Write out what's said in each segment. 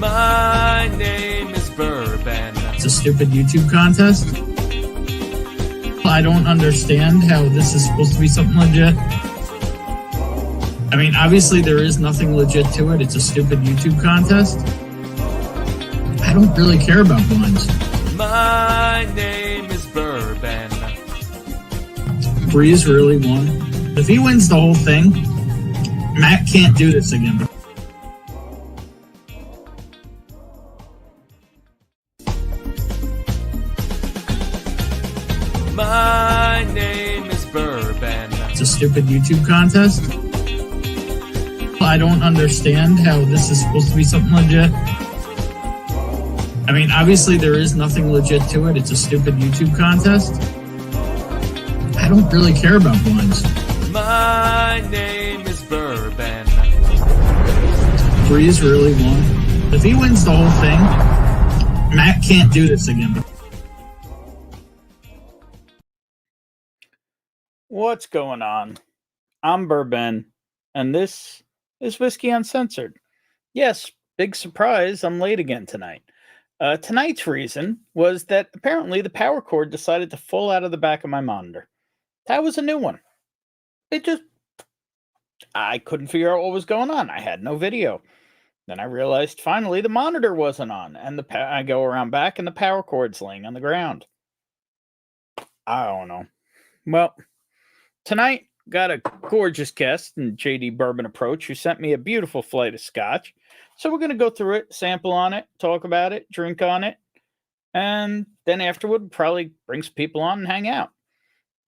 My name is Bourbon. It's a stupid YouTube contest. I don't understand how this is supposed to be something legit. I mean, obviously there is nothing legit to it. It's a stupid YouTube contest. I don't really care about blinds. My name is Bourbon. Breeze really won. If he wins the whole thing, Matt can't do this again. My name is Bourbon. It's a stupid YouTube contest. I don't understand how this is supposed to be something legit. I mean, obviously there is nothing legit to it. It's a stupid YouTube contest. I don't really care about blinds. My name is Bourbon. Breeze really won. If he wins the whole thing, Matt can't do this again. What's going on? I'm Bourbon, and this is Whiskey Uncensored. Yes, big surprise, I'm late again tonight. Tonight's reason was that apparently the power cord decided to fall out of the back of my monitor. That was a new one. I couldn't figure out what was going on. I had no video. Then I realized finally the monitor wasn't on, and I go around back and the power cord's laying on the ground. I don't know. Well, tonight, got a gorgeous guest in JD Bourbon Approach who sent me a beautiful flight of Scotch. So we're going to go through it, sample on it, talk about it, drink on it, and then afterward, probably bring some people on and hang out.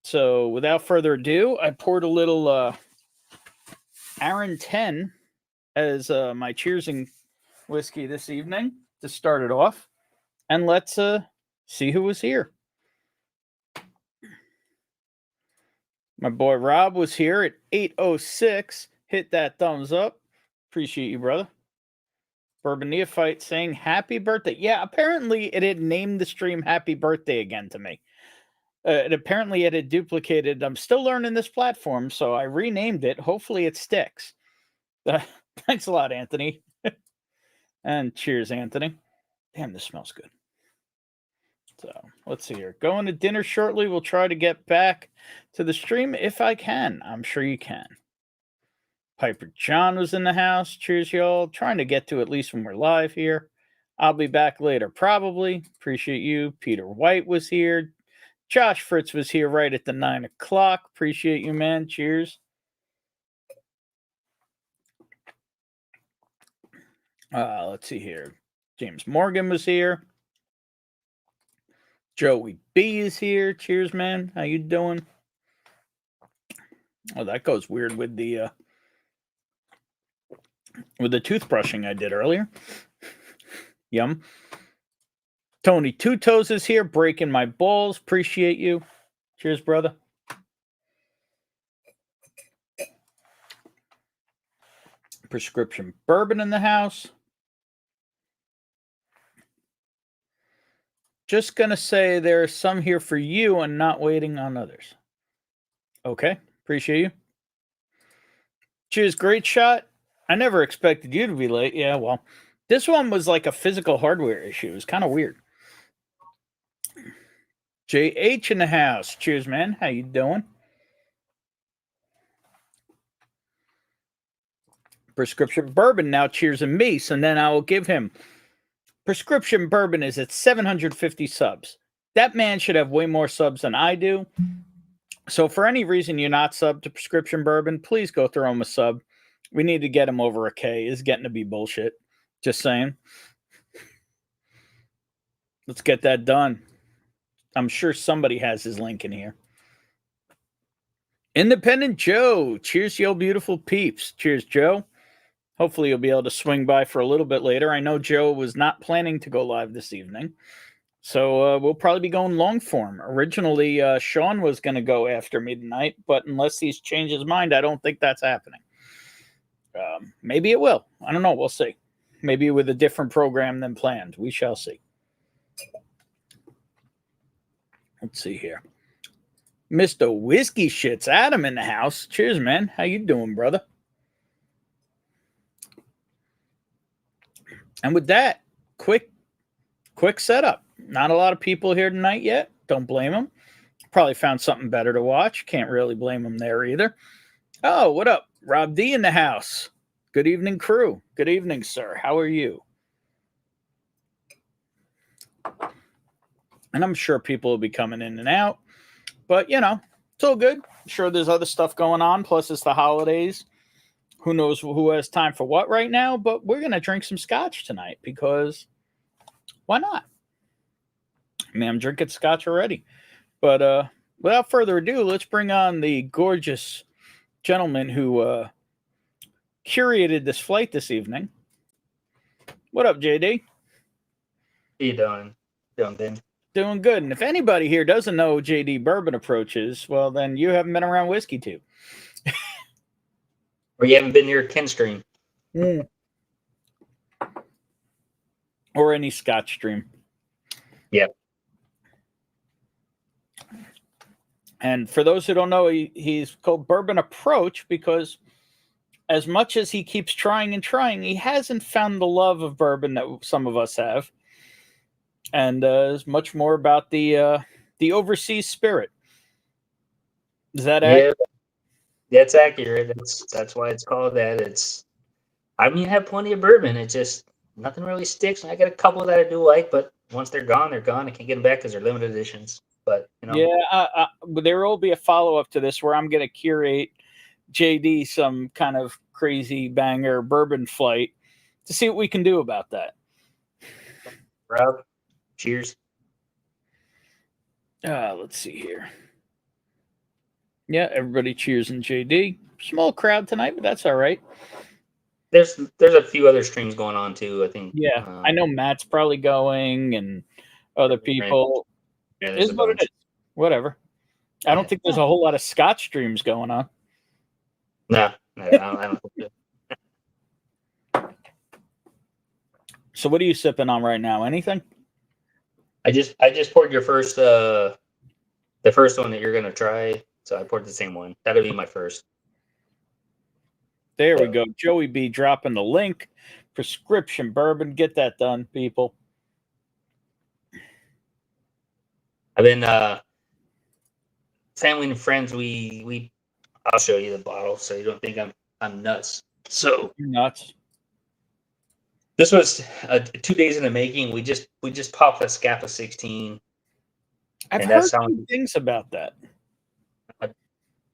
So without further ado, I poured a little Aaron 10 as my cheersing whiskey this evening to start it off. And let's see who was here. My boy Rob was here at 8:06. Hit that thumbs up. Appreciate you, brother. Bourbon Neophyte saying happy birthday. Yeah, apparently it had named the stream happy birthday again to me. Apparently it had duplicated. I'm still learning this platform, so I renamed it. Hopefully it sticks. Thanks a lot, Anthony. And cheers, Anthony. Damn, this smells good. So let's see here. Going to dinner shortly. We'll try to get back to the stream if I can. I'm sure you can. Piper John was in the house. Cheers, y'all. Trying to get to at least when we're live here. I'll be back later, probably. Appreciate you. Peter White was here. Josh Fritz was here right at the 9 o'clock. Appreciate you, man. Cheers. Let's see here. James Morgan was here. Joey B is here. Cheers, man. How you doing? Oh, that goes weird with the toothbrushing I did earlier. Yum. Tony Two Toes is here, breaking my balls. Appreciate you. Cheers, brother. Prescription Bourbon in the house. Just going to say there are some here for you and not waiting on others. Okay. Appreciate you. Cheers. Great shot. I never expected you to be late. Yeah, well, this one was like a physical hardware issue. It was kind of weird. JH in the house. Cheers, man. How you doing? Prescription Bourbon now cheersing me, so then I will give him. Prescription Bourbon is at 750 subs. That man should have way more subs than I do. So for any reason you're not subbed to Prescription Bourbon, please go throw him a sub. We need to get him over a K. It's getting to be bullshit. Just saying. Let's get that done. I'm sure somebody has his link in here. Independent Joe. Cheers, yo beautiful peeps. Cheers, Joe. Hopefully you'll be able to swing by for a little bit later. I know Joe was not planning to go live this evening. So we'll probably be going long form. Originally, Sean was going to go after me tonight, but unless he's changed his mind, I don't think that's happening. Maybe it will. I don't know. We'll see. Maybe with a different program than planned. We shall see. Let's see here. Mr. Whiskey Shits Adam in the house. Cheers, man. How you doing, brother? And with that, quick setup. Not a lot of people here tonight yet. Don't blame them. Probably found something better to watch. Can't really blame them there either. Oh, what up? Rob D in the house. Good evening, crew. Good evening, sir. How are you? And I'm sure people will be coming in and out. But, you know, it's all good. I'm sure there's other stuff going on. Plus, it's the holidays. Who knows who has time for what right now? But we're going to drink some scotch tonight because why not? I mean, I'm drinking scotch already. But without further ado, let's bring on the gorgeous gentleman who curated this flight this evening. What up, JD? How you doing? Doing good. Doing good. And if anybody here doesn't know JD Bourbon approaches, well, then you haven't been around whiskey too. Or you haven't been near Ken Stream. Or any Scotch stream. Yep. And for those who don't know, he's called Bourbon Approach because as much as he keeps trying and trying, he hasn't found the love of bourbon that some of us have. And is much more about the overseas spirit. Is that accurate? That's accurate. That's why it's called that. I mean, you have plenty of bourbon. It just nothing really sticks. I got a couple that I do like, but once they're gone, they're gone. I can't get them back because they're limited editions. But you know, yeah, there will be a follow up to this where I'm going to curate JD some kind of crazy banger bourbon flight to see what we can do about that. Rob, cheers. Let's see here. Yeah, everybody cheers in JD. Small crowd tonight, but that's all right. There's a few other streams going on too, I think. Yeah, I know Matt's probably going and other people. Yeah, Is what it is. Whatever. I don't think there's a whole lot of Scotch streams going on. No, I don't think so. So what are you sipping on right now? Anything? I just poured your first the first one that you're gonna try. So I poured the same one. That'll be my first. There we go. Joey B dropping the link. Prescription bourbon. Get that done, people. I've been family and friends. I'll show you the bottle so you don't think I'm nuts. So You're nuts. This was 2 days in the making. We just popped a Scapa 16. I've heard good things about that.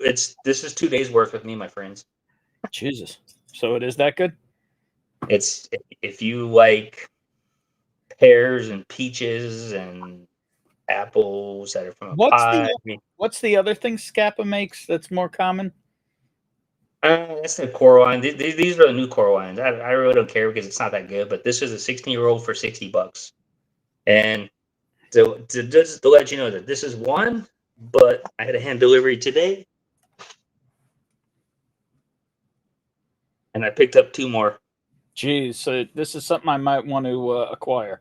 This is 2 days worth with me and my friends. Jesus. So it is that good? It's if you like pears and peaches and apples that are from a pie. What's the other thing Scapa makes that's more common? That's the core wine. These are the new core wines. I really don't care because it's not that good. But this is a 16-year-old for $60, and to let you know that this is one. But I had a hand delivery today, and I picked up 2 more. Geez, so this is something I might want to acquire.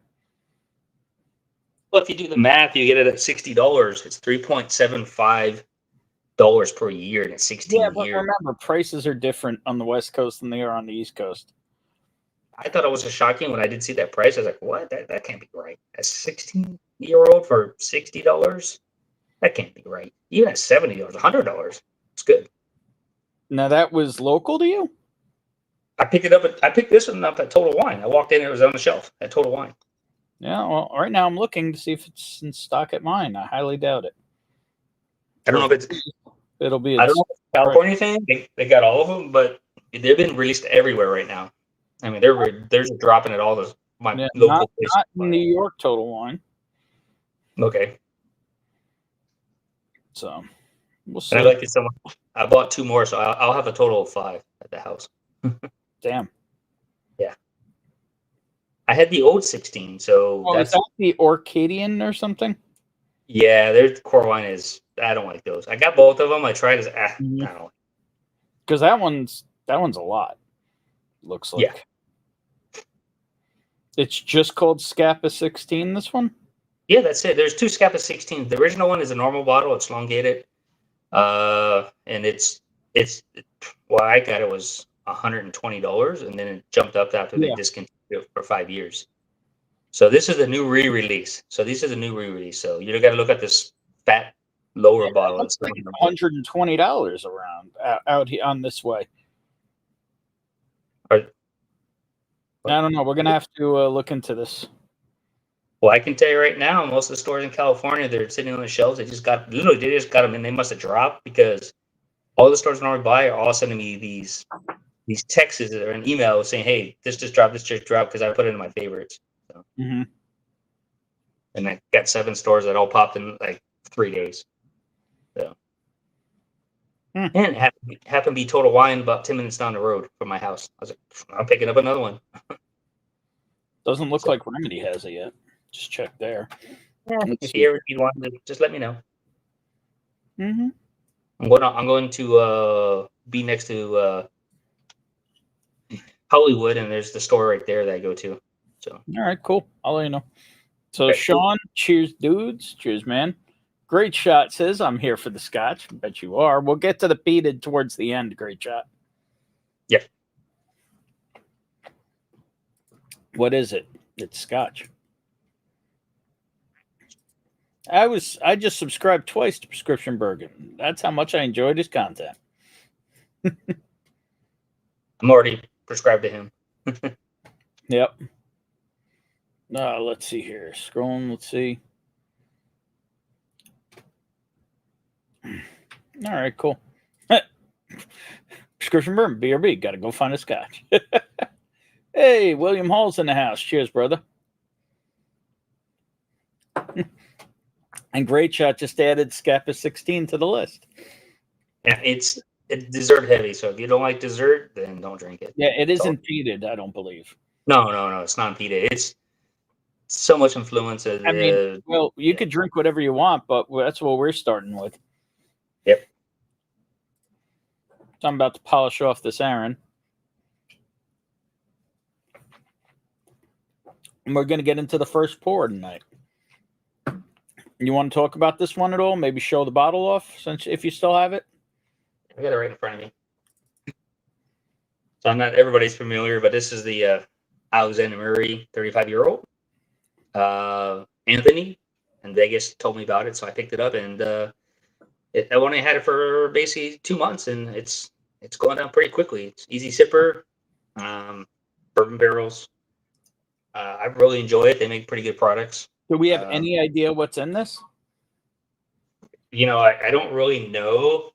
Well, if you do the math, you get it at $60. It's $3.75 per year, and it's 16 Yeah, but years. remember, prices are different on the West Coast than they are on the East Coast. I thought it was shocking when I did see that price. I was like, what? That can't be right. A 16-year-old for $60? That can't be right. Even at $70, $100, it's good. Now, that was local to you? I picked it up. I picked this one up at Total Wine. I walked in, it was on the shelf at Total Wine. Yeah, well, right now I'm looking to see if it's in stock at mine. I highly doubt it. I don't know if it's. It'll be. I don't know if it's a California thing. They got all of them, but they've been released everywhere right now. I mean, they're just dropping at all the local places. Not New York Total Wine. Okay. So we'll see. And I like it so much. I bought 2 more, so I'll have a total of 5 at the house. Damn. Yeah. I had the old 16, so is that the Orcadian or something? Yeah, their core wine is. I don't like those. I got both of them. I tried as I don't like. Because that one's a lot. Looks like. Yeah. It's just called Scapa 16. This one. Yeah, that's it. There's 2 Scapa 16s. The original one is a normal bottle. It's elongated, and it's I got it was $120, and then it jumped up after they discontinued for 5 years. So this is a new re-release. So this is a new re-release. So you got to look at this fat lower bottle. It's like $120 around out here on this way. Are- I don't know. We're gonna have to look into this. Well, I can tell you right now, most of the stores in California, they're sitting on the shelves. They just got them, and they must have dropped because all the stores normally buy are all sending me these texts or an email saying, "Hey, this just dropped, because I put it in my favorites." So, Mm-hmm. and I got 7 stores that all popped in like 3 days. So, and it happened to be Total Wine about 10 minutes down the road from my house. I was like, I'm picking up another one. Doesn't look like Remedy has it yet. Just check there. If you want to, just let me know. Mm-hmm. I'm going to be next to Hollywood, and there's the store right there that I go to. So All right, cool. I'll let you know. So Okay. Sean, cheers, dudes. Cheers, man. Great shot says I'm here for the Scotch. Bet you are. We'll get to the peated towards the end. Great shot. Yeah. What is it? It's Scotch. I just subscribed twice to Prescription Bourbon. That's how much I enjoyed his content. I'm already prescribed to him. Yep. Let's see here. Scrolling. Let's see. All right, cool. Prescription Bourbon, BRB. Got to go find a Scotch. Hey, William Hall's in the house. Cheers, brother. And Great Shot just added Scappa 16 to the list. Yeah, it's dessert heavy, so if you don't like dessert, then don't drink it. Yeah, it isn't peated, I don't believe. No, it's not peated. It's so much influence. I mean, well, you could drink whatever you want, but that's what we're starting with. Yep. So I'm about to polish off this Aaron. And we're going to get into the first pour tonight. You want to talk about this one at all? Maybe show the bottle off, since if you still have it. I got it right in front of me. So I'm not everybody's familiar, but this is the Alexander Murray 35-year-old. Anthony in Vegas told me about it, so I picked it up, and I only had it for basically 2 months, and it's going down pretty quickly. It's easy sipper, bourbon barrels. I really enjoy it. They make pretty good products. Do we have any idea what's in this? I don't really know,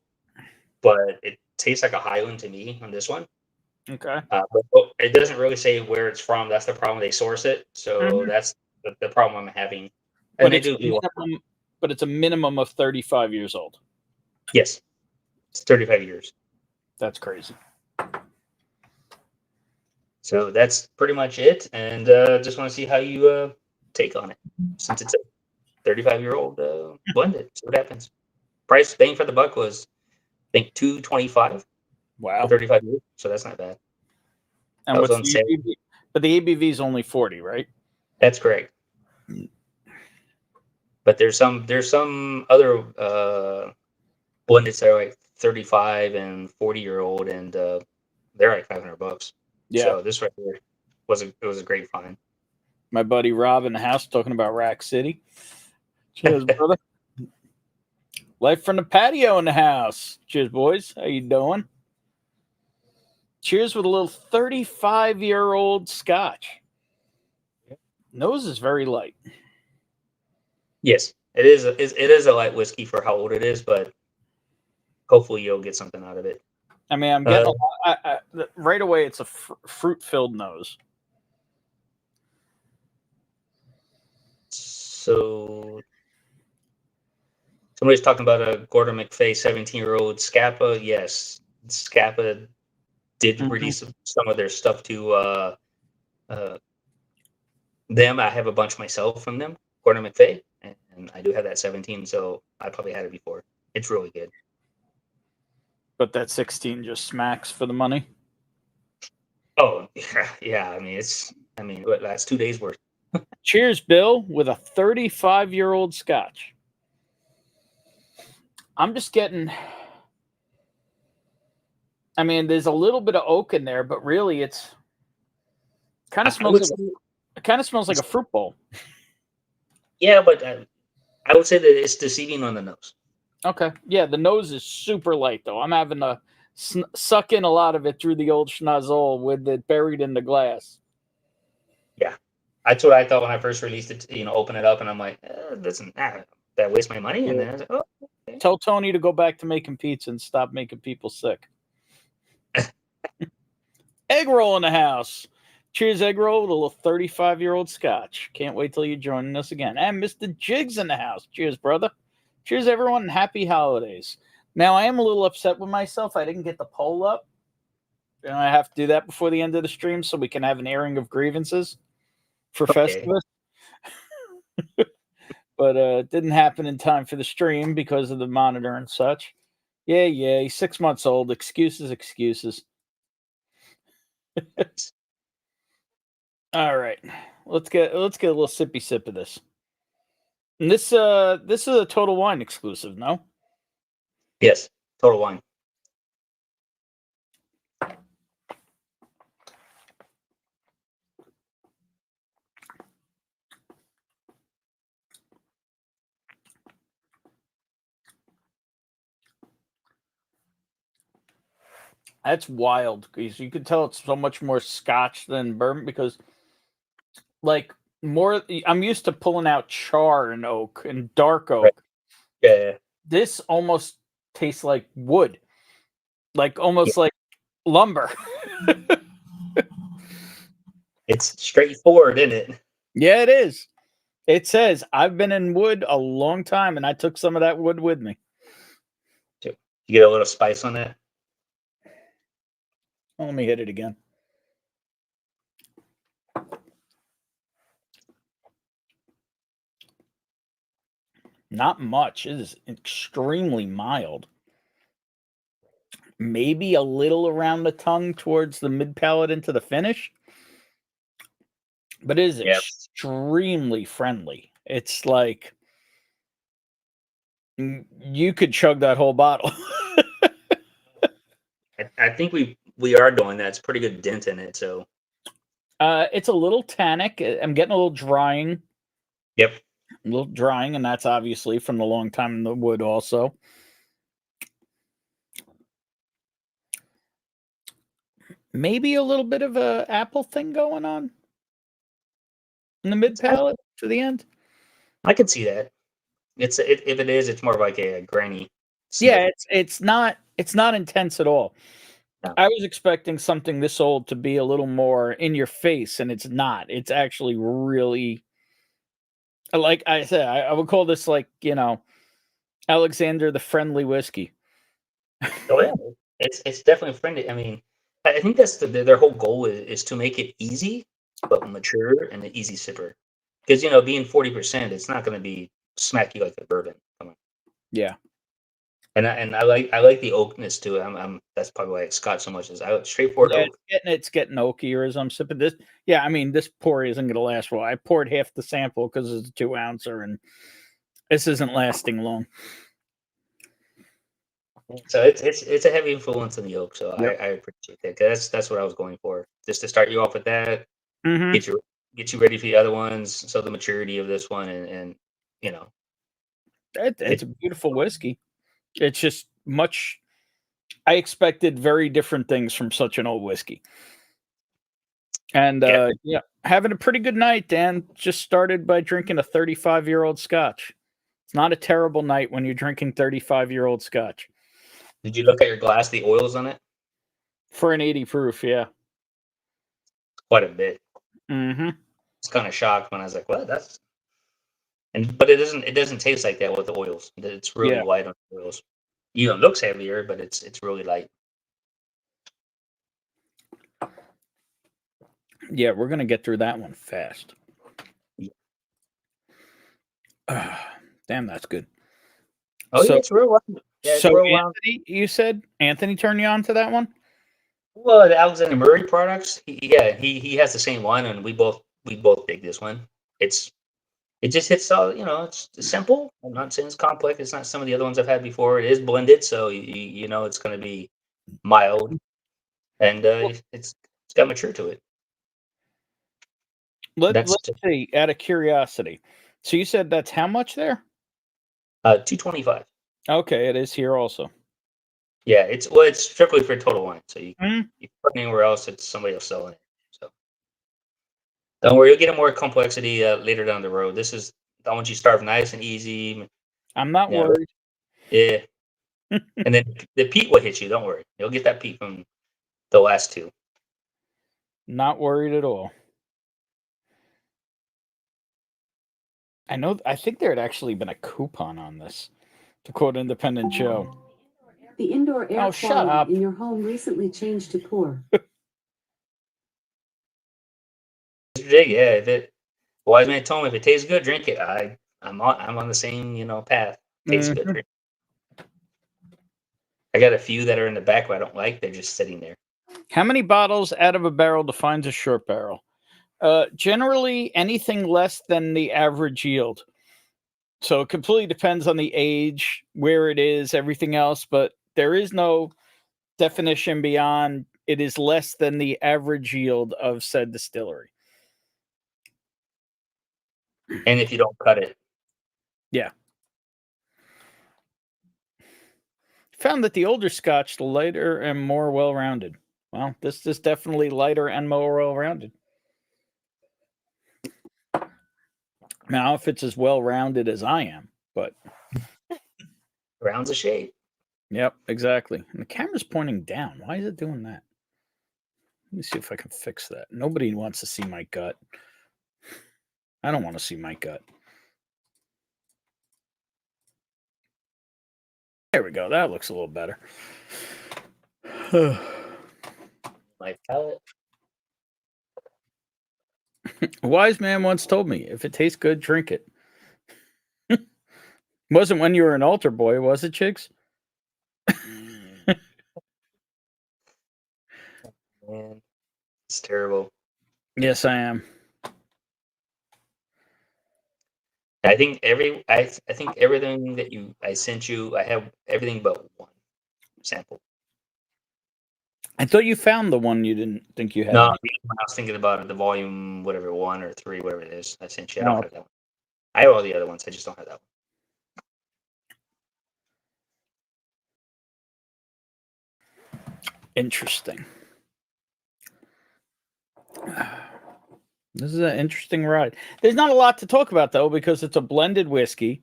but it tastes like a Highland to me on this one. Okay. But it doesn't really say where it's from. That's the problem. They source it, so that's the problem I'm having. And but it's a minimum of 35 years old. Yes, it's 35 years. That's crazy. So that's pretty much it, and just want to see how you take on it, since it's a 35-year-old blended. See what happens. Price bang for the buck was, I think, $225. Wow. For 35 years, so that's not bad. And what's the ABV? But the ABV is only 40, right? That's correct. But there's some other blendeds that are like 35 and 40-year-old, and they're like $500. Yeah. So this right here was a great find. My buddy Rob in the house talking about Rack City. Cheers, brother. Life from the patio in the house. Cheers, boys. How you doing? Cheers with a little 35-year-old Scotch. Nose is very light. Yes, it is a light whiskey for how old it is, but hopefully you'll get something out of it. I mean, I'm getting right away. It's a fruit-filled nose. So somebody's talking about a Gordon MacPhail 17-year-old Scappa. Yes, Scappa did release some of their stuff to them. I have a bunch myself from them, Gordon MacPhail, and I do have that 17, so I probably had it before. It's really good. But that 16 just smacks for the money. Oh yeah. I mean, that's 2 days worth. Cheers, Bill, with a 35-year-old Scotch. I'm just getting. I mean, there's a little bit of oak in there, but really, it's Kind of I smells would like say, it kind of smells like a fruit bowl. yeah, but I would say that it's deceiving on the nose. Okay. Yeah, the nose is super light though. I'm having to suck in a lot of it through the old schnozzle with it buried in the glass. Yeah, that's what I thought when I first released it. Open it up, and I'm like, doesn't that waste my money? And then I was like, oh, okay. Tell Tony to go back to making pizza and stop making people sick. Egg roll in the house. Cheers, egg roll with a little 35-year-old Scotch. Can't wait till you're joining us again. And Mr. Jiggs in the house. Cheers, brother. Cheers, everyone, and happy holidays. Now, I am a little upset with myself. I didn't get the poll up. And I have to do that before the end of the stream so we can have an airing of grievances for Okay. Festivus. But it didn't happen in time for the stream because of the monitor and such. Yay. 6 months old. Excuses. All right. Let's get a little sippy sip of this. And this is a Total Wine exclusive, no? Yes, Total Wine. That's wild because you can tell it's so much more Scotch than bourbon because, like, more. I'm used to pulling out char and oak and dark oak. Right. Yeah. This almost tastes like wood, like almost like lumber. It's straightforward, isn't it? Yeah, it is. It says I've been in wood a long time, and I took some of that wood with me. You get a little spice on that. Let me hit it again. Not much. It is extremely mild. Maybe a little around the tongue towards the mid palate into the finish. But it is extremely friendly. It's like you could chug that whole bottle. I think we are doing that. It's pretty good dent in it. So it's a little tannic. I'm getting a little drying. Yep. A little drying, and that's obviously from the long time in the wood also. Maybe a little bit of a apple thing going on in the mid palate to the end. I can see that. If it is, it's more of like a granny. Yeah, it's not intense at all. No. I was expecting something this old to be a little more in your face, and it's not. It's actually really, like I said, I would call this like, Alexander the Friendly Whiskey. Oh yeah, it's definitely friendly. I mean, I think that's their whole goal is to make it easy but mature and an easy sipper. Because being 40%, it's not going to be smack you like a bourbon. Come on. Yeah. And I like the oakness to it. That's probably why I like Scotch so much. Is straightforward oak. It's getting oakier as I'm sipping this. Yeah, I mean, this pour isn't going to last well. I poured half the sample because it's a 2-ouncer, and this isn't lasting long. So it's a heavy influence in the oak. So Yep. I appreciate that. 'Cause that's what I was going for. Just to start you off with that, Mm-hmm. get you ready for the other ones. So the maturity of this one, and It's a beautiful whiskey. It's just much. I expected very different things from such an old whiskey. And having a pretty good night, Dan. Just started by drinking a 35-year-old Scotch. It's not a terrible night when you're drinking 35-year-old Scotch. Did you look at your glass? The oils on it? For an 80 proof, yeah. Quite a bit. Mm-hmm. It's kind of shocked when I was like, "What? That's." But it doesn't taste like that with the oils. It's really light on the oils. It looks heavier, but it's really light. Yeah, we're gonna get through that one fast. Damn, that's good. Oh, yeah, it's real. Yeah, so Anthony, you said Anthony turned you on to that one? Well, the Alexander Murray products. He has the same one, and we both dig this one. It just hits all. It's simple. I'm not saying it's complex. It's not some of the other ones I've had before. It is blended, so it's going to be mild, and it's got mature to it. Let's see. Out of curiosity, so you said that's how much there? 225. Okay, it is here also. Yeah, it's strictly for Total Wine. So you put it anywhere else, it's somebody else selling it. So don't worry, you'll get more complexity later down the road. This is I want you to start nice and easy. I'm not worried. Yeah. And then the peat will hit you. Don't worry, you'll get that peat from the last two. Not worried at all. I think there had actually been a coupon on this, to quote Independent Joe. The indoor air shut quality up. in your home recently changed to poor. Yeah, if it wise man told me if it tastes good, drink it. I'm on the same path. Tastes good. Drink. I got a few that are in the back where I don't like. They're just sitting there. How many bottles out of a barrel defines a short barrel? Generally, anything less than the average yield. So it completely depends on the age, where it is, everything else. But there is no definition beyond it is less than the average yield of said distillery. And if you don't cut it. Yeah. Found that the older Scotch, the lighter and more well-rounded. Well, this is definitely lighter and more well-rounded. Now, if it's as well-rounded as I am, but... Round's a shape. Yep, exactly. And the camera's pointing down. Why is it doing that? Let me see if I can fix that. Nobody wants to see my gut. I don't want to see my gut. There we go. That looks a little better. My palate. A wise man once told me, if it tastes good, drink it. Wasn't when you were an altar boy, was it, Chicks? Man, it's terrible. Yes, I am. I think everything that I sent you, I have everything but one sample. I thought you found the one you didn't think you had. No, when I was thinking about it, the volume, whatever, 1 or 3, whatever it is, I sent you. I don't have that one. I have all the other ones. I just don't have that one. Interesting. This is an interesting ride. There's not a lot to talk about, though, because it's a blended whiskey.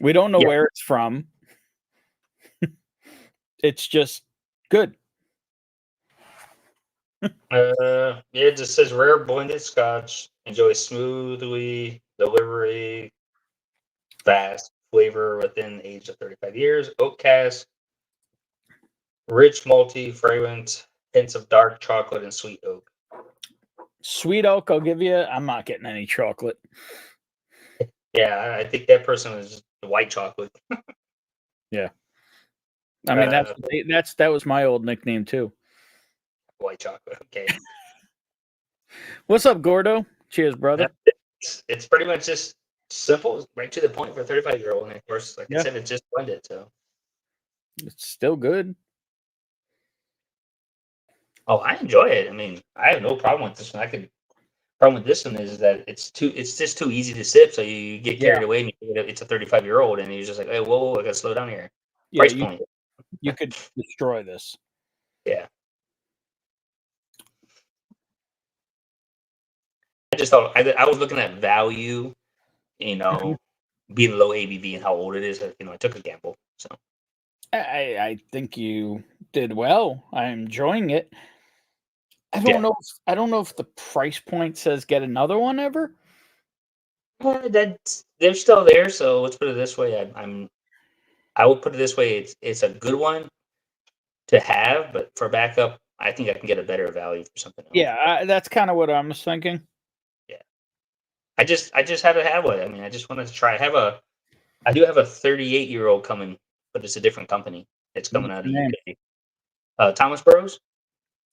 We don't know where it's from. It's just good. It just says rare blended Scotch. Enjoy smoothly delivery, fast flavor within the age of 35 years. Oak cask, rich malty, fragrant hints of dark chocolate and sweet oak. Sweet oak, I'll give you. I'm not getting any chocolate. Yeah, I think that person was white chocolate. Yeah, I mean that was my old nickname too. White chocolate. Okay. What's up, Gordo? Cheers, brother. It's pretty much just simple, right to the point for a 35-year-old. And of course, like I said, it's just blended, so it's still good. Oh, I enjoy it. I mean, I have no problem with this one. Problem with this one is that it's just too easy to sip. So you get carried away. And it's a 35-year-old, and you're just like, hey, whoa, I gotta slow down here. Yeah, Price point. You could destroy this. Yeah. I just thought I was looking at value, being low ABV and how old it is. I took a gamble. So I think you did well. I'm enjoying it. I don't know if the price point says get another one ever. They're still there. So let's put it this way. I would put it this way. It's a good one to have, but for backup, I think I can get a better value for something else. Yeah, that's kind of what I was thinking. Yeah, I just had to have one. I mean, I just wanted to try. I do have a 38-year-old coming, but it's a different company. It's coming out of the UK. Thomas Burroughs.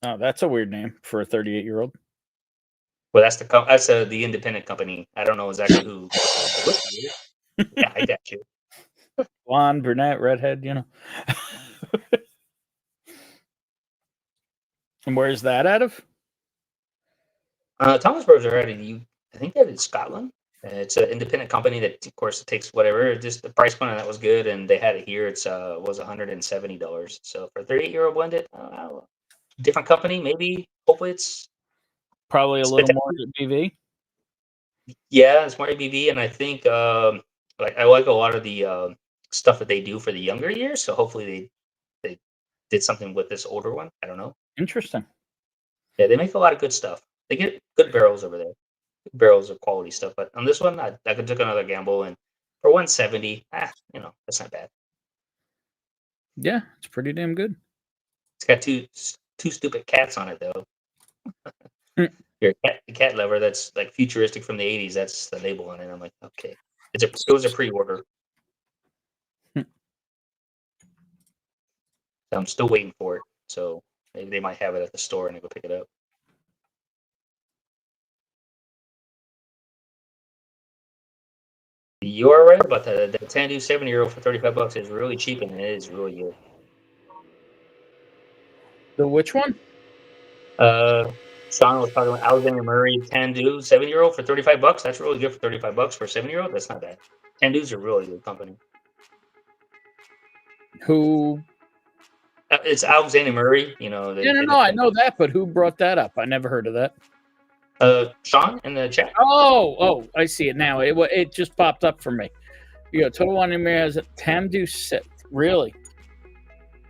Oh, that's a weird name for a 38-year-old. Well, that's the independent company. I don't know exactly who. Yeah, I got you. Blonde, brunette, redhead, And where's that out of? Thomas Burroughs are out of the I think they're in Scotland. It's an independent company that, of course, it takes whatever. Just the price point on that was good, and they had it here. It's was $170. So for 38-year-old blended, different company, maybe. Hopefully, it's Probably a little more BV. yeah, it's more ABV, and I think like I like a lot of the stuff that they do for the younger years. So hopefully they did something with this older one. I don't know. Interesting. Yeah, they make a lot of good stuff. They get good barrels over there. Good barrels of quality stuff. But on this one, I could took another gamble, and for 170, that's not bad. Yeah, it's pretty damn good. It's got two stupid cats on it though. You're a cat lover. That's like futuristic from the 80s. That's the label on it. I'm like, okay, it was a pre-order. I'm still waiting for it. So maybe they might have it at the store and I go pick it up. You are right about that. The Tandu 7-year-old for $35 is really cheap and it is really good. The which one? Sean was talking about Alexander Murray Tandu 7-year-old for $35. That's really good for $35 for a 7-year-old. That's not bad. Tandus are really good company. Who? It's Alexander Murray. No, I know that, but who brought that up? I never heard of that. Sean in the chat. Oh, I see it now. It just popped up for me. You go, total one in there has a Tamdu 6. Really?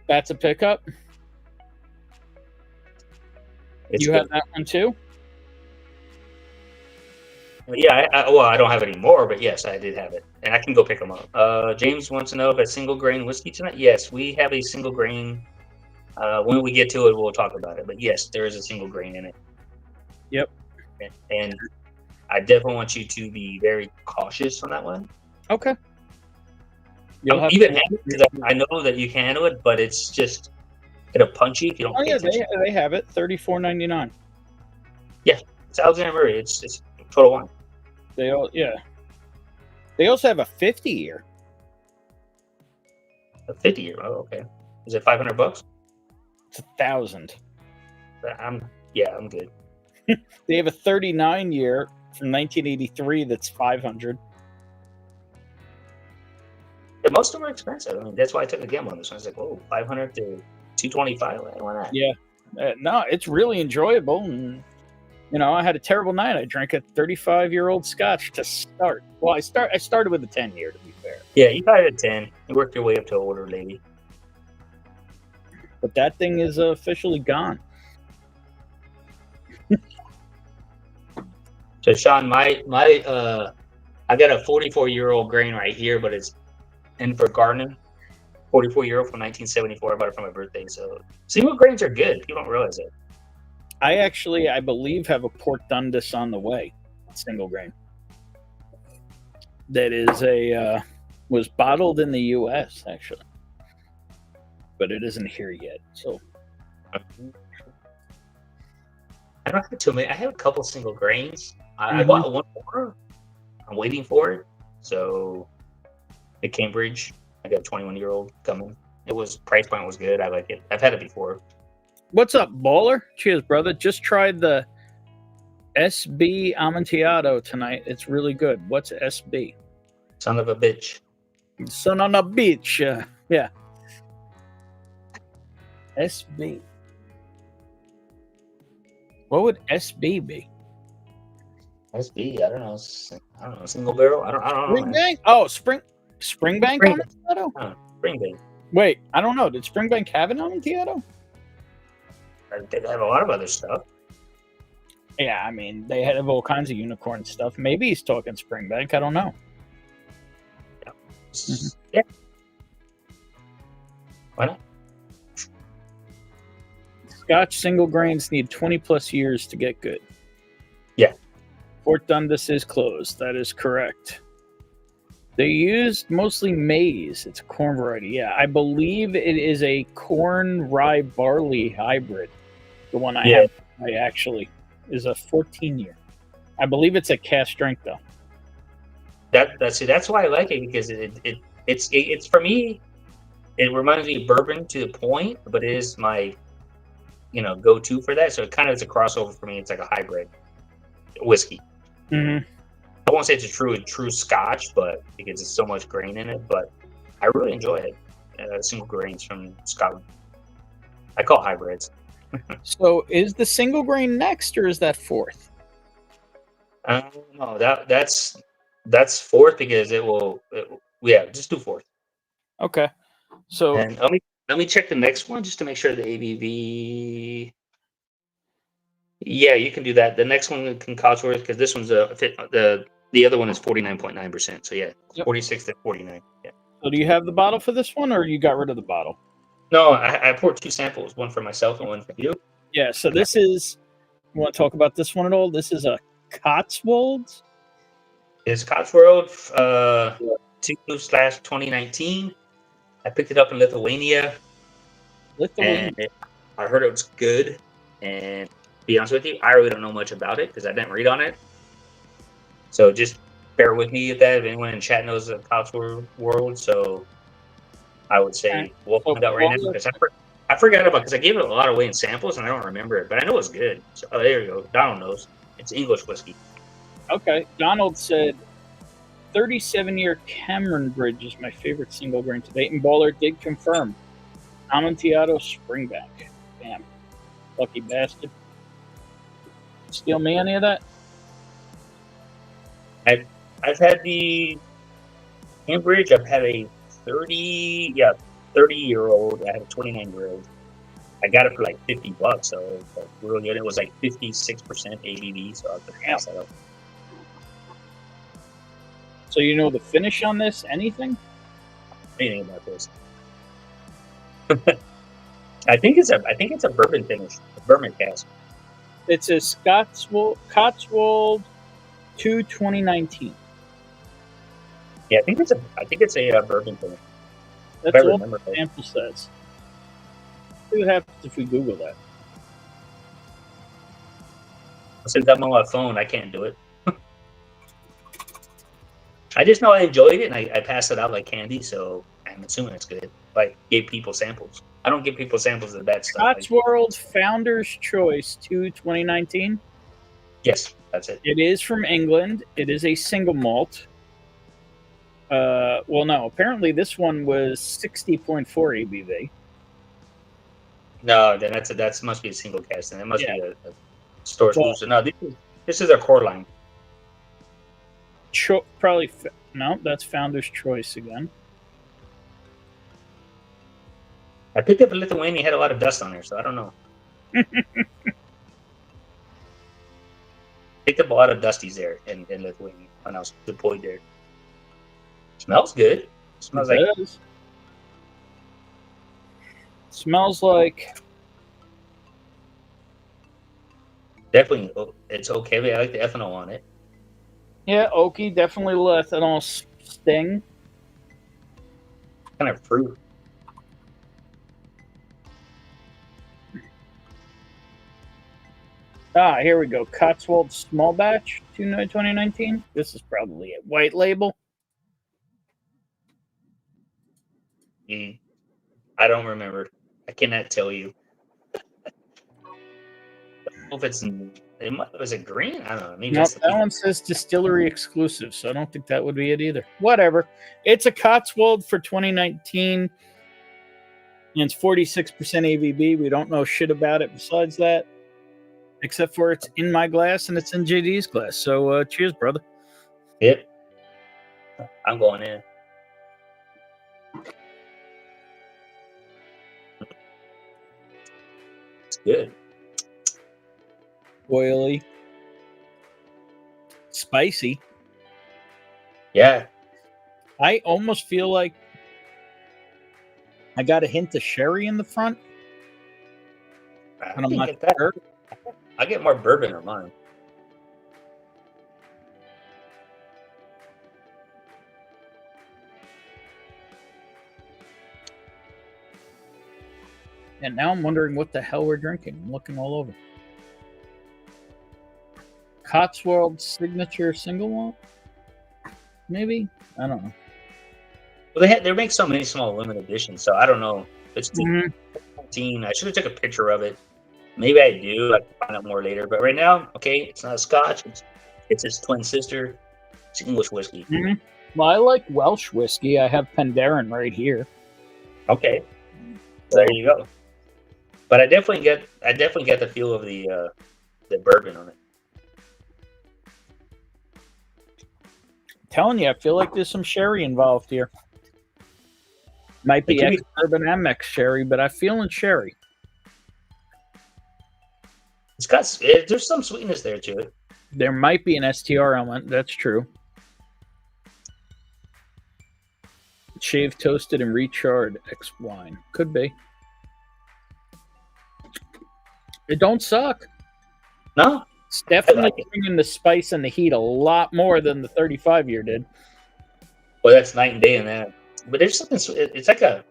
That's a pickup? You have that one too? Yeah, I don't have it anymore, but yes, I did have it. And I can go pick them up. James wants to know if a single grain whiskey tonight. Yes, we have a single grain. When we get to it, we'll talk about it. But yes, there is a single grain in it. Yep. And I definitely want you to be very cautious on that one. Okay. Even because I know that you can handle it, but it's just it'll punch you if you don't pay attention. They have it. $34.99. Yeah, it's Alexander Murray. It's Total Wine. They also have a 50-year. A 50-year. Oh, okay. Is it $500? It's $1,000. I'm good. They have a 39-year from 1983 that's $500. Yeah, most of them are expensive. I mean, that's why I took a gamble on this one. I was like, "Whoa, $500 to $225. Why not?" Yeah. No, it's really enjoyable, and I had a terrible night. I drank a 35-year-old Scotch to start. Well, I started with a 10-year, to be fair. Yeah, you got it at 10. You worked your way up to an older lady. But that thing is officially gone. So, Sean, I got a 44-year-old grain right here, but it's Invergarden. 44-year-old from 1974. I bought it for my birthday. So, single grains are good. People don't realize it. I believe, have a Port Dundas on the way, single grain. That is was bottled in the U.S. actually, but it isn't here yet. So I don't have too many. I have a couple single grains. I bought one more. I'm waiting for it. So the Cambridge, I got a 21-year-old coming. It was price point was good. I like it. I've had it before. What's up, baller? Cheers, brother. Just tried the SB Amontillado tonight. It's really good. What's SB? Son of a bitch. Son on a beach. Yeah. SB. What would SB be? SB, I don't know. Single barrel. I don't know. Springbank? Oh, Springbank Amontillado? Springbank. Wait, I don't know. Did Springbank have an Amontillado? They have a lot of other stuff. Yeah, I mean, they have all kinds of unicorn stuff. Maybe he's talking Springbank. I don't know. Yeah. Yeah. Why not? Scotch single grains need 20 plus years to get good. Yeah. Fort Dundas is closed. That is correct. They used mostly maize. It's a corn variety. Yeah, I believe it is a corn rye barley hybrid. The one I have, I actually is a 14-year. I believe it's a cast strength though. That's why I like it, because it's for me. It reminds me of bourbon to the point, but it is my go-to for that. So it kind of is a crossover for me. It's like a hybrid whiskey. Mm-hmm. I won't say it's a true Scotch, but because it's so much grain in it. But I really enjoy it. Single grains from Scotland. I call hybrids. So is the single grain next, or is that fourth? No, that's fourth because yeah, just do fourth. Okay. So And let me check the next one just to make sure the ABV. Yeah, you can do that. The next one can Cotsworth because this one's the other one is 49.9%. So yeah, Yep. 46 to 49. Yeah. do you have the bottle for this one, or you got rid of the bottle? No, I poured 2 samples, one for myself and one for you. Yeah. So this is. You want to talk about this one at all? This is a Cotswolds. It's Cotsworth 2/2019. I picked it up in Lithuania. And I heard it was good. And to be honest with you, I really don't know much about it because I didn't read on it. So just bear with me with that. If anyone in chat knows the Cotswold world, so I would say we'll find out right now because I forgot about because I gave it a lot away in samples and I don't remember it, but I know it's good. So there you go. Donald knows. It's English whiskey. Okay. Donald said 37-year Cameron Bridge is my favorite single grain to date, and Baller did confirm. Amontillado Springbank. Damn. Lucky bastard. Steal me any of that? I've had the Cambridge. I've had a 30-year-old. I had a 29-year-old. I got it for like $50, so it was really good. It was like 56% ABV, so I was gonna pass that up. So you know the finish on this? Anything? Anything about this? I think it's a bourbon finish, a bourbon cask. It's a Cotswold 2019. Yeah, I think it's a bourbon finish. That's all the sample says. See what happens if we Google that. Since I'm on my phone, I can't do it. I just know I enjoyed it, and I passed it out like candy, so I'm assuming it's good. But I gave people samples. I don't give people samples of the bad stuff. Cotswold Founder's Choice 2019. Yes, that's it. It is from England. It is a single malt. Well, no. Apparently, this one was 60.4 ABV. No, then that must be a single cast, and it must be a store exclusive. No, this is a core line. Probably no. That's Founder's Choice again. I picked up a Lithuania, had a lot of dust on there, so I don't know. Picked up a lot of dusties there in Lithuania when I was deployed there. Smells good. Smells like. Smells like. Definitely, it's okay. I like the ethanol on it. Yeah, oaky. Definitely ethanol sting. Kind of fruit. Here we go. Cotswold Small Batch 2019. This is probably a white label. I don't remember. I cannot tell you. I don't know if was it green? I don't know. Maybe Nope, that one says distillery exclusive, so I don't think that would be it either. Whatever. It's a Cotswold for 2019. And it's 46% ABV. We don't know shit about it besides that. Except for it's in my glass and it's in JD's glass. So cheers, brother. Yep. I'm going in. It's good. Oily. Spicy. Yeah. I almost feel like I got a hint of sherry in the front. And I'm not sure. I get more bourbon in mine. And now I'm wondering what the hell we're drinking. I'm looking all over. Cotswold Signature Single Malt? Maybe? I don't know. Well, they make so many small limited editions, so I don't know. It's 14. I should have took a picture of it. Maybe I do. I can find out more later. But right now, okay, it's not a Scotch. It's It's his twin sister. It's English whiskey. Well, I like Welsh whiskey. I have Penderyn right here. Okay, there you go. But I definitely get the feel of the bourbon on it. Telling you, I feel like there's some sherry involved here. Might be ex-bourbon and ex-sherry, but I'm feeling sherry. There's some sweetness there to it. There might be an STR element. That's true. Shaved, toasted, and recharred ex-wine. Could be. It don't suck. No? It's definitely bringing the spice and the heat a lot more than the 35-year did. Well, that's night and day in that. But there's something. It's like a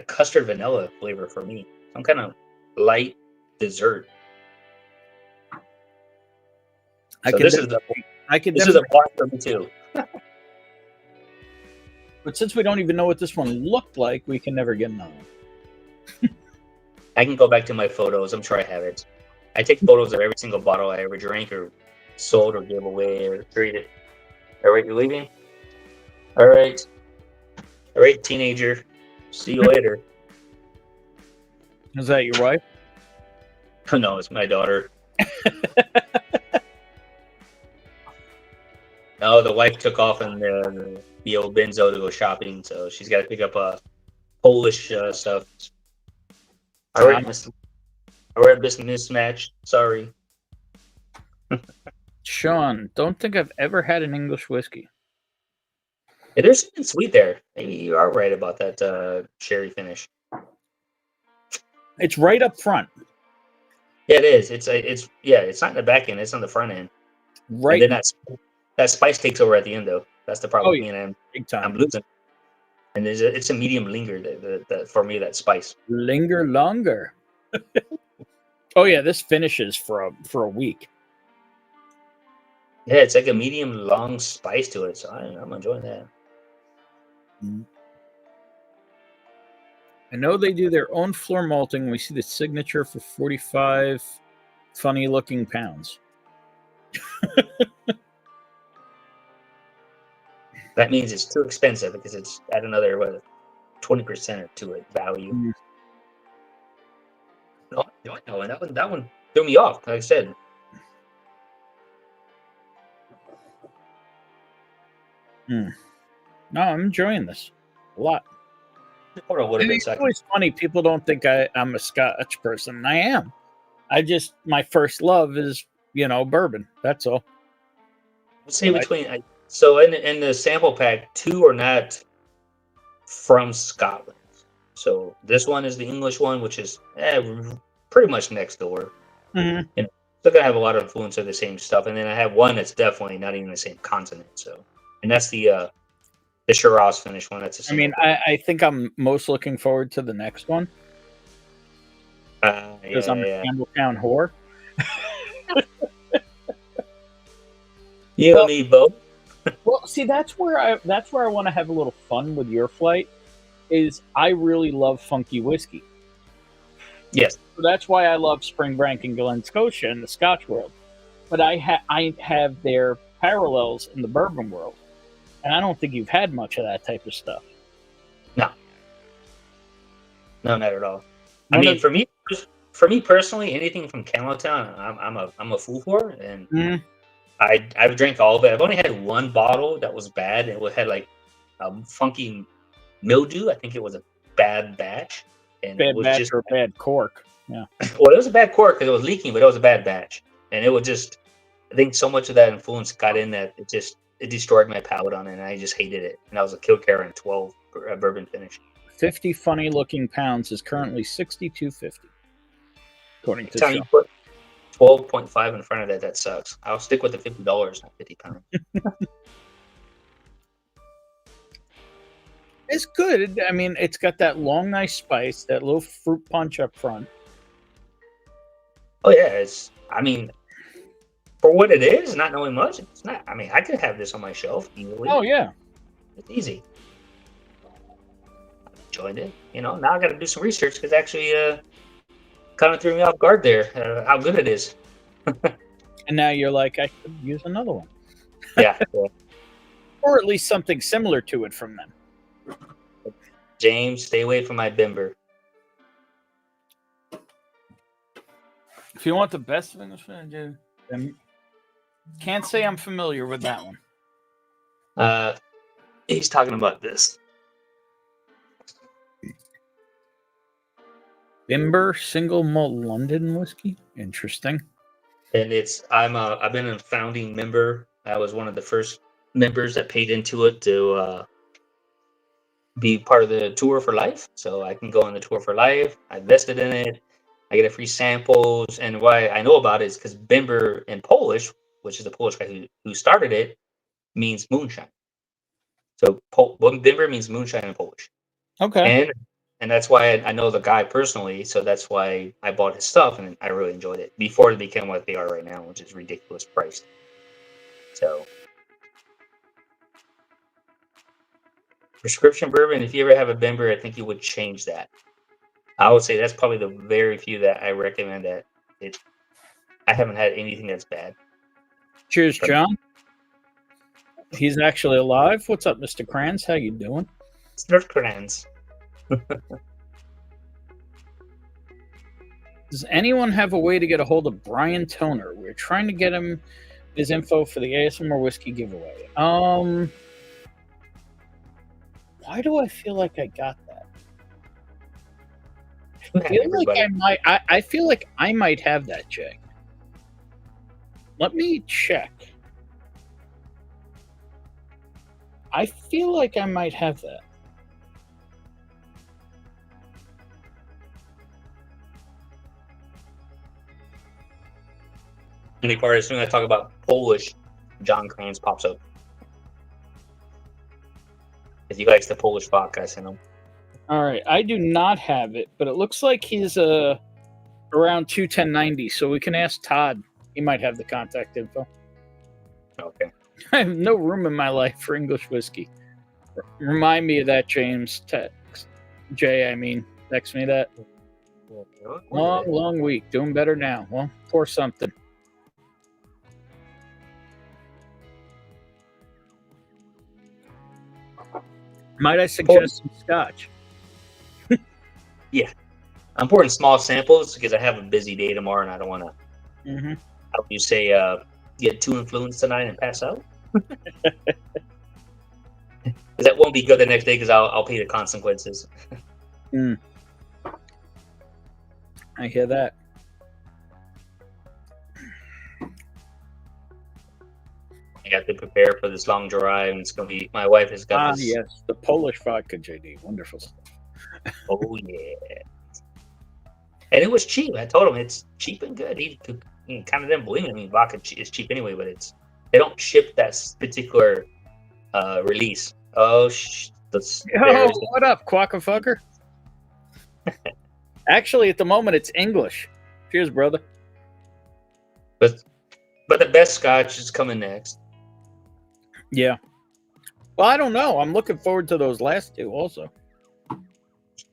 custard vanilla flavor for me. Some kind of light dessert. This is a bar for me too. But since we don't even know what this one looked like, we can never get another one. I can go back to my photos. I'm sure I have it. I take photos of every single bottle I ever drank or sold or gave away or traded. All right, you're leaving? All right, teenager. See you later. Is that your wife? No, it's my daughter. No, the wife took off in the old Benzo to go shopping, so she's got to pick up Polish stuff. All right, mismatch. Sorry. Sean, don't think I've ever had an English whiskey. Yeah, there's something sweet there. Maybe you are right about that sherry finish. It's right up front. Yeah, it is. It's not in the back end. It's on the front end. Right. And then that spice takes over at the end, though. That's the problem. Big time. I'm losing. And it's a medium linger that for me, that spice. Linger longer. Oh yeah, this finishes for a week. Yeah, it's like a medium long spice to it, so I'm enjoying that. I know they do their own floor malting. We see the signature for 45 funny looking pounds. That means it's too expensive because it's at another 20% to it value. No, that one threw me off. Like I said, No, I'm enjoying this a lot. It's always funny. People don't think I'm a Scotch person. I am. My first love is bourbon. That's all. I'd say between. So in the sample pack, 2 are not from Scotland. So this one is the English one, which is pretty much next door. Mm-hmm. And still gonna have a lot of influence of the same stuff. And then I have one that's definitely not even the same continent. So, and that's the Shiraz finish one. That's I think I'm most looking forward to the next one because I'm a Campbelltown whore. You and me both. Well, see, that's where I want to have a little fun with your flight. Is I really love funky whiskey. Yes. So that's why I love Springbank and Glen Scotia in the Scotch world. But I have their parallels in the bourbon world. And I don't think you've had much of that type of stuff. No, not at all. For me personally, anything from Campbelltown, I'm a fool for, and I've drank all of it. I've only had one bottle that was bad. It had like funky mildew. I think it was a bad batch. And bad it was batch just or bad cork. Yeah. Well, it was a bad cork because it was leaking, but it was a bad batch, and it was just. I think so much of that influence got in that it destroyed my palate on it, and I just hated it. And that was a Kilkerran 12 bourbon finish. 50 funny looking pounds is currently $62.50, according to Anytime you put 12.5 in front of that sucks. I'll stick with the $50, not 50 pounds. It's good. I mean, it's got that long, nice spice, that little fruit punch up front. Oh yeah, for what it is, not knowing much, it's not. I mean, I could have this on my shelf easily. Oh yeah, it's easy. I enjoyed it. Now I got to do some research because actually, kind of threw me off guard there. How good it is. And now you're like, I could use another one. Yeah. Or at least something similar to it from them. James, stay away from my Bimber. If you want the best of English, then can't say I'm familiar with that one. He's talking about this. Bimber single malt London whiskey. Interesting. And I've been a founding member. I was one of the first members that paid into it to be part of the tour for life. So I can go on the tour for life. I invested in it. I get a free samples. And why I know about it is because Bimber in Polish, which is the Polish guy who started it, means moonshine. So Bimber means moonshine in Polish. Okay. And that's why I know the guy personally. So that's why I bought his stuff and I really enjoyed it before they became what they are right now, which is ridiculous priced. So prescription bourbon, if you ever have a Bimber, I think you would change that. I would say that's probably the very few that I recommend that I haven't had anything that's bad. Cheers, John. He's actually alive. What's up, Mr. Kranz? How you doing? Snurf Kranz. Does anyone have a way to get a hold of Brian Toner? We're trying to get him his info for the ASMR whiskey giveaway. Why do I feel like I got that? I feel like I might have that, Jay. Let me check. I feel like I might have that. Any part, as soon as I talk about Polish, John Kranz pops up. If you likes the Polish vodka, I sent him. All right, I do not have it, but it looks like he's around 21090, so we can ask Todd. He might have the contact info. Okay. I have no room in my life for English whiskey. Remind me of that, James. Text me that. Long week. Doing better now. Well, pour something. Might I suggest some Scotch? Yeah. I'm pouring small samples because I have a busy day tomorrow and I don't want to, how you say, get too influenced tonight and pass out. That won't be good the next day because I'll pay the consequences. I hear that. I got to prepare for this long drive, and it's going to be. My wife has got this. Yes, the Polish vodka, JD, wonderful stuff. Oh yeah, and it was cheap. I told him it's cheap and good. He kind of didn't believe me. I mean, vodka is cheap anyway, but they don't ship that particular release. Oh, what up, quackafucker? Actually, at the moment, it's English. Cheers, brother. But the best Scotch is coming next. Yeah. Well, I don't know. I'm looking forward to those last two also.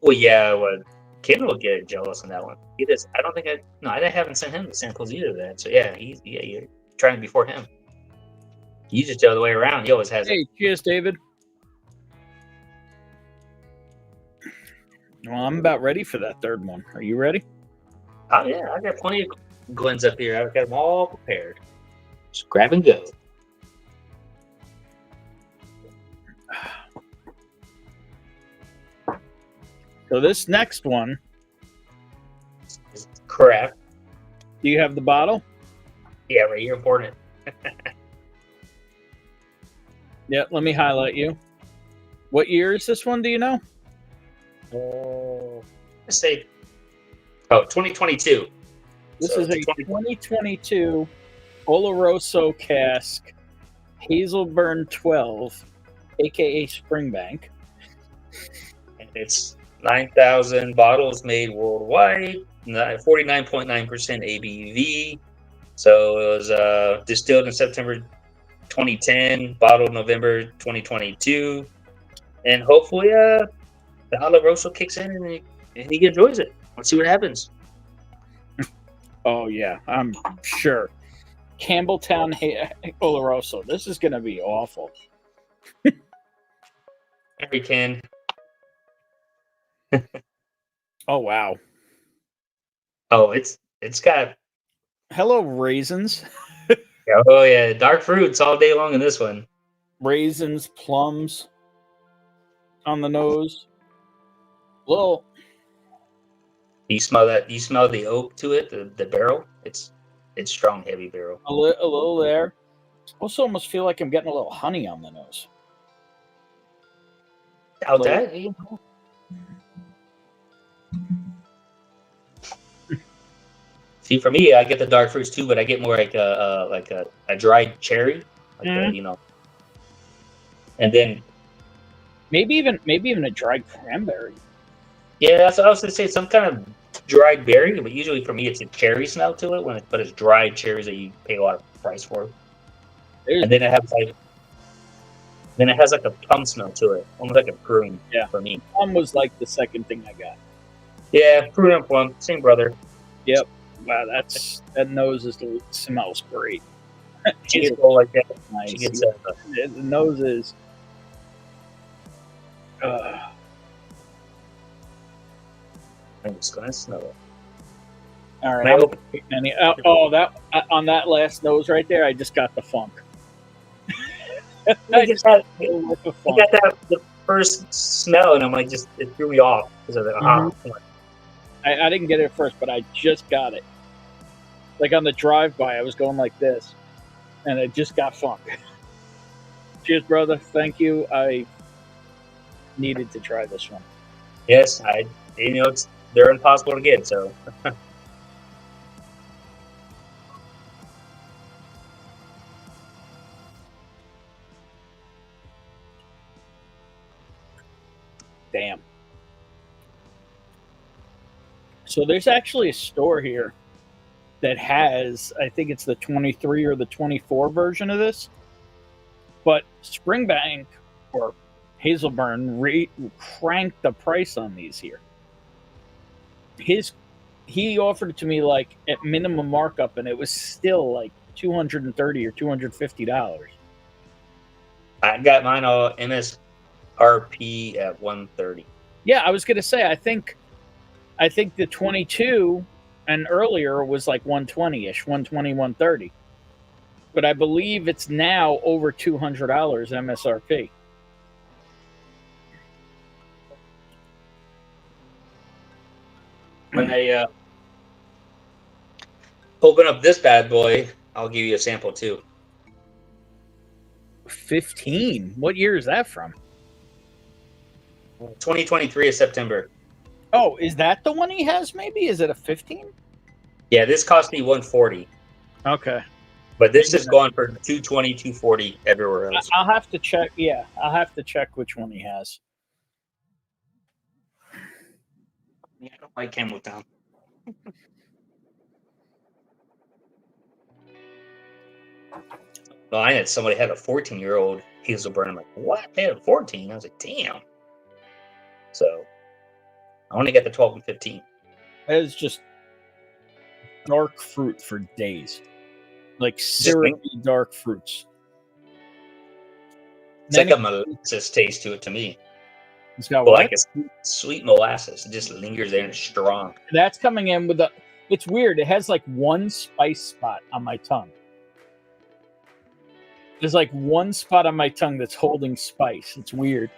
Well, yeah. Well, Ken will get jealous on that one. He does. I don't think I haven't sent him the samples either of that. So yeah, you're trying before him. You just the other way around. He always has. Hey, cheers, David. Well, I'm about ready for that third one. Are you ready? Oh yeah, I got plenty of Glens up here. I've got them all prepared. Just grab and go. So this next one, It's crap. do you have the bottle? Yeah, right here, important. Yeah, let me highlight you. What year is this one, do you know? Let's say, 2022. This So is a 2022 Oloroso cask Hazelburn 12, aka Springbank. And it's 9,000 bottles made worldwide, 49.9% ABV. So it was distilled in September 2010, bottled November 2022, and hopefully the Oloroso kicks in and he enjoys it. Let's see what happens. Oh yeah, I'm sure. Campbelltown Oloroso. This is gonna be awful. Every can. Oh wow. Oh, it's got. Hello, raisins. Oh yeah, dark fruits all day long in this one. Raisins, plums on the nose. Little. Do you smell that? Do you smell the oak to it? The barrel. It's strong, heavy barrel. A little there. Also, almost feel like I'm getting a little honey on the nose. Out that. You know. See, for me, I get the dark fruits too, but I get more like a dried cherry, like you know. And then maybe even a dried cranberry. Yeah, that's what I was gonna say. Some kind of dried berry, but usually for me, it's a cherry smell to it. But it's dried cherries that you pay a lot of price for. And then it has like a plum smell to it, almost like a prune. Yeah, for me, plum was like the second thing I got. Yeah, prune and plum, same brother. Yep. Wow, that nose smells great. She gets all like that. Nice. She gets the nose is. I'm just gonna smell it. All right. That on that last nose right there, I just got the funk. I got that the first smell, and I'm like, it threw me off because of the I didn't get it first, but I just got it. Like on the drive-by, I was going like this, and I just got funk. Cheers, brother. Thank you. I needed to try this one. Yes, they're impossible to get, so. Damn. So there's actually a store here that has, I think it's the 23 or the 24 version of this, but Springbank or Hazelburn cranked the price on these here. He offered it to me like at minimum markup, and it was still like $230 or $250. I got mine all MSRP at $130. Yeah, I was gonna say I think the 22 and earlier was like 120-ish, 120, 130. But I believe it's now over $200 MSRP. When I open up this bad boy, I'll give you a sample too. 15? What year is that from? 2023 of September. Oh, is that the one he has maybe? Is it a 15? Yeah, this cost me $140. Okay. But this is going for $220, $240 everywhere else. I'll have to check. Yeah, I'll have to check which one he has. Yeah, I don't like Campbelltown. Well, I had somebody had a 14-year-old Hazelburn. I'm like, what? They had a 14? I was like, damn. So I only get the 12 and 15. It's just dark fruit for days. Like syrupy dark fruits. It's like a molasses taste to it to me. It's got what? Like a sweet molasses. It just lingers there and it's strong. That's coming in with it's weird. It has like one spice spot on my tongue. There's like one spot on my tongue that's holding spice. It's weird.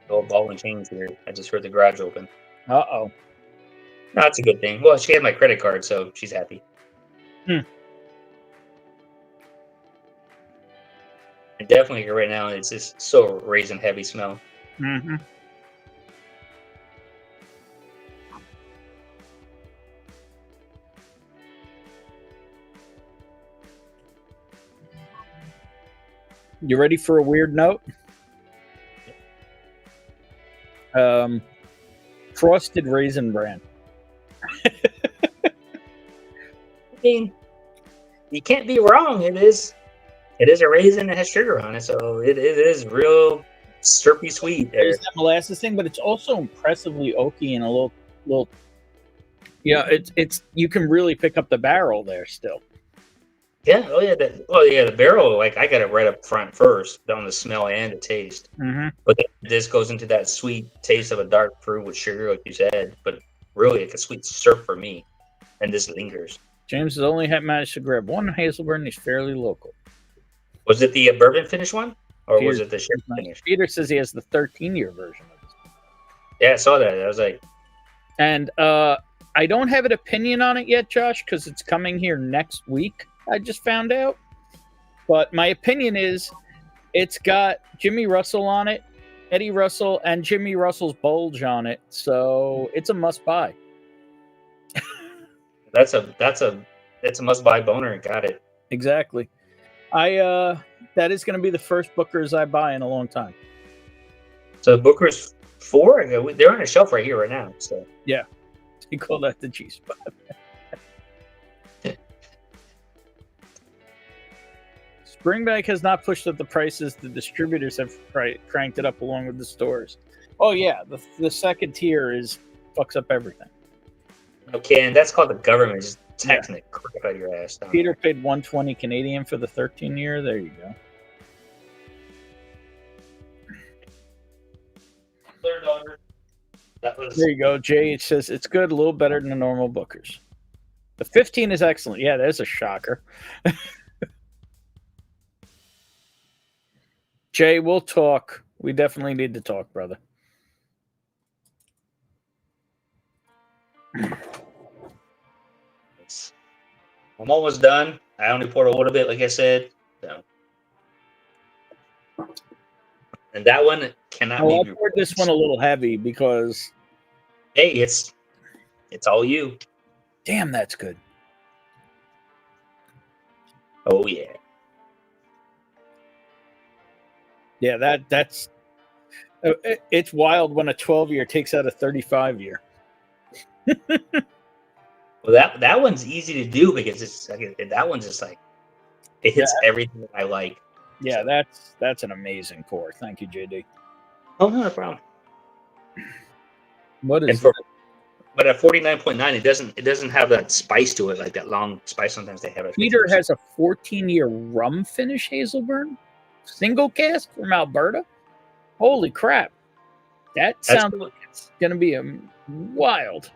Little ball and chains here. I just heard the garage open. Uh-oh. No, that's a good thing. Well, she had my credit card, so she's happy. And definitely right now, it's just so raisin heavy smell. Mm-hmm. You ready for a weird note? Frosted Raisin Bran. I mean, you can't be wrong. It is a raisin that has sugar on it, so it is real syrupy sweet. There's that molasses thing, but it's also impressively oaky and a little Yeah, it's you can really pick up the barrel there still. Yeah. Oh yeah. The barrel. Like I got it right up front first, on the smell and the taste. Mm-hmm. But then this goes into that sweet taste of a dark fruit with sugar, like you said. But really, like a sweet syrup for me, and this lingers. James has only managed to grab one Hazelburn. He's fairly local. Was it the bourbon finish one, or was it the sherry finish? Peter says he has the 13-year version of this. Yeah, I saw that. I was like, and I don't have an opinion on it yet, Josh, because it's coming here next week. I just found out, but my opinion is it's got Jimmy Russell on it, Eddie Russell, and Jimmy Russell's bulge on it, so it's a must buy. that's a must buy boner. Got it. Exactly. That is going to be the first Booker's I buy in a long time. So Booker's 4, they're on a shelf right here right now. So yeah, you call that the G spot. Springbank has not pushed up the prices. The distributors have cranked it up along with the stores. Oh yeah, the second tier fucks up everything. Okay, and that's called the government just taxing the crap out of your ass. Peter paid 120 Canadian for the 13-year. There you go. There you go. Jay says it's good, a little better than the normal Booker's. The 15 is excellent. Yeah, that's a shocker. Jay, we'll talk. We definitely need to talk, brother. I'm almost done. I only poured a little bit, like I said. So. And that one cannot be. I poured this one a little heavy because. Hey, it's all you. Damn, that's good. Oh yeah. Yeah, that's. It's wild when a 12-year takes out a 35-year. Well, that one's easy to do because it's that one's just like it hits everything I like. Yeah, that's an amazing pour. Thank you, JD. Oh, no problem. What is? But at 49.9, it doesn't have that spice to it, like that long spice. Sometimes they have it. Peter has a 14-year rum finish Hazelburn, single cask from Alberta. Holy crap! That sounds like it's gonna be wild.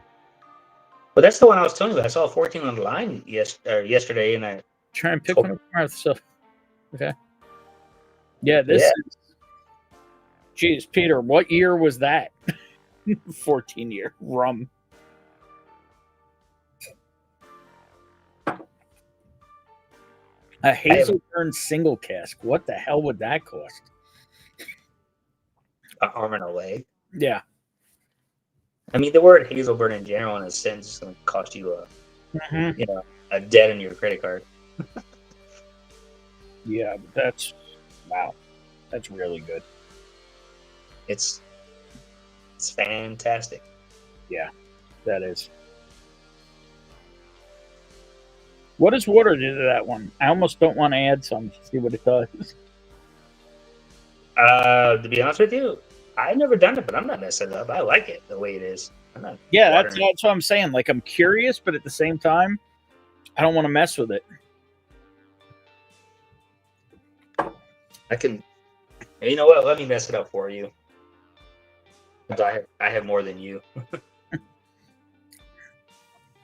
But that's the one I was telling you about. I saw 14 on the line yesterday, and I try and pick one up tomorrow. So, okay. Yeah, this is. Geez, Peter, what year was that? 14-year rum. A Hazelburn single cask. What the hell would that cost? An arm and a leg. Yeah. I mean, the word Hazelburn in general, in a sense, is going to cost you a debt in your credit card. Yeah, but wow. That's really good. It's fantastic. Yeah, that is. What does water do to that one? I almost don't want to add some to see what it does. To be honest with you, I've never done it, but I'm not messing it up. I like it the way it is. Yeah, that's what I'm saying. Like, I'm curious, but at the same time, I don't want to mess with it. I can. You know what? Let me mess it up for you. I have more than you.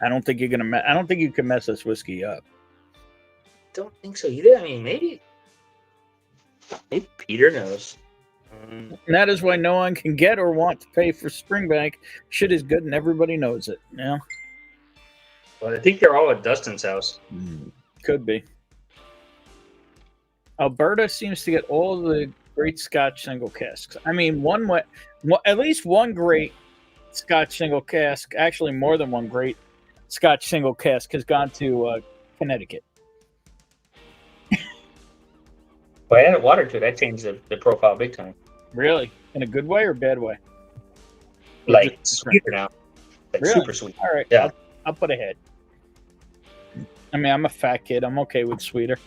I don't think you're gonna. I don't think you can mess this whiskey up. Don't think so either. I mean, maybe Peter knows. And that is why no one can get or want to pay for Springbank. Shit is good, and everybody knows it. Yeah. Well, I think they're all at Dustin's house. Could be. Alberta seems to get all the great Scotch single casks. I mean, at least one great Scotch single cask, actually more than one great Scotch single cask, has gone to Connecticut. Well, I added water to it. That changed the profile big time. Really? In a good way or bad way? Like sweeter now. Like really? Super sweet. All right. Yeah. I'll put a head. I mean, I'm a fat kid. I'm okay with sweeter.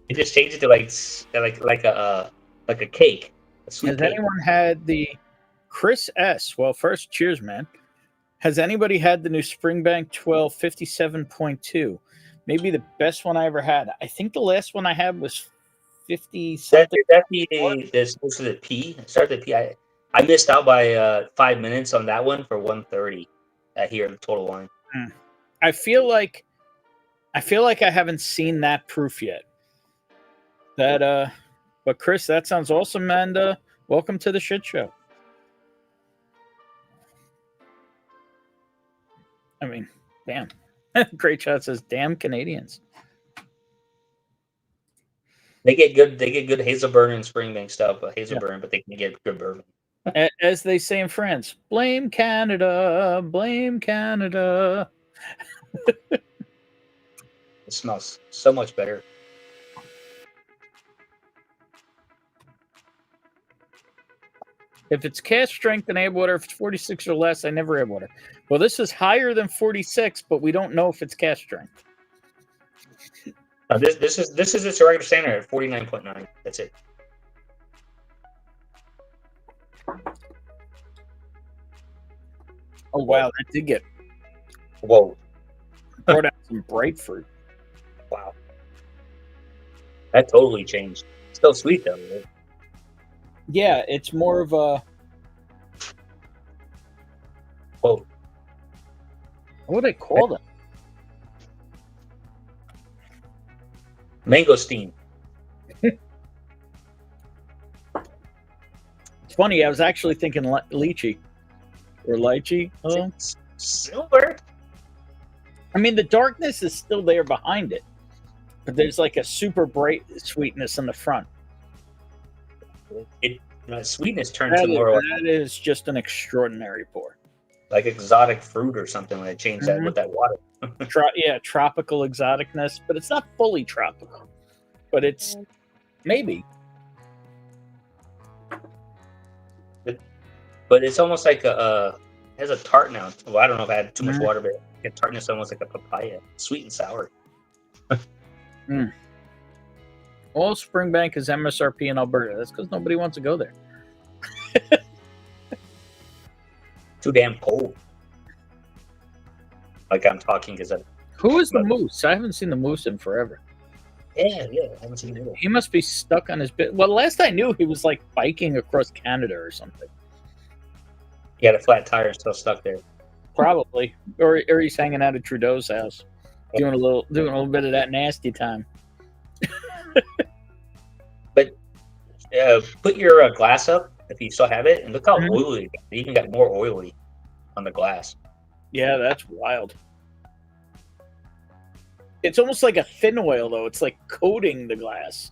It just changed it to like a cake. Has anyone had the Chris S? Well, first, cheers, man. Has anybody had the new Springbank 12 57.2? Maybe the best one I ever had. I think the last one I had was 50 something. That this supposed to the P. Started the P. I missed out by 5 minutes on that one for 130 here in the total line. I feel like I haven't seen that proof yet. That but Chris, that sounds awesome, and welcome to the shit show. I mean, damn. Great shot says, "Damn Canadians." They get good Hazelburn and Springbank stuff, Hazelburn, but they can get good bourbon. As they say in France, blame Canada, blame Canada. It smells so much better. If it's cask strength and add water, if it's 46 or less, I never add water. Well, this is higher than 46, but we don't know if it's cask strength. This is its regular standard at 49.9. That's it. Oh wow, that did get Whoa. brought out some bright fruit. Wow. That totally changed. Still sweet though. Right? Yeah, it's more of a Whoa. what do they call them? Mangosteen. It's funny. I was actually thinking lychee or lychee. Oh. Silver. I mean, the darkness is still there behind it, but there's like a super bright sweetness in the front. Sweetness turns to more That is just an extraordinary pour. like exotic fruit or something when it changed that with that water. Tropical exoticness, but it's not fully tropical. But it's maybe. But it's almost like it has a tart now. Well, I don't know if I had too much water, but the tartness almost like a papaya, sweet and sour. All Springbank is MSRP in Alberta. That's because nobody wants to go there. Too damn cold. Like I'm talking because Who is the moose? I haven't seen the moose in forever. yeah, I haven't seen it. He must be stuck on his bit. Well, last I knew, he was like biking across Canada or something. He had a flat tire and still stuck there. Probably, or he's hanging out at Trudeau's house, doing a little bit of that nasty time. But put your glass up if you still have it, and look how oily. It even got more oily on the glass. Yeah, that's wild. It's almost like a thin oil, though. It's like coating the glass,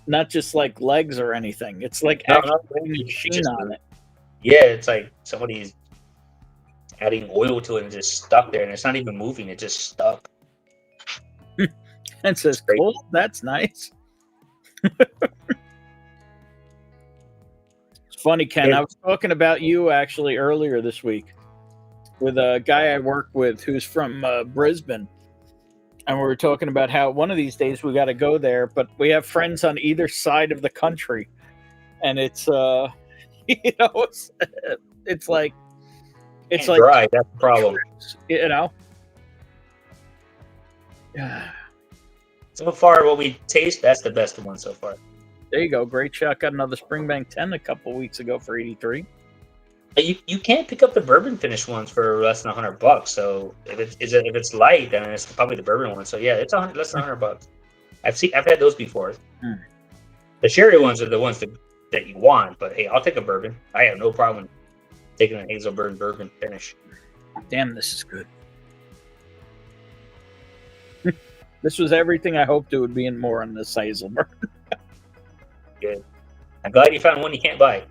not just like legs or anything. It's like actually putting a sheen on it. Yeah, it's like somebody's adding oil to it and just stuck there, and it's not even moving; it just stuck. And says cold. That's nice. It's funny, Ken. I was talking about you actually earlier this week with a guy I work with who's from Brisbane. And we were talking about how one of these days we got to go there, but we have friends on either side of the country. And it's, it's like dry. That's the problem. So far, what we taste, that's the best one so far. There you go. Great shot. Got another Springbank 10 a couple weeks ago for 83. You can't pick up the bourbon finished ones for less than $100. So if it's light, then it's probably the bourbon one. So yeah, it's less than $100. I've had those before. The sherry ones are the ones that you want. But hey, I'll take a bourbon. I have no problem taking a Hazelburn bourbon finish. Damn, this is good. This was everything I hoped it would be and more on this Hazelburn. Good. I'm glad you found one you can't buy.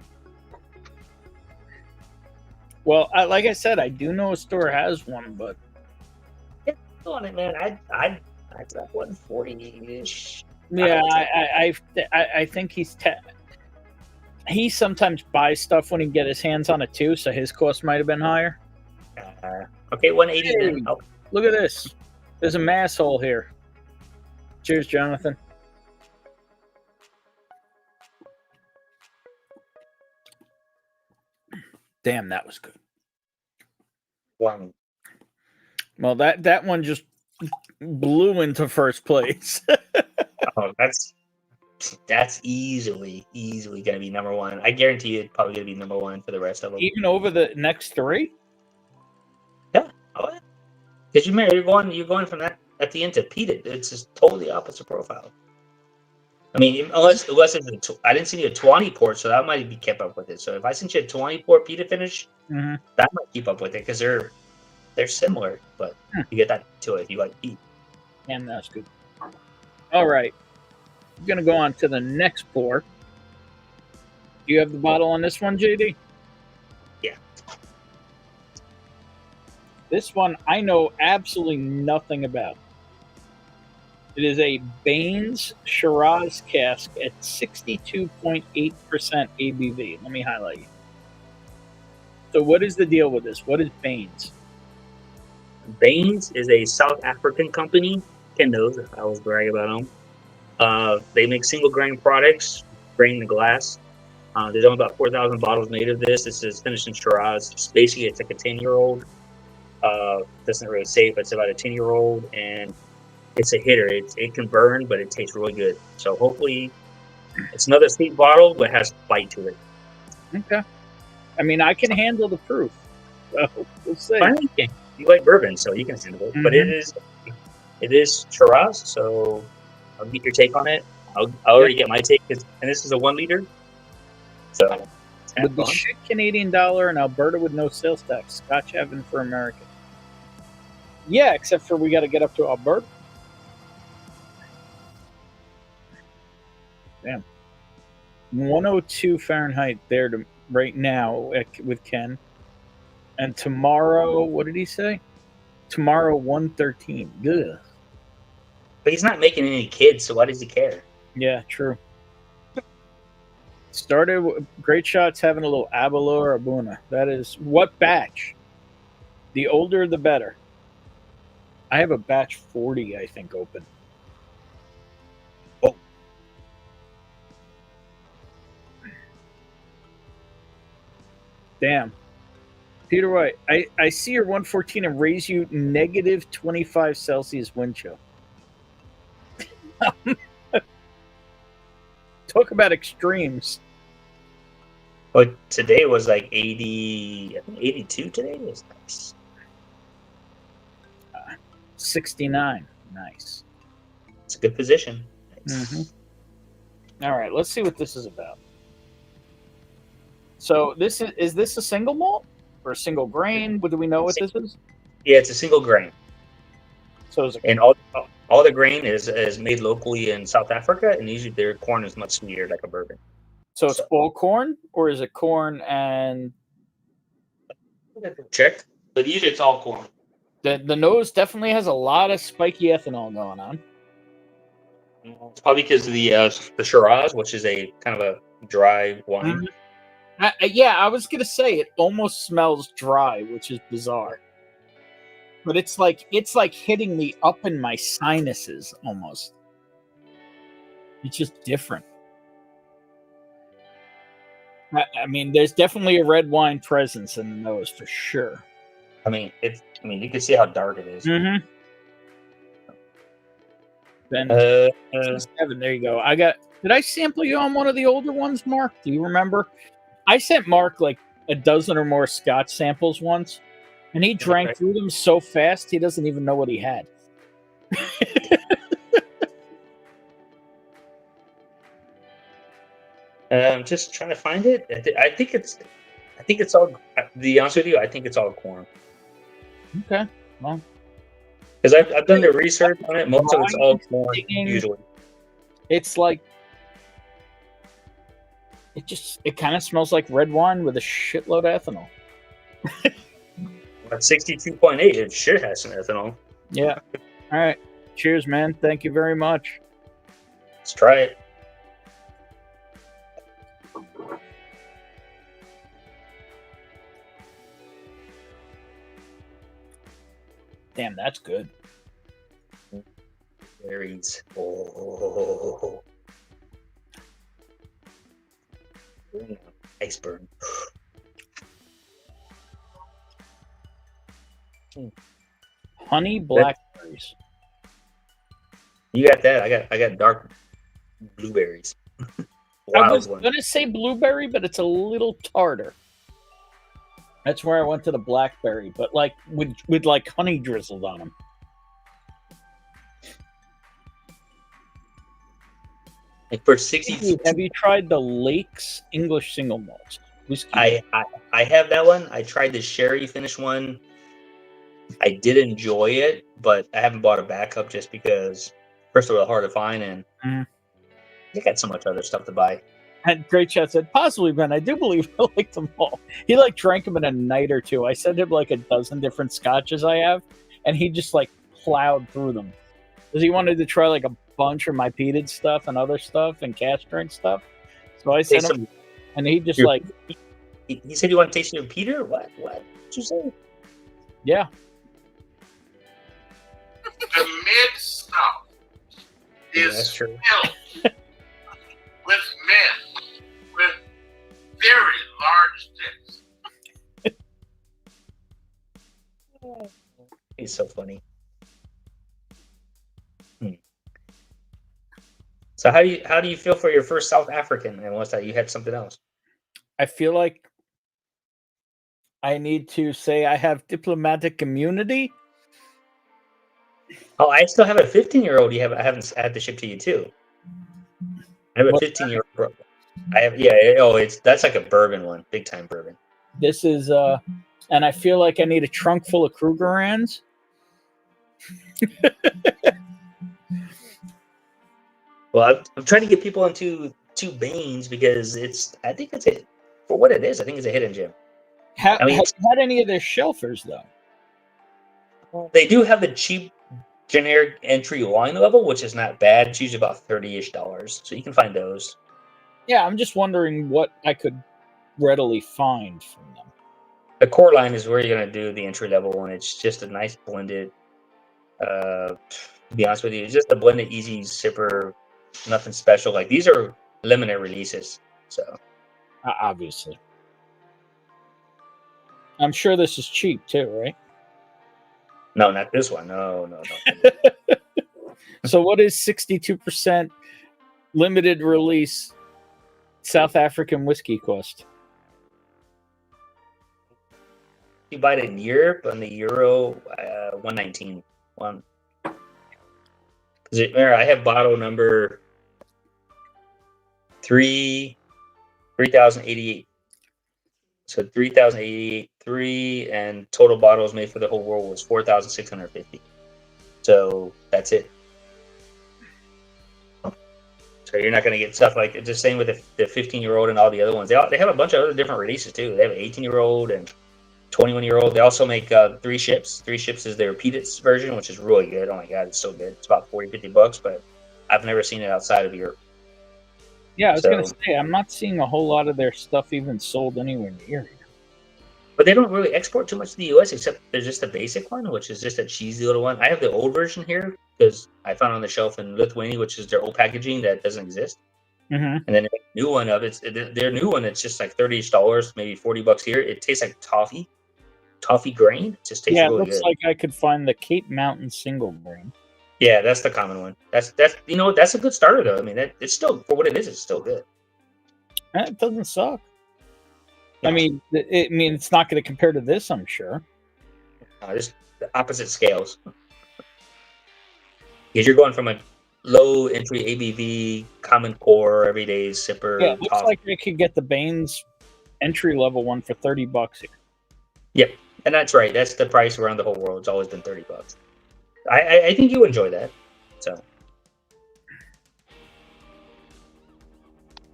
Well, like I said, I do know a store has one, but On it, man. I'd drop 140-ish. yeah, I think he sometimes buys stuff when he get his hands on it too, so his cost might have been higher. Okay, 180 then. Oh. Look at this. There's a mass hole here. Cheers, Jonathan. Damn, that was good. One. Well, that one just blew into first place. Oh, that's easily gonna be number one. I guarantee you it's probably gonna be number one for the rest of them. Even over the next three? Yeah. Oh, because you're going from that at the end to peated. It's just totally opposite profile. I mean, unless it's I didn't see a 20 port, so that might be kept up with it. So if I sent you a 20 port peated finish, that might keep up with it because they're similar, but you get that to it if you like peat. And that's good. All right. I'm going to go on to the next pour. Do you have the bottle on this one, JD? Yeah. This one I know absolutely nothing about. It is a Baines Shiraz cask at 62.8% ABV. Let me highlight you. So what is the deal with this? What is Baines? Baines is a South African company. Ken knows. I always brag about them. They make single grain products, grain to glass. There's only about 4,000 bottles made of this. This is finished in Shiraz. Basically, it's like a 10-year-old. Doesn't really say, but it's about a 10-year-old, and it's a hitter. It can burn, but it tastes really good. So hopefully, it's another sweet bottle, but has bite to it. Okay. I mean, I can handle the proof. So we'll see. Finally, you like bourbon, so you can handle it. But it is Shiraz, so I'll get your take on it. I'll already get my take, and this is a 1 liter. So with the shit Canadian dollar and Alberta with no sales tax, Scotch heaven for America. Yeah, except for we got to get up to Alberta. Damn. 102 Fahrenheit there right now with Ken. And tomorrow, what did he say? Tomorrow, 113. Good. But he's not making any kids, so why does he care? Yeah, true. Started with Great Shots having a little Abalor Abuna. That is what batch? The older, the better. I have a batch 40, I think, open. Oh. Damn. Peter White, I see your 114 and raise you negative 25 Celsius wind chill. Talk about extremes. But today was like 80, I think 82 today was nice. 69. Nice. It's a good position. Nice. Mm-hmm. All right, let's see what this is about. So is this a single malt or a single grain? What do we know what this is? Yeah, it's a single grain. So and all the grain is made locally in South Africa, and usually their corn is much sweeter, like a bourbon. So it's all corn, or is it corn and check? But usually it's all corn. The nose definitely has a lot of spiky ethanol going on. It's probably because of the Shiraz, which is a kind of a dry wine. Yeah, I was gonna say it almost smells dry, which is bizarre. But it's like hitting me up in my sinuses almost. It's just different. I mean, there's definitely a red wine presence in the nose for sure. I mean, you can see how dark it is. Mm-hmm. Then 7. There you go. Did I sample you on one of the older ones, Mark? Do you remember? I sent Mark like a dozen or more Scotch samples once, and he drank through them so fast he doesn't even know what he had. I'm just trying to find it. I think it's all. To be honest with you, I think it's all corn. Okay, well, because I've done the research on it. Most of it's all corn usually. It's like it kind of smells like red wine with a shitload of ethanol. At 62.8, it should have some ethanol. Yeah. All right. Cheers, man. Thank you very much. Let's try it. Damn, that's good. Berries. Oh. Iceberg. Honey blackberries. You got that? I got dark blueberries. I Wild was one. gonna say blueberry, but it's a little tartar. That's where I went to the blackberry, but like with like honey drizzled on them. Like for 60, Have you tried the Lakes English single malts whiskey? I have that one. I tried the sherry finish one. I did enjoy it, but I haven't bought a backup just because, first of all, hard to find, and they got so much other stuff to buy. And Great Chat said, possibly, Ben. I do believe I like them all. He like drank them in a night or two. I sent him like a dozen different scotches I have, and he just like plowed through them because he wanted to try like a bunch of my peated stuff and other stuff and cask strength stuff. So I sent him, and he just like he said you want to taste your Peter? What did you say? Yeah. The Mid-South is true. filled with men with very large dicks. He's so funny. So how do you feel for your first South African, and what's that? You had something else. I feel like I need to say I have diplomatic immunity. Oh, I still have a 15-year-old. I haven't had to ship to you too. I have a 15-year-old. I have that's like a bourbon one, big time bourbon. This is and I feel like I need a trunk full of Krugerrands. Well, I'm trying to get people into two Baines because I think it's for what it is. I think it's a hidden gem. Have you had any of their shelfers though? They do have the cheap generic entry wine level, which is not bad. It's usually about $30-ish, so you can find those. Yeah, I'm just wondering what I could readily find from them. The core line is where you're gonna do the entry level one. It's just a nice blended. To be honest with you, it's just a blended easy sipper. Nothing special. Like these are limited releases, so obviously. I'm sure this is cheap too, right? No, not this one. No. So what is 62% limited release South African whiskey cost? You buy it in Europe on the euro, 119. I have bottle number 3088. So 3088, and total bottles made for the whole world was 4,650. So that's it. So you're not going to get stuff like it's the same with the 15-year-old and all the other ones. They have a bunch of other different releases too. They have an 18-year-old and 21-year-old. They also make 3 ships. 3 ships is their peated version, which is really good. Oh my god, it's so good. It's about $40-$50, but I've never seen it outside of Europe. Yeah, I was going to say, I'm not seeing a whole lot of their stuff even sold anywhere near here. But they don't really export too much to the U.S. except there's just a basic one, which is just a cheesy little one. I have the old version here because I found it on the shelf in Lithuania, which is their old packaging that doesn't exist. Mm-hmm. And then the new one of their new one. It's just like $30, maybe $40 here. It tastes like toffee grain. It just tastes really good. Looks like I could find the Cape Mountain single grain. Yeah, that's the common one. That's that's a good starter though. I mean, it's still for what it is. It's still good. It doesn't suck. Yeah. I mean, it's not going to compare to this, I'm sure. Just the opposite scales. Because you're going from a low entry ABV, common core, everyday sipper. Yeah, it looks like I could get the Baines entry level one for $30 here. Yep, and that's right. That's the price around the whole world. It's always been $30. I think you enjoy that. So.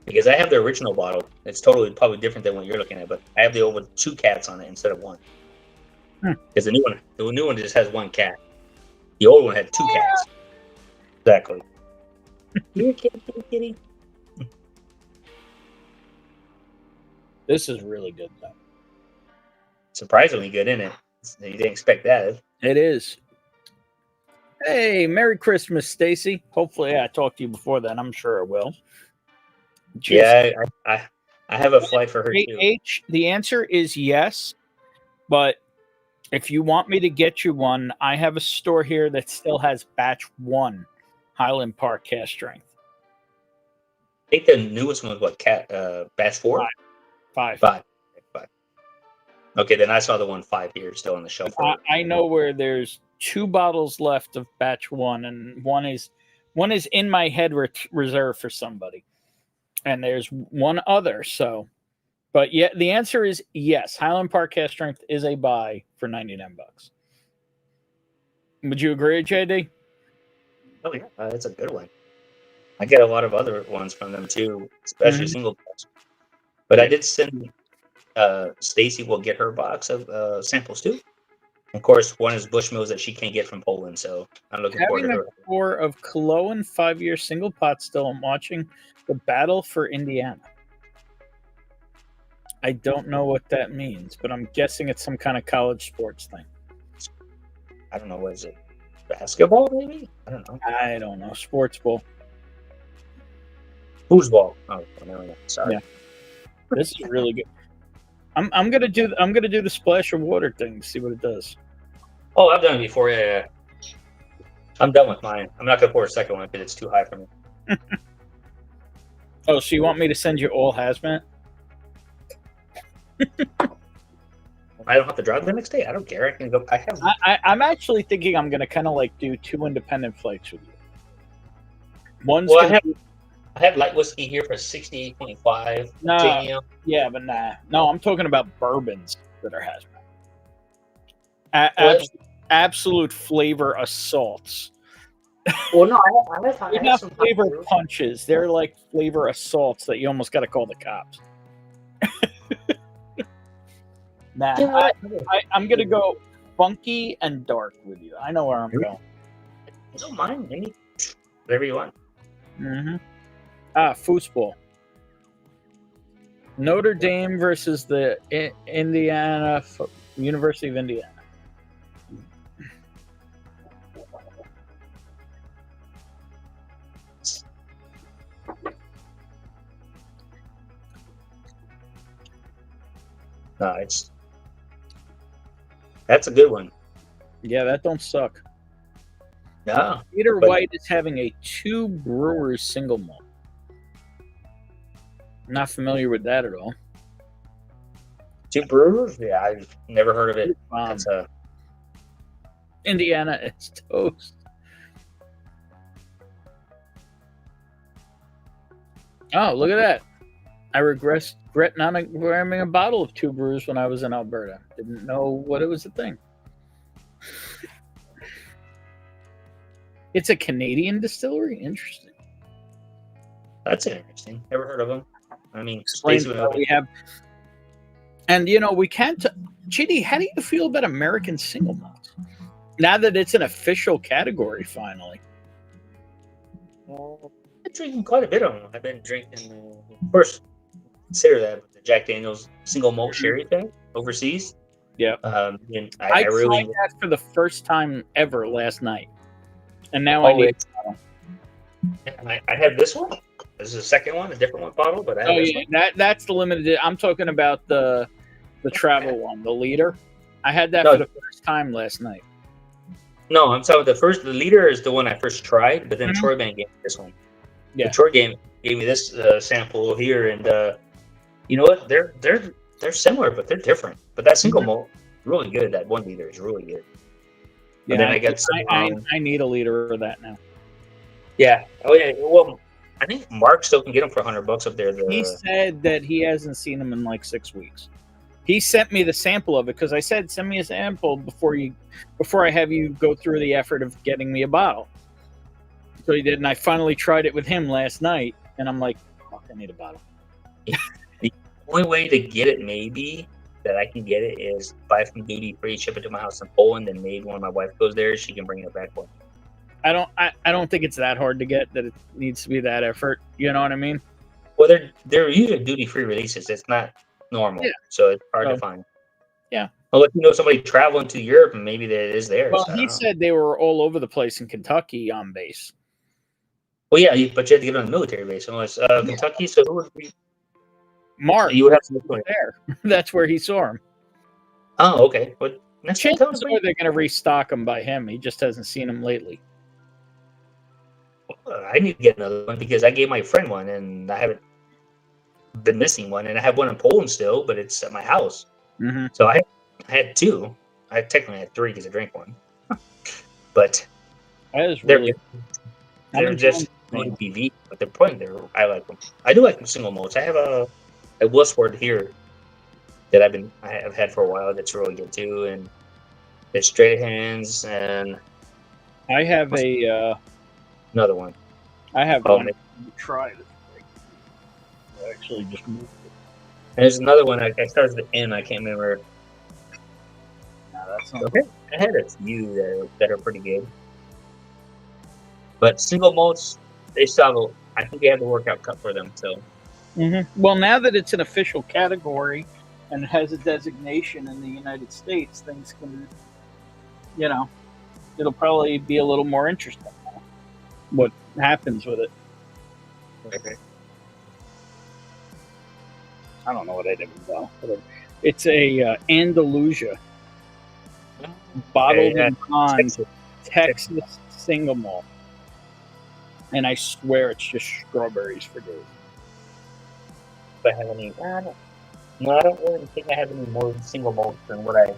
Because I have the original bottle. It's probably different than what you're looking at, but I have the old with 2 cats on it instead of 1. Because the new one just has 1 cat. The old one had 2 cats. Exactly. Here, kitty. This is really good, though. Surprisingly good, isn't it? You didn't expect that. It is. Hey, Merry Christmas, Stacy. Hopefully I talked to you before then. I'm sure I will. Yeah, I have a flight for her too. The answer is yes, but If you want me to get you one, I have a store here that still has batch 1 Highland Park cast strength. I think the newest one was what? Batch 4? 5. 5. Okay, then I saw the 1.5 here still on the shelf. I know where there's 2 bottles left of batch 1, and one is in my head reserved for somebody, and there's one other. So, but yeah, the answer is yes. Highland Park cast strength is a buy for $99. Would you agree, JD? Oh yeah, it's a good one. I get a lot of other ones from them too, especially single box. But I did send Stacy will get her box of samples too. Of course, one is Bushmills that she can't get from Poland, so I'm looking forward to her. Having a core of Cologne 5-year single pot still, I'm watching the battle for Indiana. I don't know what that means, but I'm guessing it's some kind of college sports thing. I don't know, what is it? Basketball, maybe? I don't know. Sports ball. Foosball. Oh, no. Sorry. Yeah. This is really good. I'm gonna do the splash of water thing to see what it does. Oh, I've done it before. Yeah. I'm done with mine. I'm not gonna pour a second one because it's too high for me. Oh, so you want me to send you all hazmat? I don't have to drive the next day. I don't care. I can go. I'm actually thinking I'm gonna kind of like do 2 independent flights with you. I have light whiskey here for 68.5. No, yeah, but nah. No, I'm talking about bourbons that are hazmat. Absolute flavor assaults. Well, no, They're not flavor punches. They're like flavor assaults that you almost got to call the cops. Nah, I'm gonna go funky and dark with you. I know where I'm going. I don't mind. Whatever you want. Mm-hmm. Foosball. Notre Dame versus the University of Indiana. Nice. That's a good one. Yeah, that don't suck. Yeah. Peter White is having a 2 Brewers single malt. Not familiar with that at all. 2 Brewers? Yeah, I've never heard of it. That's Indiana is toast. Oh, look at that. I regret not grabbing a bottle of 2 Brews when I was in Alberta. Didn't know what it was a thing. It's a Canadian distillery? Interesting. That's interesting. Never heard of them. I mean, we have. And, we can't. GD, how do you feel about American single malts? Now that it's an official category, finally. I've been drinking quite a bit of them. I've been drinking, of course, consider that the Jack Daniel's single malt sherry thing overseas. Yeah. And I tried that for the first time ever last night. And now I need I have this one. This is the second one, a different one bottle, but I have this one. That's the limited. I'm talking about the travel one, the leader. I had that for the first time last night. No, I'm talking the leader is the one I first tried, but then Troy Band gave me this one. Yeah, Troy gave me this sample here, and you know what? They're similar, but they're different. But that single malt is really good. That 1 liter is really good. Yeah, and then I got some, I need a liter of that now. Yeah. Oh yeah. Well, I think Mark still can get them for $100 up there. He said that he hasn't seen them in like 6 weeks. He sent me the sample of it because I said, send me a sample before I have you go through the effort of getting me a bottle. So he did, and I finally tried it with him last night, and I'm like, fuck, I need a bottle. The only way to get it, maybe, that I can get it is buy from duty free, ship it to my house in Poland, and maybe when my wife goes there, she can bring it back for me. I don't think it's that hard to get, that it needs to be that effort. You know what I mean? Well, they're usually duty free releases. It's not normal, so it's hard to find. Yeah. Unless somebody traveling to Europe, and maybe that is there. Well, he said they were all over the place in Kentucky on base. Well, yeah, but you had to get on a military base. Unless Kentucky, so who would be? Mark. You would have to look there. That's where he saw him. Oh, okay. What Next time, tell him to Chances bring. are they're going to restock them by him. He just hasn't seen them lately. I need to get another one because I gave my friend one and I haven't been missing one, and I have one in Poland still, but it's at my house. Mm-hmm. So I had two. I technically had three because I drank one. But That is they're really. they're just ABV, but they're point there. I like them. I do like them single malts. I have a Wussward here that I have had for a while. That's really good too, and it's straight hands and I have another one. I have Oh, one. man. Try it. I actually just moved it. And there's another one. I started with N. I can't remember. No, that's not. Okay, I had a few that are pretty good. But single malts, they still have I think they have the workout cut for them. So Mm-hmm. Well, now that it's an official category and has a designation in the United States, things can, it'll probably be a little more interesting now. What happens with it? okay. I don't know what I did well. It's a Andalusia bottled Okay, in bond Texas. Texas single malt, and I swear it's just strawberries for days. If I have any, I don't really think I have any more single malts than what I.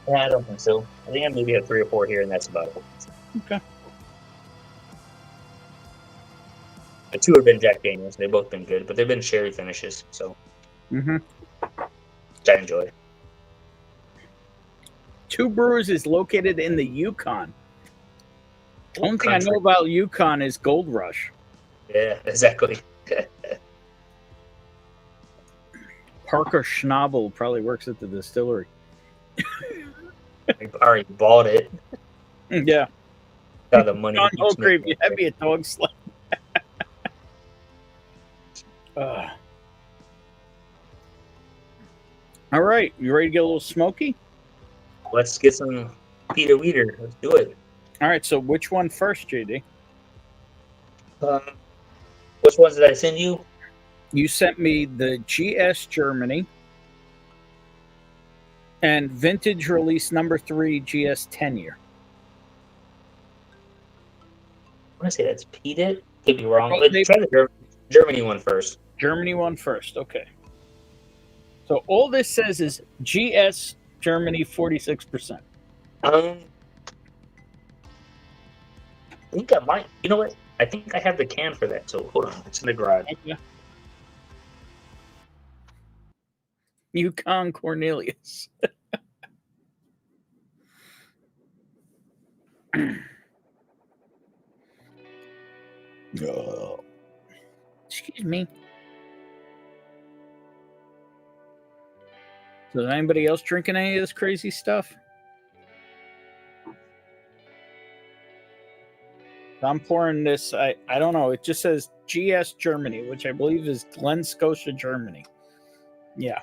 Yeah, I don't think so. I think I maybe have 3 or 4 here, and that's about it. Okay. The 2 have been Jack Daniels. They've both been good, but they've been sherry finishes, so Mm-hmm. which I enjoy. Two Brewers is located in the Yukon. The only thing I Country. know about Yukon is Gold Rush. Yeah, exactly. Parker Schnabel probably works at the distillery. I already bought it. Yeah. Got the money. John Keeps Holgrave, making you have me a dog slap. All right, you ready to get a little smoky? Let's get some Peter Weeder. Let's do it. All right, so which one first, JD? Which ones did I send you? You sent me the GS Germany and vintage release number 3 GS 10 year. I want to say that's Peter. Could be wrong. Oh, Let's try the Germany one first. Germany one first, okay. So all this says is GS Germany 46%. I think I might. You know what? I think I have the can for that. So hold on. It's in the garage. Okay. Yukon Cornelius. Oh. Excuse me. So is anybody else drinking any of this crazy stuff? I'm pouring this. I don't know. It just says GS Germany, which I believe is Glen Scotia, Germany. Yeah.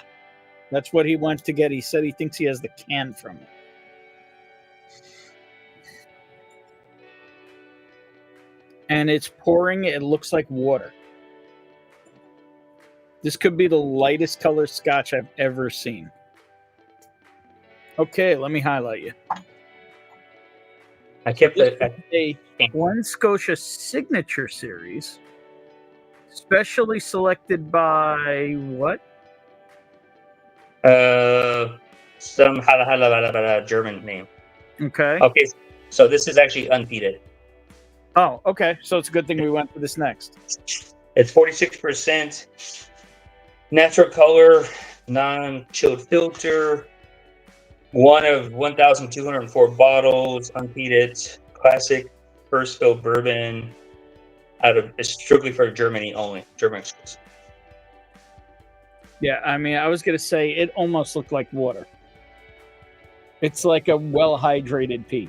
That's what he went to get. He said he thinks he has the can from it. And it's pouring. It looks like water. This could be the lightest color Scotch I've ever seen. Okay, let me highlight you. I kept This the. is a Glen Scotia Signature Series, specially selected by what? Some German name. Okay. Okay, so this is actually unpeated. Oh, okay. So it's a good thing we went for this next. It's 46% natural color, non-chilled filter. One of 1,204 bottles, unpeated, classic first fill bourbon. It's strictly for Germany only. German exclusive. Yeah, I mean, I was going to say it almost looked like water. It's like a well-hydrated pea.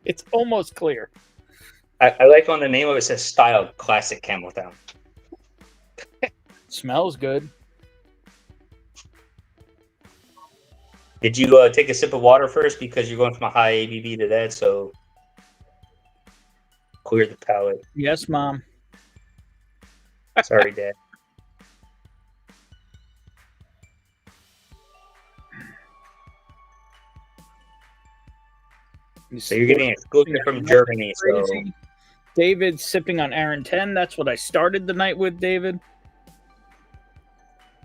It's almost clear. I like on the name of it says style classic Campbelltown. Smells good. Did you take a sip of water first because you're going from a high ABV to that, so clear the palate. Yes, Mom. Sorry, Dad. So you're getting exclusive from Germany. So Crazy. David sipping on Aaron 10. That's what I started the night with, David.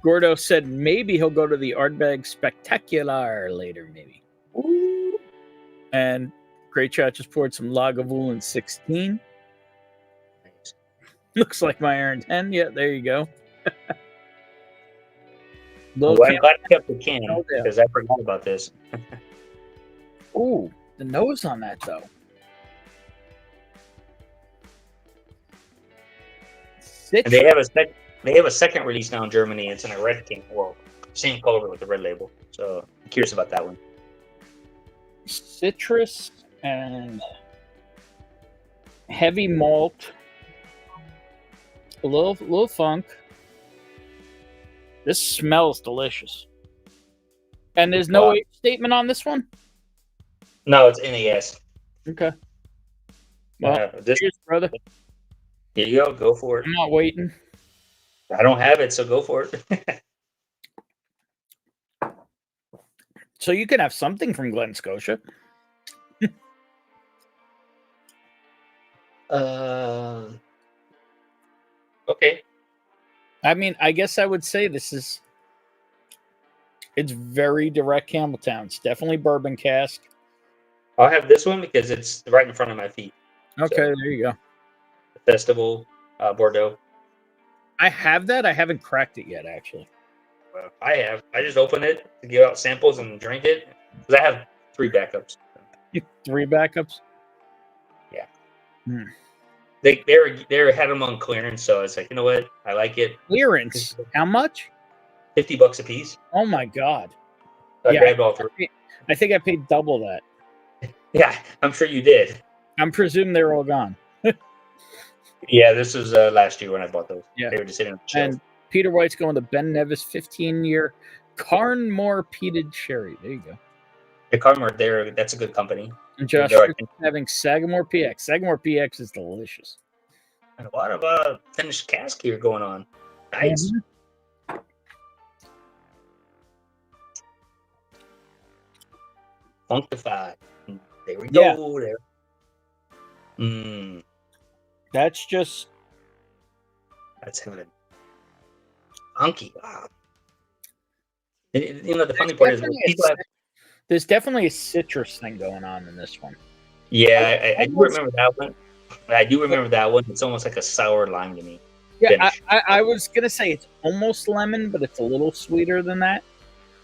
Gordo said maybe he'll go to the Ardbeg Spectacular later, maybe. And Great Chat just poured some Lagavulin 16. Looks like my Aaron 10. Yeah, there you go. well, I'm glad I kept the can because I forgot about this. Ooh, the nose on that though. And they have a second release now in Germany. It's in a red can. Well, same color with the red label. So I'm curious about that one. Citrus and heavy malt. A little funk. This smells delicious. And there's no age statement on this one? No, it's NAS. Okay. Well, cheers, brother. Here you go. Go for it. I'm not waiting. I don't have it, so go for it. So you can have something from Glen Scotia. Okay. I mean, I guess I would say it's very direct Campbelltown. It's definitely bourbon cask. I'll have this one because it's right in front of my feet. Okay, So, there you go. Festival, Bordeaux. I have that. I haven't cracked it yet, actually. Well, I have. I just open it to give out samples and drink it because I have 3 backups. 3 backups? Yeah. Hmm. They had them on clearance, so it's like, you know what? I like it. Clearance? How much? $50 a piece. Oh my god! So I grabbed all 3. I think I paid double that. Yeah, I'm sure you did. I'm presuming they're all gone. Yeah, this was last year when I bought those. Yeah. They were just sitting on the shelf. And Peter White's going to Ben Nevis 15-year Carnmore peated sherry. There you go. The Carmore, that's a good company. And Josh They're like- having Sagamore PX. Sagamore PX is delicious. And a lot of finished cask here going on. Nice. Mhm. Funkified. There we Yeah. go. There. That's just That's heaven. Funky. Wow. You know, the funny part is people have. there's definitely a citrus thing going on in this one. Yeah, I do remember that one. I do remember that one. It's almost like a sour lime to me. Yeah, I was gonna say it's almost lemon, but it's a little sweeter than that.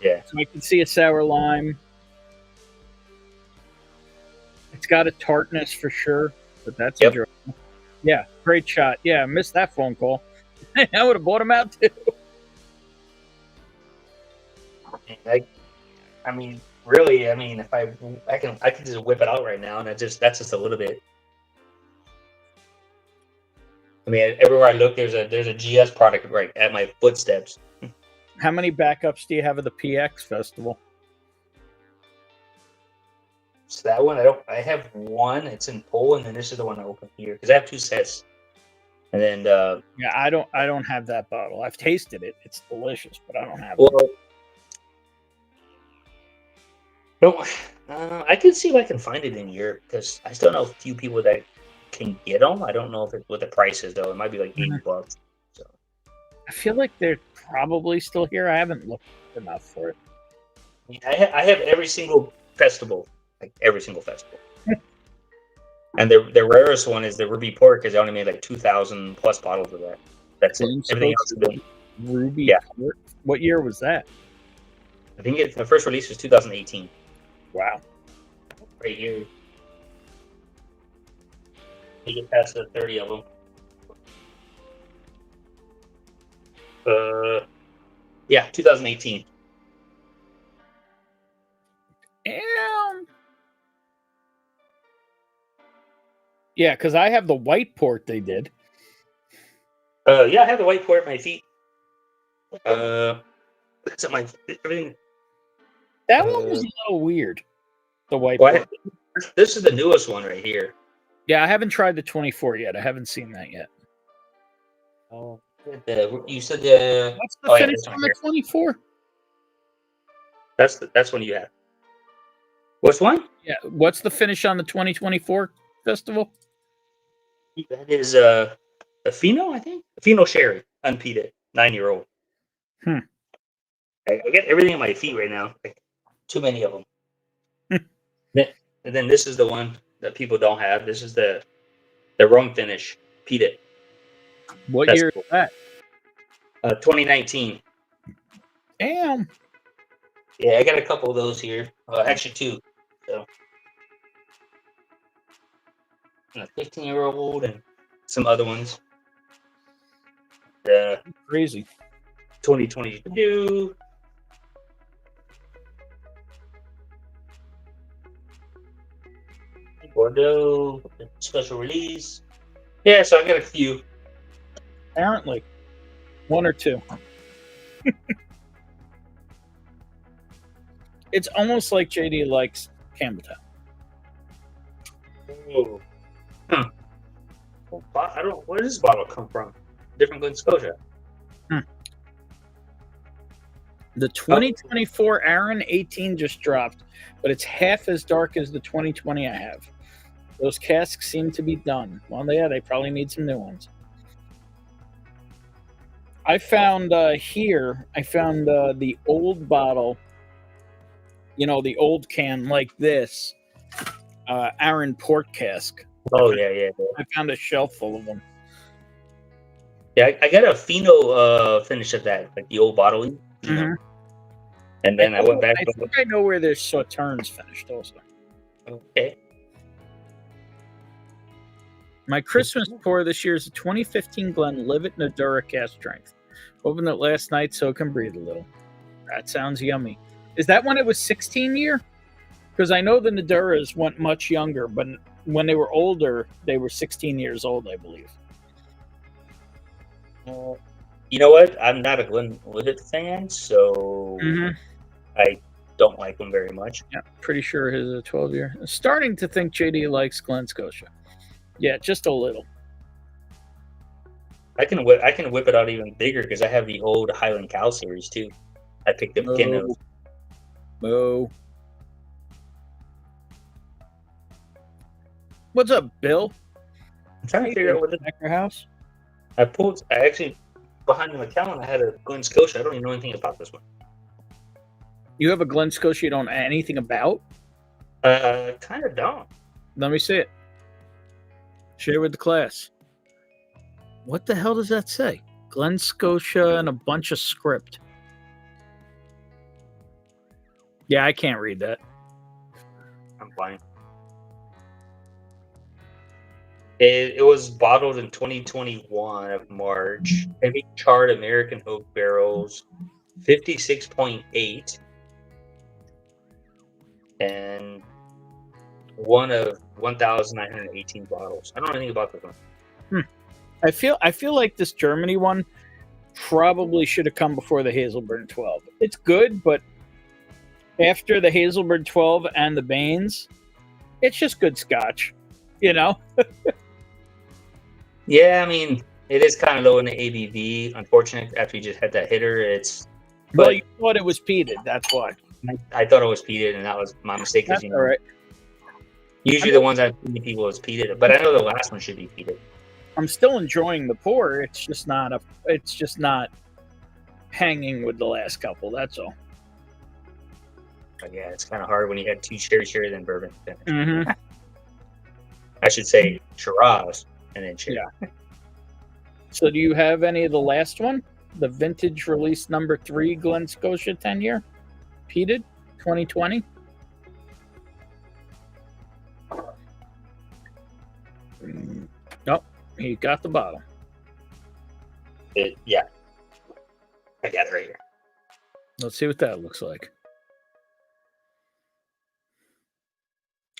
Yeah. So I can see a sour lime. It's got a tartness for sure, but that's enjoyable. Yeah, great shot. Yeah, I missed that phone call. I would have bought him out too. I mean, really, if I can just whip it out right now, and that's just a little bit. I mean, everywhere I look, there's a GS product right at my footsteps. How many backups do you have of the PX festival? So that one, I have one. It's in Poland, and then this is the one I opened here because I have 2 sets. And then Yeah, I don't have that bottle. I've tasted it. It's delicious, but I don't have well, it. no, I can see if I can find it in Europe because I still know a few people that can get them. I don't know if what the price is though. It might be like $80. So I feel like they're probably still here. I haven't looked enough for it. I have every single festival, like every single festival. And the rarest one is the Ruby Port because they only made like 2,000 plus bottles of that. That's it. Everything else has been Ruby. Yeah. Port? What year was that? I think the first release was 2018. Wow. Right here. You get past the 30 of them. Yeah, 2018. Yeah, because I have the white port they did. Yeah, I have the white port at my feet. It's at my everything. That one was a little weird. The white Well, port. this is the newest one right here. Yeah, I haven't tried the 24 yet. I haven't seen that yet. Oh, you said the. What's the finish on the 24? That's one you have. What's one? Yeah. What's the finish on the 2024 festival? That is a Fino, I think. A Fino Sherry, unpeated, 9-year-old. Hmm. I get everything at my feet right now. Like, too many of them. And then this is the one that people don't have. This is the rum finish, peated. What That's year is cool. that? 2019. Damn. Yeah, I got a couple of those here. Actually, 2. So, and a 15-year-old and some other ones. The Crazy. 2022. Bordeaux special release. Yeah, so I got a few. Apparently. 1 or 2. It's almost like JD likes Campbelltown. Oh. Huh. Well, I don't. Where does this bottle come from? Different Glen Scotia. The 2024 Aaron 18 just dropped, but it's half as dark as the 2020 I have. Those casks seem to be done. Well, yeah, they probably need some new ones. I found the old bottle, the old can like this, Aaron port cask. Oh yeah. I found a shelf full of them. Yeah, I got a Fino finish of that, like the old bottling. You know? And then I went back. I think I know where their Sauternes finished also. Okay. My Christmas pour this year is a 2015 Glenlivet Nadura cast strength. Opened it last night so it can breathe a little. That sounds yummy. Is that when it was 16 year? Because I know the Naduras went much younger, but when they were older, they were 16 years old, I believe. You know what? I'm not a Glenlivet fan, so I don't like them very much. Yeah, pretty sure his is a 12 year. Starting to think JD likes Glen Scotia. Yeah, just a little. I can whip it out even bigger because I have the old Highland Cow series too. I picked up 10 of. Mo. What's up, Bill? I'm trying to figure out what at your house. I actually behind my account I had a Glen Scotia. I don't even know anything about this one. You have a Glen Scotia you don't know anything about? Kind of don't. Let me see it. Share with the class. What the hell does that say? Glen Scotia and a bunch of script. Yeah, I can't read that. I'm fine. It was bottled in 2021 of March. Heavy charred American oak barrels, 56.8, and one of 1,918 bottles. I don't know anything about this one. I feel like this Germany one probably should have come before the Hazelburn 12. It's good, but after the Hazelburn 12 and the Baines, it's just good Scotch, Yeah, I mean, it is kind of low in the ABV. Unfortunate, after you just had that hitter, Well, you thought it was peated, that's why. I thought it was peated, and that was my mistake. That's all right. Usually the ones I see people is peated, but I know the last one should be peated. I'm still enjoying the pour. It's just not hanging with the last couple. That's all. But yeah, it's kind of hard when you had 2 sherry, then bourbon. Mm-hmm. I should say Shiraz and then sherry. Yeah. So do you have any of the last one? The vintage release number 3 Glen Scotia 10-year? Peated? 2020? Nope. He got the bottle. Yeah. I got it right here. Let's see what that looks like.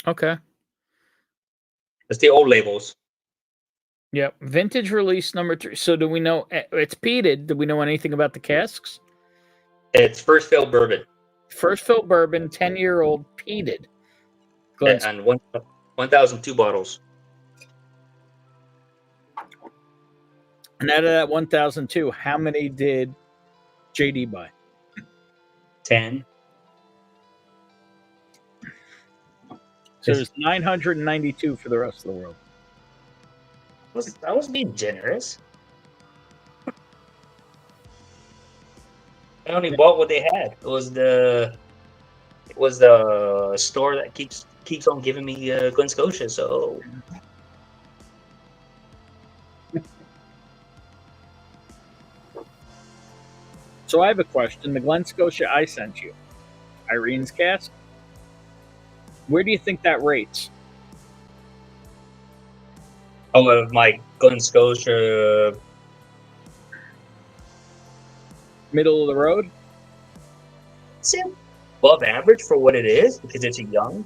Okay. It's the old labels. Yep. Vintage release number 3. So do we know it's peated? Do we know anything about the casks? It's first fill bourbon. First fill bourbon, 10-year-old peated. And 1,002 bottles. And out of that 1,002, how many did JD buy? 10. So there's 992 for the rest of the world. I was being generous. I only bought what they had. It was the store that keeps on giving me Glen Scotia. So So I have a question. The Glen Scotia I sent you, Irene's cask. Where do you think that rates? oh, my Glen Scotia. Middle of the road? It's above average for what it is because it's a young.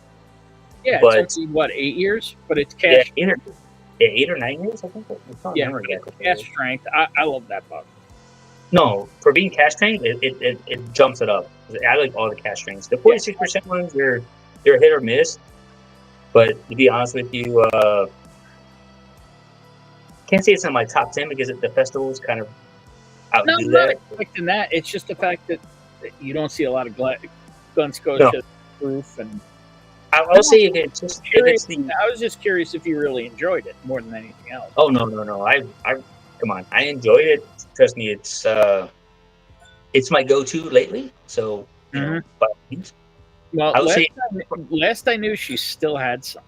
Yeah, But- it's only, what, 8 years? But it's Yeah, cash. 8 or 9 years, I think. I can't Yeah, remember but it's exactly. cash strength. I love that bug. No, for being cash strength, it jumps it up. I like all the cash strengths. The 46% ones, they're hit or miss. But to be honest with you, can't say it's in my top 10 because the festivals kind of No, outdo I'm not that. expecting that. It's just the fact that you don't see a lot of Glen Scotia proof. And I'll say if it's just if curious, it's the I was just curious if you really enjoyed it more than anything else. oh no I come on, I enjoyed it. Trust me, it's my go-to lately. So you know, by all means. Well, I would say last I knew, she still had some.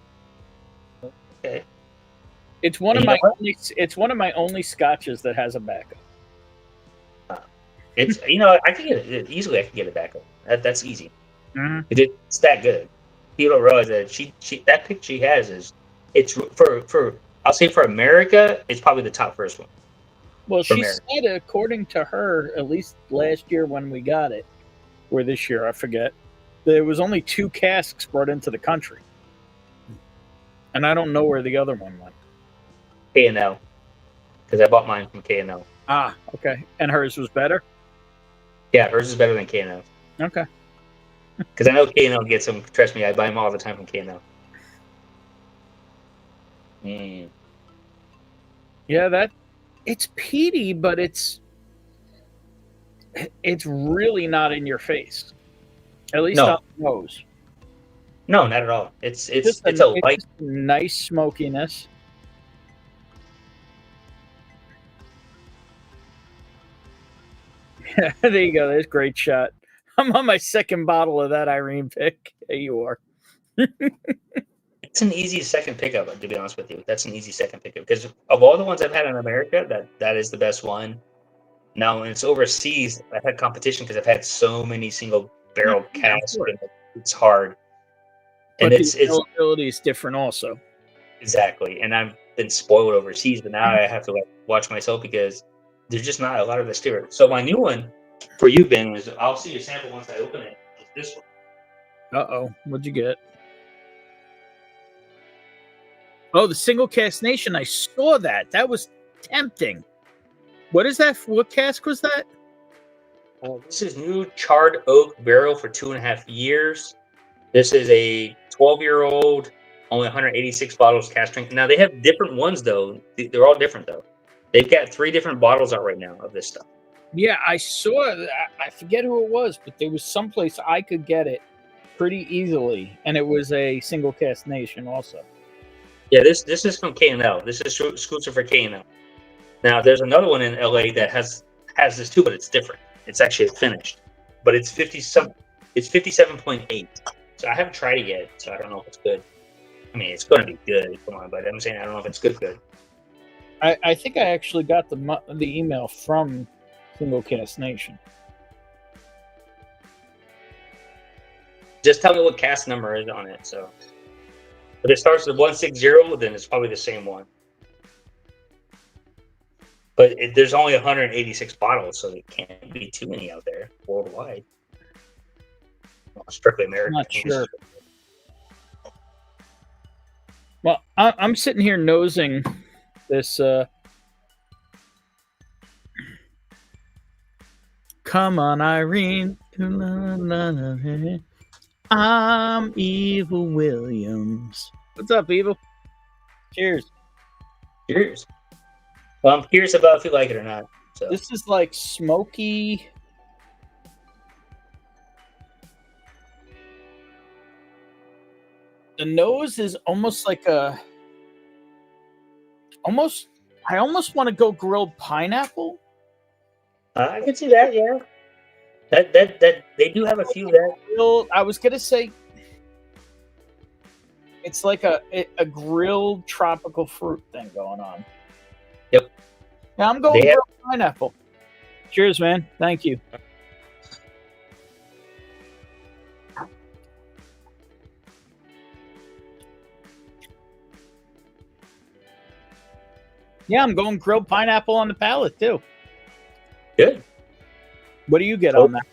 okay. It's one of You my know what? it's one of my only scotches that has a backup. It's I can get it easily. I can get it back up. That's easy. It's that good. People don't realize that she that pick she has is it's for I'll say for America, it's probably the top first one. Well, she America. said, according to her, at least last year when we got it, or this year, I forget, there was only 2 casks brought into the country, and I don't know where the other one went. K&L, because I bought mine from K&L. Ah, okay. And hers was better? Yeah, hers is better than K&L. Okay. Because I know K&L gets them. Trust me, I buy them all the time from K&L. Yeah, it's peaty, but it's really not in your face. At least No. on the nose. No, not at all. It's a light. just nice smokiness. There you go. There's a great shot. I'm on my second bottle of that Irene pick. There you are. It's an easy second pickup, to be honest with you. That's an easy second pickup because of all the ones I've had in America, that is the best one. Now, when it's overseas, I've had competition because I've had so many single barrel Yeah, of casks. course. And it's hard, But and the it's availability is different also. exactly. And I've been spoiled overseas, but now I have to watch myself because there's just not a lot of the spirit. So my new one for you, Ben, is I'll see a sample once I open it. It's this one. Uh-oh. What'd you get? Oh, the single cask nation. I saw that. That was tempting. What is that? What cask was that? This is new charred oak barrel for 2.5 years. This is a 12-year-old, only 186 bottles cask strength. Now they have different ones though. They're all different though. They've got 3 different bottles out right now of this stuff. Yeah, I saw that. I forget who it was, but there was someplace I could get it pretty easily, and it was a single cask nation also. Yeah, this is from K&L. This is exclusive for K&L. Now there's another one in LA that has this too, but it's different. It's actually finished, but it's 57.8. So I haven't tried it yet, so I don't know if it's good. I mean, it's going to be good. Come on, but I'm saying I don't know if it's good. I think I actually got the email from Single Cask Nation. Just tell me what cast number is on it. So if it starts with 160, then it's probably the same one. But there's only 186 bottles, so there can't be too many out there worldwide. Well, strictly American. I'm not sure. Well, I'm sitting here nosing this. Come on, Irene. I'm Evil Williams. What's up, Evil? Cheers. Cheers. Well, I'm curious about if you like it or not. So This is like smoky. The nose is almost like a almost. I almost want to go grilled pineapple. I can see that. Yeah, that they do have a few that. I was gonna say it's like a grilled tropical fruit thing going on. Yep. Yeah, I'm going They have- grilled pineapple. Cheers, man. Thank you. Yeah, I'm going grilled pineapple on the palate too. Good. What do you get Oh. on that?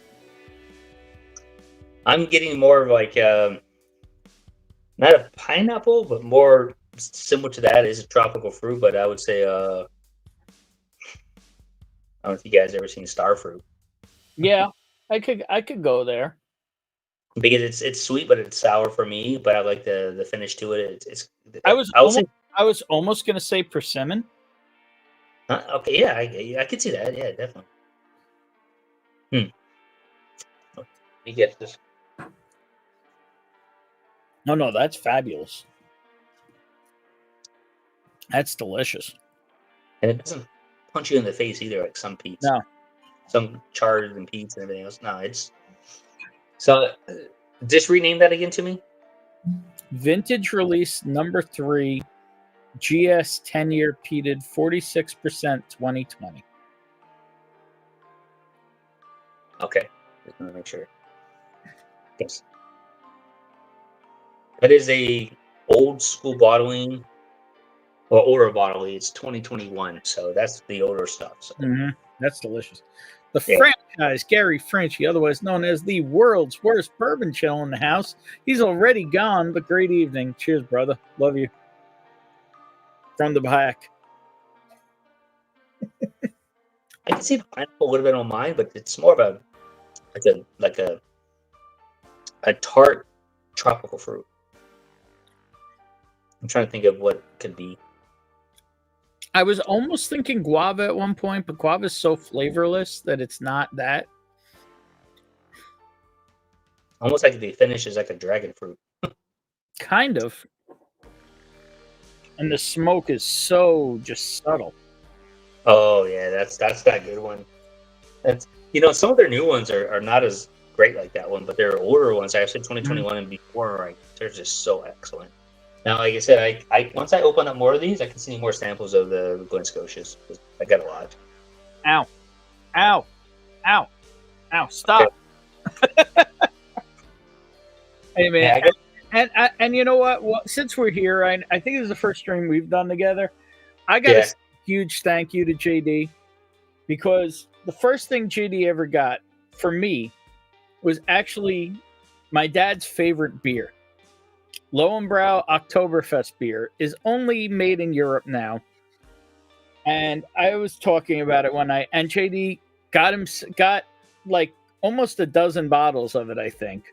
I'm getting more of like not a pineapple, but more similar to that is a tropical fruit. But I would say I don't know if you guys ever seen star fruit Yeah, I could go there. because it's sweet, but it's sour for me. But I like the finish to it. It's I was almost gonna say persimmon. okay. Yeah, I could see that. Yeah, definitely. Let me get this. No, that's fabulous. That's delicious. And it doesn't punch you in the face either, like some peats. No. Some chars and peats and everything else. No, it's so. Just rename that again to me. Vintage release number 3, GS 10-year peated 46% 2020. Okay, just want to make sure. Yes, that is a old school bottling, or older bottling. It's 2021, so that's the older stuff. So. That's delicious. The Yeah. franchise, Gary Frenchy, otherwise known as the world's worst bourbon chill in the house. He's already gone, but great evening. Cheers, brother. Love you. From the back. I can see the pineapple would have been on mine, but it's more of a tart tropical fruit. I'm trying to think of what it could be. I was almost thinking guava at one point, but guava is so flavorless that it's not that. Almost like the finish is like a dragon fruit. Kind of. And the smoke is so just subtle. Oh yeah, that's that good one. That's some of their new ones are not as great like that one, but their older ones, actually 2021 and before, right? They're just so excellent. Now, like I said, I once I open up more of these, I can see more samples of the Glen Scotias. I got a lot. Ow. Ow. Ow. Ow. Stop. Hey, man. Yeah, And you know what? Well, since we're here, I think this is the first stream we've done together. I got a huge thank you to JD, because the first thing JD ever got for me was actually my dad's favorite beer. Lowenbrow Oktoberfest beer is only made in Europe now. And I was talking about it and JD got like almost a dozen bottles of it, I think.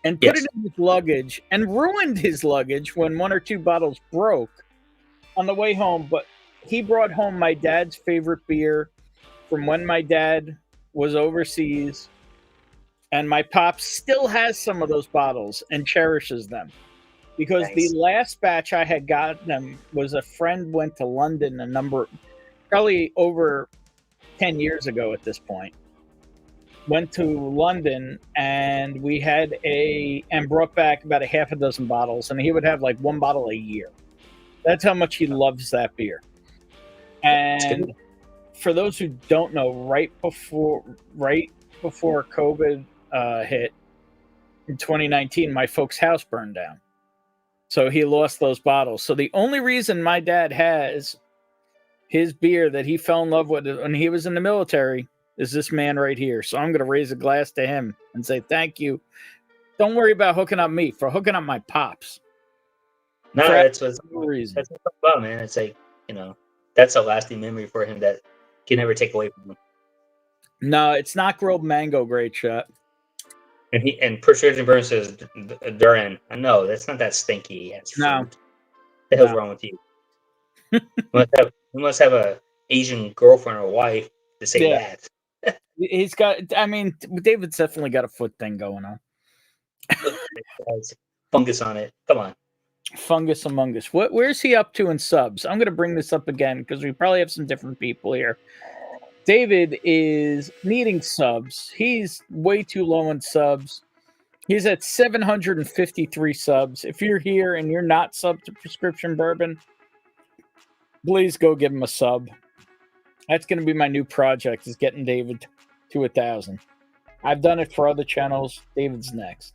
And put it in his luggage and ruined his luggage when 1 or 2 bottles broke on the way home. But he brought home my dad's favorite beer from when my dad was overseas. And my pop still has some of those bottles and cherishes them. Because the last batch I had got them was a friend went to London probably over 10 years ago at this point. Went to London and we had and brought back about a half a dozen bottles, and he would have like 1 bottle a year. That's how much he loves that beer. And for those who don't know, right before COVID hit in 2019, my folks' house burned down. So he lost those bottles. So the only reason my dad has his beer that he fell in love with when he was in the military is this man right here. So I'm going to raise a glass to him and say thank you. Don't worry about hooking up me, for hooking up my pops. No, that's what reason. That's what it's about, man. It's like, that's a lasting memory for him that can never take away from him. No, it's not grilled mango, great shot. And Persuasion Burns says Duran. No, that's not that stinky. It's fruit. No. What the hell's wrong with you? You must have a Asian girlfriend or wife to say that. He's got, David's definitely got a foot thing going on. fungus on it. Come on. Fungus Among Us. Where's he up to in subs? I'm going to bring this up again because we probably have some different people here. David is needing subs. He's way too low in subs. He's at 753 subs. If you're here and you're not subbed to Prescription Bourbon, please go give him a sub. That's going to be my new project, is getting David to 1,000. I've done it for other channels. David's next.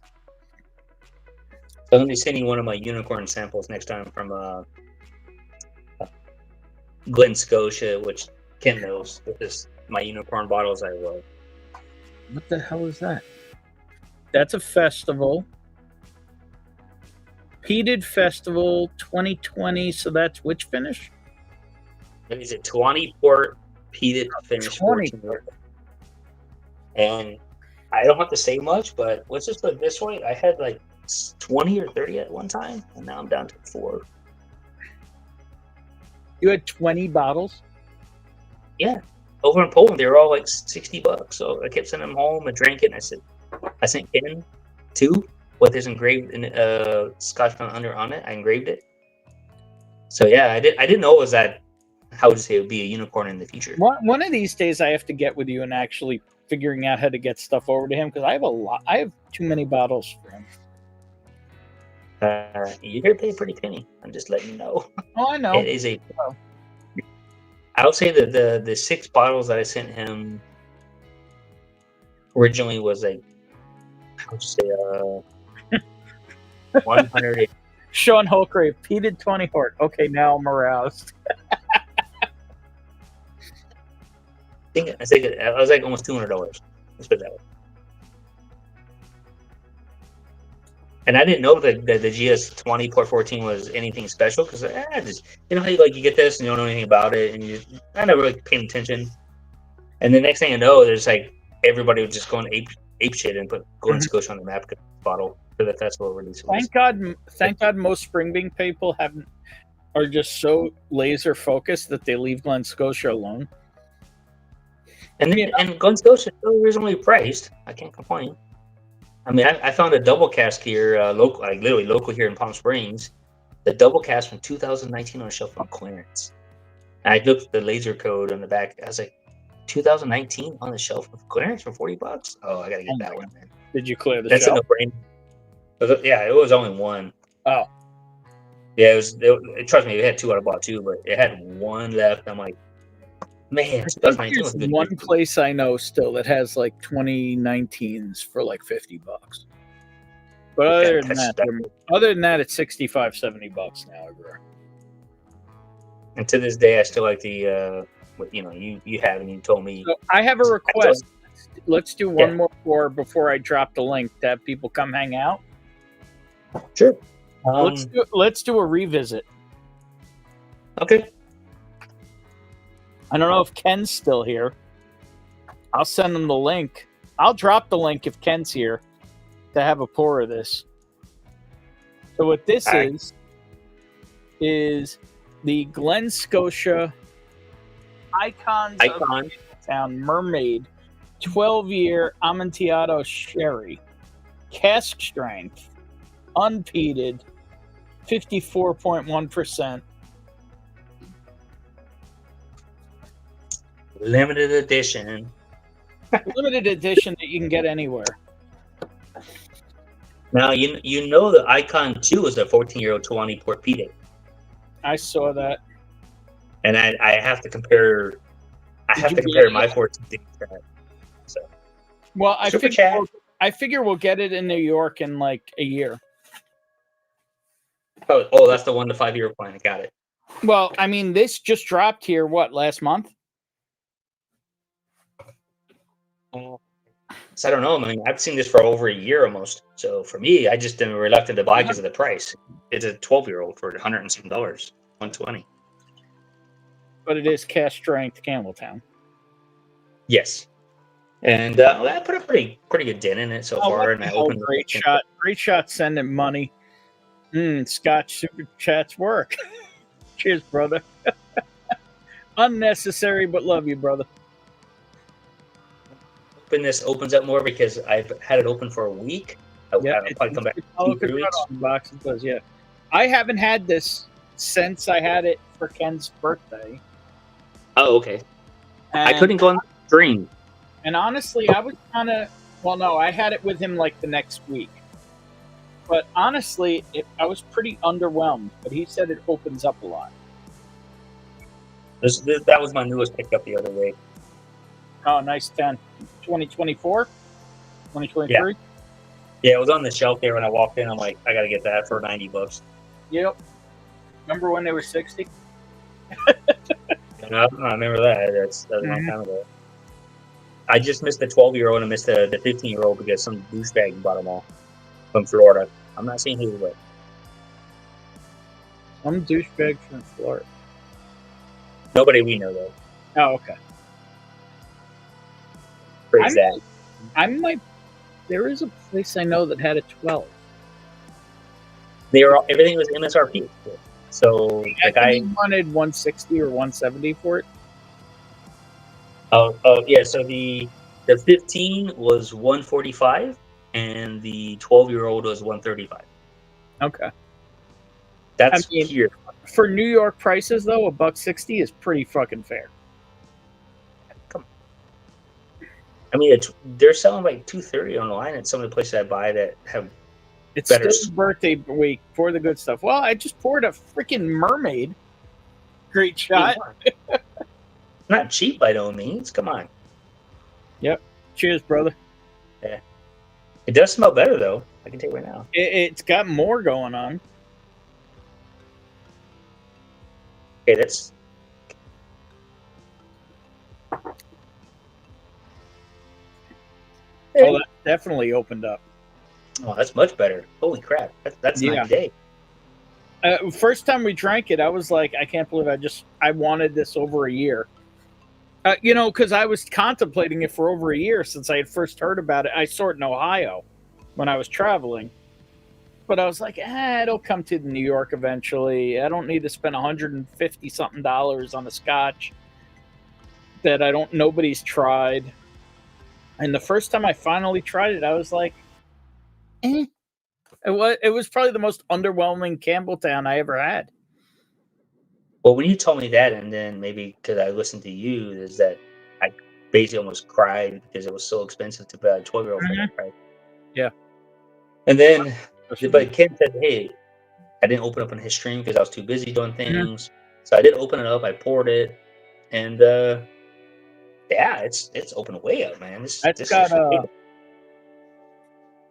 So I'm going to be sending one of my unicorn samples next time from Glen Scotia, which Ken knows. This is my unicorn bottles I love. What the hell is that? That's a festival. Peated Festival 2020. So that's which finish? It is a 20 port peated finish. 20. And I don't have to say much, but let's just put it this way. I had like 20 or 30 at one time, and now I'm down to 4. You had 20 bottles? Yeah. Over in Poland, they were all like $60. So I kept sending them home and drank it, and I sent Ken 2 with his engraved Scotch Down Under on it. I engraved it. So yeah, I didn't know it was that, how to say, it would be a unicorn in the future. One of these days I have to get with you and actually figuring out how to get stuff over to him, because I have too many bottles for him. You're gonna pay a pretty penny. I'm just letting you know. Oh, I know. It is a. I'll say that the 6 bottles that I sent him originally was like, how would you say, 100. Sean Holgrave, peated 20 port. Okay, now I'm aroused. I think I was like almost $200. Let's put it that way. And I didn't know that the GS20 Port 14 was anything special, because just, you know how you get this and you don't know anything about it, and I never really paid attention. And the next thing I know, there's like everybody was just going ape shit and put Glen Scotia on the map bottle for the festival release. Thank God most Spring people are just so laser focused that they leave Glen Scotia alone. And Glen Scotia is still reasonably priced. I can't complain. I mean, I found a double cask here, local, like literally local here in Palm Springs. The double cask from 2019 on the shelf on clearance. And I looked at the laser code on the back. I was like, 2019 on the shelf with clearance for $40? Oh, I gotta get that one, man. Did you clear the That's shelf? a no-brainer. Yeah, it was only one. Oh. Yeah, trust me, it had 2 I bought 2, but it had 1 left. I'm like, man, 2019 was a good one year. place I know still that has like 2019s for like $50. But other than that, it's $65-$70 now everywhere. And to this day, I still like the what you have, and you told me. So I have a request. Let's do one more before I drop the link to have people come hang out. Sure. Let's do a revisit. Okay. I don't know if Ken's still here. I'll send him the link. I'll drop the link if Ken's here to have a pour of this. So what this is the Glen Scotia Icons of Town Mermaid 12-year Amontillado Sherry. Cask strength, unpeated, 54.1%. Limited edition. Limited edition that you can get anywhere. Now you know the Icon 2 is a 14-year-old 20 port peated. I saw that. And I have to compare. My 14 to that. So. Well, I figure we'll get it in New York in like a year. Oh, that's the 1 to 5 year plan. I got it. Well, I mean, this just dropped here. Last month? So I don't know. I mean, I've seen this for over a year almost. So for me, I just am reluctant to buy because of the price. It's a 12-year-old for $100 and some dollars, $120. But it is cask strength Campbelltown. Yes, and I put a pretty good dent in it so far. And I opened great shot sending money. Scotch super chats work. Cheers, brother. Unnecessary, but love you, brother. This opens up more because I've had it open for a week, I'll Yeah, probably come back it's in 2-3 weeks. on the box. It does, yeah. I haven't had this since I had it for Ken's birthday. Oh, okay. I And- couldn't go on the stream. And honestly, I was kind of, well, no, I had it with him like the next week. But honestly, I was pretty underwhelmed. But he said it opens up a lot. That was my newest pickup the other day. Oh, nice 10. 2024? 2023? Yeah, it was on the shelf there when I walked in. I'm like, I got to get that for $90. Yep. Remember when they were 60? I remember that. That was a long time ago. I just missed the 12-year-old and missed the 15-year-old because some douchebag bought them all from Florida. I'm not saying who, but Some douchebag from Florida. nobody we know though. Oh, okay. Praise that. There is a place I know that had a 12. Everything was MSRP. So I think he wanted 160 or 170 for it. Oh yeah. So the 15 was 145, and the 12-year-old was 135. Okay. That's I mean, here. For New York prices, though, $160 is pretty fucking fair. I mean, they're selling like $230 online at some of the places I buy that have. It's better. still birthday week for the good stuff. Well, I just poured a freaking mermaid. Great shot. Not cheap by no means. Come on. Cheers, brother. It does smell better though. I can tell you right now. It's got more going on. Okay, that's. Oh, that definitely opened up. Oh, that's much better. Holy crap! That's Yeah. night and day. First time we drank it, I was like, I can't believe I wanted this over a year. Because I was contemplating it for over a year since I had first heard about it. I saw it in Ohio when I was traveling. But I was like, it'll come to New York eventually. I don't need to spend $150-something on a Scotch that nobody's tried. And the first time I finally tried it, I was like, It was probably the most underwhelming Campbelltown I ever had. Well, when you told me that, and then maybe because I listened to you, is that I basically almost cried because it was so expensive to buy a 12-year-old for that price. Yeah. And then, but Ken said, hey, I didn't open up on his stream because I was too busy doing things. So I did open it up. I poured it, and yeah, it's opened way up, man. This got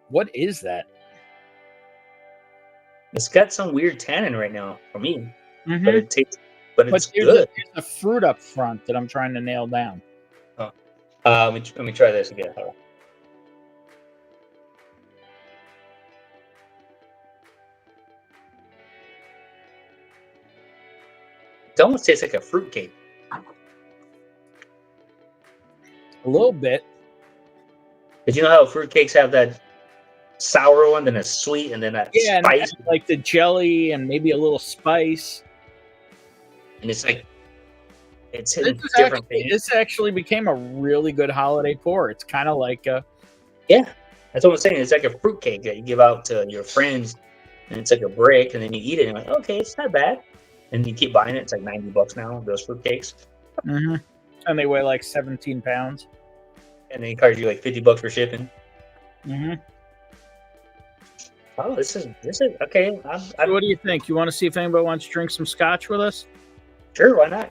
what is that? It's got some weird tannin right now for me, Mm-hmm. but it tastes, but it's there's good. there's a fruit up front that I'm trying to nail down. Let me try this again. Hold on. It almost tastes like a fruitcake. A little bit. Did you know how fruitcakes have that sour one, then a sweet, and then that Yeah, spice? and like the jelly and maybe a little spice. And it's like it's This, hitting is different actually, things. this actually became a really good holiday pour. It's kind of like Yeah, that's what I'm saying. It's like a fruitcake that you give out to your friends, and it's like a brick, and then you eat it, and you're like, okay, it's not bad. And you keep buying it. It's like $90 now, those fruitcakes. and they weigh like 17 pounds. And then it charges you like $50 for shipping. Mm-hmm. Oh, this is okay. So what do you think? You want to see if anybody wants to drink some scotch with us? Sure, why not?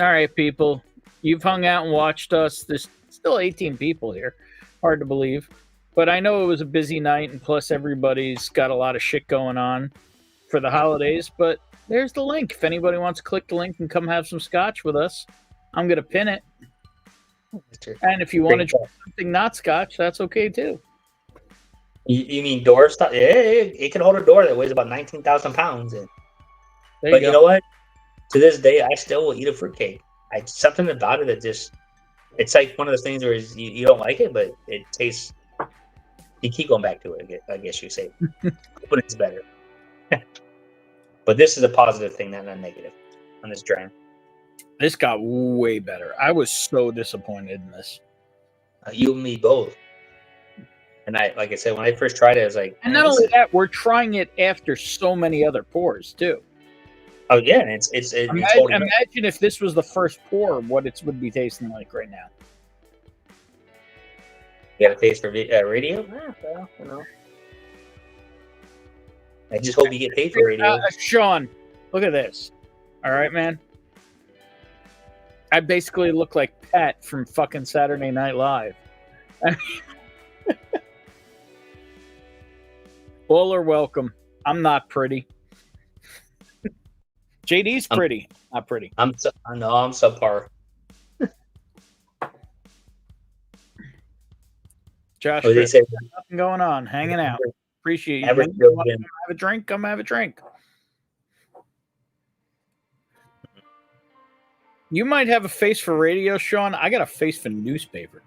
All right, people. You've hung out and watched us. There's still 18 people here. Hard to believe. But I know it was a busy night, and plus everybody's got a lot of shit going on for the holidays. But there's the link. If anybody wants to click the link and come have some scotch with us, I'm going to pin it. And if you want to drink something not scotch, that's okay too. You mean door stuff? Yeah, it can hold a door that weighs about 19,000 pounds. And, There you know what? To this day, I still will eat a fruitcake. Something about it that it's like one of those things where you don't like it, but it tastes. You keep going back to it. I guess you say, but it's better. But this is a positive thing, not a negative, on this dram. This got way better. I was so disappointed in this. You and me both. And like I said, when I first tried it, I was like, And "Man, not this only is-" that, we're trying it after so many other pours too. oh yeah, and it's holding up. Imagine if this was the first pour, what it would be tasting like right now. You got a taste for radio? Well, you know. I just hope you get paid for radio. Sean, look at this. All right, man. I basically look like Pat from fucking Saturday Night Live. All are welcome. I'm not pretty. JD's pretty. Not pretty. I'm subpar. Josh, What do they say? nothing going on. Hanging out. Appreciate you. Average Man. Joe You wanna Jim. have a drink? Come have a drink. You might have a face for radio, Sean. I got a face for newspaper.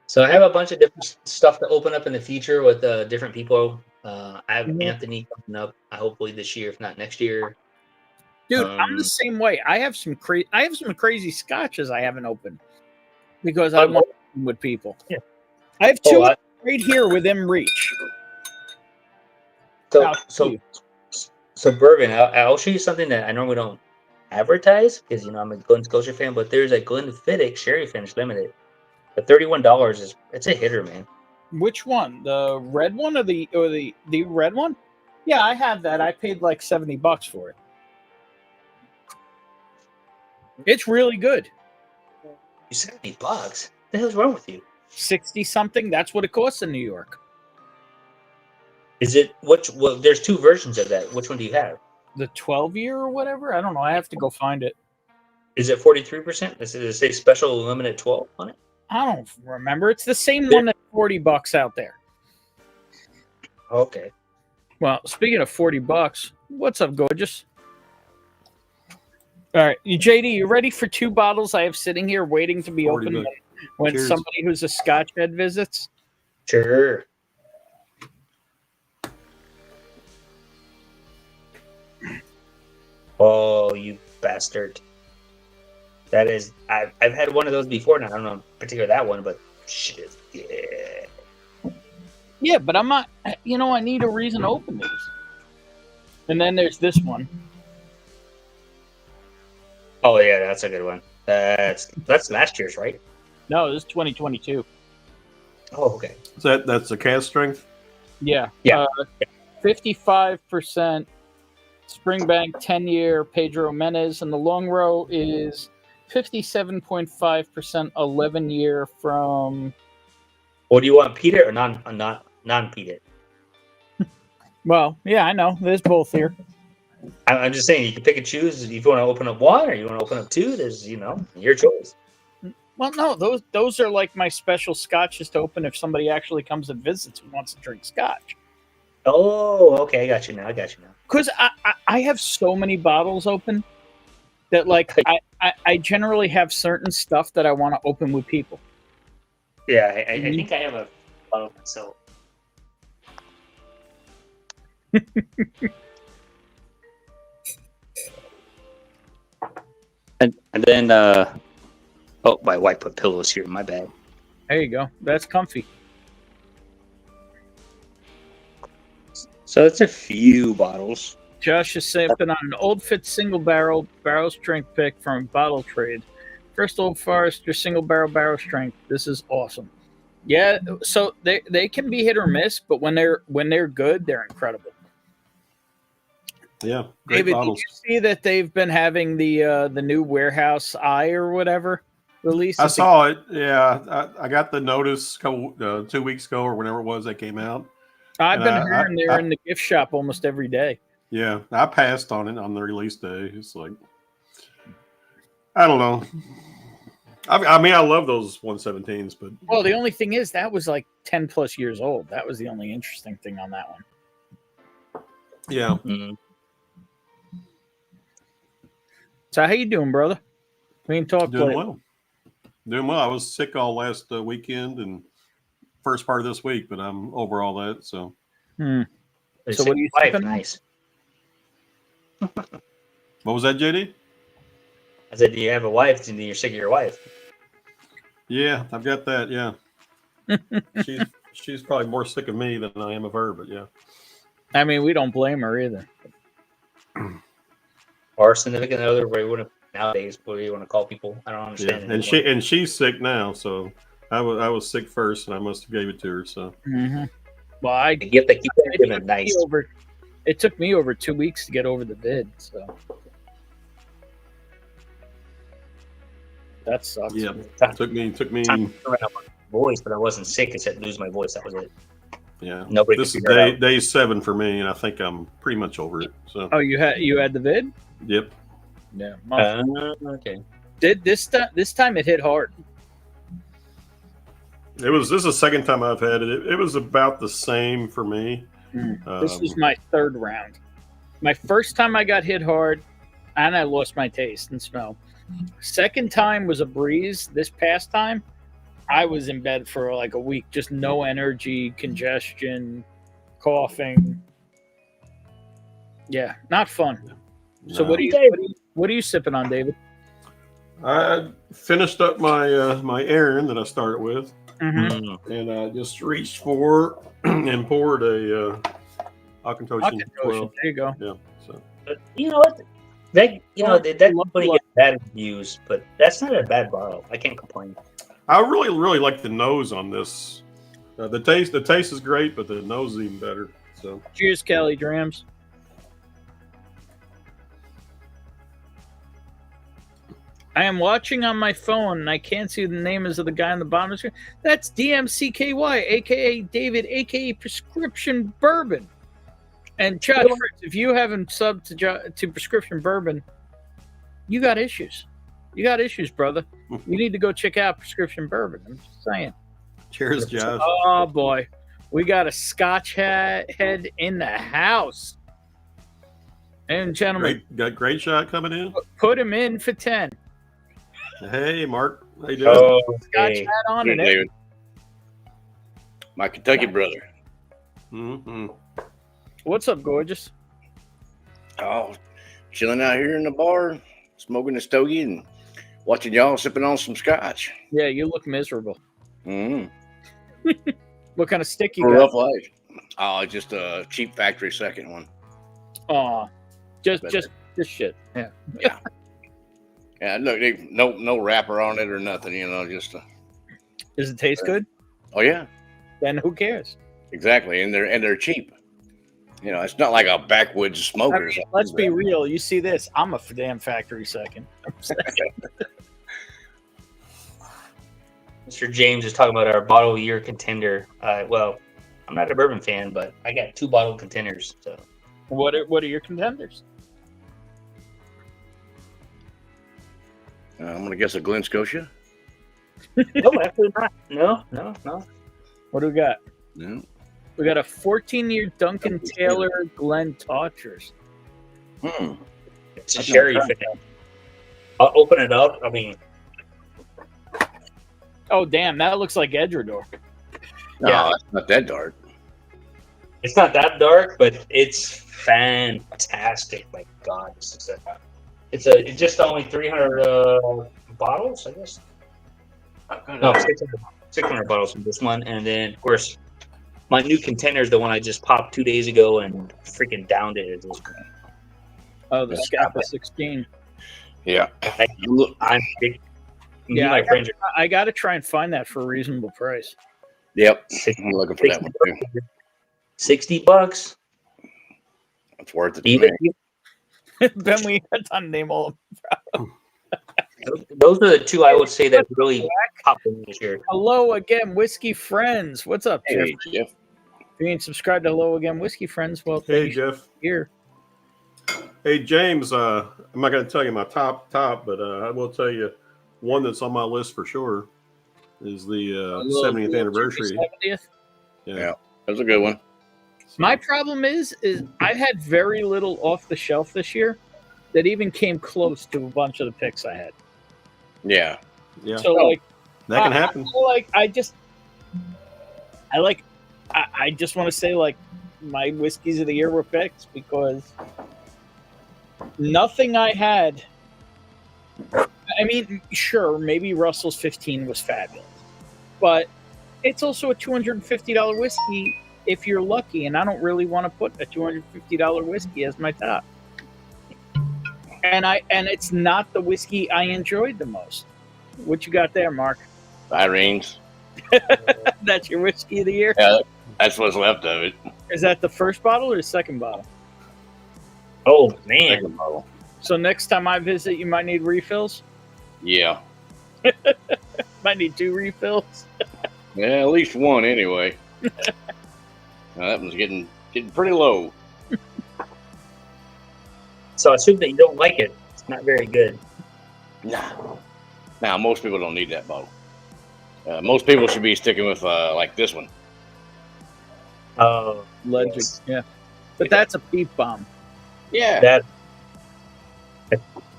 So I have a bunch of different stuff to open up in the future with different people. I have Anthony coming up, hopefully this year, if not next year. Dude, I'm the same way. I have some crazy scotches I haven't opened because I want to open with people. Yeah. I have two right here within reach. So bourbon, I'll show you something that I normally don't advertise because I'm a Glen Scotia fan, but there's a Glenfiddich Sherry Finish Limited. The $31 it's a hitter, man. Which one? The red one or the red one? Yeah, I have that. I paid like $70 for it. It's really good. $70? What the hell's wrong with you? 60 something. That's what it costs in New York. Is it well, there's two versions of that. Which one do you have? The 12-year or whatever? I don't know. I have to go find it. Is it 43%? Does it say special limited 12 on it? I don't remember. It's the same one that's $40 out there. Okay. Well, speaking of $40, what's up, gorgeous? All right, JD, you ready for 2 bottles I have sitting here waiting to be opened when Cheers. somebody who's a Scotch head visits? Sure. Oh, you bastard. That is, I've had one of those before. Now I don't know in particular that one, but shit, yeah. Yeah, but I'm not. I need a reason to open these. And then there's this one. Oh yeah, that's a good one. That's last year's, right? No, this is 2022. Oh, okay. So that's the cast strength? Yeah. Yeah. 55% Springbank 10-year Pedro Menez, and the long row is 57.5% 11-year from. What do you want, peated or non-peated? Well, yeah, I know. There's both here. I'm just saying you can pick and choose if you want to open up one or you want to open up two. There's your choice. Well, no, those are like my special scotches to open if somebody actually comes and visits who wants to drink scotch. Oh, okay, I got you now. Because I have so many bottles open that like I generally have certain stuff that I want to open with people. Yeah, I think I have a bottle myself. and then oh, my wife put pillows here. My bad. There you go. That's comfy. So it's a few bottles. Josh is sipping on an Old Fit single barrel strength pick from Bottle Trade. First Old Forester single barrel strength. This is awesome. Yeah, so they can be hit or miss, but when they're good, they're incredible. Yeah, great David, bottles. did you see that they've been having the new Warehouse Eye or whatever released? I saw it. Yeah, I got the notice 2 weeks ago or whenever it was that came out. I've been hearing they're in the gift shop almost every day. Yeah, I passed on it on the release day. It's like, I don't know. I mean, I love those 117s, but well, the only thing is that was like 10 plus years old. That was the only interesting thing on that one. yeah. Mm-hmm. So how you doing, brother? We can talk. Doing later. well. Doing well. I was sick all last weekend and first part of this week, but I'm over all that. So, So what are you sipping? Nice. what was that, JD? I said, do you have a wife? And you're sick of your wife. Yeah, I've got that. Yeah, she's probably more sick of me than I am of her. But yeah, I mean, we don't blame her either. Or significant other, where you want to nowadays, what do you want to call people? I don't understand. yeah, and she's sick now. So I was sick first, and I must have gave it to her. So Well, You have to keep it nice. it took me over 2 weeks to get over the vid, so that sucks. yeah, took me. Time to around my voice, but I wasn't sick except lose my voice. That was it. Yeah, Nobody this could is figure it out. day 7 for me, and I think I'm pretty much over it. So Oh, you had the vid? yep. Yeah. Okay. Did this time it hit hard? This is the second time I've had it. It was about the same for me. This was my third round. My first time I got hit hard, and I lost my taste and smell. Second time was a breeze. This past time, I was in bed for like a week, just no energy, congestion, coughing. Yeah, not fun. So No. what are you sipping on, David? I finished up my my errand that I started with, Mm-hmm. and I just reached for and poured a Akantoshin 12. There you go. Yeah. So But you know what? That Love company gets bad reviews, but that's not a bad bottle. I can't complain. I really like the nose on this. The taste is great, but the nose is even better. So Cheers, Kelly Drams. I am watching on my phone and I can't see the names of the guy on the bottom of the screen. That's DMCKY, aka David, aka Prescription Bourbon. And Chuck, Fritz, if you haven't subbed to Prescription Bourbon, you got issues. You got issues, brother. You need to go check out Prescription Bourbon. I'm just saying. cheers, Josh. Oh boy, we got a Scotch head in the house. And gentlemen, Great shot coming in. put him in for 10. Hey, Mark, how you doing? Oh, Scotch okay. hat on Hey, and David. My Kentucky brother. Mm-hmm. what's up, gorgeous? Oh, chilling out here in the bar, smoking a stogie and watching y'all sipping on some scotch. Yeah, you look miserable. Mm. What kind of stick you For a got? rough life. Oh, just a cheap factory second one. Aw, just But- shit. Yeah. Yeah, look, no wrapper on it or nothing. Just. Does it taste good? Oh yeah, Then who cares? exactly. And they're cheap. It's not like a backwoods I smoker. mean, let's be real. You see this? I'm a damn factory second. Mr. James is talking about our bottle of the year contender. Well, I'm not a bourbon fan, but I got 2 bottle contenders. So What are your contenders? I'm gonna guess a Glen Scotia. no, actually not. No. What do we got? No. We got a 14-year Duncan Taylor Glen Totchers. Hmm. It's a sherry fit. I'll open it up. I mean, Oh, damn, that looks like Edredor. No, Yeah. it's not that dark. it's not that dark, but it's fantastic. My God, it's just only 300 bottles, I guess. No, 600 bottles from this one, and then of course my new contender is the one I just popped 2 days ago and freaking downed it. Oh, the Scapa 16. Yeah. I'm big. Yeah, My friends I got to try and find that for a reasonable price. Yep. are I'm looking for that one too. $60. It's worth it to Even me. Ben, we got time to name all of them. those are the 2 I would say that really popped in this year. Hello again, Whiskey Friends. What's up, Jeff? Hey, Jeff. If you ain't subscribed to Hello Again, Whiskey Friends, well, Hey, thank you Jeff. here. Hey, James. I'm not going to tell you my top, but I will tell you one that's on my list for sure is the 70th anniversary. 70th. Yeah. That's a good one. My problem is I had very little off the shelf this year that even came close to a bunch of the picks I had. Yeah. Yeah, So like that can happen. I just want to say like my whiskeys of the year were picks because nothing I had. I mean, sure, maybe Russell's 15 was fabulous, but it's also a $250 whiskey if you're lucky, and I don't really want to put a $250 whiskey as my top. And it's not the whiskey I enjoyed the most. What you got there, Mark? Irene's. That's your whiskey of the year? Yeah, that's what's left of it. Is that the first bottle or the second bottle? Oh man. Second bottle. So next time I visit, you might need refills? Yeah. Might need 2 refills. Yeah, at least one anyway. Now, that one's getting pretty low. So I assume that you don't like it. It's not very good. Nah. Now, most people don't need that bottle. Most people should be sticking with like this one. Oh, Legend, yes. yeah. But that's a peep bomb. Yeah. That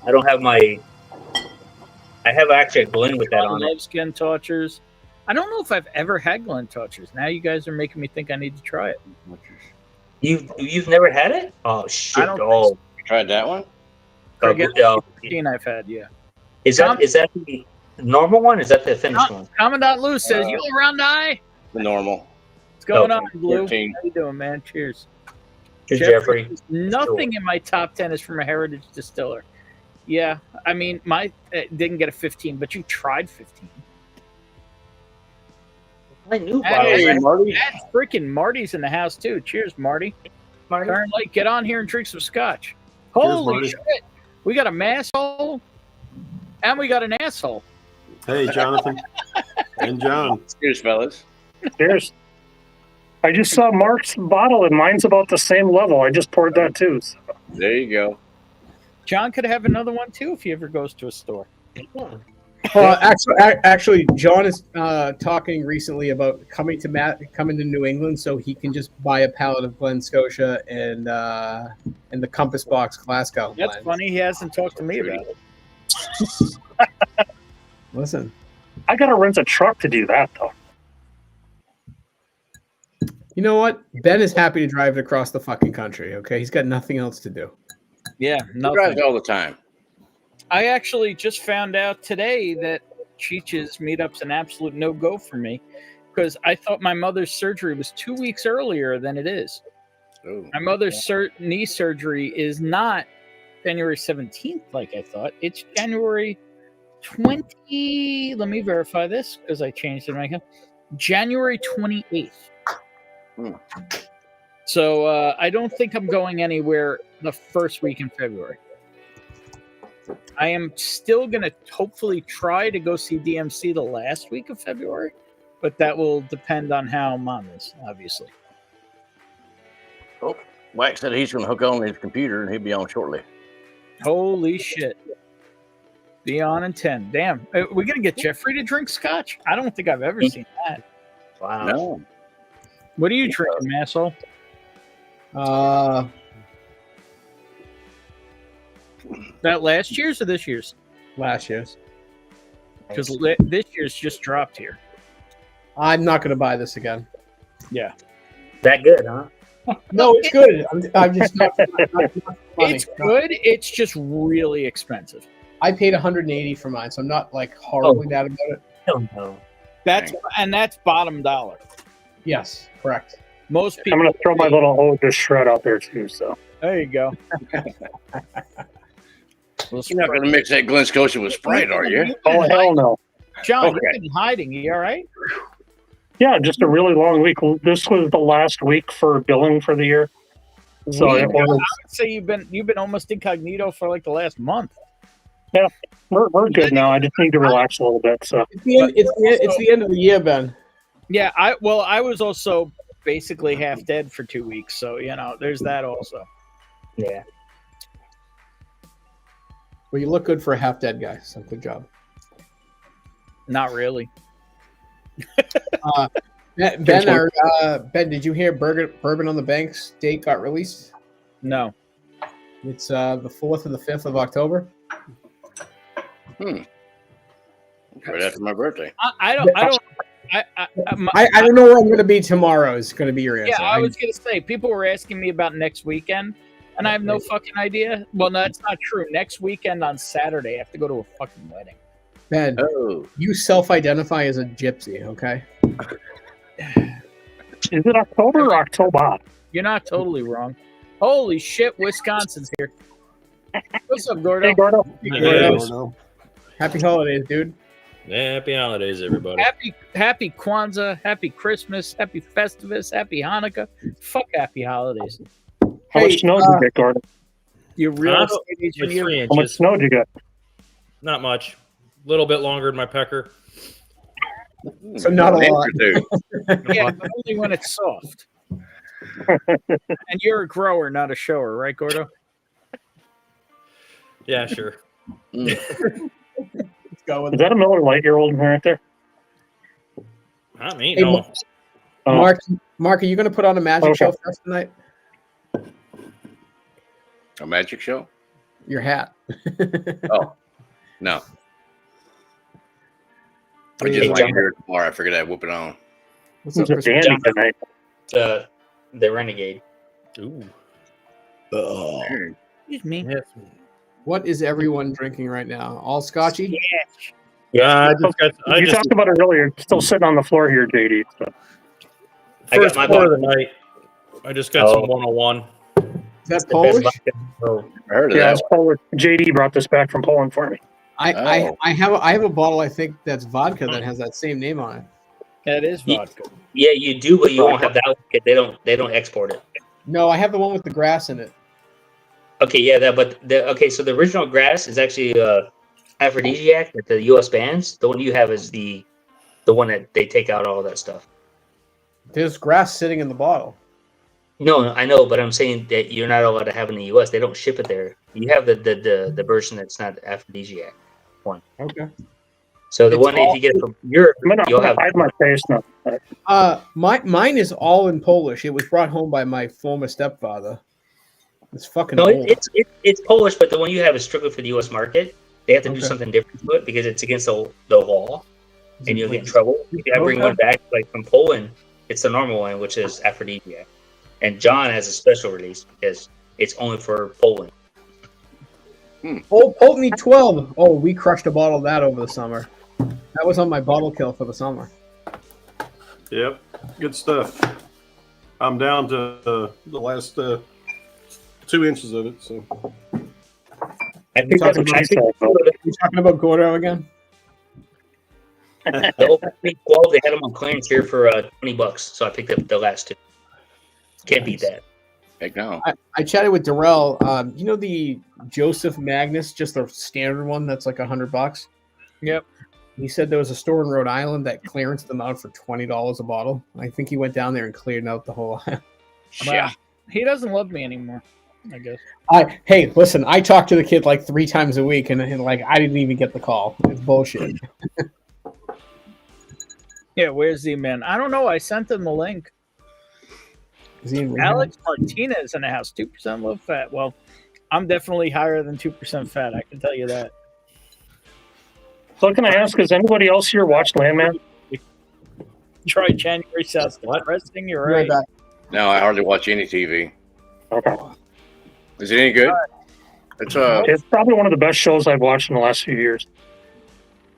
I don't have my. I have actually a blend with that on I it. love skin tortures. I don't know if I've ever had Glen tortures. Now you guys are making me think I need to try it. You've never had it? Oh shit! I don't think Oh, You tried that one? Forget oh. 15 I've had, yeah. Is that the normal one? Or is that the finished one? Commandant Lou says, you around the eye? The normal. What's going Oh, on, Blue? 13. How you doing, man? Cheers. Cheers, Jeffrey. Nothing in my top 10 is from a heritage distiller. Yeah, I mean, my didn't get a 15, but you tried 15. I knew Hey, about it. Marty. That's freaking Marty's in the house, too. Cheers, Marty. Turn light, get on here and drink some scotch. Holy Marty. shit. We got a masshole and we got an asshole. Hey, Jonathan and John. Cheers, fellas. Cheers. I just saw Mark's bottle and mine's about the same level. I just poured that too. So. There you go. John could have another one, too, if he ever goes to a store. Actually, John is talking recently about coming to New England so he can just buy a pallet of Glen Scotia and the Compass Box Glasgow. That's blend. funny. He hasn't talked to me about it. Listen, I gotta rent a truck to do that though. you know what? Ben is happy to drive it across the fucking country. Okay, he's got nothing else to do. Yeah, He drives nothing. all the time. I actually just found out today that Cheech's meetup's an absolute no-go for me because I thought my mother's surgery was 2 weeks earlier than it is. Oh. My mother's knee surgery is not January 17th like I thought. It's January 20. Let me verify this because I changed it. January 28th. Hmm. So I don't think I'm going anywhere the first week in February. I am still going to hopefully try to go see DMC the last week of February, but that will depend on how Mom is, obviously. Oh, Wax said he's going to hook on his computer and he'll be on shortly. Holy shit. Be on in 10. Damn. We're going to get Jeffrey to drink scotch? I don't think I've ever seen that. Wow. No. What are you drinking, asshole? That last year's or this year's? Last year's. Because this year's just dropped here. I'm not going to buy this again. Yeah. That good, huh? No, it's good. I'm just not funny. It's good. It's just really expensive. I paid $180 for mine, so I'm not like horribly bad about it. Hell no. That's bottom dollar. Yes, correct. Most people. I'm gonna throw my little old shred out there too. So There you go. You're not going to mix that Glen Scotia with Sprite, are you? oh hell no. John, Okay. you've been hiding. You all right? Yeah, just a really long week. This was the last week for billing for the year. So I it was, would say you've been almost incognito for like the last month. we're good now. I just need to relax a little bit. So It's the end of the year, Ben. Yeah, I was also basically half dead for 2 weeks, so there's that also. Yeah. Well, you look good for a half dead guy. So good job. Not really. Ben, Ben, did you hear Bourbon on the Banks date got released? No. It's the 4th and the 5th of October. Right after my birthday. I don't. I don't know where I'm going to be tomorrow. Is going to be your answer. Yeah, I was going to say people were asking me about next weekend. And I have no fucking idea. Well, no, that's not true. Next weekend on Saturday, I have to go to a fucking wedding. Ben, Oh, you self-identify as a gypsy, okay? Is it October or October? You're not totally wrong. Holy shit, Wisconsin's here. What's up, Gordo? Hey, Gordo. Gordo. Happy holidays, dude. Happy holidays, everybody. Happy Kwanzaa, happy Christmas, happy Festivus, happy Hanukkah. Fuck happy holidays. How much snow did you get, Gordo? You real Huh? estate agent, Like you? 3 How much inches. snow did you get? Not much. A little bit longer than my pecker. So not a an inch lot. or two. Yeah, but only when it's soft. And you're a grower, not a shower, right, Gordo? Yeah, sure. Let's go with Is that a Miller Lite you're holding right there? Not me, Hey, no. Oh. Mark, are you going to put on a magic Okay. show for us tonight? A magic show? Your hat. Oh, no. I just Hey, like John. it here tomorrow. I figured I'd whoop it on. What's up, It's a Chris? dandy tonight. The Renegade. Ooh. Excuse me. Yes. What is everyone drinking right now? All scotchy? Yeah, I You just talked about it earlier. It's still sitting on the floor here, JD. So. I got first my pour of the night. I just got some 101. Is that The best Polish? vodka. Oh, I heard of Yeah, that. it's Polish. JD brought this back from Poland for me. I have a bottle, I think, that's vodka that has that same name on it. That is vodka. yeah, you do, but you won't have that one because they don't export it. No, I have the one with the grass in it. Okay, yeah, so the original grass is actually aphrodisiac that the U.S. bans. The one you have is the one that they take out all that stuff. There's grass sitting in the bottle. No, I know, but I'm saying that you're not allowed to have it in the U.S. They don't ship it there. You have the version that's not aphrodisiac one. Okay. So the It's one if you get it from Europe, I'm gonna you'll have. hide my face now. Mine is all in Polish. It was brought home by my former stepfather. It's fucking No, old. it's Polish, but the one you have is strictly for the U.S. market. They have to do Okay. something different to it because it's against the law, and you'll get in trouble. If I bring Okay. one back like from Poland, it's the normal one, which is aphrodisiac. And John has a special release because it's only for Poland. Old Poltony 12. Oh, we crushed a bottle of that over the summer. That was on my bottle kill for the summer. Yep, good stuff. I'm down to the last 2 inches of it. So I think that's talking I think You talking about Gordo again? the open 12 they had them on clearance here for $20, so I picked up the last two. Can't beat that. Heck no. I chatted with Darrell. You know the Joseph Magnus, just the standard one that's like $100. Yep. He said there was a store in Rhode Island that clearanced them out for $20 a bottle. I think he went down there and cleared out the whole aisle. Wow. He doesn't love me anymore, I guess. Hey, listen, I talk to the kid like 3 times a week, and like I didn't even get the call. It's bullshit. Yeah, where's the man? I don't know. I sent him the link. Is he in rehab? Alex Martinez in the house, 2% low fat. Well, I'm definitely higher than 2% fat. I can tell you that. So can I ask, has anybody else here watched Landman? Try January 7th. Depressing, you're Right right. back. No, I hardly watch any TV. Okay. Is it any good? It's It's probably one of the best shows I've watched in the last few years.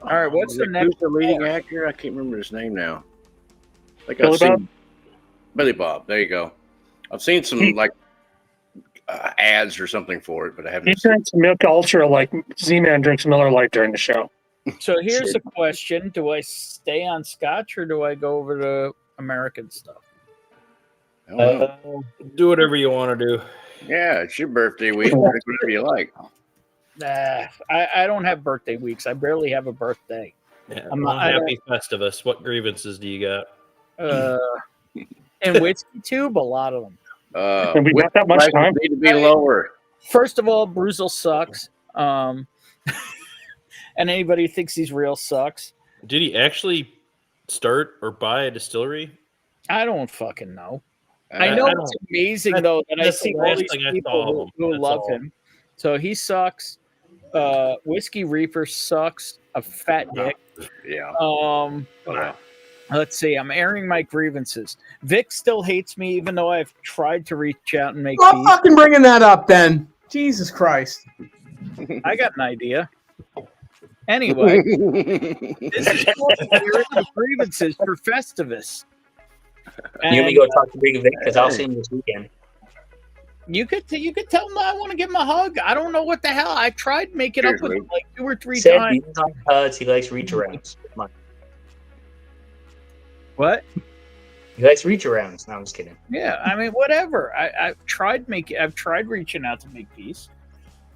All right, what's the who's next? the leading actor? I can't remember his name now. Like Billy I've seen Bob? Billy Bob. There you go. I've seen some like ads or something for it, but I He haven't. Seen drinks Milk Ultra like Z-Man drinks Miller Lite during the show. So here's the question: do I stay on Scotch or do I go over to American stuff? I don't know. Do whatever you want to do. Yeah, it's your birthday week. Drink whatever you like. Nah, I don't have birthday weeks. I barely have a birthday. Yeah, I'm well, not- I happy Festivus. What grievances do you got? And whiskey tube, a lot of them. And we got that much prices time? Need to be lower. First of all, Bruzel sucks. And anybody who thinks he's real sucks. Did he actually start or buy a distillery? I don't fucking know. I know I it's don't- amazing that's- though that I that's see the all last these thing I people saw of him. who That's love all. him. So he sucks. Whiskey Reaper sucks. A fat dick. Yeah. Wow. Let's see. I'm airing my grievances. Vic still hates me, even though I've tried to reach out and make Stop peace. fucking bringing that up, then. Jesus Christ. I got an idea. Anyway, this is airing the grievances for Festivus. You want me to go talk to Big Vic? Because I'll see him this weekend. You could tell him I want to give him a hug. I don't know what the hell. I tried making up with him like 2 or 3 Said times. he's on hugs. He likes reach arounds. Come on. What? He likes reach arounds. No, I'm just kidding. Yeah, I mean, whatever. I've tried reaching out to make peace.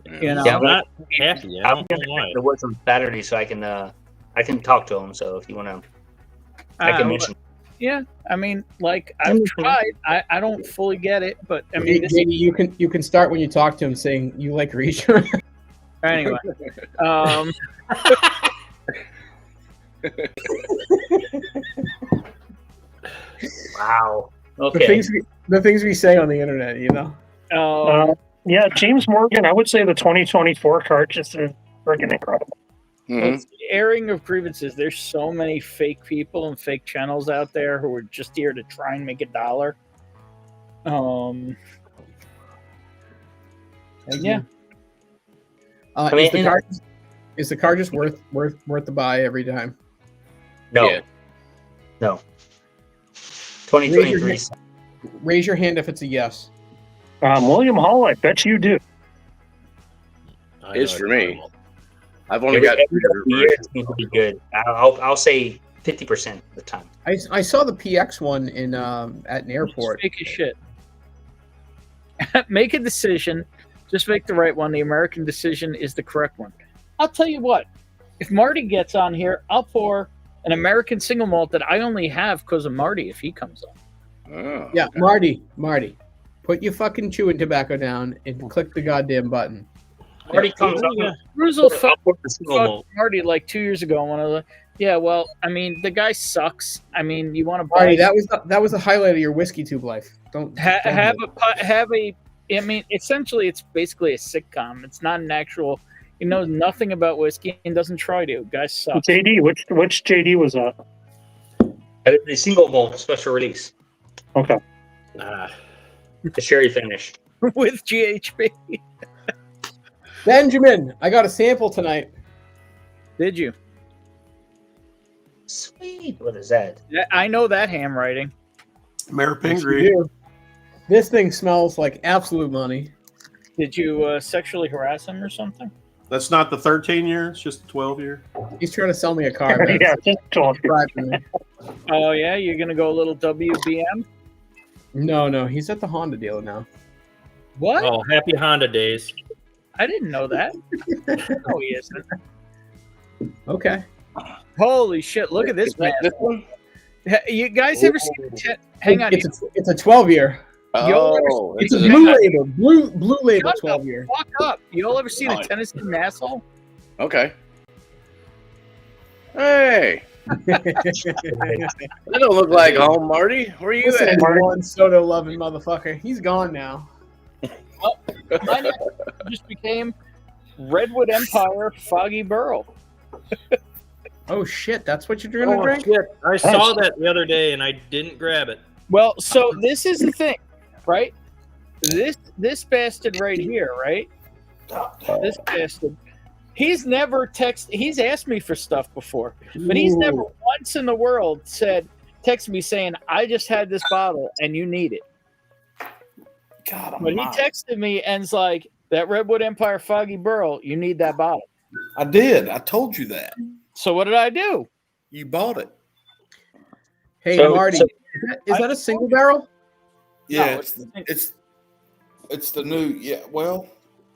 You know, Yeah, I'm not happy. I I'm don't know gonna why. the woods on Saturday, so I can talk to him. So if you want to, I can mention. Yeah, I mean, like I've tried. I don't fully get it, but I mean, this JD, you can start when you talk to him saying you like Reacher. anyway. Wow. The Okay. things we say on the internet, you know. Yeah, James Morgan, I would say the 2024 card just is freaking incredible. It's the airing of grievances. There's so many fake people and fake channels out there who are just here to try and make $1. And yeah. I mean, is the card just worth the buy every time? No. Yeah. No. 2023. Raise your hand if it's a yes. William Hall, I bet you do. It's for me. I've only Every got year it seems to be good. I'll say 50% of the time. I saw the PX one in at an airport. Just fake as shit. Make a decision. Just make the right one. The American decision is the correct one. I'll tell you what. If Marty gets on here, I'll pour an American single malt that I only have because of Marty if he comes on. Oh, Yeah, okay. Marty, put your fucking chewing tobacco down and click the goddamn button. Marty comes on. Ruzel I'll fucked put the single malt. Marty like 2 years ago. When I was like, yeah, well, I mean, the guy sucks. I mean, you want to buy Marty, that was the highlight of your whiskey tube life. Don't have a. I mean, essentially, it's basically a sitcom. It's not an actual. He knows nothing about whiskey and doesn't try to. Guy sucks. JD, which JD was that? The single malt special release. Okay. The sherry finish. With GHB. Benjamin, I got a sample tonight. Did you? Sweet. What is that? Yeah, I know that handwriting. Mayor Yes, you Pingree. do. This thing smells like absolute money. Did you sexually harass him or something? That's not the 13 year, it's just the 12 year. He's trying to sell me a car. man. Yeah, just 12 years. Oh yeah, you're gonna go a little WBM? No, he's at the Honda dealer now. What? Oh, happy Honda days. I didn't know that. No, he isn't. Okay. Holy shit! Look at this man. This one? You guys ever seen the hang on? It's a 12-year. Oh, It's a that's blue label. Blue label Shut the 12-year. fuck up! You all ever seen a Tennessee asshole? okay. Hey, that don't look like home, Marty. Where are you Listen, at? one soda loving motherfucker. He's gone now. My name just became Redwood Empire Foggy Burrow. Oh shit, that's what you're gonna Oh, drink? shit. I saw that the other day and I didn't grab it. Well, so this is the thing, right? This bastard right here, right? This bastard. He's never he's asked me for stuff before, but he's never once in the world texted me saying, I just had this bottle and you need it. God, But he texted me and's like, that Redwood Empire Foggy Burrow, you need that bottle. I did. I told you that. So what did I do? You bought it. Hey, So- Marty, so- is that a single barrel? Yeah, No, it's the new. Yeah, well,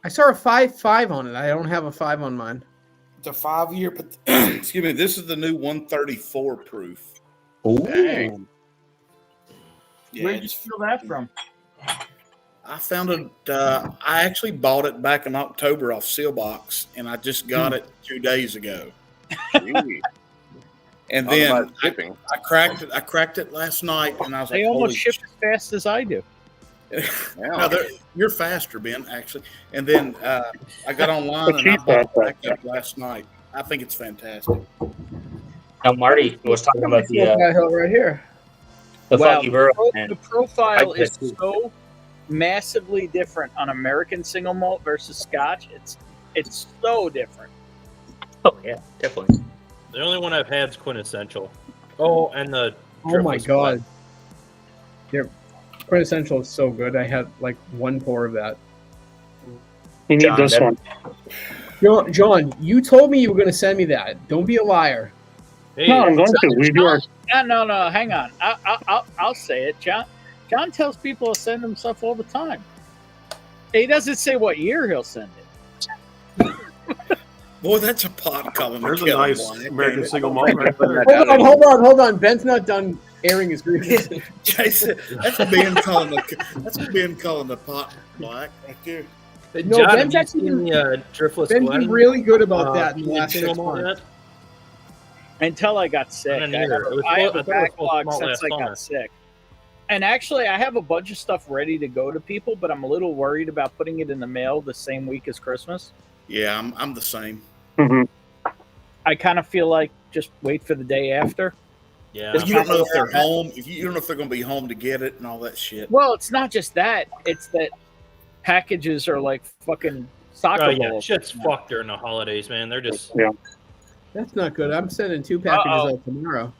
I saw a 5.5 on it. I don't have a 5 on mine. it's a 5-year. But excuse me, this is the new 134 proof. Dang. Yeah, Where'd you steal that from? I found it. I actually bought it back in October off Sealbox, and I just got it 2 days ago. Gee. And Talk then about shipping. I cracked it. I cracked it last night, and I was They like, almost "Holy ship as fast as I do. No, you're faster, Ben, actually." And then I got online But and I she's bought it fast, back up last night. I think it's fantastic. Now, Marty was talking about that hill right here. the Wow, Foggy Bourbon. the profile I- is so massively different on American single malt versus Scotch. It's so different. Oh yeah, definitely. The only one I've had is Quintessential. Oh, and the Oh my Driftless god. Their Quintessential is so good. I had like one pour of that. You need John, this that- one. John, you told me you were going to send me that. Don't be a liar. Hey, No, I'm going to. We do our. No, hang on. I'll say it. John tells people to send him stuff all the time. He doesn't say what year he'll send it. Boy, that's a pot calling. There's a nice American single malt right there. Hold on. Ben's not done airing his grievances. Jason, that's Ben calling the pot black right there. Hey, No, John, Ben's have you actually seen the Driftless Ben's Glen? been really good about that in the last single 6 malt months. yet? Until I got sick. I didn't either. It was I have full- a I thought it was full backlog small since last I summer. got sick. And actually, I have a bunch of stuff ready to go to people, but I'm a little worried about putting it in the mail the same week as Christmas. Yeah, I'm the same. Mhm. I kind of feel like just wait for the day after. Yeah. You don't know if they're home. If you don't know if they're going to be home to get it and all that shit. Well, it's not just that. It's that packages are like fucking soccer Oh, yeah, balls. shit's fucked during the holidays, man. They're just Yeah. That's not good. I'm sending 2 packages Uh-oh. out tomorrow.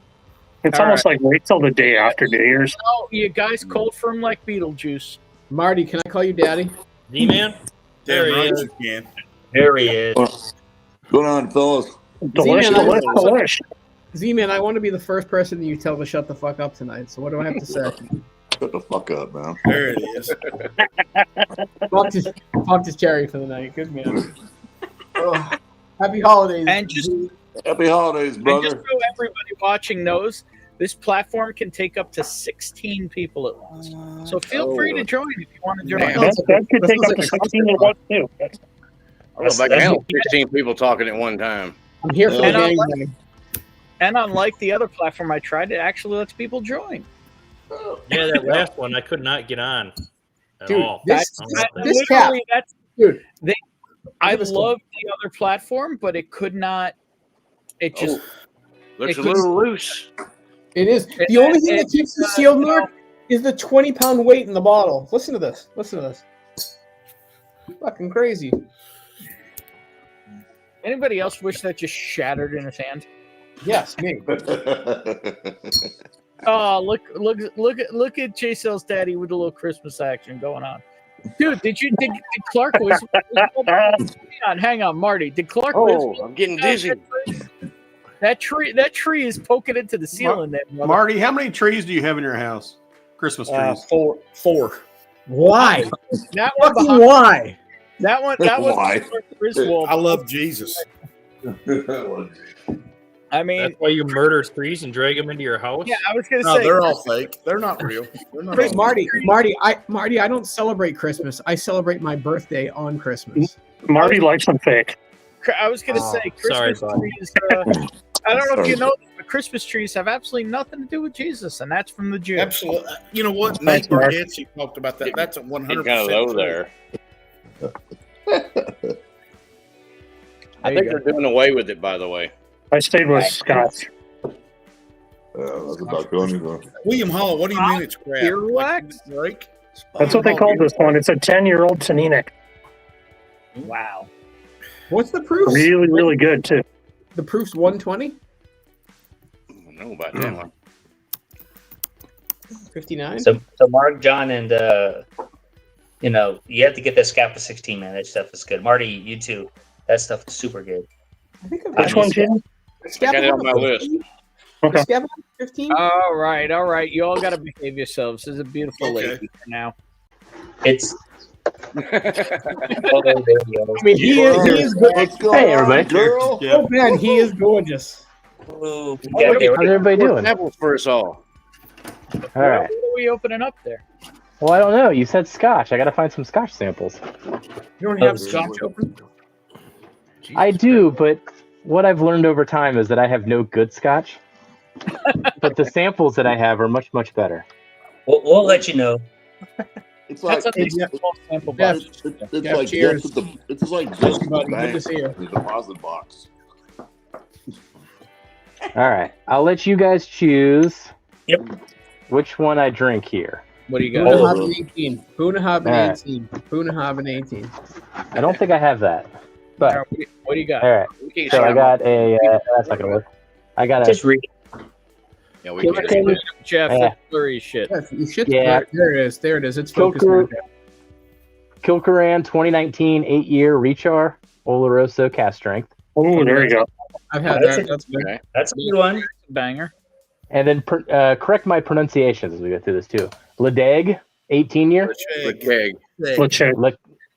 It's All almost like wait till the day after New Year's. Oh, you guys cold for him like Beetlejuice. Marty, can I call you Daddy? D-Man. There Damn he right is. you can. There he is. What's going on, fellas? Delicious, Z-Man, delicious. Z-Man, I want to be the first person that you tell to shut the fuck up tonight. So what do I have to say? Shut the fuck up, man. There it is. Fucked his cherry for the night. Good man. Oh, happy holidays. And just Happy holidays, And brother. just so everybody watching knows, this platform can take up to 16 people at once. So feel free to join if you want to join. That could take up to 16 at once, too. I don't know if I can handle 16 people talking at one time. I'm here for the And gang. unlike, and unlike the other platform I tried, it actually lets people join. Yeah, that last one I could not get on at Dude, all. this Literally, cap, that's dude. I this loved the other platform, but it could not. It just Looks a couldn't- little loose. It is. The only thing that keeps the sealed mark is the 20-pound weight in the bottle. Listen to this. Listen to this. Fucking crazy. Anybody else wish that just shattered in his hand? Yes, me. Oh, look at J-Cell's daddy with a little Christmas action going on. Dude, did Clark was hang on, Marty. Did Clark I'm getting dizzy. That tree is poking into the ceiling there. brother. Marty, how many trees do you have in your house? Christmas trees. Four. Why? That one Fucking behind, why? that one Why? Griswold. I love Jesus. I mean, That's why you murder trees and drag them into your house? yeah, I was gonna No, say they're all fake. They're not real. They're not Chris, real. Marty, I don't celebrate Christmas. I celebrate my birthday on Christmas. Marty likes them fake. I was gonna say sorry, Christmas bud. trees. I don't know if you know, but Christmas trees have absolutely nothing to do with Jesus, and that's from the Jews. Absolutely. You know what? Thanks, Nate Mark. Bargatze talked about that. That's a 100%. Getting kind of low there. I think they're doing away with it, by the way. I stayed with Scotch. That's about going to William Hall, what do you mean it's crap? Earwax? Like, That's what they call this one. It's a 10-year-old Taninic. Wow. What's the proof? Really, really good, too. The proof's 120? I don't know about that one. 59? So Mark, John, and you have to get that Scapa 16, man. That stuff is good. Marty, you too. That stuff is super good. I think I've Which one, Jim? I got it on my list. Okay. 15? All right. You all got to behave yourselves. This is a beautiful lady for now. It's. I mean, he is good. What's going Hey, everybody. girl? Yeah. Oh, man, he is gorgeous. Ooh, How's everybody doing? Apples for us all. All right. What are we opening up there? Well, I don't know. You said Scotch. I got to find some Scotch samples. You don't have Scotch open? I do, but what I've learned over time is that I have no good Scotch. But the samples that I have are much, much better. We'll let you know. It's like That's a nice small sample Yeah. box. it's Yeah, like cheers. just it's like just the Buddy, good bank, to see you. the deposit box. All right, I'll let you guys choose. Yep. Which one I drink here. What do you got? Oh, Boonahab 18. Boonahab Alright. 18. Boonahab 18. I don't think I have that, but Alright, what do you got? all right. So I got a. That's not gonna work. I got a. Just read. Yeah, we Killer can. King- Jeff, Yeah. that's blurry shit. Yeah, you should. Yeah. There it is. There it is. It's focused. Kilker- right there. Kilcoran 2019 8-year Rechar Oloroso cast strength, Oh, there you go. I've had That's that. a- That's good. Okay. That's a good one. Banger. and then correct my pronunciations as we go through this too. Ledeg 18-year. Okay. Let's check.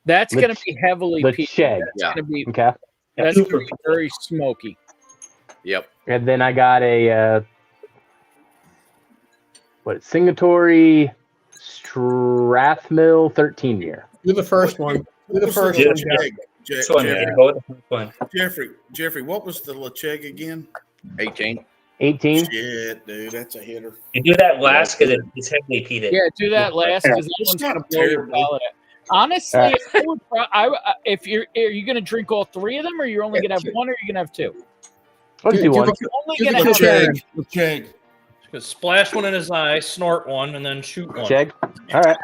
That's going to be heavily peated. Lecheg. That's Yeah. going to be Okay. that's gonna be very smoky. Yep. And then I got a Singatory Strathmill 13-year. Do the first one. Do the first Yeah, one. sure. Jeff. This one, yeah. Go with the first one. Jeffrey, what was the Lecheg again? 18. 18. Shit, dude, that's a hitter. You do that last because it's heavily peated. Yeah, do that last because that It's one's not going to blow your terrible. palate out. Honestly, if you're are you going to drink all three of them, or you're only going to have one, or you're going to have two? Let's do one. You're only Do going the to have Lecheg. Lecheg. Just splash one in his eye, snort one, and then shoot one. Cheg. All right.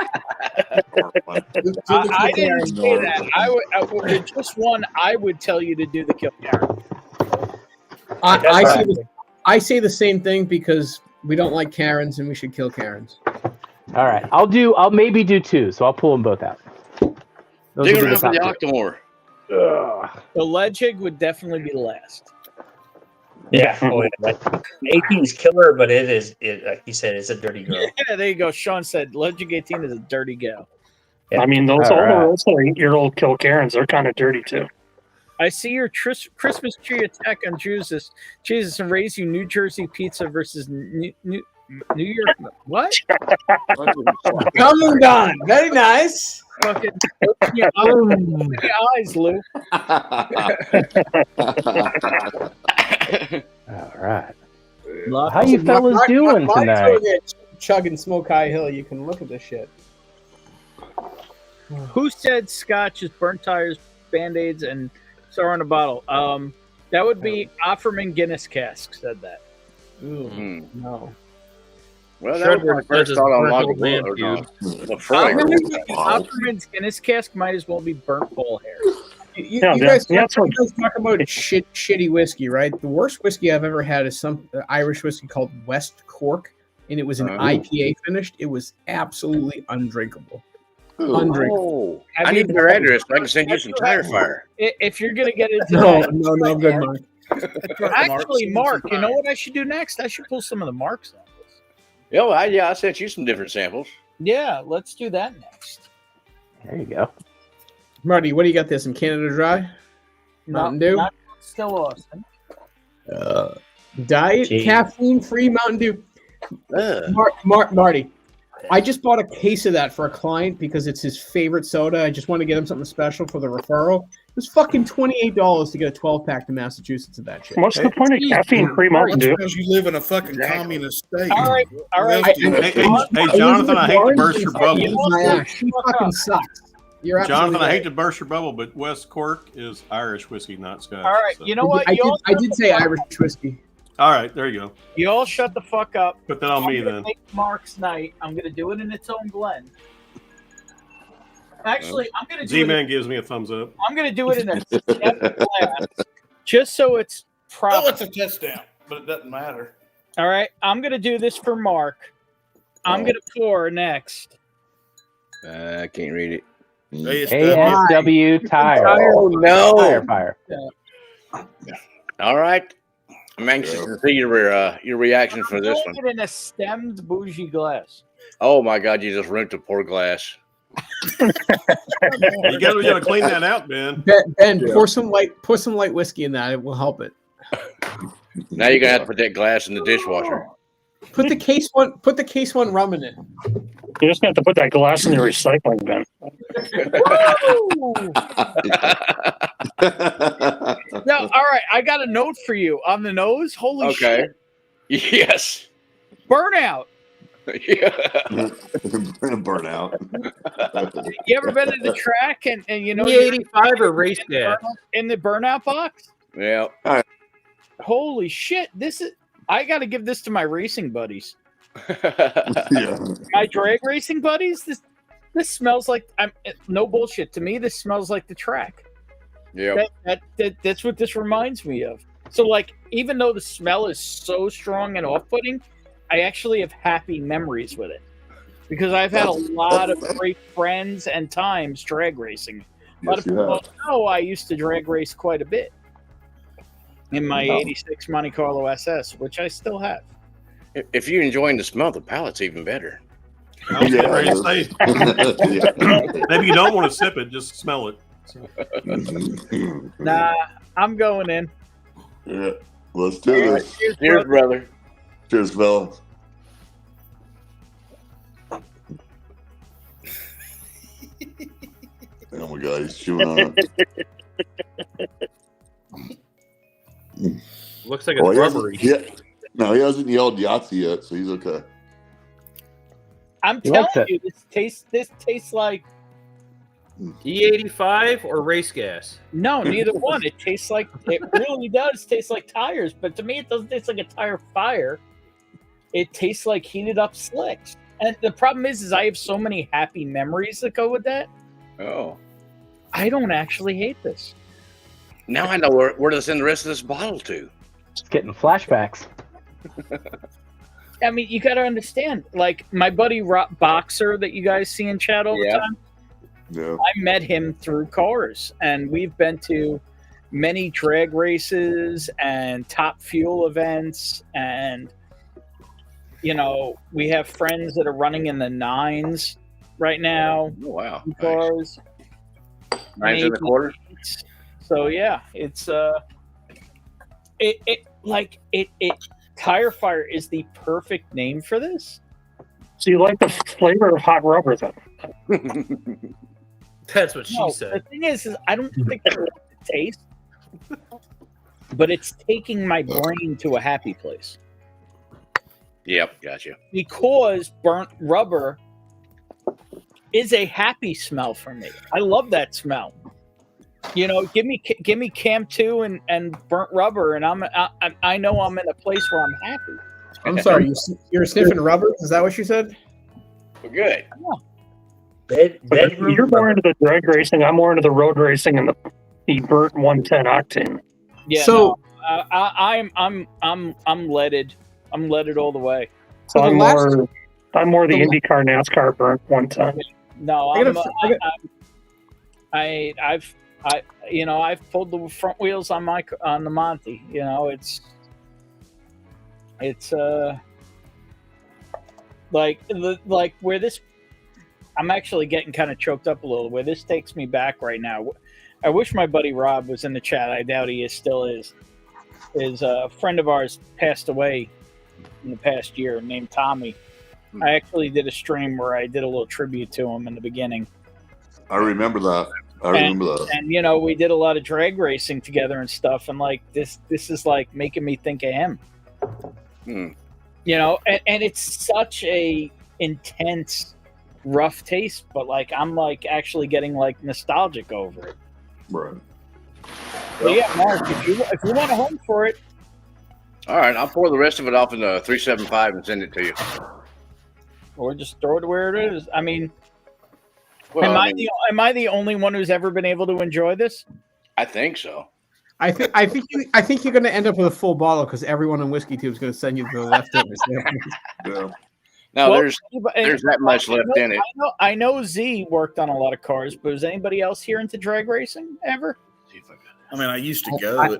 I didn't say that. I would with just one. I would tell you to do the kill Karen. I say the same thing because we don't like Karens and we should kill Karens. All right. I'll maybe do two, so I'll pull them both out. Those Dig will be around for the top two. Octomore. The Lechig would definitely be the last. Yeah. Oh, yeah. 18 is killer, but like you said, it's a dirty girl. Yeah, there you go. Sean said Lechig 18 is a dirty gal. I mean, those All right. also 8-year-old Kill Karens, they're kind of dirty too. I see your Christmas tree attack on Jesus and raise you New Jersey pizza versus New York. What? Come and gone. Very nice. Fucking open your eyes, Lou. All right. How you fellas doing Marty's tonight? over there chugging Smoke High Hill. You can look at this shit. Who said Scotch is burnt tires, Band-Aids, and sour in a bottle? That would be Offerman Guinness Cask said that. Ooh, no. Well, that was my first thought on Log Offerman's Guinness Cask might as well be burnt bull hair. You guys talk about shitty whiskey, right? The worst whiskey I've ever had is some Irish whiskey called West Cork, and it was an IPA finished. It was absolutely undrinkable. Undrinkable. I need your address so I can send you some tire fire. If you're gonna get into No, that, I'm good, Mark. Actually, Mark, you know what I should do next? I should pull some of the Mark samples. I sent you some different samples. Yeah, let's do that next. There you go. Marty, what do you got there? Some Canada Dry? Mountain Dew? Not still Austin. Diet caffeine-free Mountain Dew. Marty, I just bought a case of that for a client because it's his favorite soda. I just want to get him something special for the referral. It was fucking $28 to get a 12-pack to Massachusetts of that shit. What's the point of caffeine-free Mountain Dew? Because you live in a fucking communist state. All right. Hey, Jonathan, I hate to burst your bubble. She fucking sucks. You're Jonathan, I right. hate to burst your bubble, but West Cork is Irish whiskey, not Scotch. All right, so. you know what? I did say Irish whiskey. All right, there you go. You all shut the fuck up. Put that on me I'm gonna then. Make Mark's night. I'm gonna do it in its own blend. Actually, I'm gonna do Z-Man it. gives me a thumbs up. I'm gonna do it in a step glass, just so it's proper. Oh, it's a touchdown, but it doesn't matter. All right, I'm gonna do this for Mark. I'm gonna pour next. I can't read it. ASW Tire. Oh, no. Tire fire. All right. I'm anxious to see your reaction for this I'm one. doing it in a stemmed bougie glass. Oh my God! You just ruined the poor glass. You gotta clean that out, Ben. Ben, pour some light whiskey in that. It will help it. Now you're gonna have to put that glass in the dishwasher. Put the case one rum in it. You just have to put that glass in the recycling bin. No, all right. I got a note for you on the nose. Holy shit! Yes. Burnout. Yeah. Burnout. You ever been to the track and you know E85 or race day in the burnout box? Yeah. holy shit! I got to give this to my racing buddies. Yeah. My drag racing buddies. This smells like no bullshit. To me, this smells like the track. Yeah. That's what this reminds me of. So, like, even though the smell is so strong and off-putting, I actually have happy memories with it because I've had a lot of great friends and times drag racing. A lot of people don't know I used to drag race quite a bit in my '86 Monte Carlo SS, which I still have. If you're enjoying the smell, the palate's even better. I was getting ready to say. Maybe you don't want to sip it, just smell it. Nah, I'm going in. Yeah, let's do this. Cheers, brother. Cheers, fellas. Oh my God, he's chewing on it. Looks like it's rubbery. No, he hasn't yelled Yahtzee yet, so he's okay. I'm telling you, this tastes like E85 or race gas? No, neither one. It tastes like it really does taste like tires, but to me, it doesn't taste like a tire fire. It tastes like heated up slicks. And the problem is I have so many happy memories that go with that. Oh, I don't actually hate this. Now I know where to send the rest of this bottle to. Just getting flashbacks. I mean, you got to understand. Like my buddy Boxer that you guys see in chat all the time. Yeah. I met him through cars, and we've been to many drag races and Top Fuel events, and you know, we have friends that are running in the 9s right now. Oh, wow. Cars. Nice. 9s in the quarters. So yeah, it's Tire Fire is the perfect name for this. So you like the flavor of hot rubber then? That's what she said. The thing is I don't think I like the taste, but it's taking my brain to a happy place. Yep, gotcha. Because burnt rubber is a happy smell for me. I love that smell. You know, give me Cam 2 and burnt rubber, and I know I'm in a place where I'm happy. I'm sorry, you're sniffing rubber? Is that what you said? Well, good. You're more into the drag racing. I'm more into the road racing and the burnt 110 octane. Yeah. So no, I'm leaded. I'm leaded all the way. So I'm more the IndyCar NASCAR burnt 110. No, I've pulled the front wheels on the Monty. You know, it's like where this. I'm actually getting kind of choked up a little. Where this takes me back right now. I wish my buddy Rob was in the chat. I doubt he still is. Is a friend of ours passed away in the past year named Tommy. I actually did a stream where I did a little tribute to him in the beginning. I remember that. And you know, we did a lot of drag racing together and stuff, and like this is like making me think of him. You know, and it's such a intense, rough taste, but like I'm like actually getting like nostalgic over it. Right. But yeah, Mark, if you want a home for it, all right, I'll pour the rest of it off in the 375 and send it to you. Or just throw it where it is. I mean, well, am I the only one who's ever been able to enjoy this? I think so. I think you're going to end up with a full bottle because everyone in Whiskey Tube is going to send you the leftovers. Yeah. Now there's that much left in it. I know Z worked on a lot of cars, but is anybody else here into drag racing ever? I mean, I used to go.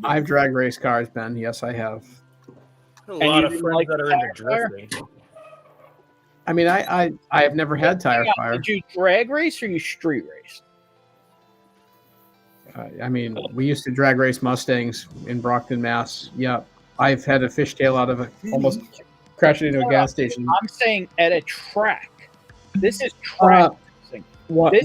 I've drag race cars, Ben. Yes, I have. A lot of friends that are into drifting. I mean, I have never had Tire Fire. Did you drag race or you street race? I mean, we used to drag race Mustangs in Brockton, Mass. Yeah, I've had a fishtail out of it, almost crashing into a gas station. I'm saying at a track. This is track racing. Once.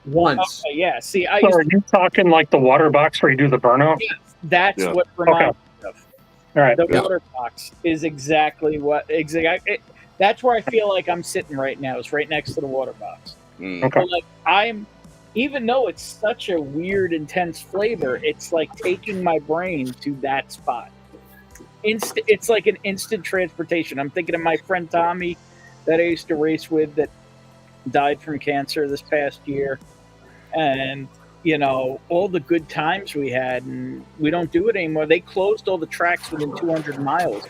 Okay, yeah. See, are you talking like the water box where you do the burnout? Yes, that's what reminds me of. All right. The water box is exactly. That's where I feel like I'm sitting right now. Is right next to the water box. Okay. So like even though it's such a weird, intense flavor, it's like taking my brain to that spot. It's like an instant transportation. I'm thinking of my friend Tommy that I used to race with that died from cancer this past year. And, you know, all the good times we had, and we don't do it anymore. They closed all the tracks within 200 miles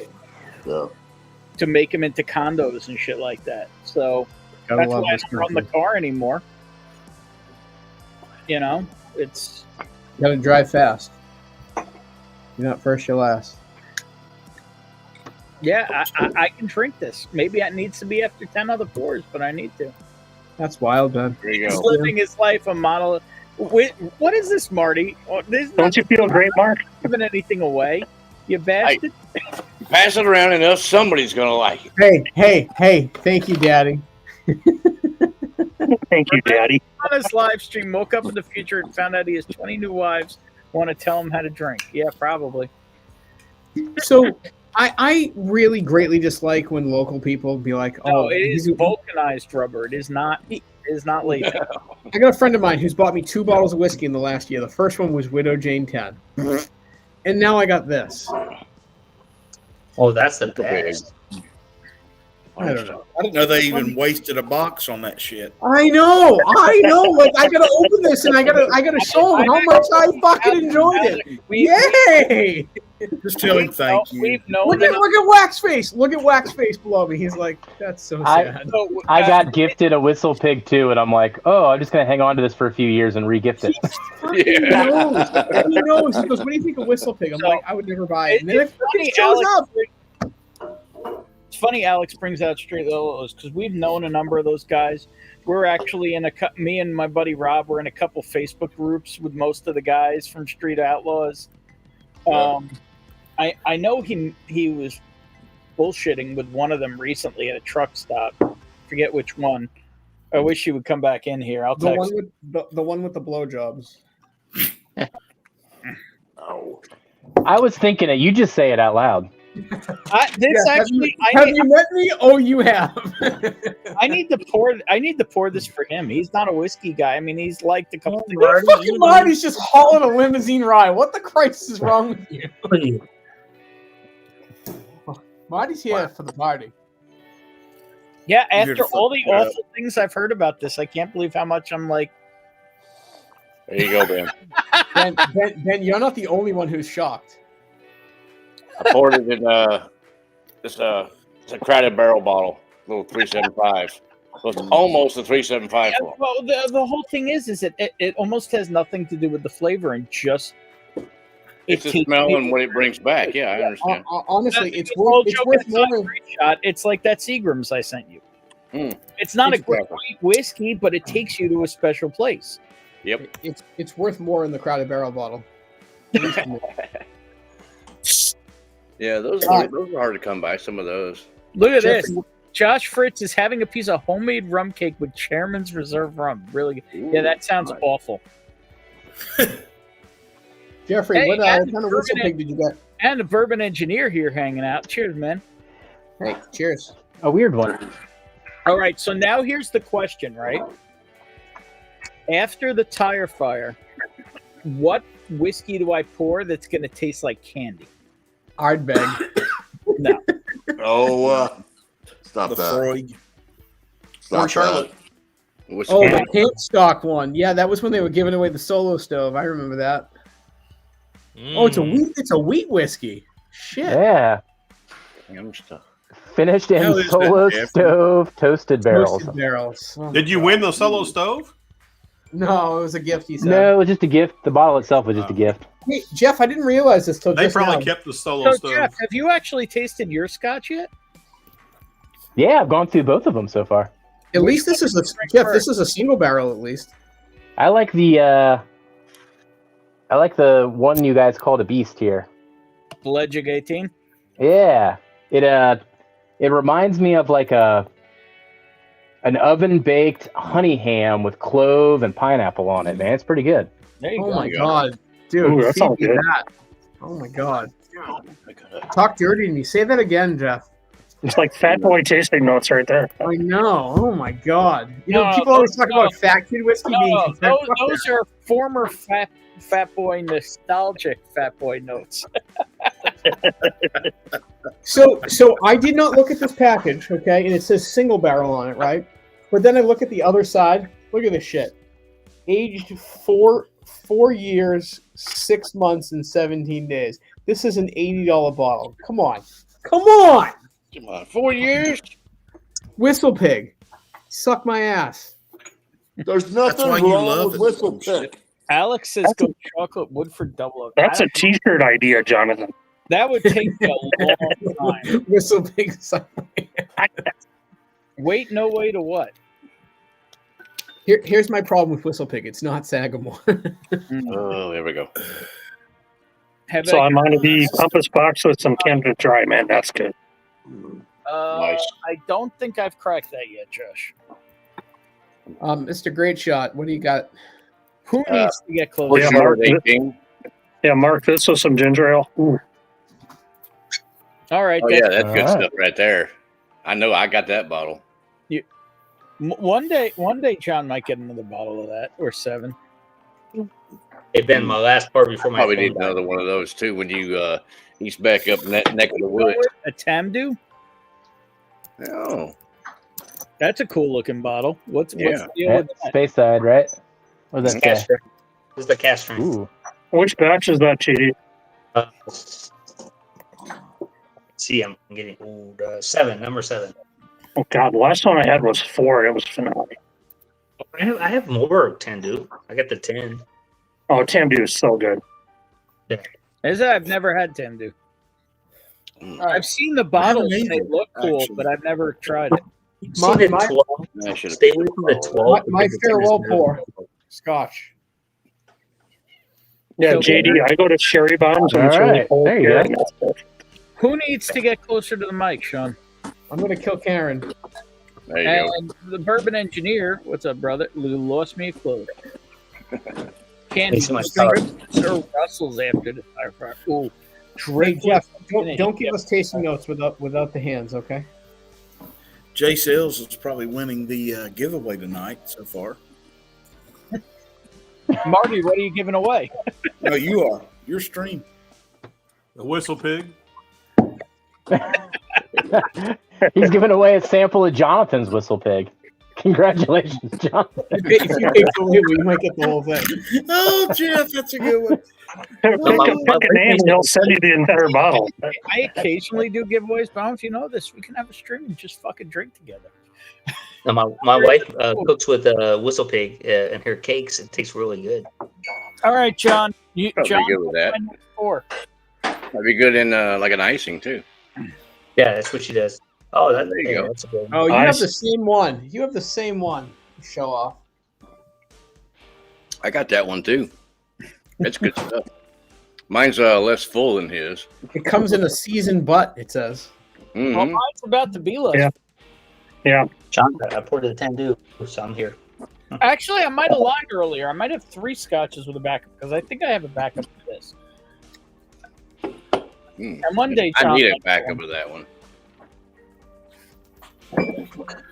to make them into condos and shit like that. So that's why I don't run the car anymore. You know, it's... You gotta drive fast. You're not first, you're last. Yeah, I can drink this. Maybe it needs to be after 10 other pours, but I need to. That's wild, man. There you He's go. living his life a model. What is this, Marty? Don't you feel great, Mark? Giving anything away, you bastard. Pass it around enough, somebody's gonna like it. Hey! Thank you, Daddy. Thank you, Daddy. On his live stream, woke up in the future and found out he has 20 new wives. Want to tell him how to drink? Yeah, probably. So I really greatly dislike when local people be like, "Oh, No, it is vulcanized rubber. It is not latex. I got a friend of mine who's bought me 2 bottles of whiskey in the last year. The first one was Widow Jane 10. And now I got this. Oh, that's the best. I don't know. I didn't know they even wasted a box on that shit. I know. Like I gotta open this and I gotta show him how much I fucking enjoyed it. Yay! Just tell him thank you. Look at Wax Face. Look at Wax Face below me. He's like, that's so sad. I got gifted a Whistle Pig too, and I'm like, oh, I'm just gonna hang on to this for a few years and re-gift it. He knows. He goes, what do you think of Whistle Pig? I'm like, I would never buy it. And then it fucking shows up. It's funny Alex brings out Straight Lolos because we've known a number of those guys. We're actually in me and my buddy Rob were in a couple Facebook groups with most of the guys from Street Outlaws. I know he was bullshitting with one of them recently at a truck stop. Forget which one. I wish he would come back in here. I'll text him. The one with the blowjobs. Oh. I was thinking it. You just say it out loud. Have you met me? Oh, you have. I need to pour this for him. He's not a whiskey guy. I mean, he's liked a couple things. Fucking Marty's just hauling a limousine ride. What the Christ is wrong with you? Marty's here for the party. Yeah, after all the awful things I've heard about this, I can't believe how much I'm like. There you go, Ben. Ben, you're not the only one who's shocked. I poured it in it's a Crowded Barrel bottle, little 375. So it's almost a 375. Yeah, well, the whole thing is that it almost has nothing to do with the flavor and just it's the smell and what it brings back. Yeah, I understand. Honestly, it's worth more. Shot. It's like that Seagram's I sent you. It's not a great whiskey, but it takes you to a special place. Yep. It's worth more in the Crowded Barrel bottle. Yeah, those are hard to come by. Some of those. Look at this. Josh Fritz is having a piece of homemade rum cake with Chairman's Reserve rum. Really good. Yeah, that sounds awful. Jeffrey, what kind of Whistle Pig did you get? And a bourbon engineer here hanging out. Cheers, man. Hey, cheers. A weird one. All right, so now here's the question, right? After the tire fire, what whiskey do I pour that's going to taste like candy? Ardbeg. No. Stop the that. Freud. Stop Charlotte. that. Oh, the camp stock one. Yeah, that was when they were giving away the Solo Stove. I remember that. Oh, it's a wheat whiskey. Shit. Yeah. Finished in Solo Stove toasted barrels. Toasted barrels. Oh, Did you win the Solo Stove? No, it was a gift. He said. No, it was just a gift. The bottle itself was just a gift. Hey, Jeff, I didn't realize this till They just probably now. kept the Solo Stove. Jeff, have you actually tasted your Scotch yet? Yeah, I've gone through both of them so far. At least this is this is a single barrel. At least I like the one you guys called a beast here. Legic 18. Yeah, it reminds me of like an oven baked honey ham with clove and pineapple on it. Man, it's pretty good. There you oh go. my god, dude! Ooh, that sounds good. That. Oh my god! Talk dirty to me. Say that again, Jeff. It's like Fat Boy tasting notes right there. I know. Oh my god. You know, No, people always talk no. about fat kid whiskey being No, contempt. those are former fat boy nostalgic fat boy notes. So I did not look at this package, okay, and it says single barrel on it, right? But then I look at the other side. Look at this shit. Aged 4 years, 6 months, and 17 days. This is an $80 bottle. Come on. Come on! Come on, 4 years? Whistle Pig. Suck my ass. There's nothing why you wrong love with it. Whistle Pig. Alex says go chocolate Woodford double oak. That's a T-shirt idea, Jonathan. That would take me a long time. Whistle Pig. Suck my ass. Wait, no way to what? Here's my problem with Whistle Pig. It's not Sagamore. Oh, there we go. So I'm on the compass box with some Canada Dry, man. That's good. Nice. I don't think I've cracked that yet, Josh. Mr. Great Shot, what do you got? Who needs to get close? Yeah, Mark, Mark this with some ginger ale. Ooh. All right. Oh, yeah, that's good stuff right there. I know I got that bottle. One day, John might get another bottle of that or 7. Hey Ben, my last part before my Probably phone need died. another one of those too when you ease back up in that neck of the woods. A Tamdu? Oh, That's a cool looking bottle. What's the deal Yeah, with that? Space Side, right? What does that Cash say? strength. This is the cash strength. Ooh. Which batch is that, GD? See, I'm getting old. 7, number 7. Oh God, the last one I had was 4. It was phenomenal. I have more Tandu. I got the 10. Oh, Tamdu is so good. I've never had Tamdu. I've seen the bottles and they look cool, actually. but I've never tried it. See the my- 12. I should've- Stay away from the 12. My because the 10 is farewell nerve. pour. Scotch. Yeah, So- JD, I go to Sherry Bombs and it's All really right, cold there you here. go. and that's perfect. Who needs to get closer to the mic, Sean? I'm gonna kill Karen. There you And the bourbon engineer, what's up, brother? You lost me a clue. Candy Thanks so much, Sir Russell's after the firefighter. Ooh, Hey drink Jeff, with- don't give us tasting notes without the hands, okay? Jay Sales is probably winning the giveaway tonight so far. Marty, what are you giving away? No, you are. Your stream. A Whistle Pig. He's giving away a sample of Jonathan's Whistle Pig. Congratulations, Jonathan. If you pick the label, you might get the whole thing. Oh, Jeff, that's a good one. Pick a name and he'll send you the entire bottle. I occasionally do giveaways, but I don't know if you know this. We can have a stream and just fucking drink together. Now, my wife cooks with Whistle Pig and her cakes. It tastes really good. All right, John. Probably John, good with that. what's my next four? That'd be good in like an icing too. Yeah, that's what she does. Oh, there you go. That's a good one. Oh, you Nice. have the same one. You have the same one. Show off. I got that one too. It's good stuff. Mine's less full than his. It comes in a seasoned butt, it says. Mhm. Well, mine's about to be less. Yeah. Yeah. John, I poured the Tandu, so I'm here. Actually, I might have lied earlier. I might have 3 scotches with a backup because I think I have a backup for this. Mm. And one day, I John, need a backup of that one.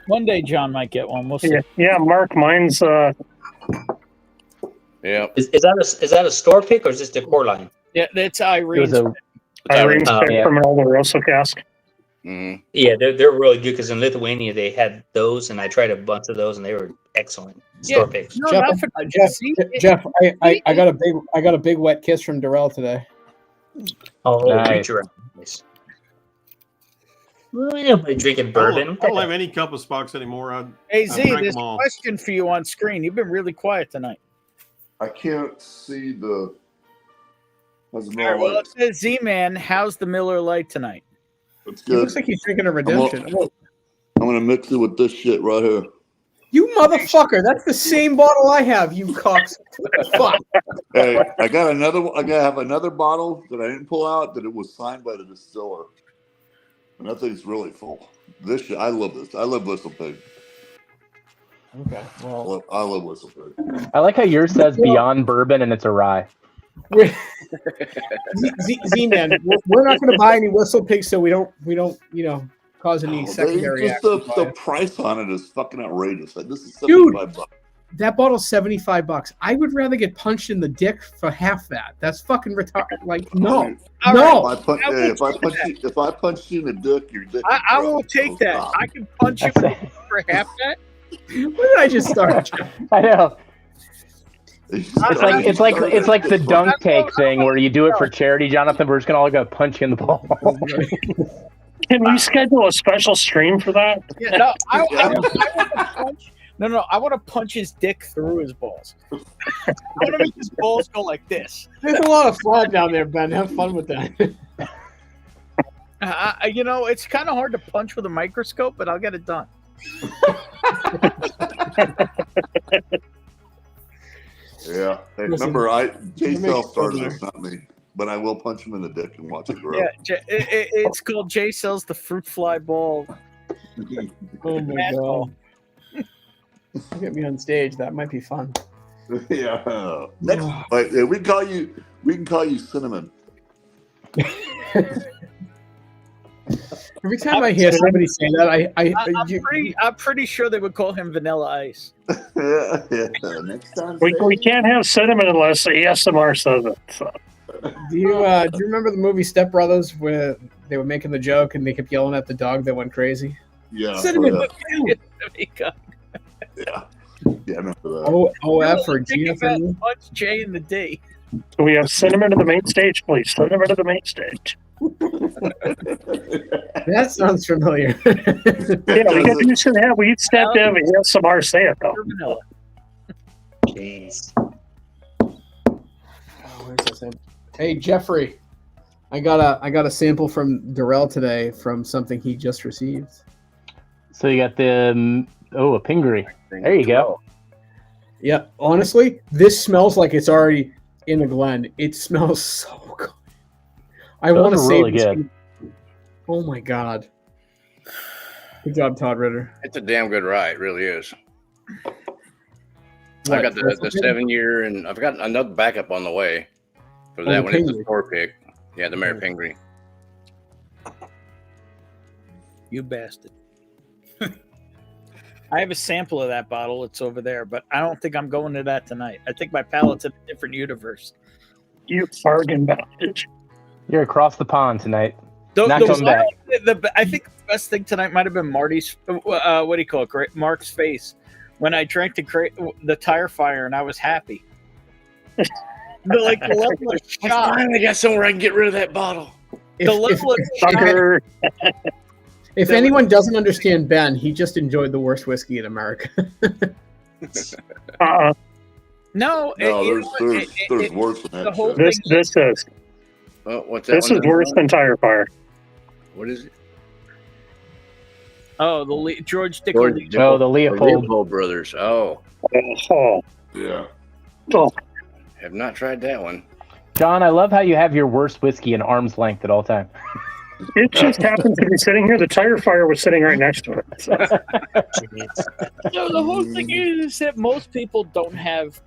one day, John might get one. We'll see. Yeah, Mark, mine's Yeah. Is that a store pick or is this the core line? Yeah, that's It Irene's. was a Irene's pick yeah. from an Oloroso cask. Mm-hmm. Yeah, they're really good because in Lithuania they had those, and I tried a bunch of those, and they were excellent store picks. No, Jeff, not for Jeff, I got a big wet kiss from Darrell today. Oh, Nice. creature. Nice. Well, yeah, by drinking bourbon. I don't have any compass box anymore. Hey, I Z, drank there's them a all. question for you on screen. You've been really quiet tonight. I can't see the. That's All right, well, no it says Z-Man, how's the Miller Lite tonight? It's It good. looks like he's drinking a redemption. Oh, I'm gonna mix it with this shit right here. you motherfucker! That's the same bottle I have. You cocks. Fuck. Hey, I got another. I gotta have another bottle that I didn't pull out that it was signed by the distiller, and that thing's really full. This shit, I love this. I love Whistle Pig. Okay. Well, I love Whistle Pig. I like how yours says Beyond Bourbon and it's a rye. Z-Man, we're not going to buy any Whistle Pigs, so we don't, you know. cause any secondary just action. the price on it is fucking outrageous. Like, this is Dude. $75. That bottle's $75. I would rather get punched in the dick for half that. That's fucking retarded. Like, no, no. If I punch you in the dick, your dick. I will take that. I can punch you for half that. What did I just start? I know. It's like the dunk tank thing where you do it for charity, Jonathan. We're just gonna all go punch you in the ball. Can we schedule a special stream for that? Yeah, no, I want to punch. No, I want to punch his dick through his balls. I want to make his balls go like this. There's a lot of flat down there, Ben. Have fun with that. It's kind of hard to punch with a microscope, but I'll get it done. Yeah. Hey, remember, J-Cell started this, not me. But I will punch him in the dick and watch it grow. Yeah, it's called J-Cells the Fruit Fly Ball. Oh my god. Get me on stage. That might be fun. Yeah. Next, we can call you Cinnamon. Every time I hear somebody say that, I'm pretty sure they would call him Vanilla Ice. Yeah. Next time. We can't have cinnamon unless the ASMR says it. So. Do you remember the movie Step Brothers where they were making the joke and they kept yelling at the dog that went crazy? Yeah. Cinnamon. Yeah. Yeah, I remember that. OF or GF? Punch J in the D. So we have cinnamon to the main stage, please. Cinnamon to the main stage. That sounds familiar. Yeah, we used to have ASMR say it though. Jeez. Hey Jeffrey, I got a sample from Darrell today from something he just received. So you got the a Pingree. There you go. Yeah, honestly, this smells like it's already in a Glen. It smells so good. I want to say really good. Oh my god! Good job, Todd Ritter. It's a damn good rye. It really is. I got the 7-year, and I've got another backup on the way for that one. It's a 4-pick. Yeah, the Mary Pingree. You bastard. I have a sample of that bottle. It's over there, but I don't think I'm going to that tonight. I think my palate's in a different universe. You bargain bastard. You're across the pond tonight. Not coming back. I think the best thing tonight might have been Marty's. What do you call it? Mark's face when I drank the tire fire, and I was happy. The level of shock. I finally got somewhere I can get rid of that bottle. If anyone doesn't understand Ben, he just enjoyed the worst whiskey in America. No, there's worse than that. The whole this is. What's that? This is worse than Tire Fire. What is it? Oh, the George Dickel. The Leopold brothers. Oh. Yeah. Oh. Have not tried that one. John, I love how you have your worst whiskey in arm's length at all time. It just happens to be sitting here. The Tire Fire was sitting right next to it. So. The whole thing is that most people don't have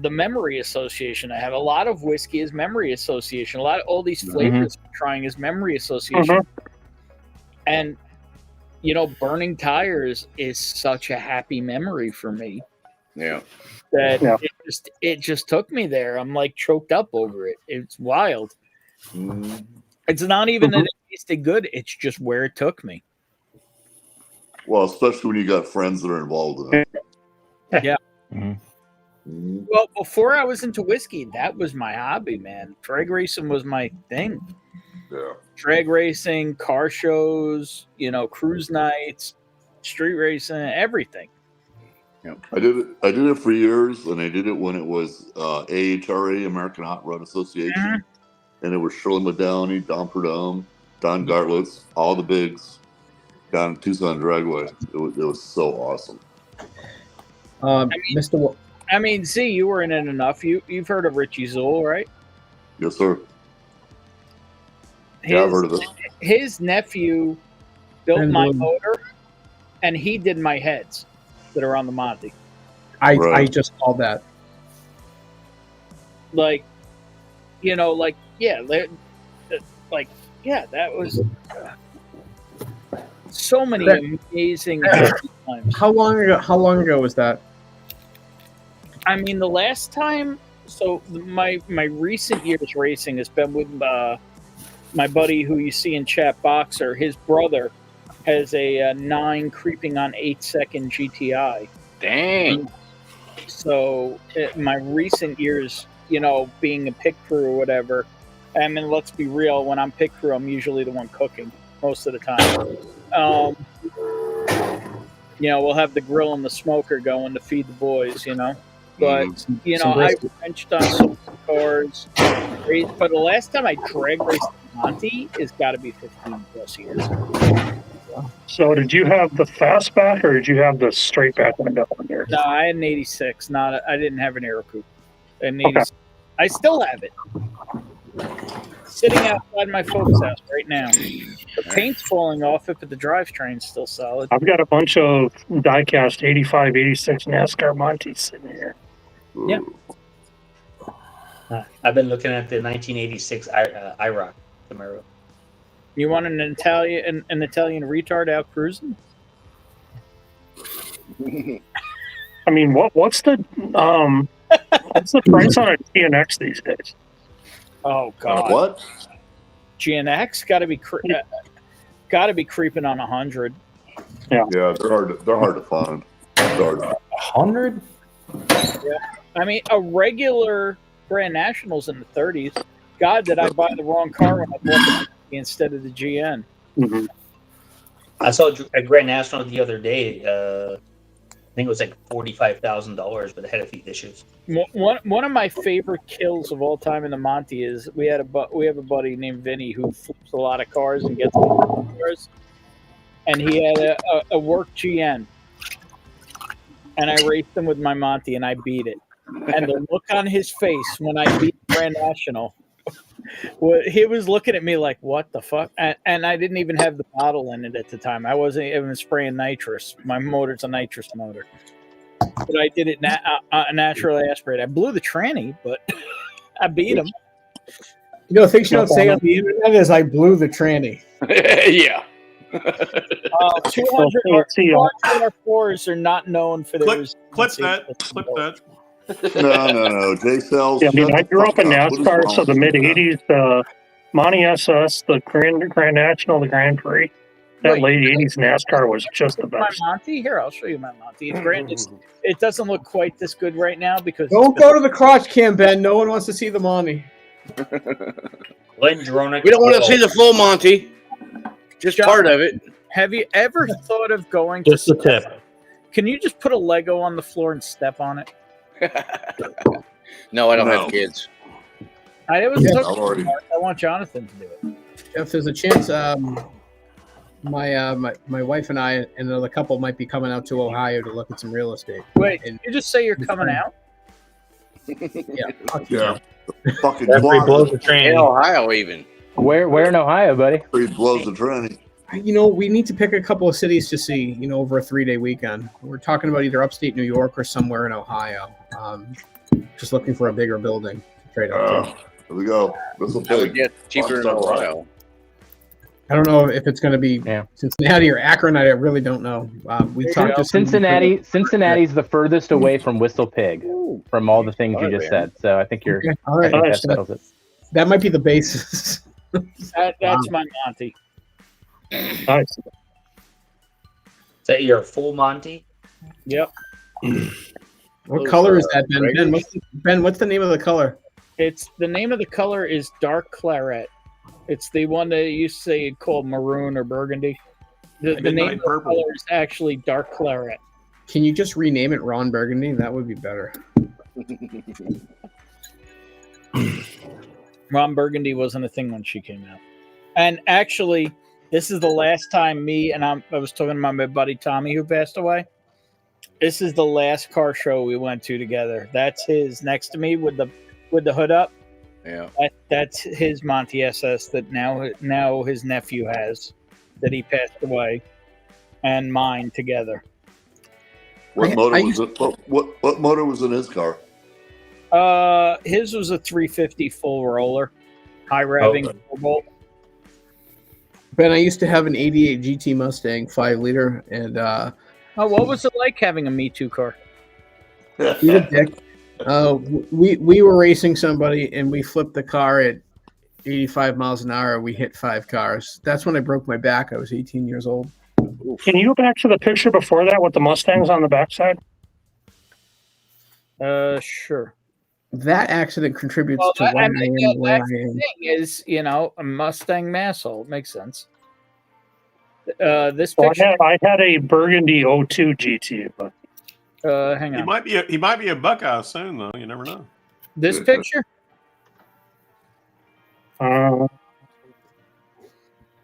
the memory association. I have a lot of whiskey is memory association. All these flavors I'm trying is memory association. And burning tires is such a happy memory for me. Yeah. That it just took me there. I'm like choked up over it. It's wild. It's not even that it tasted good. It's just where it took me. Well, especially when you got friends that are involved in it. Yeah. Well, before I was into whiskey, that was my hobby, man. Drag racing was my thing. Yeah. Drag racing, car shows, cruise nights, street racing, everything. Yeah. I did it for years, and I did it when it was AHRA, American Hot Rod Association. And it was Shirley McDowney, Don Prudhomme, Don Gartlitz, all the bigs down in Tucson Dragway. It was so awesome. Z, you were in it enough. You've heard of Richie Zool, right? Yes, sir. Yeah, I've heard of it. His nephew built my motor, and he did my heads that are on the Monty. I just called that. That was. So many amazing times. How long ago was that? I mean, the last time. So my recent years racing has been with my buddy who you see in chat, Boxer. His brother has a 9 creeping on 8-second GTI. Dang. So my recent years, being a pit crew or whatever. I mean, let's be real. When I'm pit crew, I'm usually the one cooking most of the time. We'll have the grill and the smoker going to feed the boys. But I wrenched on some cars. But the last time I drag raced Monty has got to be 15 plus years. So did you have the fastback or did you have the straight back window on there? No, I had an 86. I didn't have an aero coupe. An 86. I still have it. Sitting outside my folks' house right now. The paint's falling off it, but the drivetrain's still solid. I've got a bunch of die-cast 85, 86 NASCAR Monties sitting here. Yeah. I've been looking at the 1986 IROC Camaro. You want an Italian retard out cruising? I mean, what's the price on a GNX these days? Oh God! What? GNX got to be creeping on 100. Yeah, they're hard to find. 100? Yeah, I mean a regular Grand National's in the 30s. God, did I buy the wrong car when I bought the instead of the GN? Mm-hmm. I saw a Grand National the other day. I think it was like $45,000, but it had a few issues. One of my favorite kills of all time in the Monty is we have a buddy named Vinny who flips a lot of cars and gets cars, and he had a work GN, and I raced him with my Monty and I beat it, and the look on his face when I beat Grand National. Well, he was looking at me like, "What the fuck?" And I didn't even have the bottle in it at the time. I wasn't even spraying nitrous. My motor's a nitrous motor, but I did it naturally aspirate. I blew the tranny, but I beat him. Things you don't say on the internet is I blew the tranny. Yeah. 200 R4s are not known for their clip that. No. Jay Sells. Yeah, I mean, I grew up in NASCAR, so the mid '80s, Monty SS, the Grand National, the Grand Prix. That late '80s NASCAR was just the best. My Monty, here I'll show you my Monty. It doesn't look quite this good right now because don't go to the crotch cam, Ben. No one wants to see the Monty. We don't want to see the full Monty. Just John, part of it. Have you ever thought of going? Just the tip. Can you just put a Lego on the floor and step on it? No, I don't have kids. I want Jonathan to do it. If there's a chance, my wife and I and another couple might be coming out to Ohio to look at some real estate. Wait, you just say you're coming out? Yeah. Fucking blows the train in Ohio, even. Where in Ohio, buddy? He blows the tranny. We need to pick a couple of cities to see, over a 3-day weekend. We're talking about either upstate New York or somewhere in Ohio. Just looking for a bigger building to trade up to. Here we go. This will get cheaper in Ohio. I don't know if it's going to be Cincinnati or Akron. I really don't know. We talked to Cincinnati. Cincinnati's the furthest away from Whistle Pig from all the things you just said. So I think you're. Okay. All right. That settles it. That might be the basis. That's my Monty. Nice. Is that your full Monty? Yep. What color is that, Ben? Ben, what's the name of the color? The name of the color is dark claret. It's the one that used to say called maroon or burgundy. The name of the color is actually dark claret. Can you just rename it Ron Burgundy? That would be better. Ron Burgundy wasn't a thing when she came out. And actually, this is the last time I was talking to my buddy Tommy who passed away. This is the last car show we went to together. That's his next to me with the hood up. Yeah. That's his Monty SS that now his nephew has that he passed away, and mine together. What motor was it? What motor was in his car? His was a 350 full roller, high revving 4-bolt. Ben, I used to have an '88 GT Mustang 5-liter, and Oh, what was it like having a Me Too car? he's a dick. We were racing somebody, and we flipped the car at 85 miles an hour. We hit 5 cars. That's when I broke my back. I was 18 years old. Can you go back to the picture before that with the Mustangs on the backside? Sure. That accident contributes to Well, why I mean, I am where that's I the am. thing is, a Mustang Masshole. It makes sense. This Well, picture. I had a Burgundy 02 GT, but Hang He on. might be a Buckeye soon, though. You never know. This picture.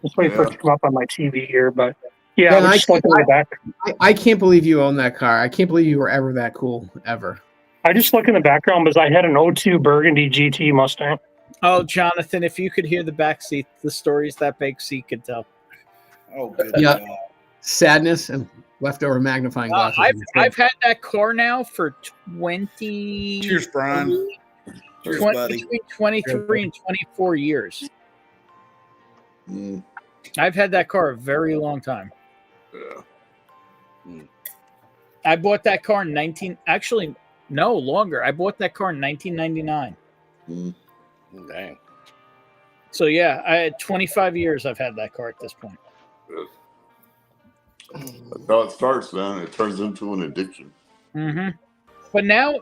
just wait for it to come up on my TV here. But yeah, Ben, I was just looking in the back. I can't believe you own that car. I can't believe you were ever that cool, ever. I just look in the background because I had an 02 Burgundy GT Mustang. Oh, Jonathan, if you could hear the back seat, the stories that back seat could tell. Oh, good. Yeah. Sadness and leftover magnifying glasses. I've had that car now for 20. Cheers, Brian. Cheers, buddy. Between 23 and 24 years. I've had that car a very long time. I bought that car in no longer. I bought that car in 1999. Dang. So yeah, I had 25 years. I've had that car at this point. That's how it starts, man. It turns into an addiction. Mm-hmm. But now,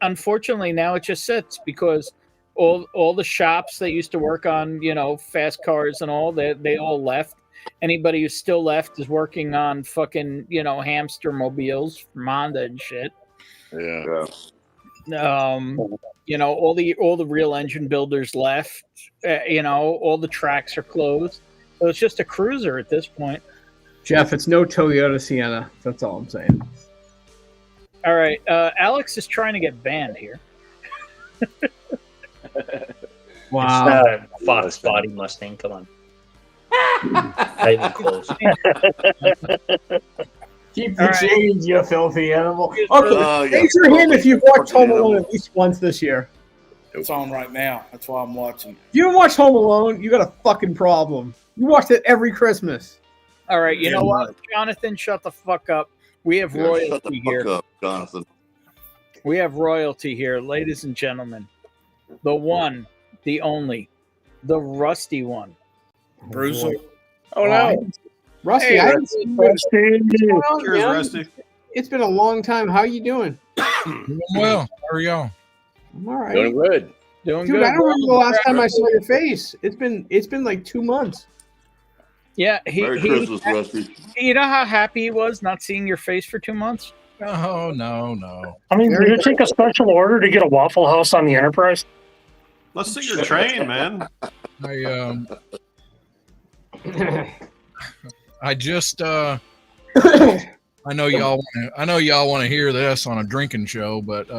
unfortunately, now it just sits because all the shops that used to work on fast cars and all they all left. Anybody who's still left is working on fucking hamster mobiles from Honda and shit. Yeah. All the real engine builders left. All the tracks are closed. So it's just a cruiser at this point. Jeff, it's no Toyota Sienna. That's all I'm saying. All right. Alex is trying to get banned here. Wow. It's not a spotty Mustang. Come on. Tightly closed. Keep the change, you filthy animal. yeah. Okay, raise your hand if you've watched Home Alone at least once this year. It's on right now. That's why I'm watching. If you don't watch Home Alone, you got a fucking problem. You watch it every Christmas. All right. You know what, Jonathan? Shut the fuck up. We have royalty shut the here. fuck up, Jonathan. We have royalty here, ladies and gentlemen. The one, the only, the rusty one. Bruiser. Oh no, Rusty! Hey, I haven't seen you. What's going on, Cheers, man? Rusty. It's been a long time. How you doing? Doing well. How are y'all? I'm all right. Doing good. Doing Dude, good. I don't remember the last time I saw your face. It's been like 2 months. Yeah, Merry Christmas, Rusty. You know how happy he was not seeing your face for 2 months? Oh, no. I mean, did it take a special order to get a Waffle House on the Enterprise? Let's see your train, man. I just I know y'all want to hear this on a drinking show, but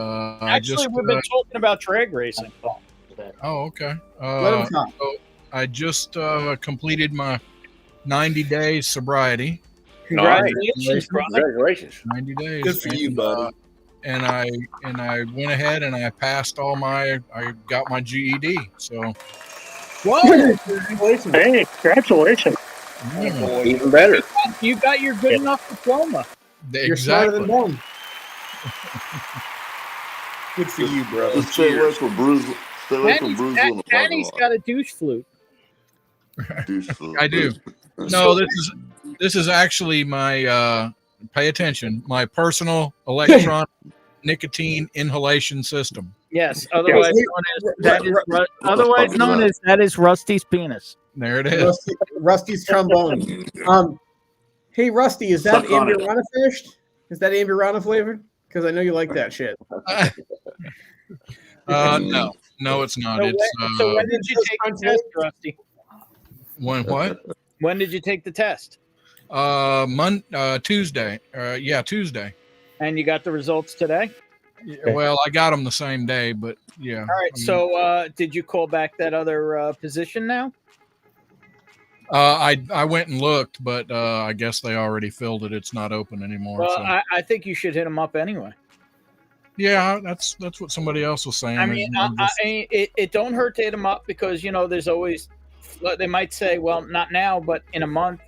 Actually, we've been talking about drag racing. Oh, okay. Let him talk. So I just completed my 90 days sobriety. Congratulations, brother. Congratulations. 90 days. Good for you, buddy. And I went ahead and I passed I got my GED. So Whoa! Congratulations. Hey, congratulations. yeah, Even better. You got your good enough diploma. You're smarter than exactly. them. Good for you, bro. Just stay away from bruising. Stay away from bruising in the parking Danny's lot. got a douche flute. I do. No, this is actually my pay attention, my personal electronic nicotine inhalation system. Yes, otherwise known as that is Rusty's penis. There it is. Rusty's trombone. Hey Rusty, is that Suck on it. Ambirana fished? Is that Ambirana flavored? Because I know you like that shit. No, it's not. So when did you take the test, Rusty? What? When did you take the test? Tuesday. Tuesday. And you got the results today? Well, I got them the same day, but yeah. All right. So did you call back that other position now? I went and looked, but I guess they already filled it. It's not open anymore. Well, so. I think you should hit them up anyway. Yeah, that's what somebody else was saying. I mean, it don't hurt to hit them up because there's always they might say, well, not now, but in a month.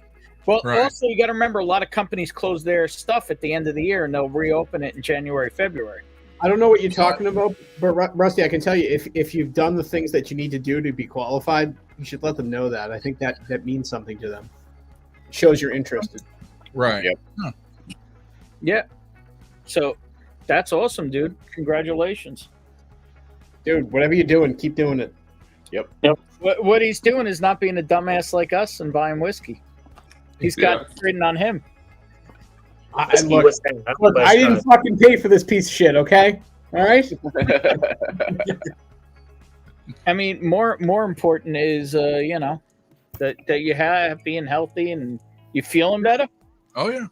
Well, Right. also you got to remember, a lot of companies close their stuff at the end of the year, and they'll reopen it in January, February. I don't know what you're talking about, but Rusty, I can tell you if you've done the things that you need to do to be qualified, you should let them know that. I think that means something to them. It shows you're interested. Right. Yep. Huh. Yeah. So that's awesome, dude. Congratulations. Dude, whatever you're doing, keep doing it. Yep. What he's doing is not being a dumbass like us and buying whiskey. He's got it written on him. Look, I didn't fucking pay for this piece of shit, okay? All right? I mean, more important is, that you have being healthy and you feeling better. Oh yeah.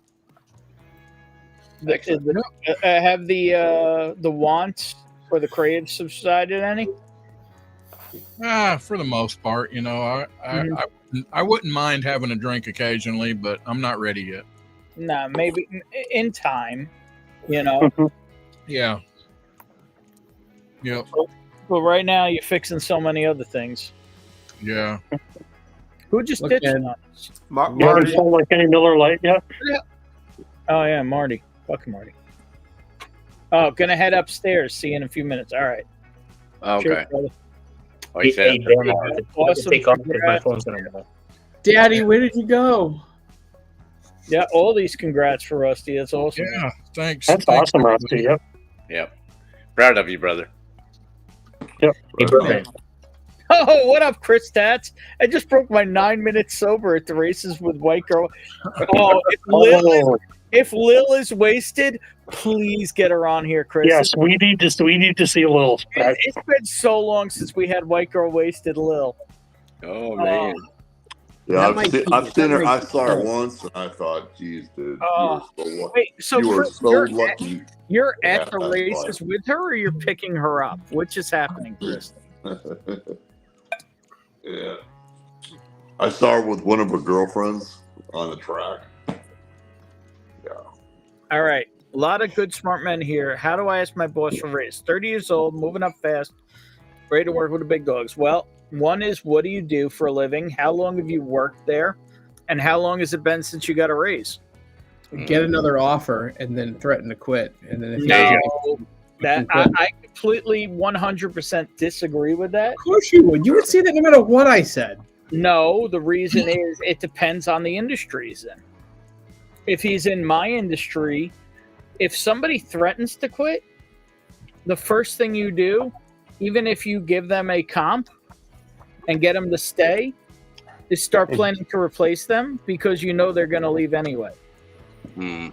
Have the wants or the craves subsided any? For the most part, I wouldn't mind having a drink occasionally, but I'm not ready yet. Nah, maybe in time, Yeah. Yep. But right now, you're fixing so many other things. Yeah. Who just Look, ditched man. on us? You haven't Marty, sold like any Miller Lite yet? Oh yeah, Marty. Fucking Marty. Oh, gonna head upstairs. See you in a few minutes. All right. Okay. Cheers, brother. Oh, you said Hey, Ben, I have to Awesome. take off because my phone's gonna die. Daddy, where did you go? Yeah, all these congrats for Rusty. That's awesome. Yeah. Thanks. That's Thanks, awesome, Rusty. Yep. Yep. Proud of you, brother. Yep. Hey, Bourbon. Oh, what up, Chris Tats? I just broke my 9 minutes sober at the races with White Girl. Oh, if Lil is wasted, please get her on here, Chris. Yes, we need to see a little. It's been so long since we had White Girl wasted Lil. Oh man. Yeah, That I've seen her. I might saw her be- once, and I thought, "Geez, dude, Oh. you were so lucky. Wait, so You were Chris, so you're lucky." You're at Yeah, the that's races with her, or you're picking her up? Which is happening, Chris? Yeah, I saw her with one of her girlfriends on the track. Yeah. All right. A lot of good, smart men here. How do I ask my boss for a raise? 30 years old, moving up fast, ready to work with the big dogs. Well, one is, what do you do for a living? How long have you worked there? And how long has it been since you got a raise? Get another offer and then threaten to quit. And then if No, I completely 100% disagree with that. Of course you would. You would see that no matter what I said. No, the reason is it depends on the industry he's in. If he's in my industry, if somebody threatens to quit, the first thing you do, even if you give them a comp and get them to stay, is start planning to replace them because you know they're going to leave anyway. Hmm.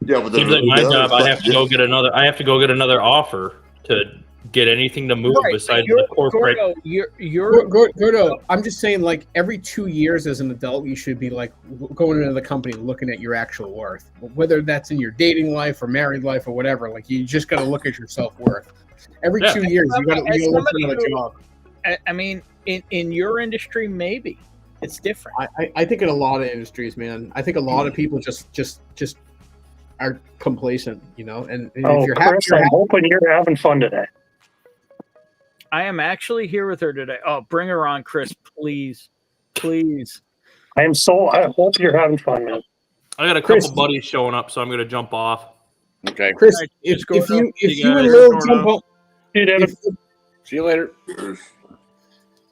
Yeah, but Seems like my job. I have to go get another. I have to go get another offer to get anything to move Right, besides but the corporate. Gordo, I'm just saying, like, every 2 years as an adult, you should be like going into the company and looking at your actual worth, whether that's in your dating life or married life or whatever. Like, you just got to look at your self worth. Every Yeah. 2 years, you got to look for somebody another who- job. I mean, in your industry, maybe it's different. I think in a lot of industries, man, I think a lot of people just are complacent, you know. And Oh, if you're happy, Chris, I'm hoping you're having fun today. I am actually here with her today. Oh, bring her on, Chris, please. Please. I hope you're having fun, man. I got a Chris- couple buddies showing up, so I'm gonna jump off. Okay. Chris, Alright, if just go you down. if You you and guys. Lil Going jump on. up, You did it. See you later.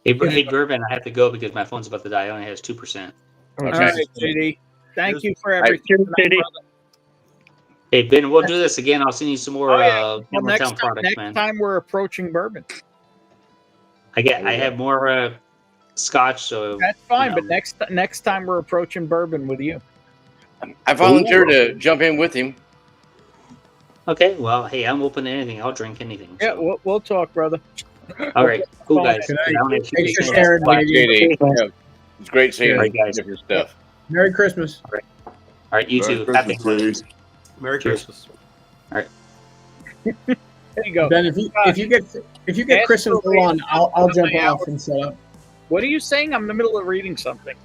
Hey, hey, Bourbon, I have to go because my phone's about to die. It only has 2%. All Okay. right, JD. Thank you for All right, everything. cheers, tonight, JD. brother. Hey, Ben, we'll do this again. I'll send you some more Oh, yeah. Well, Hammertown products, next man. time we're approaching bourbon. I have more Scotch, so That's fine, you know. but next time we're approaching bourbon with you. I volunteered to jump in with him. Okay, well, hey, I'm open to anything. I'll drink anything. Yeah, we'll talk, brother. All right, cool, guys. Good night. I don't have to Thanks for take sharing, Bye, JD. JD. Yeah, it's great seeing All right, guys. different stuff. Merry Christmas. All right, you Merry too. Happy Christmas, holidays. Merry Cheers. Christmas. There you go. Ben, if you get Ask Chris and for Phil on, I'll jump my off hours. and set up. What are you saying? I'm in the middle of reading something.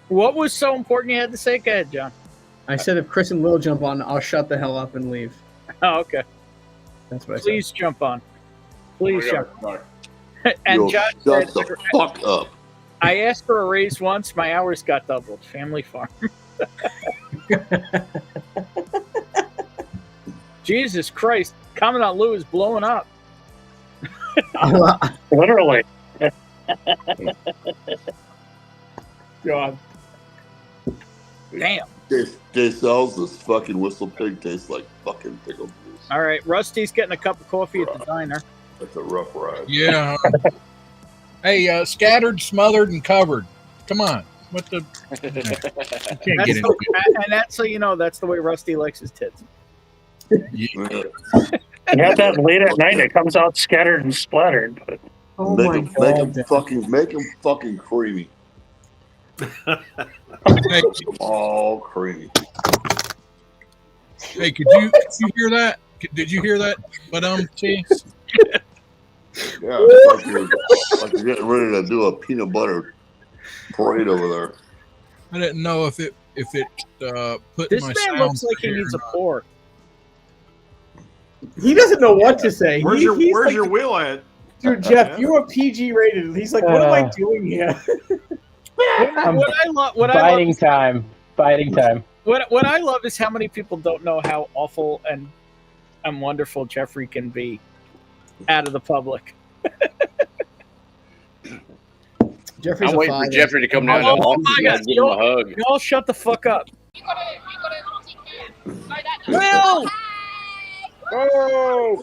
What was so important you had to say? Go ahead, John. I said if Chris and Lil jump on, I'll shut the hell up and leave. Oh, okay. That's what I Please jump on. Please jump on. And Yo, Josh shut said, the fuck up. I asked for a raise once. My hours got doubled. Family farm. Jesus Christ. Commandant Lou is blowing up. Literally. God. Damn. Jay sells this fucking whistle pig tastes like fucking pickled juice. All right. Rusty's getting a cup of coffee at the diner. That's a rough ride. Yeah. Hey, scattered, smothered, and covered. Come on. What the? Can't get into it. And that's so you know, that's the way Rusty likes his tits. Yeah. You have that late at night. It comes out scattered and splattered. But Make them fucking creamy. All creamy. Hey, could you hear that? Did you hear that? But T. Yeah, it's like you're getting ready to do a peanut butter parade over there. I didn't know if it put This my man sound looks like he clear needs a or not. pour. He doesn't know what to say. Where's He's your like, wheel at? Dude, Jeff, you are PG rated. He's like, what am I doing here? Biting time. What I love is how many people don't know how awful and wonderful Jeffrey can be out of the public. Jeffrey's I'm waiting for Jeffrey to come down to the office and give him a hug. You all shut the fuck up. Will! Oh!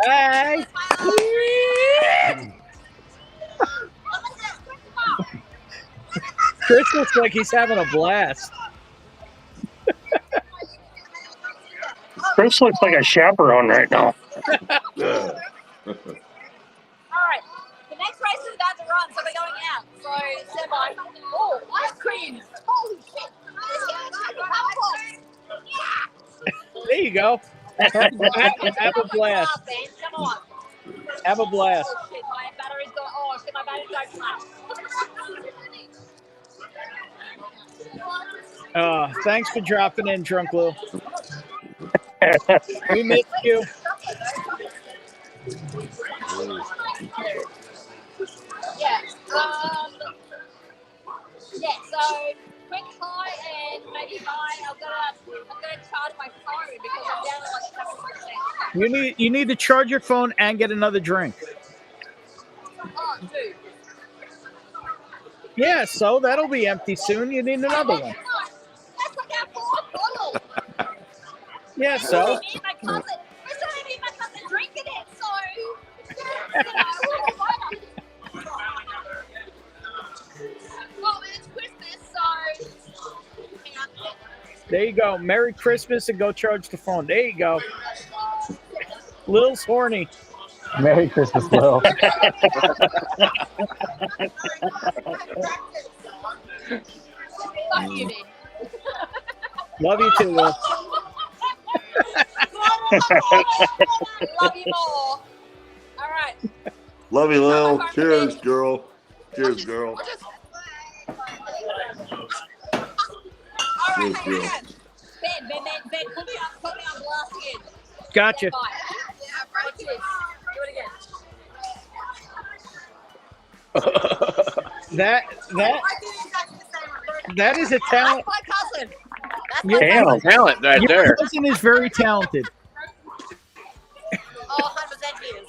Hey! Chris looks like he's having a blast. Chris looks like a chaperone right now. Yeah. All right, the next race is about to run, so we're going out. So, semi. Oh, ice cream! Holy shit! There you go. Have a blast. Come on. Have a blast. Oh shit, my battery's going. Oh shit, my battery's going flat. Thanks for dropping in, Drunk Lou. We missed you. Yeah. Yeah. So quick high and maybe high. I'm gonna charge my phone because I'm down to like 7%. You need to charge your phone and get another drink. Oh, dude. Yeah, so that'll be empty soon. You need another one. That's like our fourth bottle. Yeah, so. Me and my cousin. We're still me and my cousin drinking it, so. You know, well, it's Christmas, so. Hang on. There you go. Merry Christmas and go charge the phone. There you go. Lil's horny. Merry Christmas, Lil. Fuck you, man. Love you too, Lil. Love you more. All right. Love you, Lil. Cheers, girl. Cheers, girl. Cheers, girl. Ben, put me on blast again. Gotcha. Watch this. Do it again. That is a talent. That's my cousin. That's Your my cousin. Talent right Your there. cousin is very talented. Oh, 100% he is.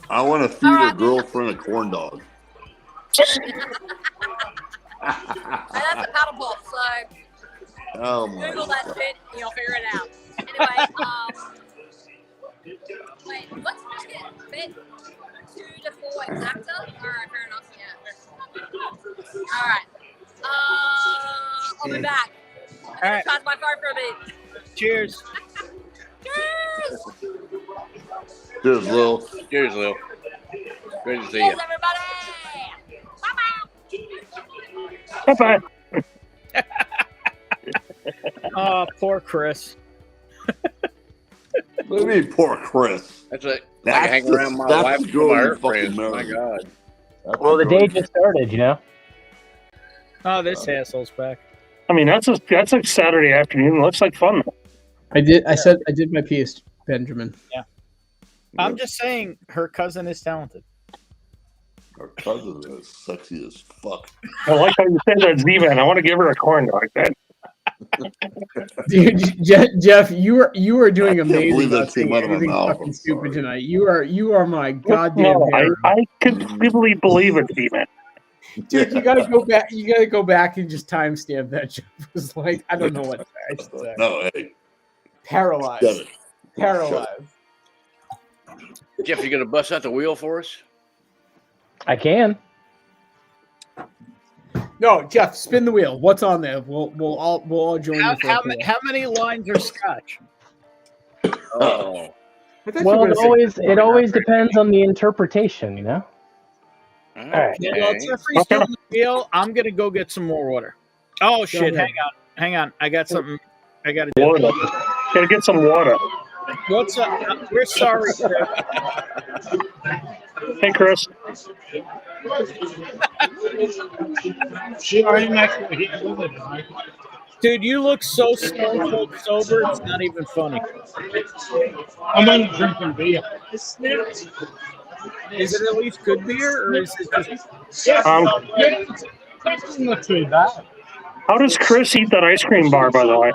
I want to feed her girlfriend a corn dog. And that's a paddle pop, so Oh my Google that God. shit and you'll figure it out. Anyway, wait, let's just get fit 2 to 4 exacta. Alright, fair enough, yeah. Alright. I'll be back. I'm gonna charge my phone for a bit. Cheers. Cheers! Cheers, Lil. Cheers, Lil. Good to see Cheers, you. everybody! Bye-bye. Oh, poor Chris. What do you mean, poor Chris? That's like That's hanging around my that's wife the and girl my you her fucking friends. My married. God. That's Well, the girl day you- just started, you know. Oh, this asshole's back. I mean, that's a Saturday afternoon. Looks like fun. I did. I said I did my piece, Benjamin. Yeah. I'm just saying her cousin is talented. Her cousin is sexy as fuck. I like how you said that, Z-Man. I want to give her a corn dog, then. Dude, Jeff, you are doing I can't amazing. believe that about came saying out of my everything mouth. fucking I'm stupid sorry. tonight. You are my goddamn No, hero. I completely believe it, Z-Man. Dude, you gotta go back. You gotta go back and just timestamp that. Jeff was like, I don't know what I should say. No, hey. Paralyzed. Shut it. Paralyzed. Jeff, you gonna bust out the wheel for us? I can. No, Jeff, spin the wheel. What's on there? We'll all join you. For How many lines are Scotch? Oh. Well, it always depends on the interpretation, you know. All right. Yeah, well, Jeffrey's doing the wheel. I'm gonna go get some more water. Oh shit! ahead. Hang on. I got something. I gotta do. Water. Gotta get some water. What's up? We're sorry, Chris. Hey, Chris. Dude, you look so stone cold sober. It's not even funny. I'm only drinking beer. Is it at least good beer, or is it just? It's not too bad. How does Chris eat that ice cream bar, by the way?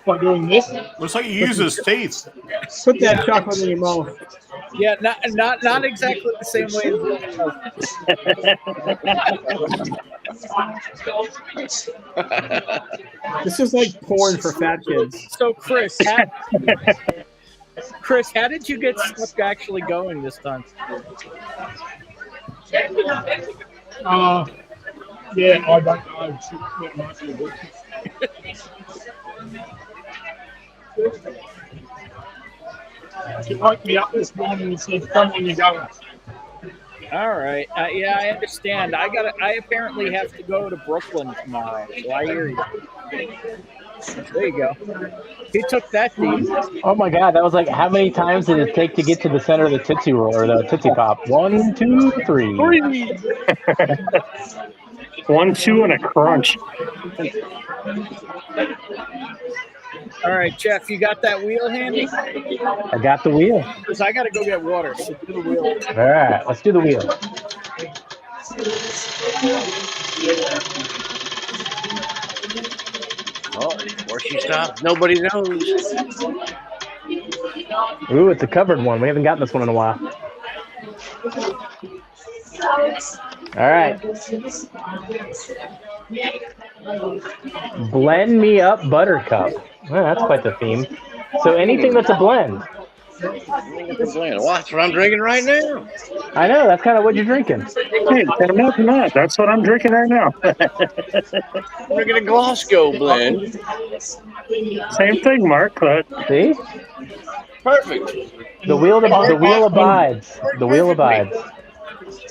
By doing this. Looks like he uses his teeth. Put that chocolate in your mouth. Yeah, not exactly the same way as This is like porn for fat kids. So, Chris, how did you get stuff actually going this time? Yeah, I don't know. It might be a bit. She woke me up this morning and said, "Come on, you going." All right. Yeah, I understand. I apparently have to go to Brooklyn tomorrow. So I hear you. There you go. He took that deep. Oh my God, that was like, how many times did it take to get to the center of the Tootsie Roll or the Tootsie Pop? 1, 2, 3. 1, 2, and a crunch. All right, Jeff, you got that wheel handy? I got the wheel. Because I got to go get water. So do the wheel. All right, let's do the wheel. Oh, where she stopped, nobody knows. Ooh, it's a covered one. We haven't gotten this one in a while. All right. Blend me up, Buttercup. Well, that's quite the theme. So anything that's a blend. Well, that's what I'm drinking right now. I know, that's kind of what you're drinking. Hey, not. That's what I'm drinking right now. Drinking a Glasgow blend. Same thing, Mark. But see, perfect. The wheel abides. The wheel abides.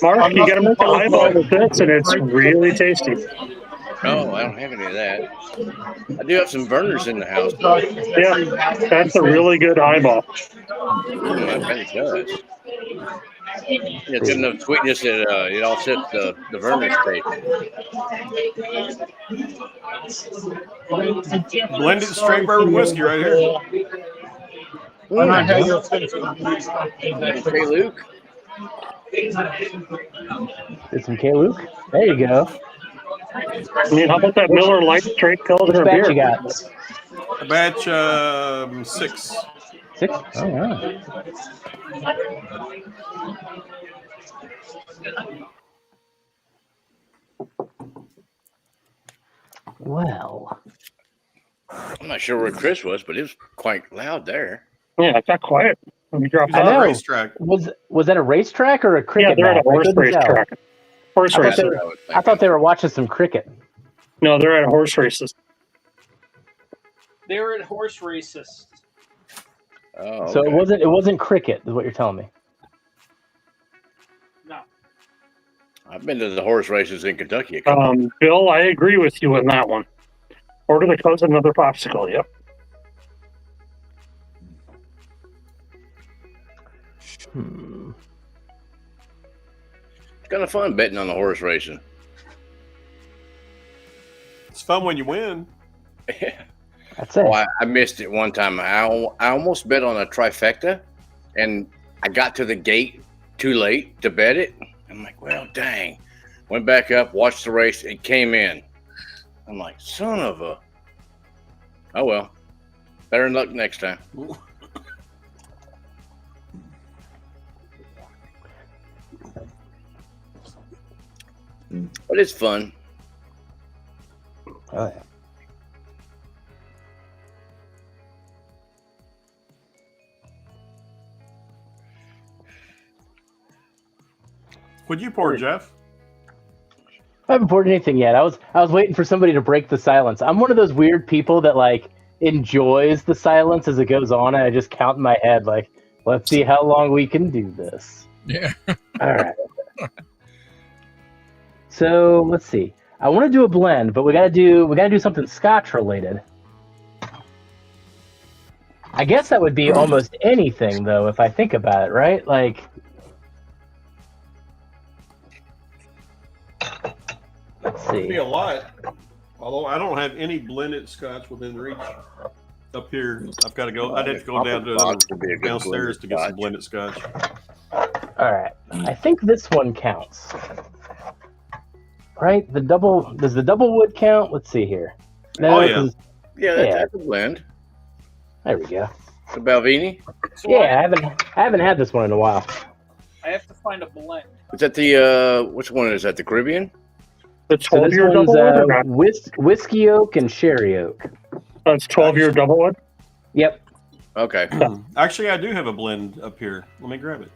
Mark, you got to make a highball with this, and it's really tasty. Oh, I don't have any of that. I do have some Vernors in the house. Yeah, that's a really good highball. Yeah, it really does. It's good enough sweetness that it offsets the Vernors taste. Blended straight bourbon whiskey right here. Hey, Luke. Did some K. Luke? There you go. I mean, how about that Miller Lite straight Pilsner Which batch beer? you got? A batch 6. 6? Oh, wow. Well, I'm not sure where Chris was, but it was quite loud there. Yeah, it's not quiet. Let me drop I that. know. Racetrack. Was that a racetrack or a cricket? Yeah, they're at a match? I horse couldn't tell. racetrack. Horse I thought, races. I thought they were watching some cricket. No, they're at horse races. They were at horse races. Oh, So it wasn't cricket, is what you're telling me. No. I've been to the horse races in Kentucky. Bill, I agree with you on that one. Order the cousin another popsicle. Yep. It's kind of fun betting on the horse racing. It's fun when you win. That's it. Oh, I missed it one time. I almost bet on a trifecta, and I got to the gate too late to bet it. I'm like, well, dang. Went back up, watched the race. It came in. I'm like, son of a. Oh, well. Better luck next time. But it's fun. Oh, yeah. What'd you pour, Jeff? I haven't poured anything yet. I was waiting for somebody to break the silence. I'm one of those weird people that like enjoys the silence as it goes on, and I just count in my head like, let's see how long we can do this. Yeah. All right. So let's see. I want to do a blend, but we gotta do something Scotch related. I guess that would be almost anything, though, if I think about it, right? Like, let's see. It'd be a lot. Although I don't have any blended Scotch within reach up here. I've got to go. I'd have to go down to downstairs to get some blended Scotch. All right. I think this one counts. Right? Does the double wood count? Let's see here. No, Oh, yeah. Yeah, that's a blend. There we go. The Balvenie? So Yeah, I haven't had this one in a while. I have to find a blend. Is that the, which one is that? The Caribbean? The So this 12-year one's double wood or not? whiskey oak and sherry oak. That's 12-year double wood? Yep. Okay. Actually, I do have a blend up here. Let me grab it.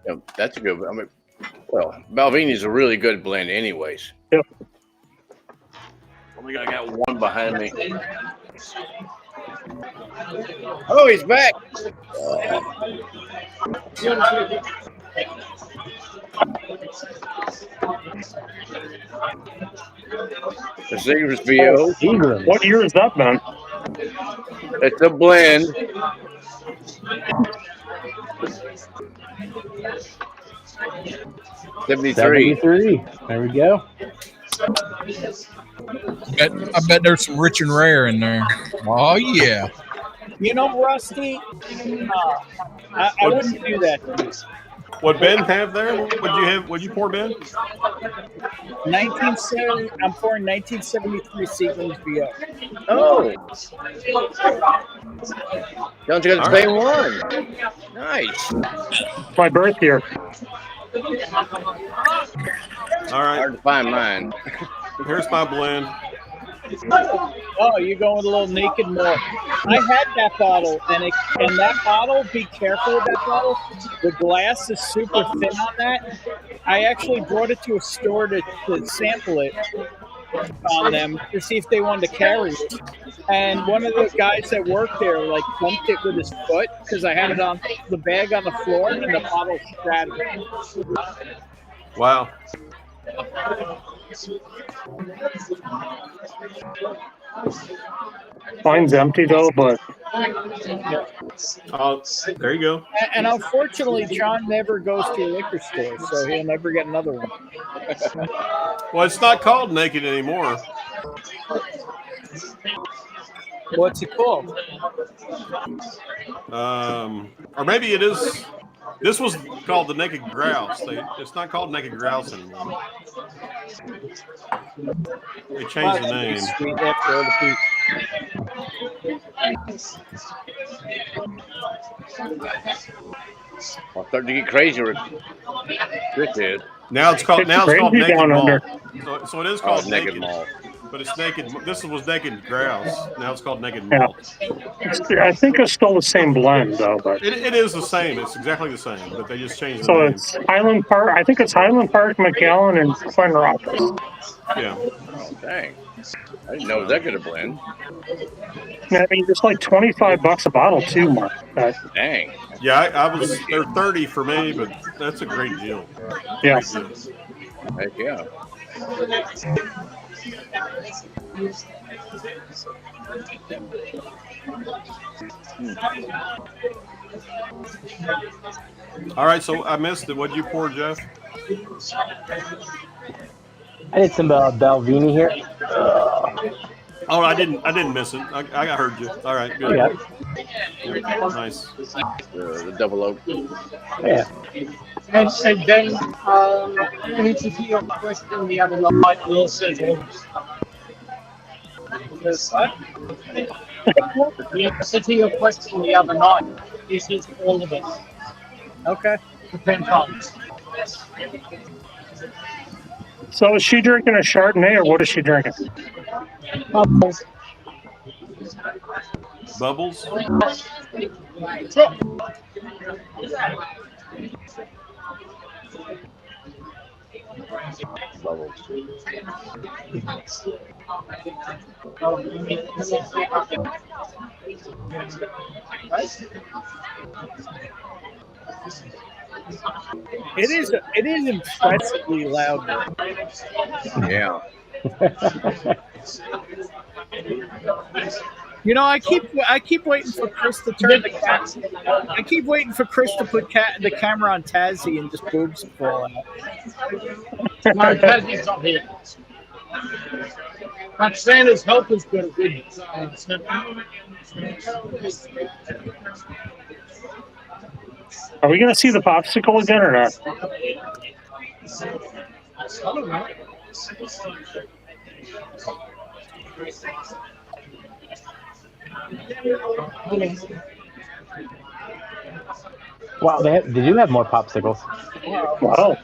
Yeah, that's a good. I mean, well, Balvenie's a really good blend, anyways. Yep. Oh my God, I got one behind me. Oh, he's back. The Seegram's VO. Seagram. What year is that, man? It's a blend. '73. 73. There we go. I bet there's some rich and rare in there. Oh yeah. You know, Rusty, I wouldn't do that to you. What Ben have there? What'd you have? What'd you pour, Ben? 1970. I'm pouring 1973 Seagram's VO. Oh. Don't you got the same one? Nice. My birth year. All right. Hard to find mine. Here's my blend. Oh, you're going with a little naked malt. I had that bottle, and that bottle, be careful with that bottle. The glass is super thin on that. I actually brought it to a store to sample it on them to see if they wanted to carry it. And one of the guys that worked there, like, bumped it with his foot because I had it on the bag on the floor, and the bottle shattered. Wow. Mine's empty though, but Oh, there you go. And unfortunately, John never goes to a liquor store, so he'll never get another one. Well, it's not called Naked anymore. What's it called? Or maybe it is. This was called the Naked Grouse. It's not called Naked Grouse anymore. They changed the name. Sweet after all the peak. I'm starting to get crazy with this is. Now it's called crazy Naked down Malt. under. So it is called Naked Naked Malt. But it's Naked. This was Naked Grouse. Now it's called Naked Yeah. Malt. I think it's still the same blend though, but It is the same. It's exactly the same, but they just changed the so name. it's Highland Park. I think it's Highland Park, McAllen, and Glen Rockers. Yeah. Oh, dang. I didn't know it was that good a blend. I mean, it's like $25 a bottle too, Mark. Dang. Yeah, I was. They're 30 for me, but that's a great deal. Yeah. Great deal. Heck yeah. All right, so I missed it. What'd you pour, Jeff? I did some Balvenie here. Oh, I didn't miss it. I heard you. All right, good. Yeah. Nice. The double oak. Yeah. And then the answer to your question the other night, Will said the answer to your question the other night, this is all of it. Okay. The 10 tons. So is she drinking a Chardonnay or what is she drinking? Bubbles. Bubbles? It is impressively loud. Yeah. You know, I keep waiting for Chris to turn the camera. I keep waiting for Chris to put the camera on Tazzy and just boobs fall out. No, Tazzy's not here. But Santa's helper's got a good. Are we going to see the popsicle again or not? I don't know. Wow, they do have more popsicles. Wow.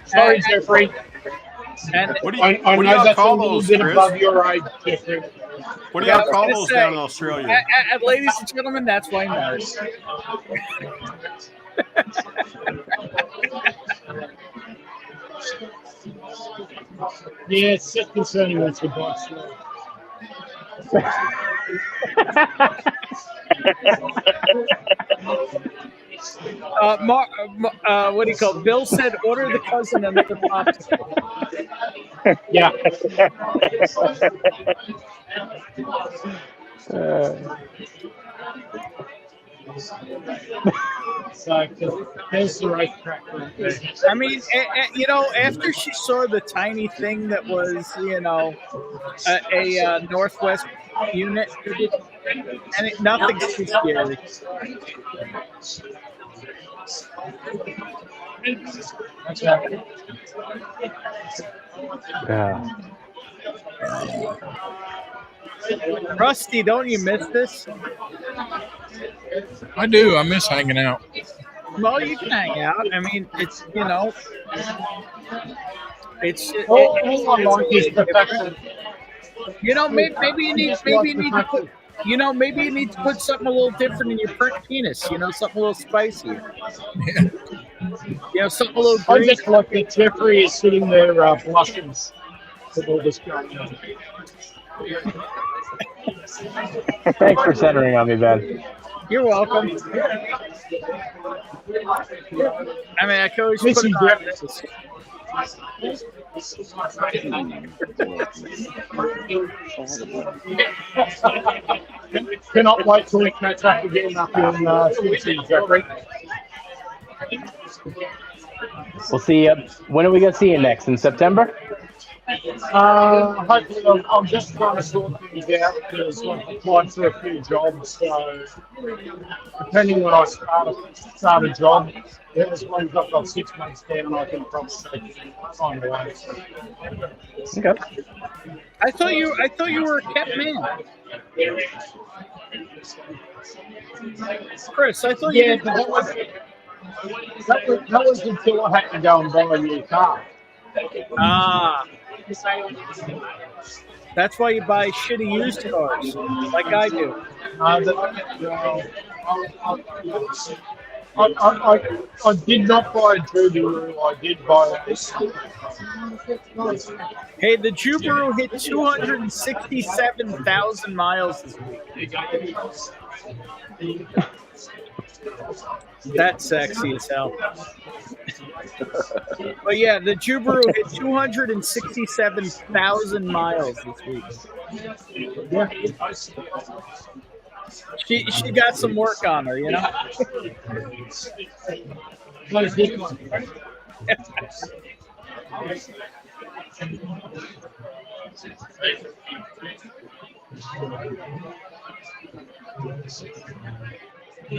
Sorry, Jeffrey. And What do I y'all know that's a call little those, bit Chris? above your age, Jeffrey. What do Yeah, I y'all was call gonna those say, down in Australia? Ladies and gentlemen, that's why I'm married. Yeah, it's just concerning what's the boss. What do you call it? Bill said, order the cousin another popsicle. Yeah. So there's the right track right there. I mean, you know, after she saw the tiny thing that was, you know, a Northwest unit, and nothing's too scary. Yeah. Rusty, don't you miss this? I do. I miss hanging out. Well, you can hang out. I mean, it's, you know, it's you know, maybe you need to put, you know, maybe you need to put something a little different in your penis. You know, something a little spicy. Yeah. You know, something a little I green. just like that Jeffrey is sitting there blushing with all this going on. Thanks for centering on me, Ben. You're welcome. I mean, I could always put it on. Cannot wait till we catch up again up in Sydney, Jeffrey. We'll see you. When are we going to see you next? In September? Hopefully, I'm just trying to sort things out because I've applied for a few jobs. So, depending when I start a job, as long as I've got 6 months down, I can probably find a way. Okay. I thought you were a kept man. Chris, I thought you Yeah, did. but that was until I had to go and buy a new car. Ah. That's why you buy shitty used cars, like I do. I did not buy a Jubilee. I did buy a. Hey, the Jubilee hit 267,000 miles this week. That's sexy as hell. But yeah, the Jubilee hit 267,000 miles this week. She got some work on her, you know.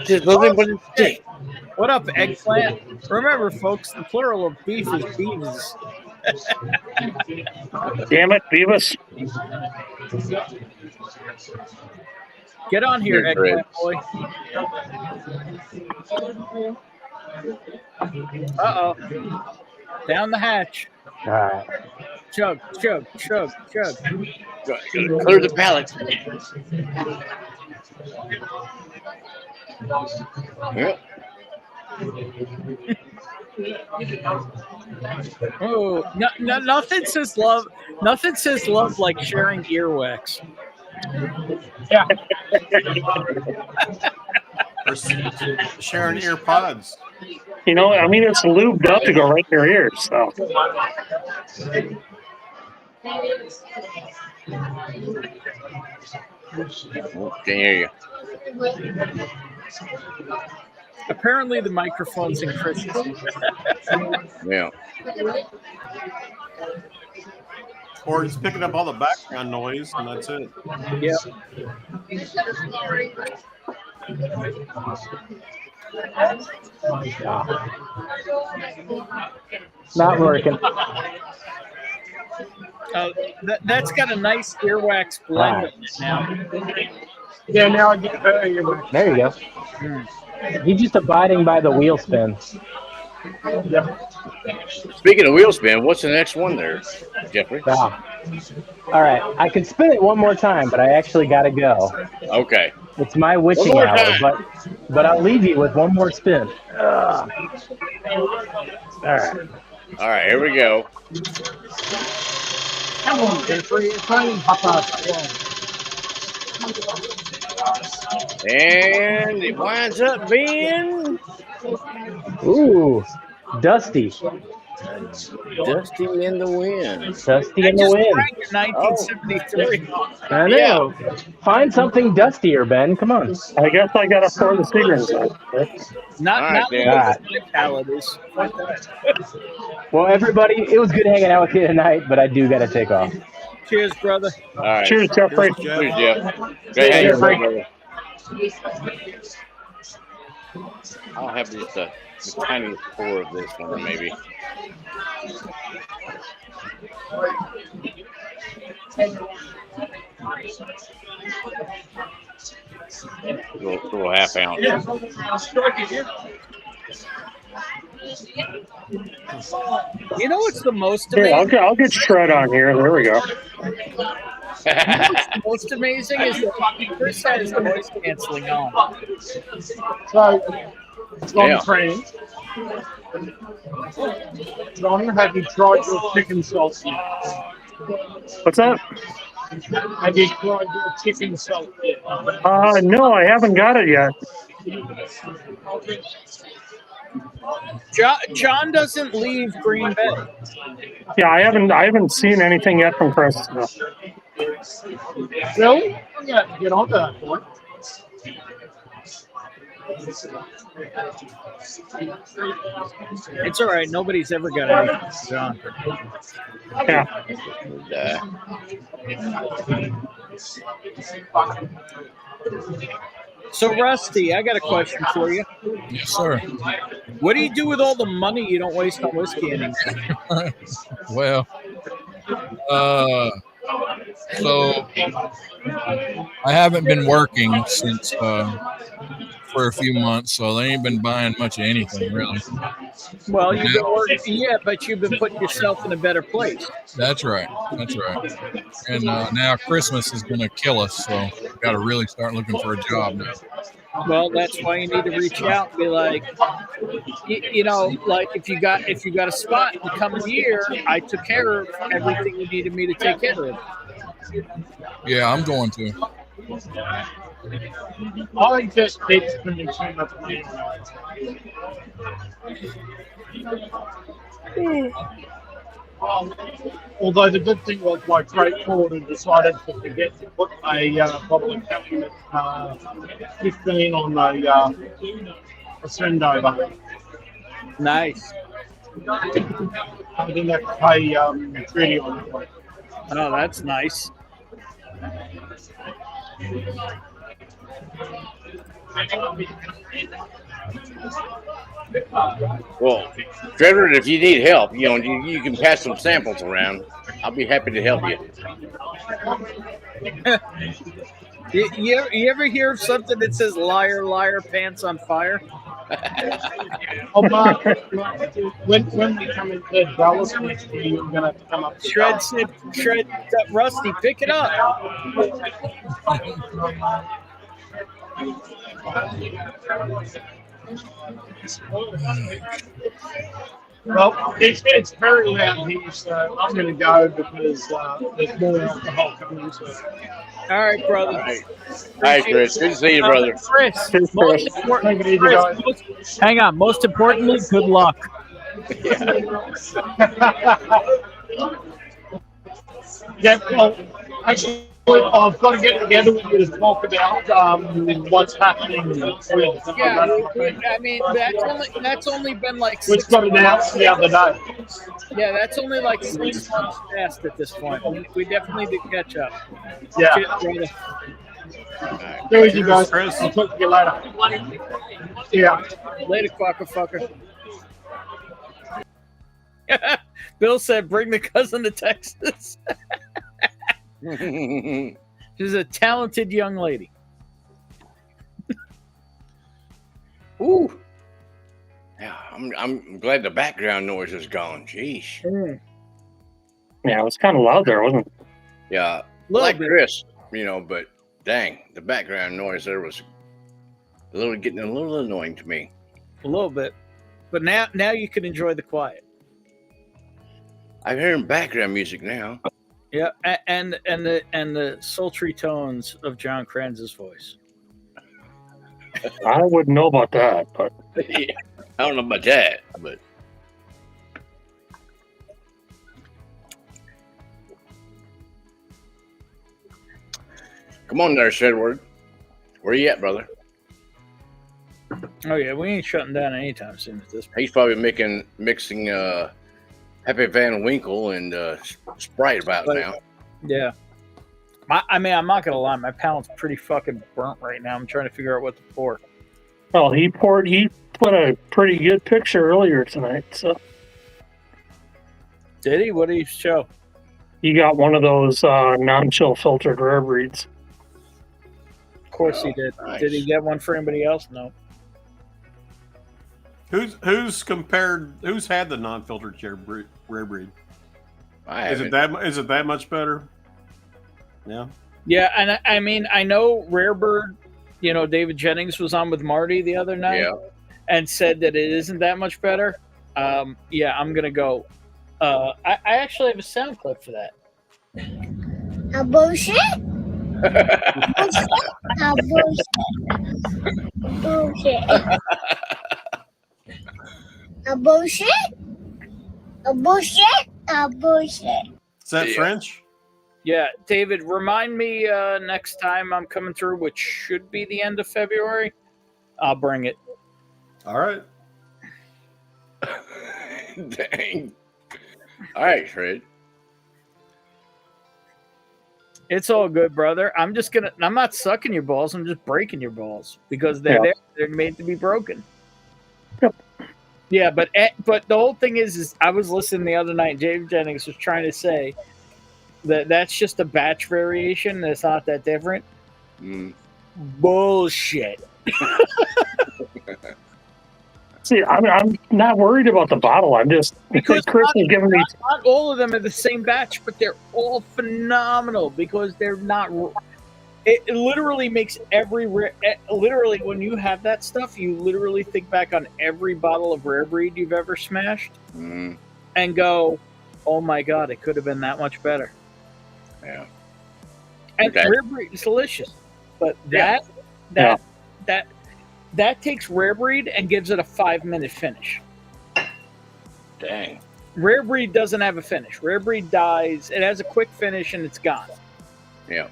Just nothing but a stick. What up, eggplant? Remember, folks, the plural of beef is beeves. Damn it, Beavis. Get on here, eggplant boy. Uh-oh. Down the hatch. All right. Chug, chug, chug, chug. Clear the palate. Yep. Oh, nothing says love. Nothing says love like sharing earwax. Yeah. Or sharing ear pods. You know, I mean, it's lubed up to go right in your ears. So. Can't hear you. Apparently, the microphone's in Chris's. Yeah. Or it's picking up all the background noise, and that's it. Yep. Not working. That's got a nice earwax blend in it now. Yeah, now I get better earwax. There you go. He's just abiding by the wheel spin. Speaking of wheel spin, what's the next one there, Jeffrey? Ah. All right, I could spin it one more time, but I actually got to go. Okay. It's my witching hour, but I'll leave you with one more spin. All right. All right, here we go. Come on, Jeffrey. It's raining Papa. And it winds up being... Ooh, Dusty. Dusty in the wind. Dusty in the wind. 1973. I know. Yeah. Find something dustier, Ben. Come on. I guess I got to pour the cigarettes out. Not my palate is. Well, everybody, it was good hanging out with you tonight, but I do got to take off. Cheers, brother. All right. Cheers, Jeffrey. Cheers, Jeff. Great hanging out, brother. I'll have just the tiniest pour of this one, maybe. Little half ounce. You know what's the most Here, amazing? I'll get shred on here. There we go. You know what's the most amazing is that Chris has noise canceling on. So, Yeah. friend. John, have you tried your chicken salt yet? What's that? Have you tried your chicken salt yet? No, I haven't got it yet. John doesn't leave Green Bay. Yeah, I haven't seen anything yet from Chris. No. Really? I'm gonna have to get on to that point. It's all right. Nobody's ever got anything from John. Yeah. So, Rusty, I got a question for you. Yes, sir. What do you do with all the money you don't waste on whiskey anymore? Well, so I haven't been working since for a few months, so they ain't been buying much of anything really. Well, you've been working, yeah, but you've been putting yourself in a better place. That's right. That's right. And now Christmas is going to kill us, so we've got to really start looking for a job now. Well, that's why you need to reach out and be like, you know, like if you got a spot in the coming year, I took care of everything you needed me to take care of. Yeah, I'm going to. I think this takes spending too much money. Although the good thing was my freight forwarder decided to forget to put a bottle of cabinet 15 on a send over. Nice. I didn't have to pay duty on that one. Oh, that's nice. Well, Trevor, if you need help, you can pass some samples around. I'll be happy to help you. You ever hear of something that says "liar, liar, pants on fire"? Oh, Mark, when we come into Dallas next year, you're going to have to come up to Shred, Rusty, pick it up. Well, it's very loud here, so I'm going to go because there's more alcohol coming into it. All right, brother. All right, Chris. Good to see you, brother. Chris, hang on. Most importantly, good luck. Yeah, well, actually, I've got to get together with you to talk about what's happening with Yeah, I mean that's only been like which got announced the other day. Yeah, that's only like 6 months past at this point. We definitely did catch up. Yeah. Cheers, There you guys. I'll talk to you later. Yeah. Later, fucker. Bill said, "Bring the cousin to Texas." She's a talented young lady. Ooh. Yeah, I'm glad the background noise is gone. Jeez. Yeah, it was kind of loud there, wasn't it? Yeah, like Chris, but dang, the background noise there was getting a little annoying to me. A little bit, but now you can enjoy the quiet. I'm hearing background music now. Yeah, and the sultry tones of John Kranz's voice. I wouldn't know about that, but Yeah, I don't know about that, but come on there, Shedward. Where you at, brother? Oh yeah, we ain't shutting down anytime soon at this point. He's probably mixing Happy Van Winkle and Sprite about now. Yeah. I'm not gonna lie, my palate's pretty fucking burnt right now. I'm trying to figure out what to pour. well, he put a pretty good picture earlier tonight. So Did he? What did he show? he got one of those non-chill filtered rare breeds. Of course he did. Nice. Did he get one for anybody else? No. Who's had the non-filtered rare breed? I Is it that much better? Yeah. Yeah, and I mean I know Rarebird, David Jennings was on with Marty the other night and said that it isn't that much better. Yeah, I'm gonna go. I actually have a sound clip for that. A bullshit? A bullshit. A bullshit? A bullshit? A bullshit. Is that French? Yeah, David, remind me next time I'm coming through, which should be the end of February. I'll bring it. All right. Dang. All right, Fred. It's all good, brother. I'm not sucking your balls. I'm just breaking your balls because they're there. They're made to be broken. Yep. Yeah, but the whole thing is I was listening the other night. Dave Jennings was trying to say that's just a batch variation. That's not that different. Bullshit. See, I'm not worried about the bottle. I'm just because Chris is giving me. Not all of them are the same batch, but they're all phenomenal because they're not. It literally makes literally when you have that stuff, you literally think back on every bottle of Rare Breed you've ever smashed and go, "Oh my god, it could have been that much better." Yeah. And Rare Breed is delicious, but that takes Rare Breed and gives it a 5-minute finish. Dang. Rare Breed doesn't have a finish. Rare Breed dies. It has a quick finish and it's gone. Yeah.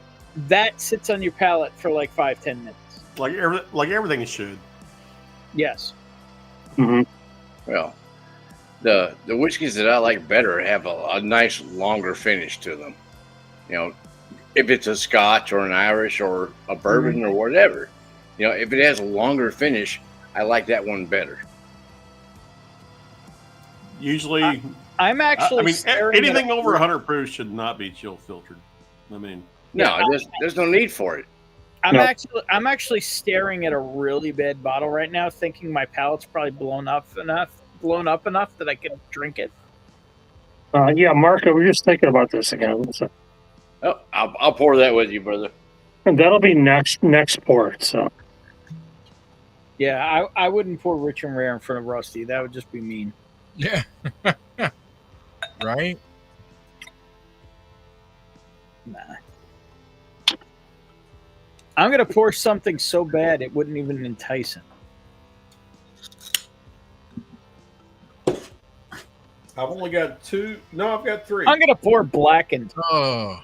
That sits on your palate for like 5-10 minutes. Like everything should. Yes. Mm-hmm. Well, The whiskeys that I like better have a nice longer finish to them. You know, if it's a Scotch or an Irish or a bourbon or whatever, you know, if it has a longer finish, I like that one better. Usually, I'm actually. I mean, staring at anything a- over 100 proof should not be chill filtered. I mean, No, there's no need for it. I'm actually staring at a really bad bottle right now, thinking my palate's probably blown up enough that I can drink it. Yeah, Marco, we're just thinking about this again. So. Oh, I'll pour that with you, brother. And that'll be next pour. So. Yeah, I wouldn't pour Rich and Rare in front of Rusty. That would just be mean. Yeah. Right? Nah. I'm gonna pour something so bad it wouldn't even entice him. I've only got 2. No, I've got 3. I'm gonna pour blackened. Oh.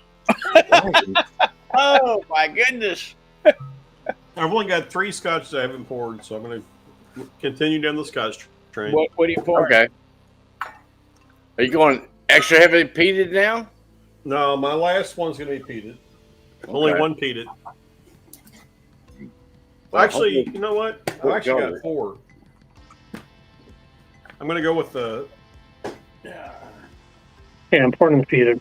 Oh my goodness! I've only got 3 scotches I haven't poured, so I'm going to continue down the scotch train. What do you pour? Okay. Are you going extra heavy peated now? No, my last one's going to be peated. Only one peated. Well, Actually, hopefully- you know what? I've actually got 4. I'm going to go with the. Yeah, important to peated.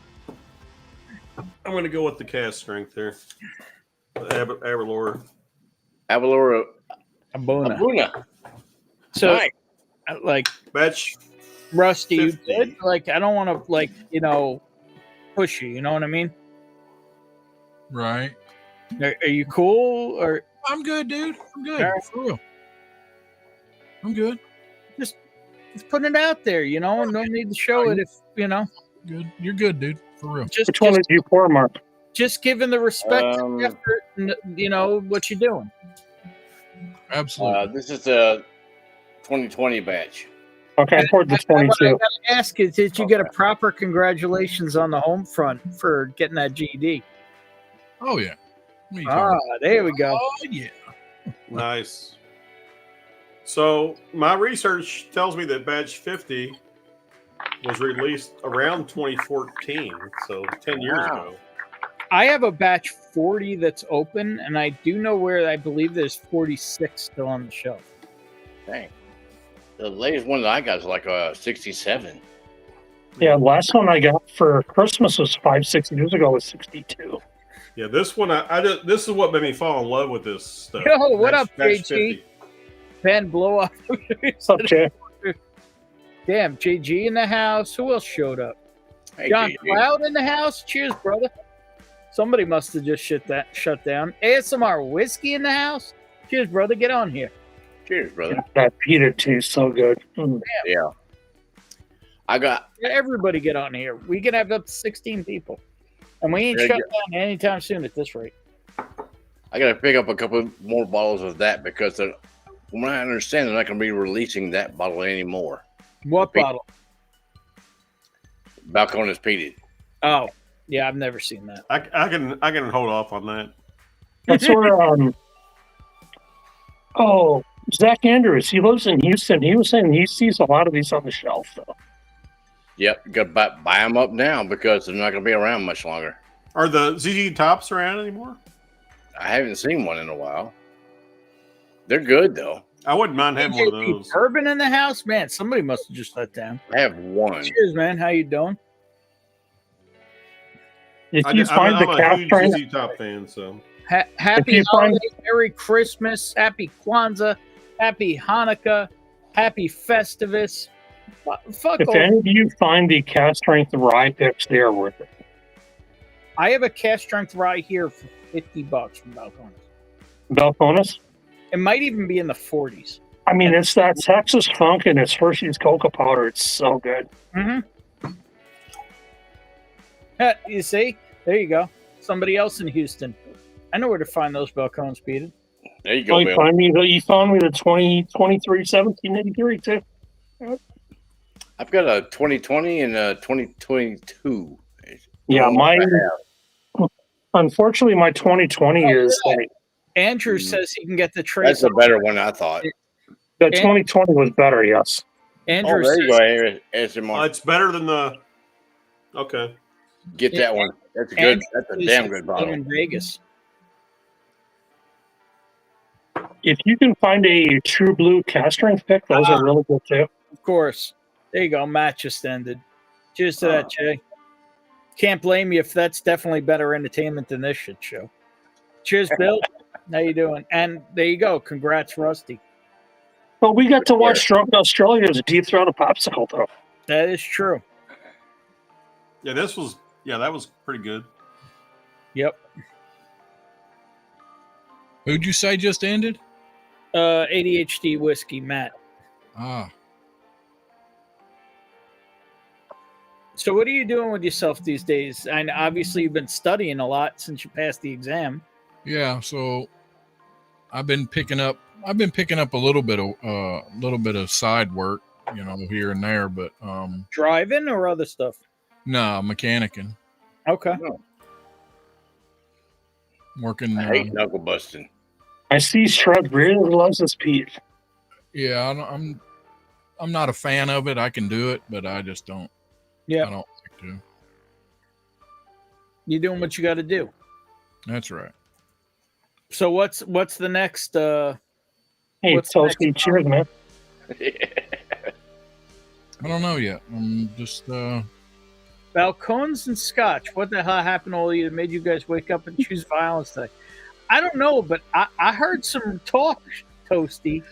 I'm going to go with the cast strength there. Aberlour. Aberlour. Abuna. So, Nice. like, batch Rusty, you 50. good? Like, I don't want to, push you. You know what I mean? Right. Are you cool? Or I'm good, dude. I'm good. All right. For real. I'm good. Just putting it out there, No need to show it if, Good. You're good, dude. For real. Which one did you pour, Mark? Just giving the respect and effort, and, what you're doing. Absolutely. This is the 2020 batch. Okay, I poured the What I 22. gotta ask is, did you get a proper congratulations on the home front for getting that GED? Oh yeah. What are you Ah, talking there we go. Oh yeah. Nice. So my research tells me that batch 50 was released around 2014, so 10 years ago. I have a batch 40 that's open, and I do know where I believe there's 46 still on the shelf. Dang. The latest one that I got is like a 67. Yeah, last one I got for Christmas was 5-6 years ago was 62. Yeah, this one this is what made me fall in love with this stuff. Yo, what up, Batch JG? Ben, blow up. What's up, Jay? Damn, JG in the house. Who else showed up? Hey, John JG. Cloud in the house. Cheers, brother. Somebody must have just shut down. ASMR whiskey in the house. Cheers, brother. Get on here. Cheers, brother. That peated too, so good. Mm. Yeah. I got. Everybody get on here. We can have up to 16 people. And we ain't Very shut good. down anytime soon at this rate. I got to pick up a couple more bottles of that because from what I understand, they're not going to be releasing that bottle anymore. What Pe- bottle? Balcones peated. Oh, yeah, I've never seen that. I can hold off on that. That's where Zach Andrews, he lives in Houston. He was saying he sees a lot of these on the shelf though. Yep, got to buy them up now because they're not going to be around much longer. Are the ZZ Tops around anymore? I haven't seen one in a while. They're good though. I wouldn't mind having one of AJP those. Bourbon in the house? Man, somebody must have just let down. I have one. Cheers, man. How you doing? If you find the I'm a calf huge train, ZZ Top fan, so Happy you find- holiday, Merry Christmas, Happy Kwanzaa, Happy Hanukkah, Happy Festivus. Fuck if all. any of you find the cast strength rye picks, they are worth it. I have a cast strength rye here for $50 from Balcones. Balcones? It might even be in the 40s. I mean, it's that Texas funk and it's Hershey's cocoa powder. It's so good. Mm-hmm. You see? There you go. Somebody else in Houston. I know where to find those Balcones, Peter. There you go, You Bill. found me the 1783 too. I've got a 2020 and a 2022. Yeah, Oh, mine. I have. Unfortunately, my 2020 is like Andrew says he can get the trace. That's a better one, I thought. the 2020 was better. Yes. Andrew there you go, says- ASMR. It's better than the. Okay. Get that one. That's a good. That's a damn good in bottle. Vegas. If you can find a True Blue cast strength pick, those are really good too. Of course. There you go. Match just ended. Cheers to that, Jay. Can't blame you if that's definitely better entertainment than this shit show. Cheers, Bill. How you doing? And there you go. Congrats, Rusty. Well, we got to watch Australia's deep throat a popsicle though. That is true. Yeah, that was pretty good. Yep. Who'd you say just ended? ADHD whiskey, Matt. Ah. So what are you doing with yourself these days? And obviously you've been studying a lot since you passed the exam. Yeah, so I've been picking up a little bit of side work, here and there, but Driving or other stuff? no, mechanicking. Okay. Working. I hate knuckle busting. I see Shrub really loves this piece. Yeah, I'm not a fan of it. I can do it, but I just don't. Yeah. I don't like to. You're doing what you got to do. That's right. So what's the next? Hey, Toasty, cheers, man. I don't know yet. I'm just. Balcones and Scotch. What the hell happened to all you that made you guys wake up and choose violence today? I don't know, but I heard some talk, Toasty,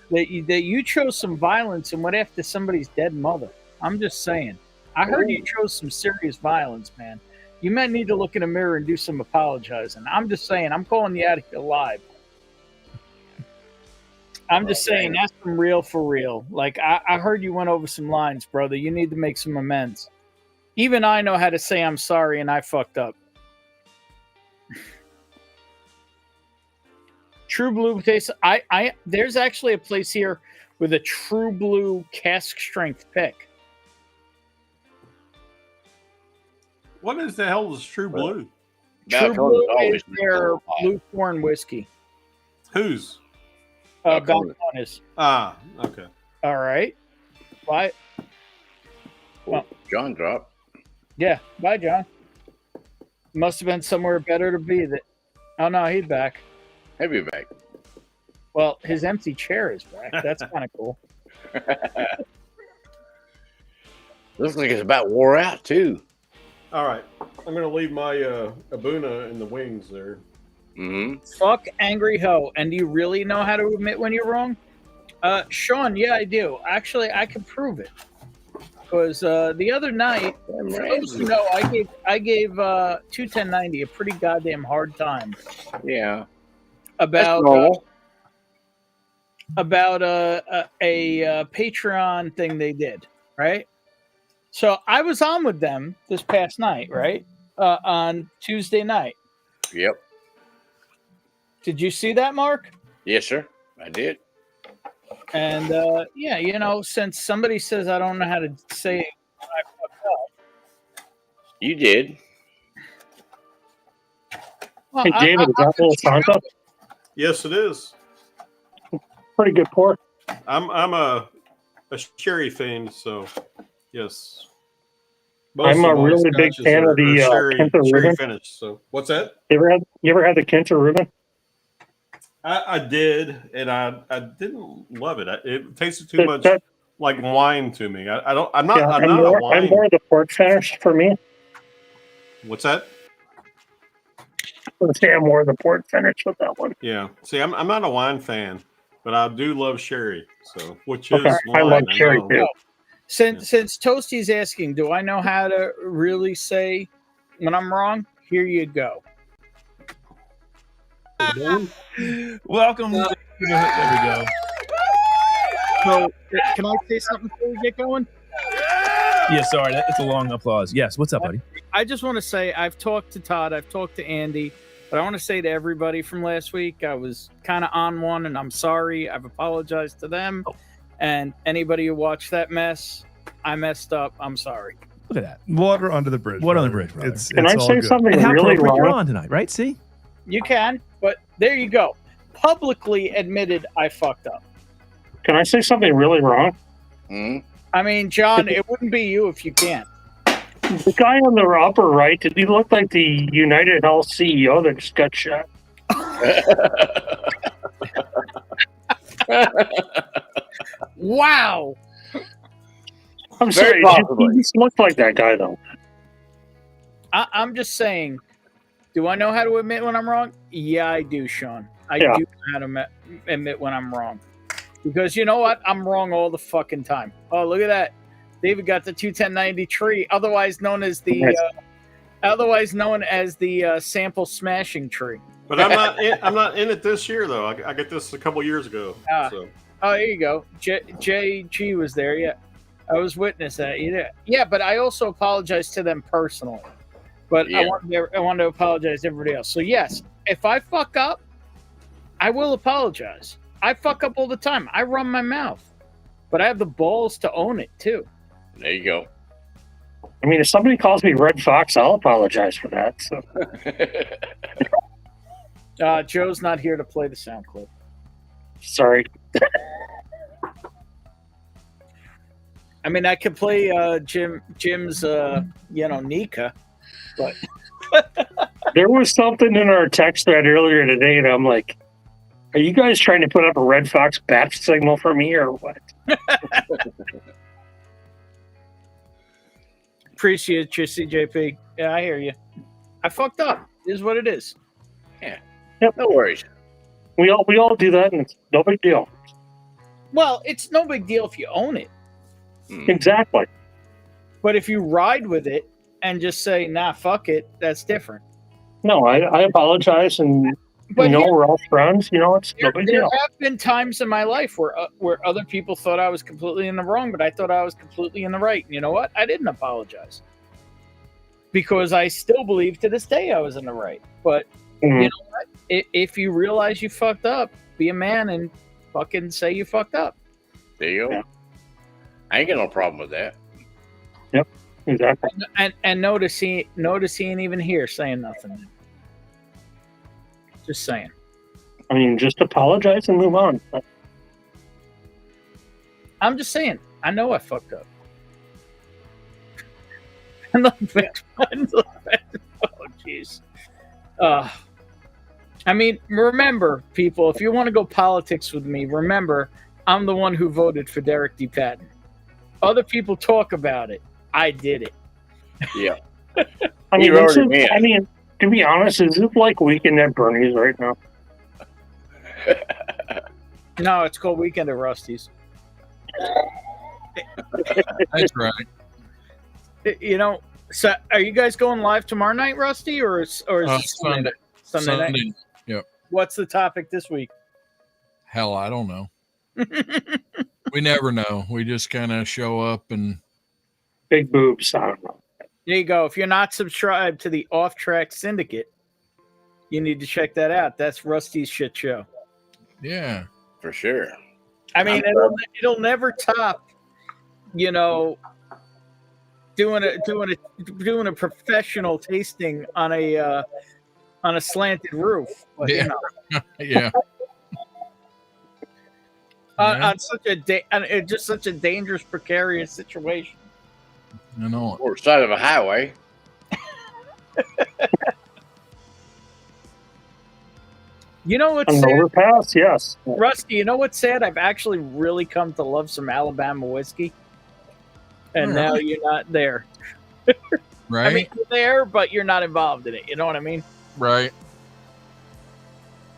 that you chose some violence and went after somebody's dead mother. I'm just saying. I heard you chose some serious violence, man. You might need to look in a mirror and do some apologizing. I'm just saying. I'm calling you out of here live. I'm just saying that's some real for real. Like I heard you went over some lines, brother. You need to make some amends. Even I know how to say I'm sorry and I fucked up. True Blue taste. There's actually a place here with a True Blue cask strength pick. What is the hell is True Blue? True Blue is their blue corn whiskey. Whose? Balcones is. Ah, okay. All right. Bye. Well, John dropped. Yeah. Bye, John. Must have been somewhere better to be. Oh no, he's back. He'll be back. Well, his empty chair is back. That's kind of cool. Looks like it's about wore out too. All right, I'm gonna leave my Abuna in the wings there. Mm-hmm. Fuck Angry Ho. And do you really know how to admit when you're wrong? Sean, yeah, I do. Actually, I can prove it. Because the other night, for those who know, I gave 21090 a pretty goddamn hard time. Yeah. About a Patreon thing they did, right? So I was on with them this past night, right? On Tuesday night. Yep. Did you see that, Mark? Yes, sir. I did. And yeah, since somebody says I don't know how to say it, I fucked up. You did. Well, Hey, David, is that little Santa? Yes, it is. Pretty good pour. I'm a sherry fan, so yes. I'm a really big fan of the Kenta sherry Reuben. finish. So what's that? You ever had the Kenta Reuben? I did, and I didn't love it. It tasted too much like wine to me. I'm not a wine. I'm more the port finish for me. What's that? Let's say I'm more the port finish with that one. Yeah. See, I'm not a wine fan, but I do love sherry. So which is Okay, wine. I love sherry know. too. Since Toasty's asking, do I know how to really say when I'm wrong? Here you go. Welcome. There we go. So, can I say something before we get going? Yeah, sorry, it's a long applause. Yes, what's up, buddy? I just want to say I've talked to Todd, I've talked to Andy, but I want to say to everybody from last week, I was kind of on one, and I'm sorry. I've apologized to them, and anybody who watched that mess, I messed up. I'm sorry. Look at that. Water under the bridge. What on the bridge, brother? Can I say something And how really appropriate you're wrong? on tonight, right? See? You can, but there you go. Publicly admitted I fucked up. Can I say something really wrong? I mean, John, it wouldn't be you if you can't. The guy on the upper right, did he look like the United Health CEO that just got shot? Wow. I'm sorry, he just looked like that guy, though. I'm just saying, do I know how to admit when I'm wrong? Yeah, I do, Sean. I do know how to admit when I'm wrong. Because you know what? I'm wrong all the fucking time. Oh, look at that. David got the 21090 tree, otherwise known as the sample smashing tree. But I'm not in it this year though. I got this a couple years ago. So. Oh, there you go. JG was there. Yeah, I was witness that. Yeah, but I also apologize to them personally. But I want to apologize to everybody else. So yes, if I fuck up, I will apologize. I fuck up all the time. I run my mouth, but I have the balls to own it too. There you go. I mean, if somebody calls me Red Fox, I'll apologize for that. So. Joe's not here to play the sound clip. Sorry. I mean, I could play Jim's, Nika, but there was something in our text thread earlier today, and I'm like, "Are you guys trying to put up a Red Fox bat signal for me, or what?" Appreciate you, CJP. Yeah, I hear you. I fucked up. It is what it is. Yeah. Yep. No worries. We all do that, and it's no big deal. Well, it's no big deal if you own it. Exactly. But if you ride with it and just say, "Nah, fuck it," that's different. No, I apologize, and we're all friends. It's no big deal. There have been times in my life where other people thought I was completely in the wrong, but I thought I was completely in the right. And you know what? I didn't apologize because I still believe to this day I was in the right. But you know what? If you realize you fucked up, be a man and fucking say you fucked up. There you go. I ain't got no problem with that. Yep, exactly. And notice he ain't even here saying nothing. Just saying. I mean, just apologize and move on. I'm just saying. I know I fucked up. Oh, jeez. I mean, remember, people, if you want to go politics with me, remember, I'm the one who voted for Derek D. Patton. Other people talk about it. I did it. Yeah. I mean, to be honest, is it like Weekend at Bernie's right now? No, it's called Weekend at Rusty's. That's right. So are you guys going live tomorrow night, Rusty, or is it Sunday night? Yep. What's the topic this week? Hell, I don't know. We never know. We just kind of show up and big boobs. I don't know. There you go. If you're not subscribed to the Off Track Syndicate, you need to check that out. That's Rusty's shit show. Yeah, for sure. I mean, it'll never top, doing a professional tasting on a slanted roof. But, yeah. On such a dangerous, precarious situation. I know. Or side of a highway. You know what's an sad? Overpass, yes. Rusty, you know what's sad? I've actually really come to love some Alabama whiskey. And now you're not there. Right? I mean, you're there, but you're not involved in it. You know what I mean? Right.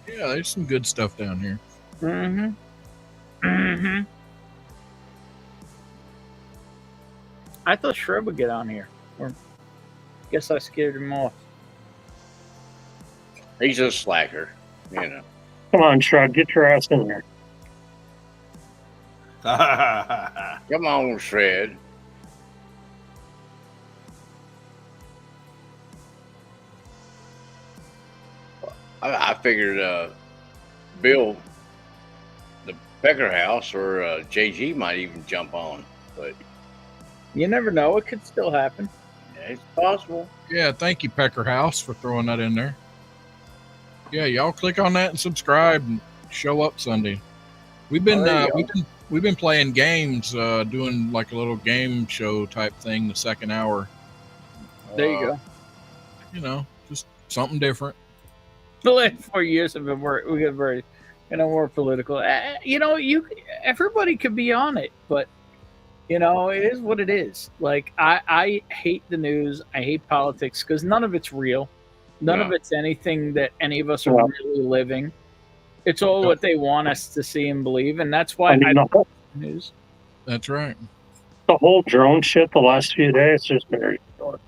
Yeah, there's some good stuff down here. Mm-hmm. Mm-hmm. I thought Shred would get on here. Or guess I scared him off. He's a slacker, Come on, Shred, get your ass in here. Come on, Shred. I figured Bill, the Pecker House, or JG might even jump on, but you never know. It could still happen. Yeah, it's possible. Yeah, thank you, Pecker House, for throwing that in there. Yeah, y'all click on that and subscribe and show up Sunday. We've been we've been playing games, doing like a little game show type thing. The second hour. There you go. You know, just something different. The last 4 years have been we get very, more political. Everybody could be on it, but it is what it is. Like I hate the news. I hate politics because none of it's real. None of it's anything that any of us are really living. It's all what they want us to see and believe, and that's why I don't watch the news. That's right. The whole drone shit the last few days has been very short.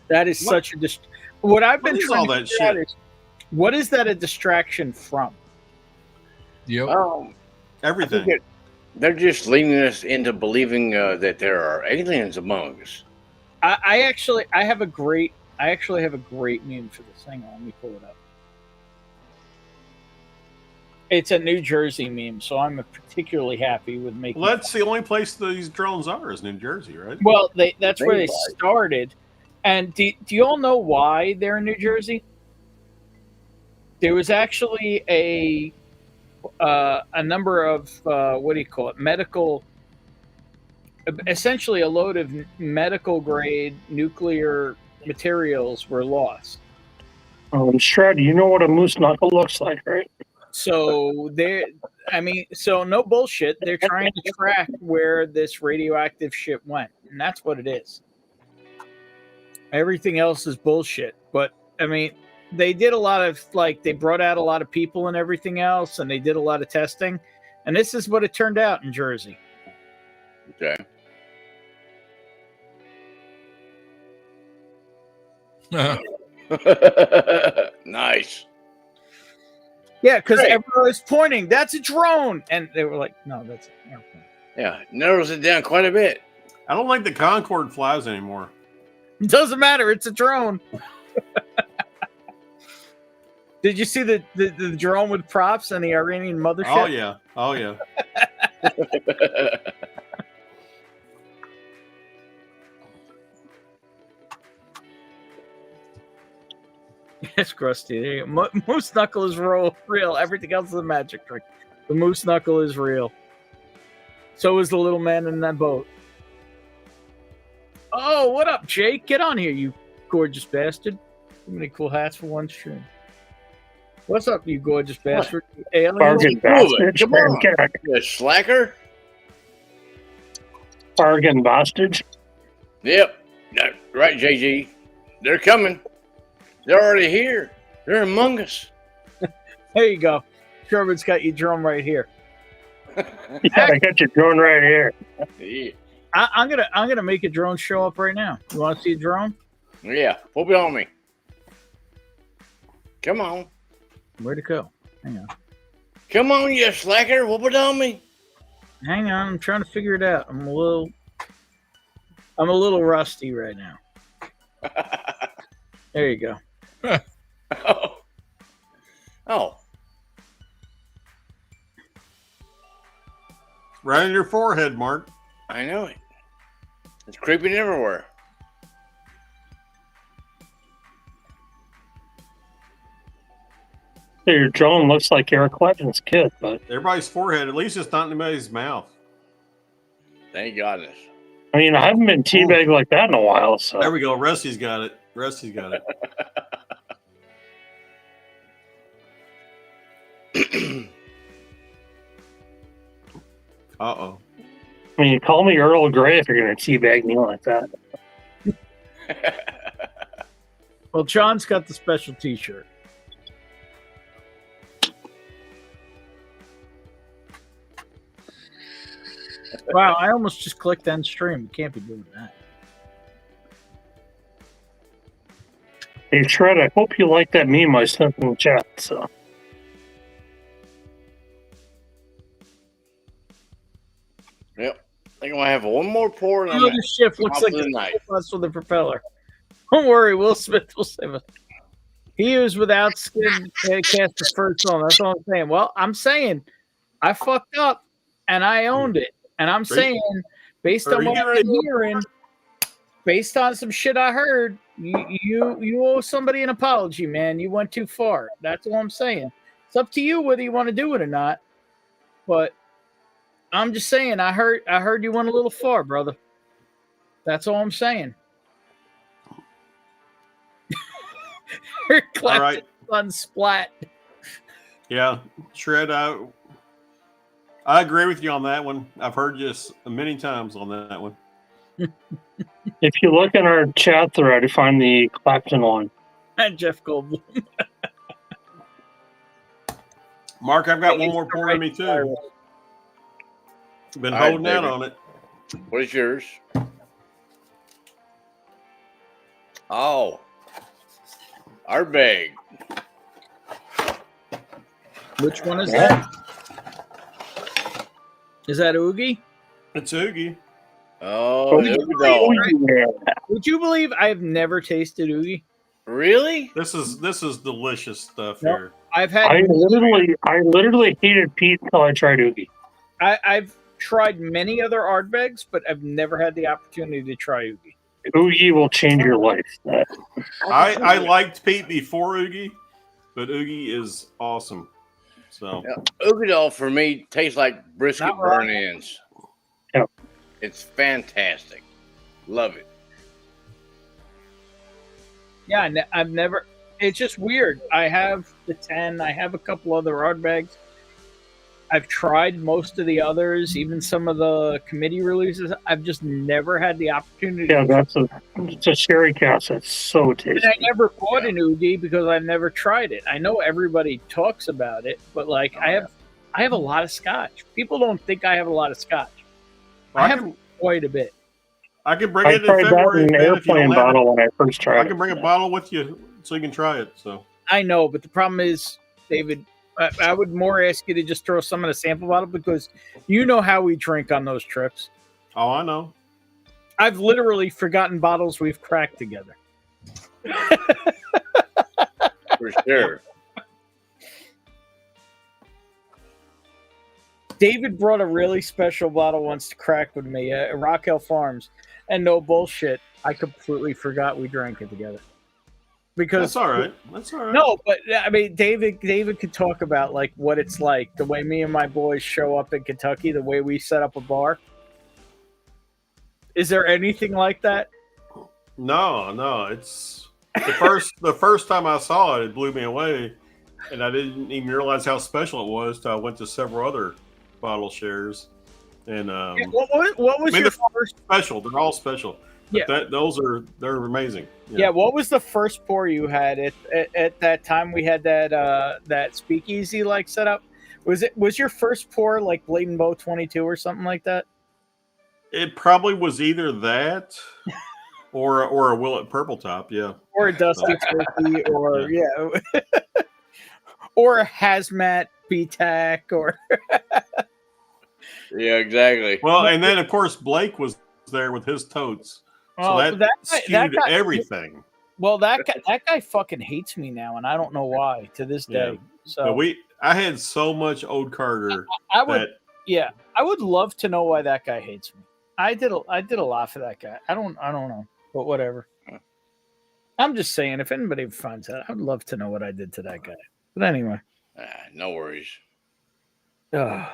That is such a what I've been is trying all to that figure out shit? is, what is that a distraction from? Yep. Everything. They're just leading us into believing that there are aliens among us. I actually have a great meme for this. Hang on, let me pull it up. It's a New Jersey meme, so I'm particularly happy with making. Well, that's the only place these drones are is New Jersey, right? Well, that's where they started. And do you all know why they're in New Jersey? There was actually a number of medical, essentially a load of medical grade nuclear materials were lost. Shred, you know what a moose knuckle looks like, right? So no bullshit. They're trying to track where this radioactive shit went, and that's what it is. Everything else is bullshit. But they did a lot of they brought out a lot of people and everything else, and they did a lot of testing, and this is what it turned out in Jersey. Okay. Nice. Yeah, because everyone was pointing. That's a drone, and they were like, "No, that's an airplane." Yeah, narrows it down quite a bit. I don't like the Concorde flies anymore. It doesn't matter. It's a drone. Did you see the drone with props and the Iranian mothership? Oh yeah. It's crusty. There you go. Moose knuckle is real. Everything else is a magic trick. The moose knuckle is real. So is the little man in that boat. Oh, what up, Jake? Get on here, you gorgeous bastard. Too many cool hats for one stream. What's up, you gorgeous bastard? Alien? Bargain bastard. Come on, you slacker. Bargain bastard. Yep. Right, JG. They're coming. They're already here. They're among us. There you go. Sherman's got your drum right here. Yeah, I got your drone right here. Yeah. I'm gonna make a drone show up right now. You want to see a drone? Yeah, whoop it on me. Come on. Where'd it go? Hang on. Come on, you slacker. Whoop it on me. Hang on. I'm trying to figure it out. I'm a little rusty right now. There you go. Oh. Right on your forehead, Mark. I know it. It's creeping everywhere. Your drone looks like Eric Clapton's kid, but Everybody's forehead. At least it's not in anybody's mouth. Thank goodness. I mean, I haven't been teabagged like that in a while. So There we go. Rusty's got it. Rusty's got it. Uh-oh. I mean, you call me Earl Grey if you're going to teabag me like that. Well, John's got the special T-shirt. Wow, I almost just clicked end stream. You can't be doing that. Hey, Shred, I hope you like that meme I sent in the chat. So. Yep. I think I'm going to have one more pour. Oh, this ship looks like us with a propeller. Don't worry, Will Smith will save us. He was without skin cast the first one. That's all I'm saying. Well, I'm saying I fucked up and I owned it. And I'm saying, based on what I'm hearing, based on some shit I heard, you owe somebody an apology, man. You went too far. That's all I'm saying. It's up to you whether you want to do it or not. But I'm just saying. I heard you went a little far, brother. That's all I'm saying. All right. Unsplat. Yeah, Shred. I agree with you on that one. I've heard you many times on that one. If you look in our chat thread, you find the Clapton one. And Jeff Goldblum. Mark, I've got one more pour in me too. Been All right, holding out David. on it. What is yours? Oh, Ardbeg. Which one is that? Is that Oogie? It's Oogie. Oh, Would you believe I have never tasted Oogie? Really? This is delicious stuff No, here. I've had. I literally hated Pete until I tried Oogie. I've tried many other Ardbegs, but I've never had the opportunity to try Oogie. Oogie will change your life. I liked Pete before Oogie, but Oogie is awesome. So Oogie doll for me tastes like brisket Not wrong. burn-ins. Yep. It's fantastic. Love it. Yeah, I've never. It's just weird. I have the 10. I have a couple other Ardbegs. I've tried most of the others, even some of the committee releases. I've just never had the opportunity. Yeah, it's a sherry cask. It's so tasty. And I never bought an Oogie because I've never tried it. I know everybody talks about it, but like I have a lot of Scotch. People don't think I have a lot of Scotch. I have quite a bit. I can bring I it in tried that February. in an Ben, if you airplane don't have bottle it. when I first tried I can bring a bottle with you so you can try it. So I know, but the problem is, David, I would more ask you to just throw some in a sample bottle because you know how we drink on those trips. Oh, I know. I've literally forgotten bottles we've cracked together. For sure. David brought a really special bottle once to crack with me at Rockhill Farms, and no bullshit, I completely forgot we drank it together. Because that's all right. That's all right. No, but I mean, David could talk about like what it's like the way me and my boys show up in Kentucky, the way we set up a bar. Is there anything like that? No. It's the first time I saw it, it blew me away, and I didn't even realize how special it was till I went to several other bottle shares. And What was your first special? They're all special. But Yeah. they're amazing. Yeah. What was the first pour you had at that time? We had that speakeasy like set up. Was your first pour like Bladen Bow 22 or something like that? It probably was either that or a Willet Purple Top, yeah. Or a Dusty Turkey, or or a Hazmat BTAC, or Yeah, exactly. Well, and then of course Blake was there with his totes. So that skewed everything. Well, that guy fucking hates me now, and I don't know why to this day. So But I had so much Old Carter. I would love to know why that guy hates me. I did a lot for that guy. I don't know, but whatever. I'm just saying, if anybody finds out, I'd love to know what I did to that guy. But anyway, no worries. Now,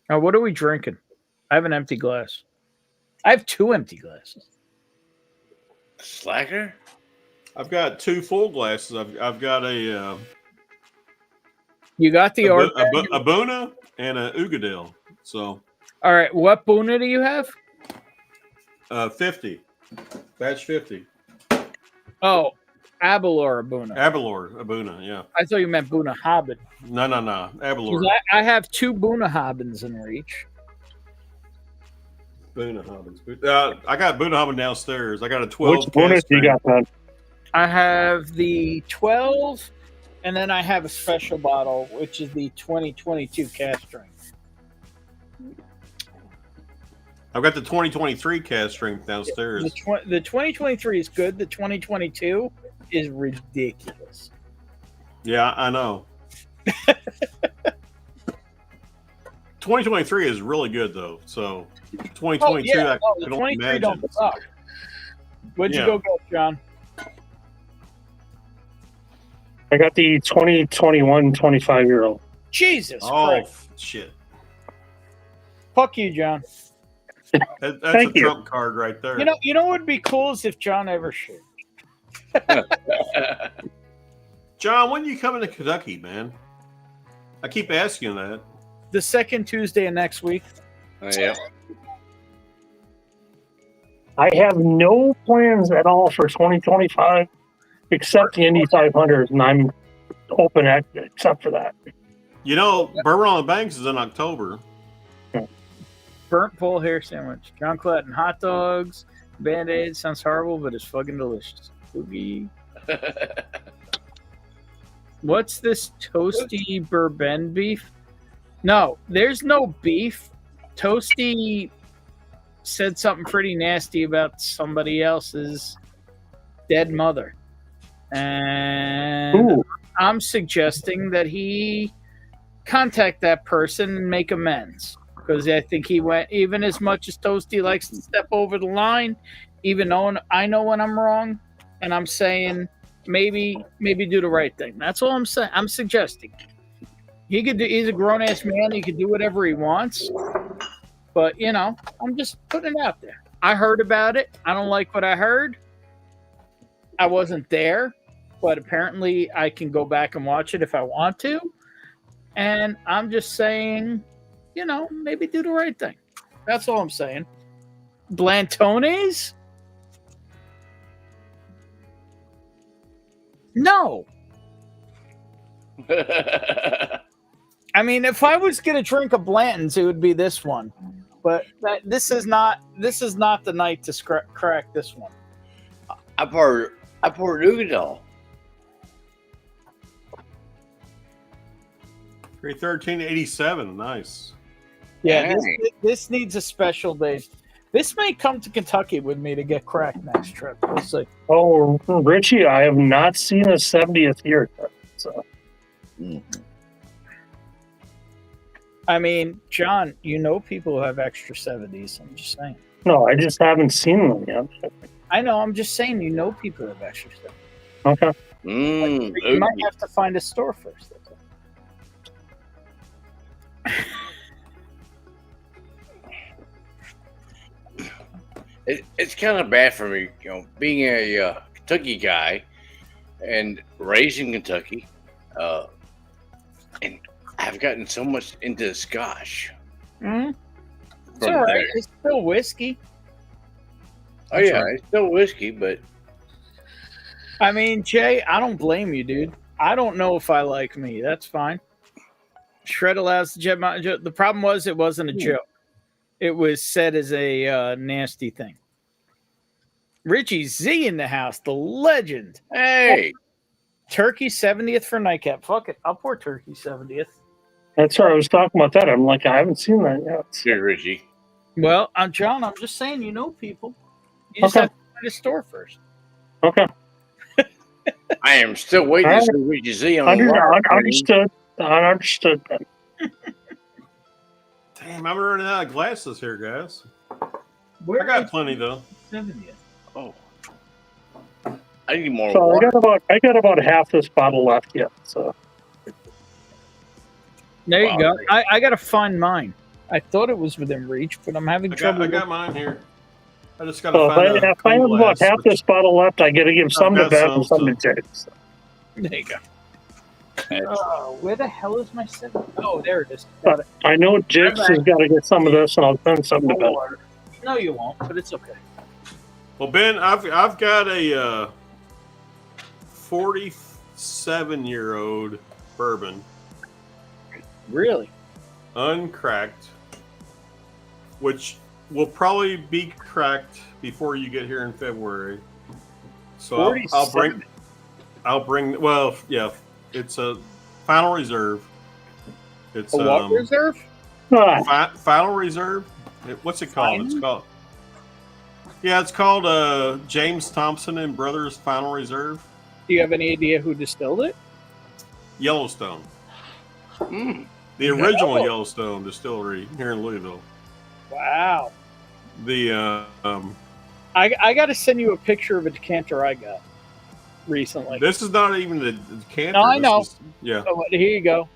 what are we drinking? I have an empty glass. I have 2 empty glasses. Slacker? I've got 2 full glasses. I've got a You got the a Buna and a Ugadale. So all right, what Buna do you have? 50. Batch 50. Oh, Abelor Buna. Abelor Abuna, yeah. I thought you meant Buna Hobbit. No. Abelor. I have 2 Buna Hobbins in reach. Buna Hobbins. I got Buna Hobbin downstairs. I got a 12. Which bonus do you got, man? I have the 12, and then I have a special bottle, which is the 2022 cast strength. I've got the 2023 cast strength downstairs. The 2023 is good. The 2022 is ridiculous. Yeah, I know. 2023 is really good though. So 2022, I the can only 23 imagine. don't suck. What'd you Yeah. go get, John? I got the 2021 25-year-old. Jesus Oh, Christ. shit. Fuck you, John. That's Thank a you. trump card right there. You know what would be cool is if John ever shared. John, when are you coming to Kentucky, man? I keep asking that. The second Tuesday of next week. Yeah. I have no plans at all for 2025 except the Indy 500, and I'm open except for that. You know, Bourbon on the Banks is in October. Burnt pole hair sandwich. John Clatton. Hot dogs. Band-Aid. Sounds horrible, but it's fucking delicious. Boogie. What's this toasty bourbon beef? No, there's no beef. Toasty said something pretty nasty about somebody else's dead mother. And I'm suggesting that he contact that person and make amends. Because I think he went, even as much as Toasty likes to step over the line, even though I know when I'm wrong, and I'm saying maybe do the right thing. That's all I'm saying. I'm suggesting. He's a grown-ass man. He could do whatever he wants. But, I'm just putting it out there. I heard about it. I don't like what I heard. I wasn't there. But apparently I can go back and watch it if I want to. And I'm just saying, maybe do the right thing. That's all I'm saying. Blantones? No. I mean, if I was going to drink a Blanton's, it would be this one. But this is not the night to crack this one. I poured Ugadal. 313.87. Nice. Yeah, this needs a special day. This may come to Kentucky with me to get cracked next trip. We'll see. Oh, Richie, I have not seen a 70th year. So. I mean, John, people who have extra 70s. I'm just saying. No, I just haven't seen them yet. I know. I'm just saying, people who have extra 70s. Okay. You might have to find a store first. It's kind of bad for me, being a Kentucky guy and raised in Kentucky, and I've gotten so much into Scotch. Mm-hmm. It's all right. It's still whiskey. Oh, yeah, it's still whiskey, but... I mean, Jay, I don't blame you, dude. I don't know if I like me. That's fine. Shred allows the jet. The problem was it wasn't a joke. It was said as a nasty thing. Richie Z in the house, the legend. Hey. Turkey 70th for Nightcap. Fuck it. I'll pour Turkey 70th. That's right. I was talking about that. I'm like, I haven't seen that yet. Here, Richie. Well, John, I'm just saying, people. You just have to find a store first. Okay. I am still waiting to see Richie Z on the Understood. I understood that. Damn, I'm running out of glasses here, guys. Where I got plenty though. 70th. Oh, I need more. So water. I got about half this bottle left yet. So there you go. I got to find mine. I thought it was within reach, but I'm having trouble. I got mine here. I just got to so find out. if I have about half this bottle left, I got to give some to Beth and some to Jake. So. There you go. Where the hell is my 7? Oh, there it is. Got it. I know Jix has got to get some of this, and I'll send some to Beth. No, you won't, but it's okay. Well, Ben, I've got a 47-year-old bourbon. Really? Uncracked, which will probably be cracked before you get here in February. So I'll bring. Well, yeah, it's a final reserve. It's a what reserve? Final reserve. What's it called? It's called. Yeah, it's called James Thompson and Brothers Final Reserve. Do you have any idea who distilled it? Yellowstone. The original Yellowstone distillery here in Louisville. Wow. The I got to send you a picture of a decanter I got recently. This is not even the decanter. No, I know. Yeah. Oh, here you go.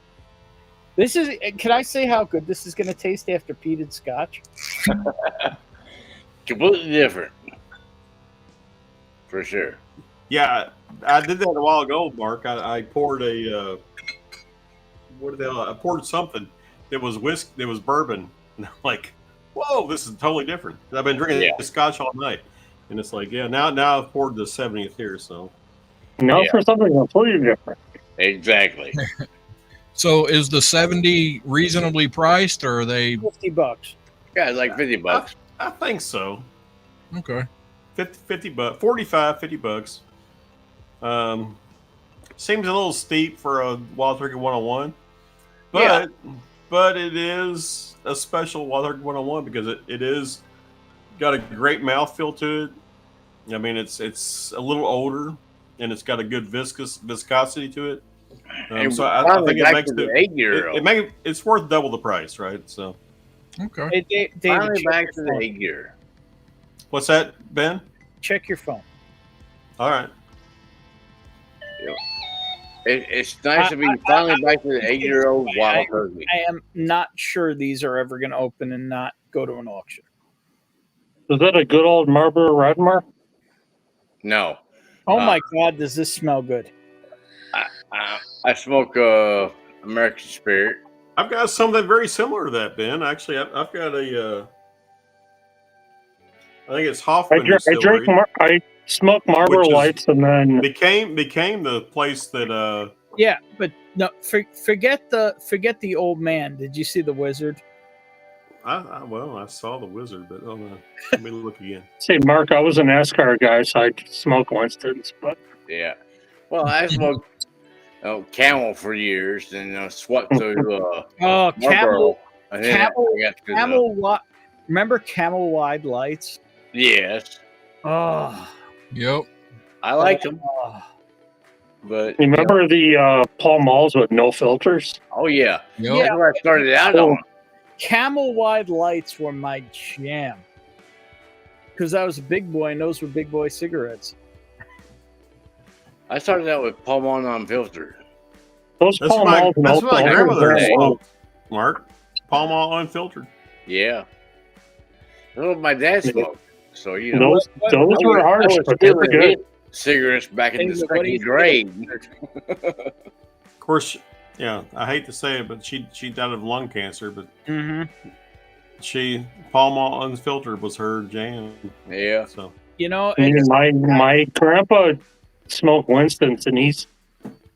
This is. Can I say how good this is going to taste after peated Scotch? Completely different, for sure. Yeah, I did that a while ago, Mark. I poured a what the hell? I poured something that was whiskey, that was bourbon, and I'm like, whoa, this is totally different. I've been drinking Scotch all night, and it's like, yeah, now I've poured the 70th here, so Now for something completely different. Exactly. So is the 70 reasonably priced, or are they $50? Yeah, like $50. I think so. Okay. 50 bucks, 45, 50 bucks. Seems a little steep for a Wild Turkey 101, but it is a special Wild Turkey 101 because it is got a great mouthfeel to it. I mean, it's a little older and it's got a good viscosity to it. So I think it makes it's worth double the price, right? So okay. Hey, Finally back to the 8 year. What's that, Ben? Check your phone. All right. It's nice to be finally back to the 8-year-old Wild Turkey. I am not sure these are ever going to open and not go to an auction. Is that a good old Marlboro Red, Mark? No. Oh my God, does this smell good? I smoke American Spirit. I've got something very similar to that, Ben. Actually, I've got a. I think it's Hoffman. I smoke Marlboro Lights, and then became the place that. Yeah, but no, forget the old man. Did you see the wizard? I saw the wizard, but let me look again. See, Mark, I was a NASCAR guy, so I smoke Winston's, but yeah. Well, I smoked Camel for years, and swept through. Camel. Camel. Remember Camel Wide Lights? Yes. Oh. Yep. I liked them. But remember the Pall Malls with no filters? Oh yeah. Yep. That's where I started out on. Camel Wide Lights were my jam. Because I was a big boy, and those were big boy cigarettes. I started out with Pall Mall unfiltered. Those That's Pall my Malls grandmother smoked, Mark. Pall Mall unfiltered. Yeah. That's what my dad smoked. So you know those were harsh, but they were good. Cigarettes back in the second grade. Of course, yeah. I hate to say it, but she died of lung cancer. But Pall Mall unfiltered was her jam. Yeah. So you know, my grandpa smoked Winston's, and he's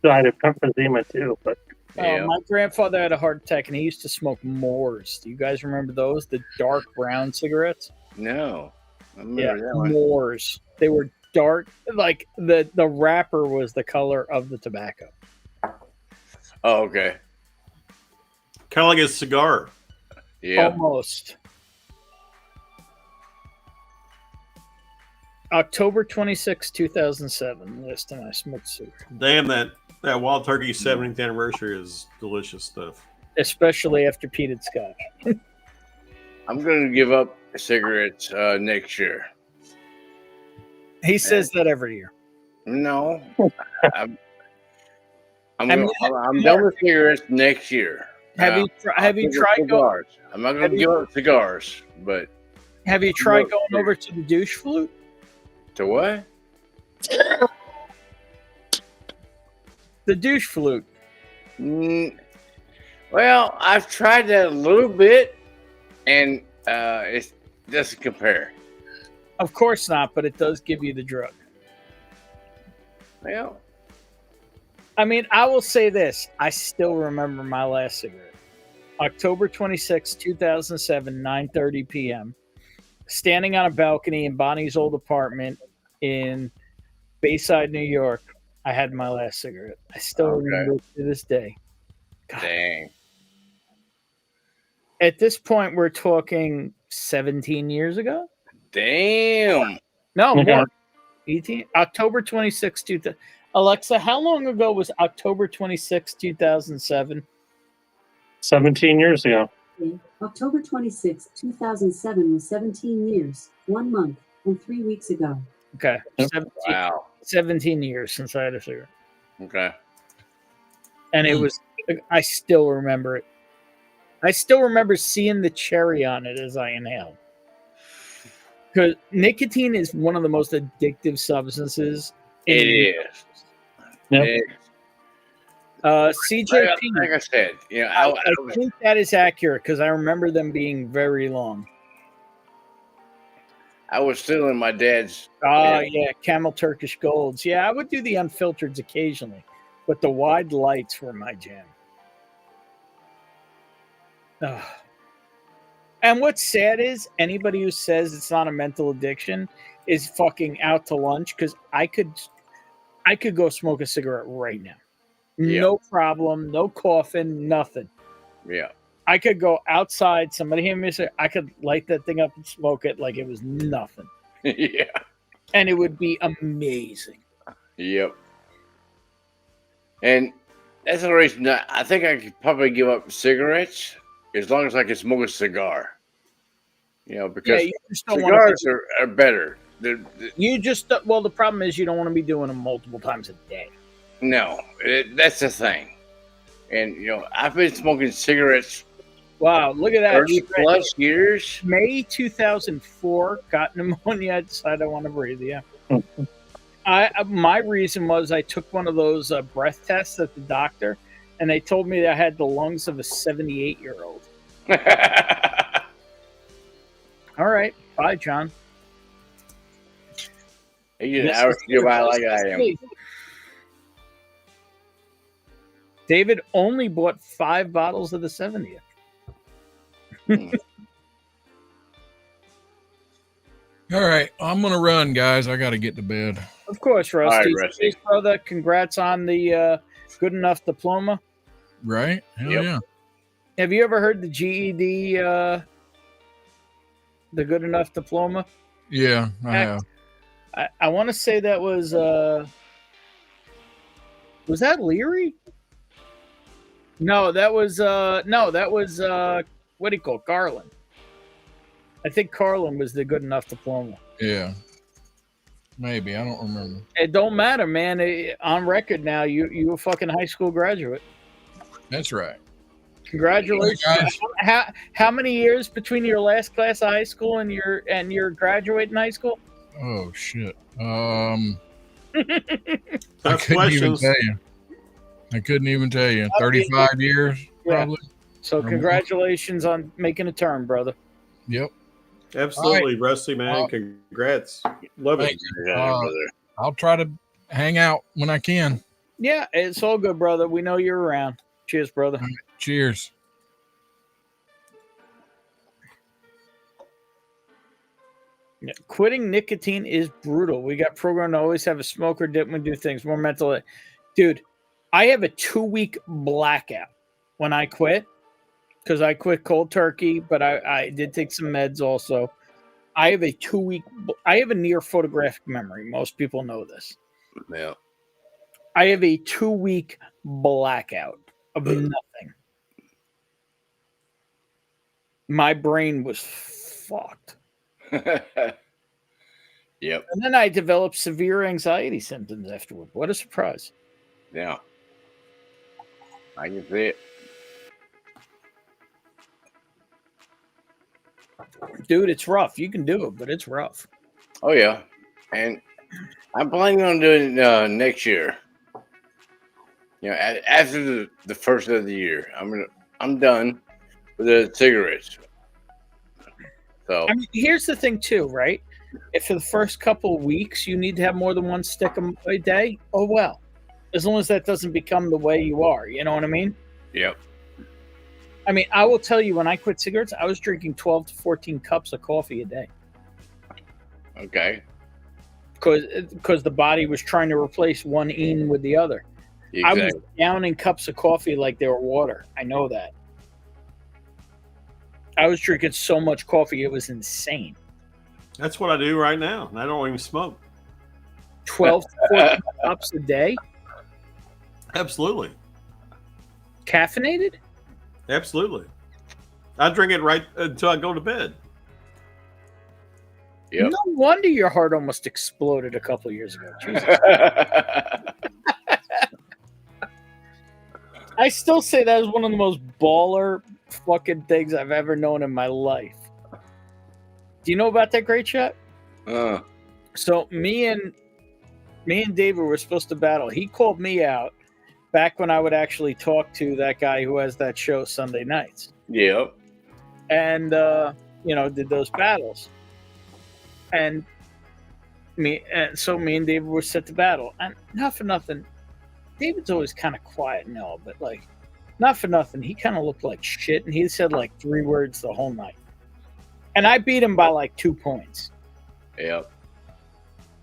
died of emphysema too. But my grandfather had a heart attack, and he used to smoke Moors. Do you guys remember those? The dark brown cigarettes? No. I remember that one. Moors. They were dark, like the wrapper was the color of the tobacco. Oh, okay. Kind of like a cigar. Yeah. Almost. October 26, 2007. Last time I smoked cigarettes. Damn, that Wild Turkey 70th anniversary is delicious stuff. Especially after peated Scotch. I'm going to give up cigarettes next year. He says that every year. No. I'm done with cigarettes next year. Have you tried cigars? I'm not going to give up cigars, but have you tried going over to the douche flute? To what? The douche flute. Well, I've tried that a little bit, and it doesn't compare. Of course not, but it does give you the drug. Well, I mean, I will say this. I still remember my last cigarette. October 26, 2007, 9:30 p.m. Standing on a balcony in Bonnie's old apartment in Bayside, New York. I had my last cigarette. I still remember it to this day. God. Dang. At this point, we're talking 17 years ago? Damn. No, more. 18. October 26, 2000. Alexa, how long ago was October 26, 2007? 17 years ago. October 26, 2007 was 17 years, 1 month, and 3 weeks ago. Okay. Wow. 17 years since I had a cigarette. Okay. And it was, I still remember it I still remember seeing the cherry on it as I inhaled. Because nicotine is one of the most addictive substances. It is. Yep. CJP. Like I said, I think that is accurate because I remember them being very long. I was still in my dad's. Yeah, Camel Turkish Golds. Yeah, I would do the unfiltereds occasionally, but the wide lights were my jam. Ugh. And what's sad is anybody who says it's not a mental addiction is fucking out to lunch because I could go smoke a cigarette right now. No problem, no coughing, nothing. Yeah. I could go outside, somebody hand me a cigarette, I could light that thing up and smoke it like it was nothing. Yeah. And it would be amazing. Yep. And that's the reason I think I could probably give up cigarettes as long as I can smoke a cigar. Because you just don't cigars are better. You just, well, the problem is you don't want to be doing them multiple times a day. No, that's the thing. And, I've been smoking cigarettes. Wow, look at that. 30 plus years. May 2004, got pneumonia. I decided I want to breathe. Yeah. My reason was I took one of those breath tests at the doctor, and they told me that I had the lungs of a 78-year-old. All right. Bye, John. You like I am. David only bought 5 bottles of the 70th. All right, I'm gonna run, guys. I got to get to bed. Of course, Rusty. All right, Rusty. Hey, brother, congrats on the good enough diploma. Right? Hell yeah. Have you ever heard the GED, the good enough diploma? Yeah, I have. I want to say that was that Leary? No, that was what do you call it? Garland. I think Garland was the good enough diploma. Yeah. Maybe. I don't remember. It don't matter, man. On record now, you a fucking high school graduate. That's right. Congratulations. How many years between your last class of high school and your graduating high school? Oh shit. I couldn't even tell you. 35 years, probably. So congratulations on making a turn, brother. Yep. Absolutely, Rusty, man. Congrats. Love it. I'll try to hang out when I can. Yeah, it's all good, brother. We know you're around. Cheers, brother. Right, cheers. Yeah, quitting nicotine is brutal. We got programmed to always have a smoker dip when we do things more mental. Dude, I have a 2-week blackout when I quit because I quit cold turkey, but I did take some meds also. I have a 2-week. I have a near photographic memory. Most people know this. Yeah. I have a 2-week blackout of nothing. My brain was fucked. Yep. And then I developed severe anxiety symptoms afterward. What a surprise. Yeah. I can see it. Dude, it's rough. You can do it, but it's rough. Oh, yeah. And I'm planning on doing it next year. After the first of the year, I'm done with the cigarettes. So I mean, here's the thing, too, right? If for the first couple of weeks you need to have more than one stick a day, oh well. As long as that doesn't become the way you are, you know what I mean? Yep. I mean, I will tell you, when I quit cigarettes, I was drinking 12 to 14 cups of coffee a day. Okay. Because the body was trying to replace one ean with the other. Exactly. I was downing cups of coffee like they were water. I know that. I was drinking so much coffee, it was insane. That's what I do right now, and I don't even smoke. 12 to 14 cups a day? Absolutely. Caffeinated? Absolutely. I drink it right until I go to bed. Yep. No wonder your heart almost exploded a couple of years ago. Jesus. I still say that is one of the most baller fucking things I've ever known in my life. Do you know about that great shot? So me and David were supposed to battle. He called me out back when I would actually talk to that guy who has that show Sunday nights. Yep. And did those battles. And me and David were set to battle. And not for nothing, David's always kind of quiet and all, but like, not for nothing, he kind of looked like shit, and he said like 3 words the whole night. And I beat him by like 2 points. Yep.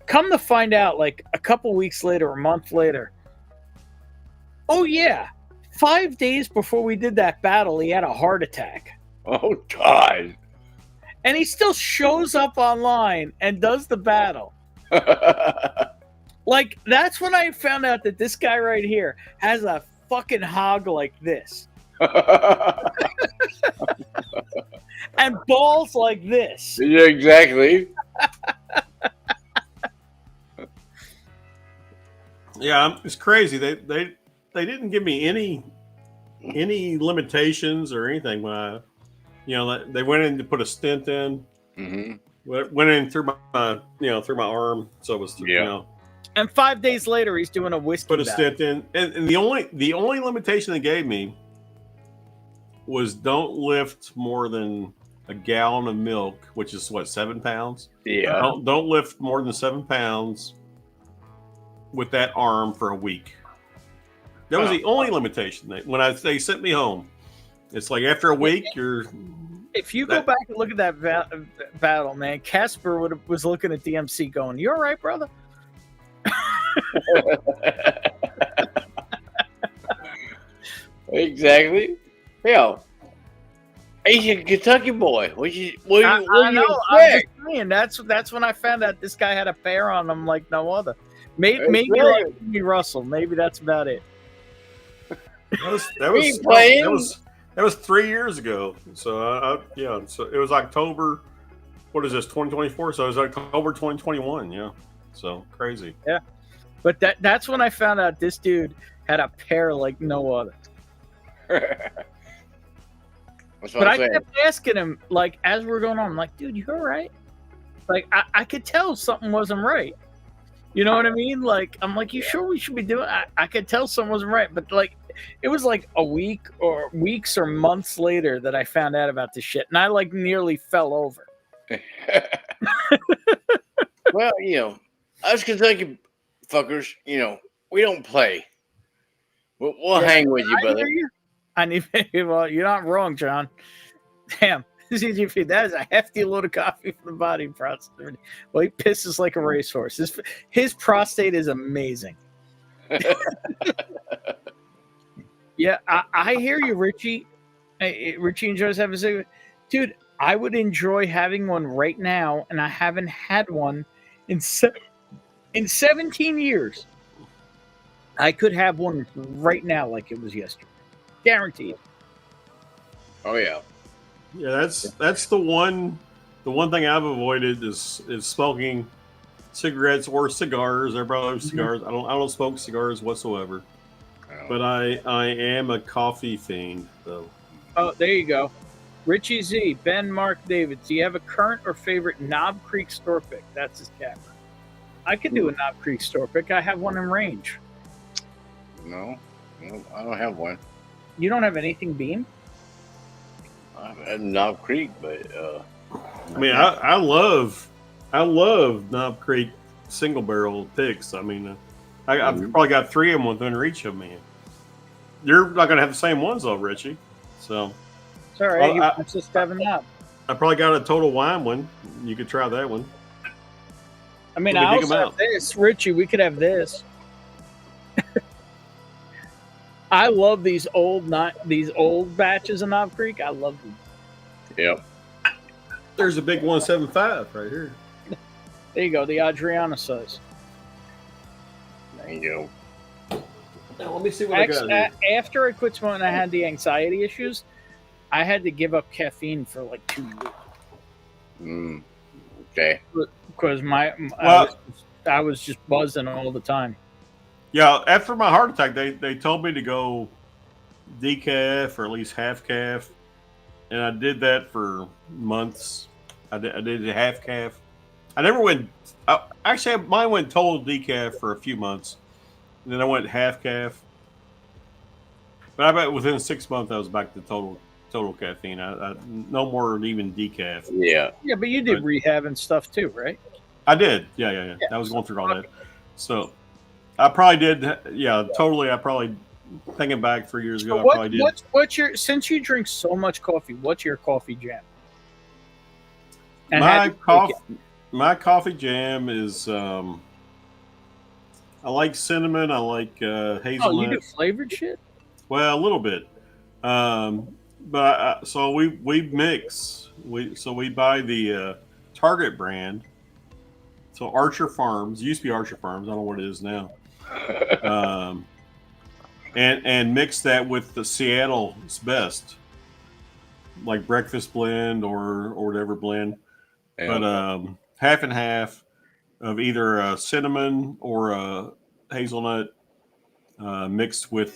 Come to find out, like a couple weeks later, a month later, oh yeah, 5 days before we did that battle, he had a heart attack. Oh God. And he still shows up online and does the battle. Like, that's when I found out that this guy right here has a fucking hog like this. And balls like this. Yeah, exactly. Yeah, it's crazy. They didn't give me any limitations or anything when I, they went in to put a stent in. Mm-hmm. Went in through my through my arm, so it was And 5 days later, he's doing a whiskey. Put a battle. stent in, and the only limitation they gave me was don't lift more than a gallon of milk, which is what, 7 pounds. Yeah. Don't lift more than 7 pounds with that arm for a week. That was the only limitation. They sent me home, it's like after a week you're. If you go back and look at that battle, man, Casper was looking at DMC going, "You all right, brother?" Exactly. Yeah. He's a Kentucky boy. What you I know. I'm expect? just saying, that's when I found out this guy had a pair on him like no other. Maybe right. like Jimmy Russell. Maybe that's about it. That was 3 years ago. So so it was October. What is this? 2024. So it was October 2021. Yeah. So crazy. Yeah. But that's when I found out this dude had a pair like no other. But I kept asking him, like, as we're going on, I'm like, dude, you all right? Like, I could tell something wasn't right. You know what I mean? Like, I'm like, you sure we should be doing? I could tell something wasn't right, but like, it was like a week or weeks or months later that I found out about this shit, and I like nearly fell over. Well, us Kentucky fuckers, we don't play. We'll hang with you, brother. Well, you're not wrong, John. Damn. That is a hefty load of coffee for the body prostate. Well, he pisses like a racehorse. His prostate is amazing. Yeah, I hear you, Richie. Richie enjoys having a cigarette. Dude, I would enjoy having one right now, and I haven't had one in 17 years. I could have one right now like it was yesterday. Guaranteed. Oh, yeah. Yeah, that's the one thing I've avoided is smoking cigarettes or cigars. Everybody loves cigars. I don't smoke cigars whatsoever. But I am a coffee fiend though. Oh, there you go. Richie Z, Ben, Mark, David. Do you have a current or favorite Knob Creek store pick? That's his camera. I could do a Knob Creek store pick. I have one in range. No, I don't have one. You don't have anything Beam? I have Knob Creek, but I mean, I love Knob Creek single barrel picks. I mean, I've probably got 3 of them within reach of me. You're not gonna have the same ones though, Richie. So it's all right. It's just having knob. I probably got a Total Wine one. You could try that one. I mean, I also have this, Richie. We could have this. I love these old batches of Knob Creek. I love them. Yep. There's a big 175 right here. There you go, the Adriana size. There you go. Now, let me see what I got here. After I quit smoking, I had the anxiety issues. I had to give up caffeine for like 2 years. Okay. Because I was just buzzing all the time. Yeah, after my heart attack, they told me to go decaf or at least half calf. and I did that for months. I did a half calf. I never went. Actually, mine went total decaf for a few months, and then I went half calf. But I bet within 6 months I was back to total caffeine. I no more even decaf. Yeah. Yeah, but you did rehab and stuff too, right? I did. Yeah. I was going through all that. So I probably did. Yeah, totally. I probably thinking back 3 years ago. I probably did. What's your, since you drink so much coffee, what's your coffee jam? And My coffee jam is I like cinnamon. I like hazelnut. Oh, you do flavored shit? Well, a little bit. But so we mix. We buy the Target brand. So Archer Farms, it used to be Archer Farms. I don't know what it is now. And mix that with the Seattle's Best, like breakfast blend or whatever blend. Yeah. But half and half of either a cinnamon or a hazelnut mixed with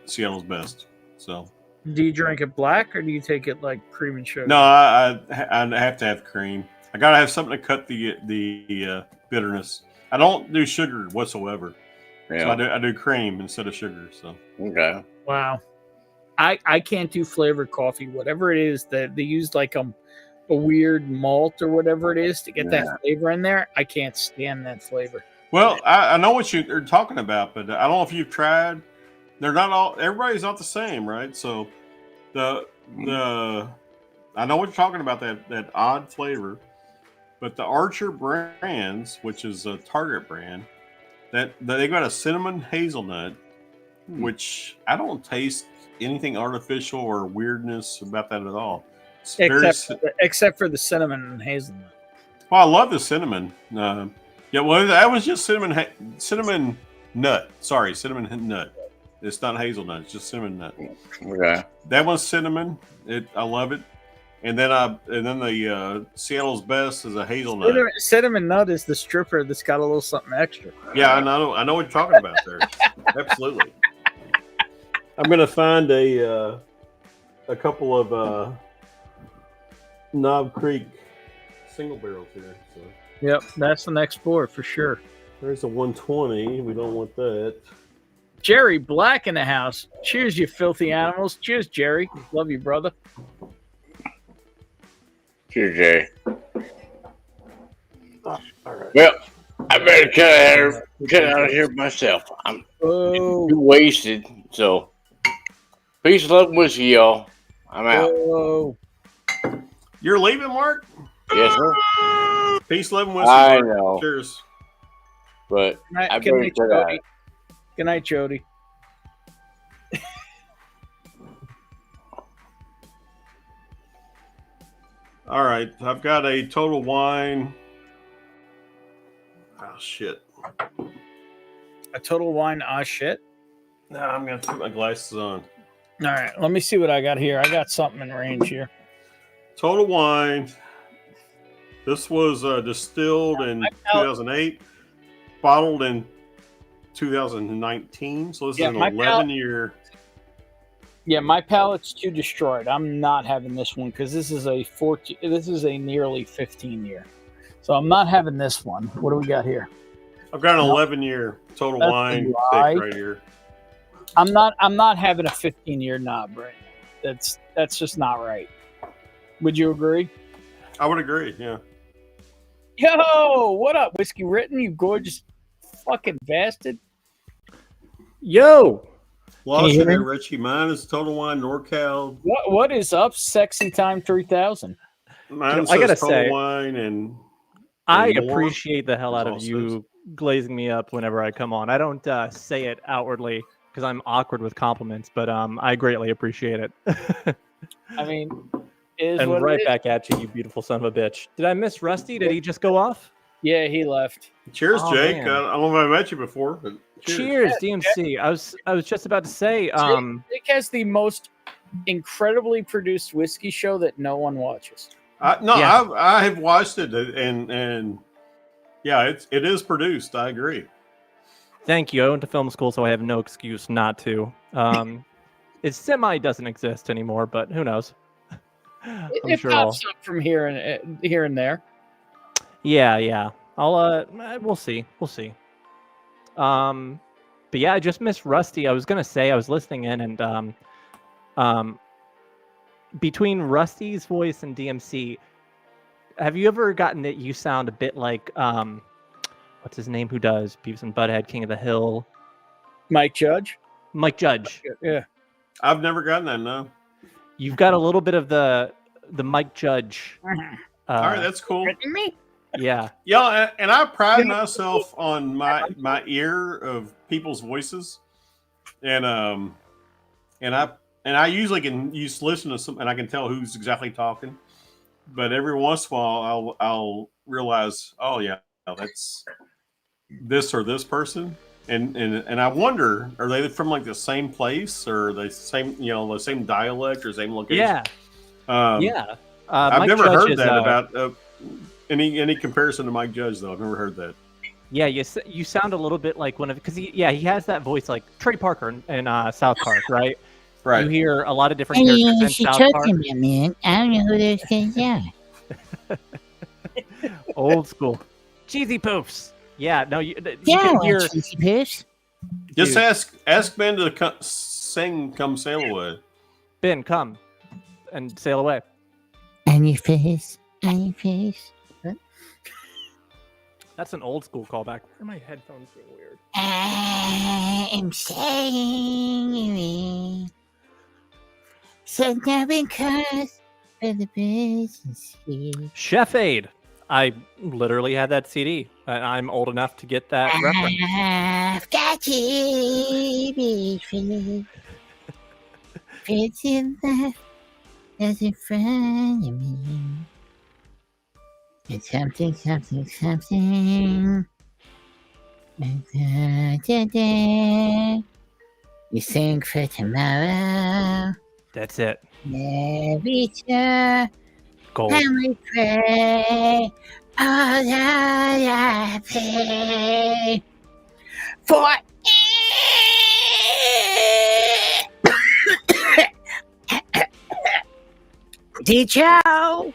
Seattle's Best. So. Do you drink it black or do you take it like cream and sugar? No, I have to have cream. I gotta have something to cut the bitterness. I don't do sugar whatsoever. Yeah. So I do cream instead of sugar. So okay. Wow. I can't do flavored coffee. Whatever it is that they use, like a weird malt or whatever it is to get that flavor in there. I can't stand that flavor. Well, I know what you're talking about, but I don't know if you've tried. They're not all. Everybody's not the same, right? So the I know what you're talking about, that odd flavor, but the Archer brands, which is a Target brand, that they got a cinnamon hazelnut, which I don't taste anything artificial or weirdness about that at all. Except for the cinnamon and hazelnut. Well, I love the cinnamon. Yeah, well, that was just cinnamon nut. Sorry, cinnamon nut. It's not hazelnut. It's just cinnamon nut. Okay. That one's cinnamon. I love it. And then the Seattle's Best is a hazelnut. Cinnamon nut is the stripper that's got a little something extra. Yeah, I know what you're talking about there. Absolutely. I'm gonna find a couple of Knob Creek single barrels here. So. Yep, that's the next board for sure. There's a 120. We don't want that. Jerry Black in the house. Cheers, you filthy animals. Cheers, Jerry. Love you, brother. Cheers, Jerry. Well, I better get out of here myself. I'm too wasted. So, peace, love, and whiskey, y'all. I'm out. You're leaving, Mark? Yes, sir. Peace, love, and whiskey. I Mark. know. Cheers. But I Good better night, get out. Jody. Good night, Jody. All right, I've got a Total Wine. Oh shit! A Total Wine. Ah, shit. No, I'm gonna put my glasses on. All right, let me see what I got here. I got something in range here. Total Wine. This was distilled in 2008, bottled in 2019. So this is an 11-year. Yeah, my palate's too destroyed. I'm not having this one because this is a nearly 15-year. So I'm not having this one. What do we got here? I've got an 11-year Total Wine thick right here. I'm not having a 15-year knob right now. That's just not right. Would you agree? I would agree, yeah. Yo, what up, Whiskey Written, you gorgeous fucking bastard? Yo! Lost you there, Richie. Mine is Total Wine NorCal. What is up, Sexy Time 3000? Mine says I gotta Total say, Wine and I more. appreciate the hell out of you glazing me up whenever I come on. I don't say it outwardly because I'm awkward with compliments, but I greatly appreciate it. I mean, is and what right it is. back at you, you beautiful son of a bitch. Did I miss Rusty? Did he just go off? Yeah, he left. Cheers, Oh, Jake. man. I don't know if I met you before, but Cheers, DMC. I was just about to say, Jake has the most incredibly produced whiskey show that no one watches. I have watched it, and yeah, it is produced. I agree. Thank you. I went to film school, so I have no excuse not to. It semi doesn't exist anymore, but who knows? It sure pops up from here and there. Yeah. I'll we'll see. But yeah, I just missed Rusty. I was gonna say I was listening in, and between Rusty's voice and DMC, have you ever gotten that you sound a bit like what's his name? Who does Beavis and Butthead, King of the Hill? Mike Judge. Mike Judge. Yeah. I've never gotten that. No. You've got a little bit of the Mike Judge. All right, that's cool. Yeah. Yeah, and I pride myself on my ear of people's voices, and I usually can listen to some, and I can tell who's exactly talking. But every once in a while, I'll realize, oh yeah, that's this or this person, and I wonder, are they from like the same place or the same the same dialect or same location? Yeah. I've Mike never Judge heard is, that about any comparison to Mike Judge though. I've never heard that. Yeah, you sound a little bit like one of because he has that voice like Trey Parker in South Park, right? Right. You hear a lot of different characters in She South talking Park. about, man. I don't know who those guys are. Old school, cheesy poofs. Yeah, no, you Yeah, I can like hear. cheesy poofs. Just Dude. ask Ben to sing "Come Sail Away." Ben, come and sail away. On your face. That's an old school callback. Why are my headphones being weird? I'm saying so now because for the business here. Chef Aid. I literally had that CD. And I'm old enough to get that reference. I've got you, baby. Pretty love is in front of me. It's something. Today, you sing for tomorrow. That's it. Every time Gold. we pray, all that I pray for. Joe.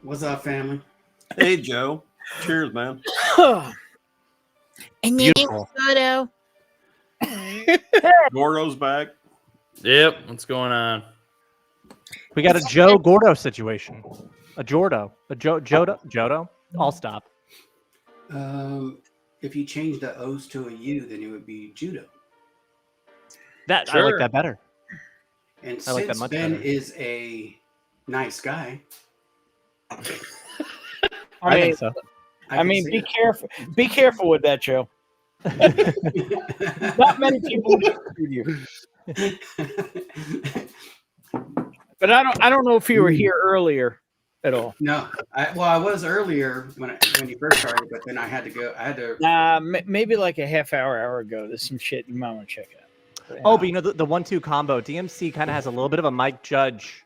What's up, family? Hey, Joe. Cheers, man. And then Beautiful. photo. Gordo's back. Yep. What's going on? We got a Joe Gordo situation. A Jordo. A Jodo? I'll stop. If you change the O's to a U, then it would be judo. I like that better. And I like that since much Ben better. is a nice guy, I think so. I mean, be careful. Be careful with that, Joe. Not many people with you. But I don't know if you were here earlier at all. No, I was earlier when you first started, but then I had to go. Maybe like a hour ago. There's some shit you might want to check out. Oh, but you know the 1-2 combo. DMC kind of has a little bit of a Mike Judge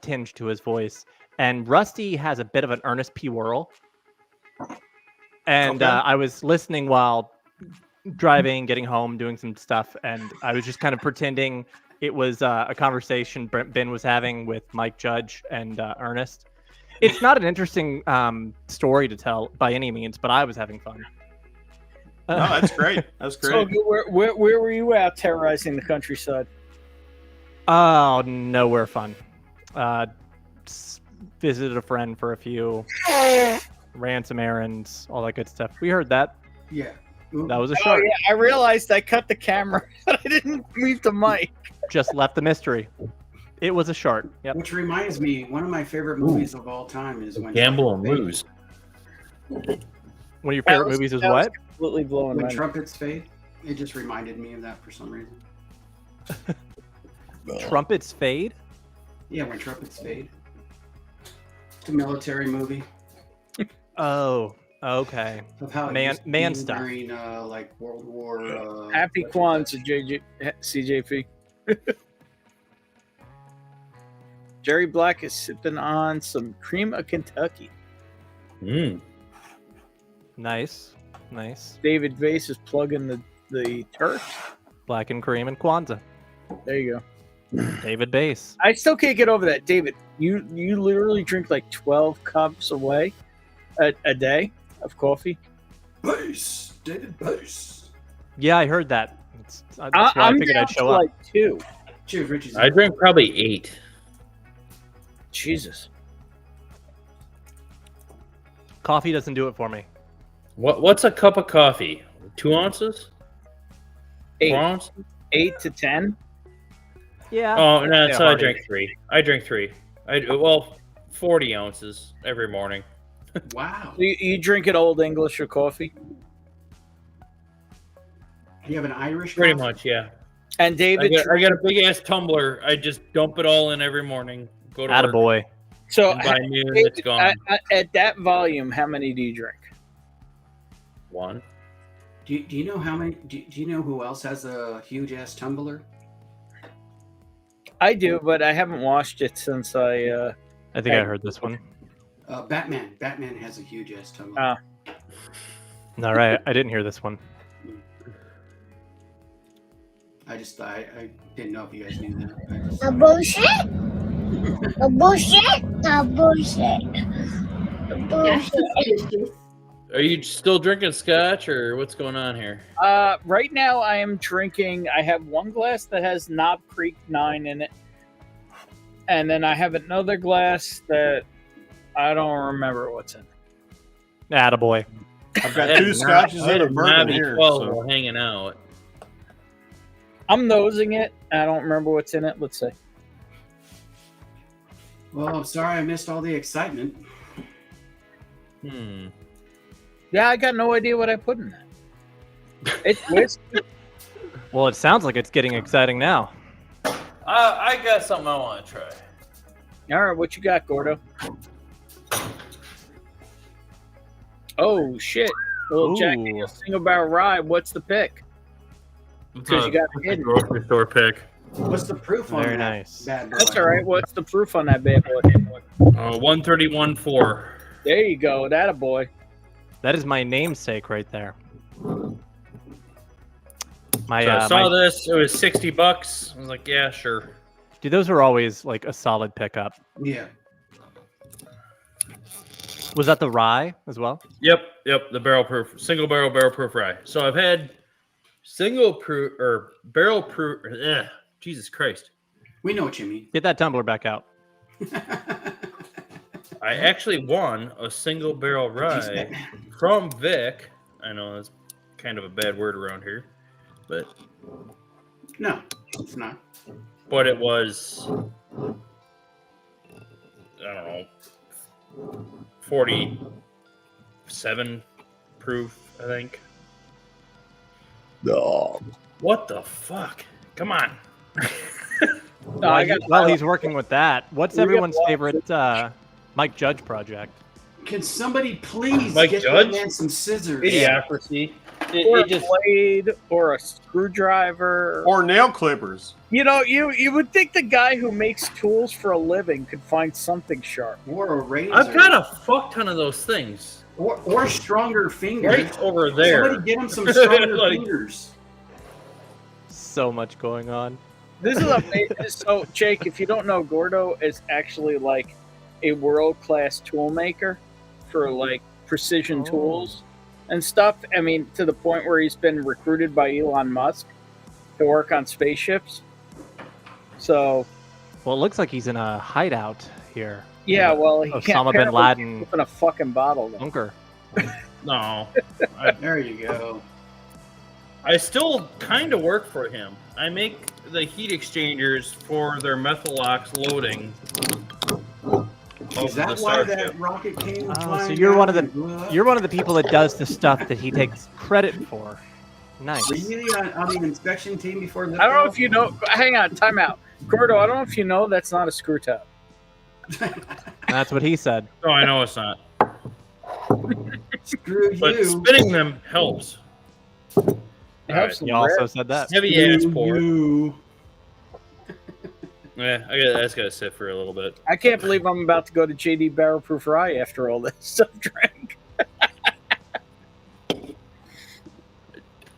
tinge to his voice, and Rusty has a bit of an Ernest P. Worrell. And Okay. I was listening while driving, getting home, doing some stuff, and I was just kind of pretending it was a conversation Ben was having with Mike Judge and Ernest. It's not an interesting story to tell by any means, but I was having fun. No, that's great. That's great. So where were you out terrorizing the countryside? Oh, nowhere fun. Visited a friend for a few, ran some errands, all that good stuff. We heard that. Yeah. That was a Oh short. yeah, I realized I cut the camera, but I didn't mute the mic. Just left the mystery. It was a short. Yep. Which reminds me, one of my favorite movies of all time is when Gamble and lose. One of your favorite movies is what? Completely blowing When my trumpets fade. It just reminded me of that for some reason. Trumpets fade? Yeah, when trumpets fade. It's a military movie. Oh, okay. Of how it Man used to be stuff. during like World War. Happy Kwanzaa, CJP. Jerry Black is sipping on some cream of Kentucky. Nice. Nice. David Vase is plugging the Turks. Black and cream and Kwanzaa. There you go. David Bass. I still can't get over that, David. You literally drink like 12 cups away a day of coffee. Bass, David Bass. Yeah, I heard that. That's why I figured down I'd show to up. like 2. Cheers, Richie. I drink probably 8. Jesus. Coffee doesn't do it for me. What's a cup of coffee? 2 ounces? 8. 4 ounces? 8 to 10. Yeah. Oh no, Yeah, so I Hardy. drink 3. I drink 3. 40 ounces every morning. Wow. You drink it Old English or coffee? You have an Irish Pretty coffee? much, yeah. And David, I got a big ass tumbler. I just dump it all in every morning. Go to work. Attaboy. So And by noon, David, it's gone. at that volume, how many do you drink? 1. Do you know how many? Do you know who else has a huge ass tumbler? I do, but I haven't watched it since I think I heard this one. Batman. Batman has a huge ass tumbler. All right, I didn't hear this one. I didn't know if you guys knew that. A bullshit? A bullshit? A bullshit. A bullshit. Are you still drinking scotch or what's going on here? Right now, I am drinking. I have one glass that has Knob Creek 9 in it, and then I have another glass that I don't remember what's in. Attaboy. I've got 2 scotches and a bourbon here. 12 So. while hanging out. I'm nosing it. I don't remember what's in it. Let's see. Well, I'm sorry I missed all the excitement. Yeah, I got no idea what I put in that. It's whiskey. Well, it sounds like it's getting exciting now. I got something I want to try. All right, what you got, Gordo? Oh shit! Little Jackie, a single barrel rye. What's the pick? Because you got it hidden. Grocery store pick. What's the proof on Very that? nice. Bad boy? That's all right. What's the proof on that bad boy? 131.4. There you go. That a boy. That is my namesake right there. My, So I saw my- this. It was $60. I was like, yeah, sure. Dude, those are always like a solid pickup. Yeah. Was that the rye as well? Yep. The single barrel proof rye. So I've had barrel proof. Jesus Christ. We know what you mean. Get that tumbler back out. I actually won a single barrel rye from Vic. I know that's kind of a bad word around here, but No, it's not. But it was, I don't know, 47 proof, I think. No. What the fuck? Come on. While he's working with that, what's We got everyone's lots favorite Mike Judge project? Can somebody please Mike get Judge? that man some scissors? Idiocracy. Or a blade, or a screwdriver, or nail clippers. You know, you would think the guy who makes tools for a living could find something sharp. Or a razor. I've got a fuck ton of those things. Or stronger fingers. Right over there. Somebody get him some stronger Like- fingers. So much going on. This is amazing. So, Jake, if you don't know, Gordo is actually like a world-class tool maker for like precision tools and stuff. I mean, to the point where he's been recruited by Elon Musk to work on spaceships. So, Well, it looks like he's in a hideout here. yeah, well, he can't Osama bin apparently Laden open a fucking bottle. though. bunker. No. There you go. I still kind of work for him. I make the heat exchangers for their Methalox loading. Is that why that rocket came Oh, flying so you're one of down and blew up? the people that does the stuff that he takes credit for. Nice. Were you on the inspection team before I don't know if you know. Hang on, time out. Gordo, I don't know if you know that's not a screw top. That's what he said. Oh, I know it's not. Screw But you. spinning them helps. It helps He also said that. Heavy ass pour. You. Yeah, that's got to sit for a little bit. I can't believe I'm about to go to JD Barrel Proof Rye after all this stuff drank.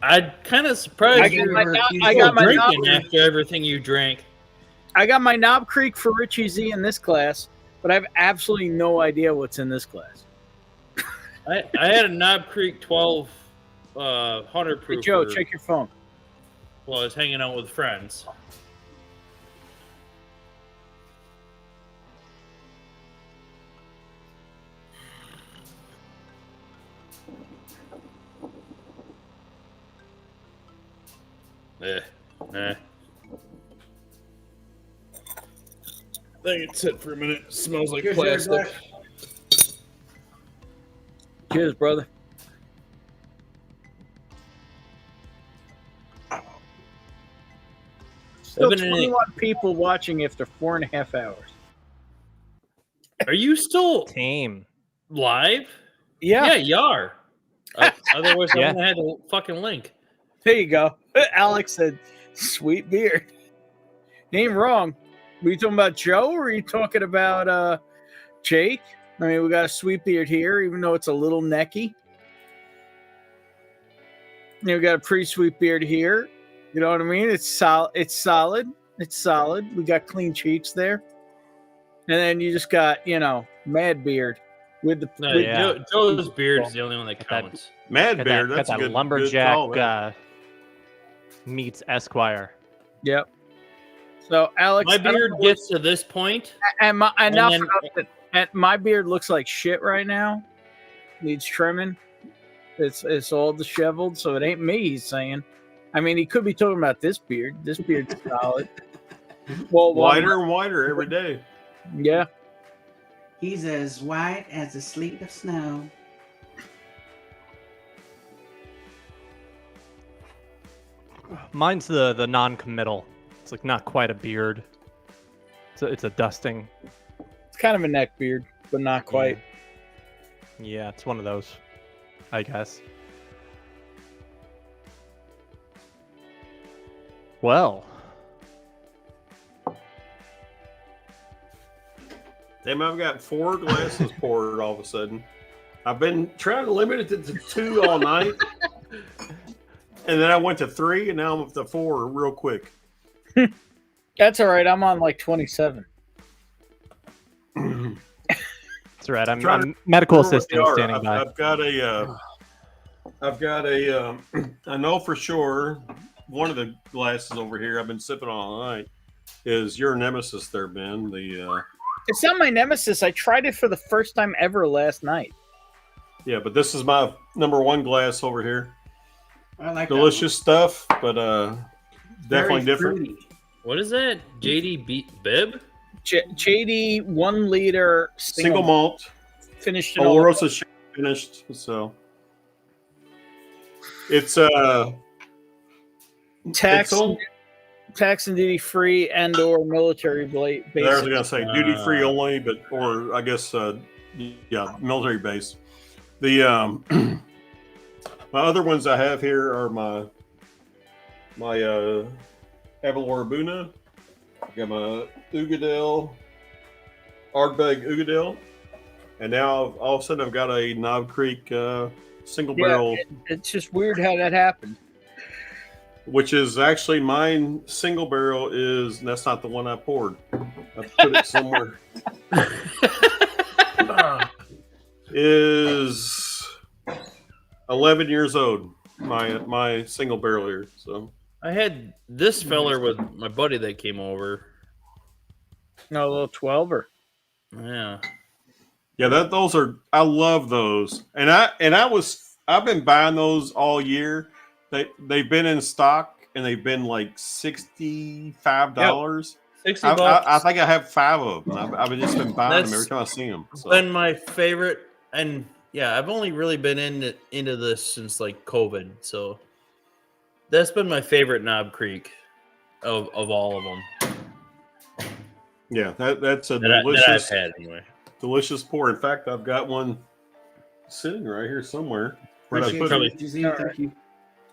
I'm kind of surprised I you got my were knob- I got my drinking knob- after everything you drank. I got my Knob Creek for Richie Z in this class, but I have absolutely no idea what's in this class. I had a Knob Creek 12 100 Hey, proof. Joe, check your phone. While I was hanging out with friends. Nah. Let it sit for a minute. It smells like Cheers, plastic. Zach. Cheers, brother. Still 21 people watching after 4.5 hours. Are you still tame live? Yeah. Yeah, you are. Otherwise, Yeah. I wouldn't have had the fucking link. There you go. Alex said, "Sweet beard." Ain't wrong. Were you talking about Joe, or are you talking about Jake? I mean, we got a sweet beard here, even though it's a little necky. We got a pretty sweet beard here. You know what I mean? It's solid. It's solid. It's solid. We got clean cheeks there, and then you just got mad beard with the. No, with Joe's beard is the only one that counts. Mad Got Beard, that, that's got a that good lumberjack call, man. meets Esquire. Yep. So Alex, My I don't beard know gets to this point, and now then- my beard looks like shit right now. Needs trimming. It's all disheveled, so it ain't me he's saying. I mean, he could be talking about this beard. This beard's solid. Well, Wider and wider every day. Yeah. He's as white as a sleep of snow. Mine's the non-committal. It's like not quite a beard. It's a dusting. It's kind of a neck beard, but not quite. Yeah, it's one of those, I guess. Well, Damn, I've got 4 glasses poured all of a sudden. I've been trying to limit it to 2 all night. And then I went to 3, and now I'm up to 4 real quick. That's all right. I'm on like 27. that's right. I'm Trying to medical remember what assistant they are. standing by. I've got a, I know for sure one of the glasses over here I've been sipping on all night is your nemesis there, Ben. It's not my nemesis. I tried it for the first time ever last night. Yeah, but this is my number 1 glass over here. I like delicious stuff, but definitely Very different. fruity. What is that? JD Bib? JD 1 liter Single malt. Finished in Olorosa finished, so it's tax it's tax and duty free and or military base. I was gonna say duty free only, but or I guess yeah, military base. The my other ones I have here are my Avalor Buna. I got my Ugadale, Ardbeg Ugadale, and now all of a sudden I've got a Knob Creek single barrel. It's just weird how that happened. Which is actually mine. Single barrel is that's not the one I poured. I put it somewhere. Is 11 years old. My single barrel here. So I had this feller with my buddy that came over. No, a little 12er. Yeah. yeah, those are I love those, and I've been buying those all year. They've been in stock and they've been like $65. Yep. $60. I think I have 5 of them. I've just been buying them every time I see them. It's So. been my favorite, and yeah, I've only really been into this since like COVID, so that's been my favorite Knob Creek of all of them. Yeah, that's a that delicious, I've had anyway. delicious pour. In fact, I've got one sitting right here somewhere. Where I Appreciate put it, it? Gizzy. Thank you.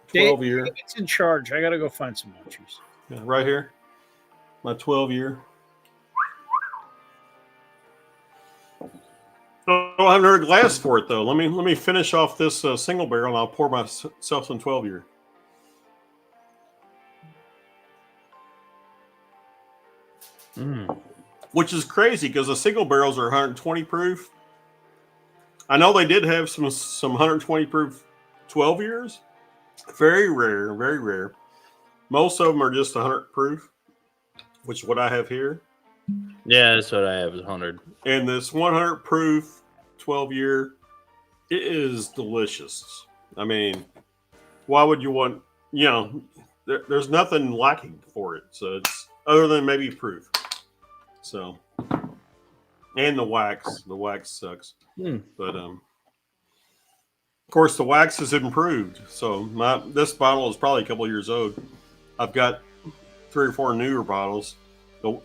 12 year. It's in charge. I gotta go find some munchies. Yeah, right here. My 12 year. I don't have another glass for it though. Let me finish off this single barrel, and I'll pour myself some 12 year. which is crazy because the single barrels are 120 proof. I know they did have some 120 proof 12 years. Very rare, very rare. Most of them are just 100 proof, which is what I have here. Yeah, that's what I have is 100. And this 100 proof 12 year, it is delicious. I mean, why would you want, there's nothing lacking for it. So it's other than maybe proof. So, and the wax sucks. But, of course, the wax has improved. So this bottle is probably a couple of years old. I've got 3 or 4 newer bottles.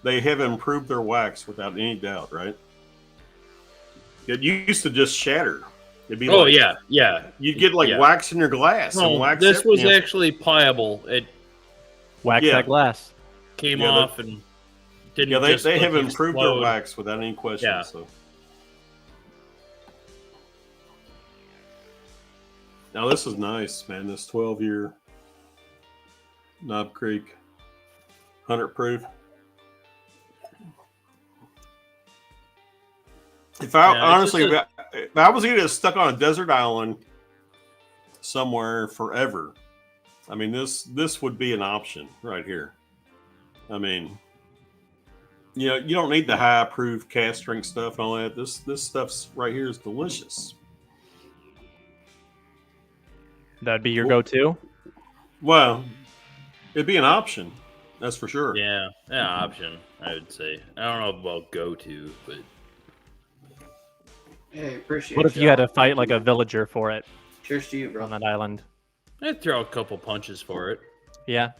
They have improved their wax without any doubt, right? It used to just shatter. It'd be yeah. You'd get wax in your glass. No, and wax this was actually pliable. It wax that glass came off and didn't. Yeah, just, they have like, improved explode. their wax without any question. Yeah. So now this is nice, man. This 12-year Knob Creek 100 proof. If I honestly, if I was going to get stuck on a desert island somewhere forever, I mean this would be an option right here. I mean, you don't need the high proof cast strength stuff and all that. This stuff's right here is delicious. That'd be your go-to. Well, it'd be an option, that's for sure. Yeah, option. I would say. I don't know about go-to, but. Hey, appreciate. What if you had to fight like a villager for it? Cheers to you, bro. On that island. I'd throw a couple punches for it. Yeah,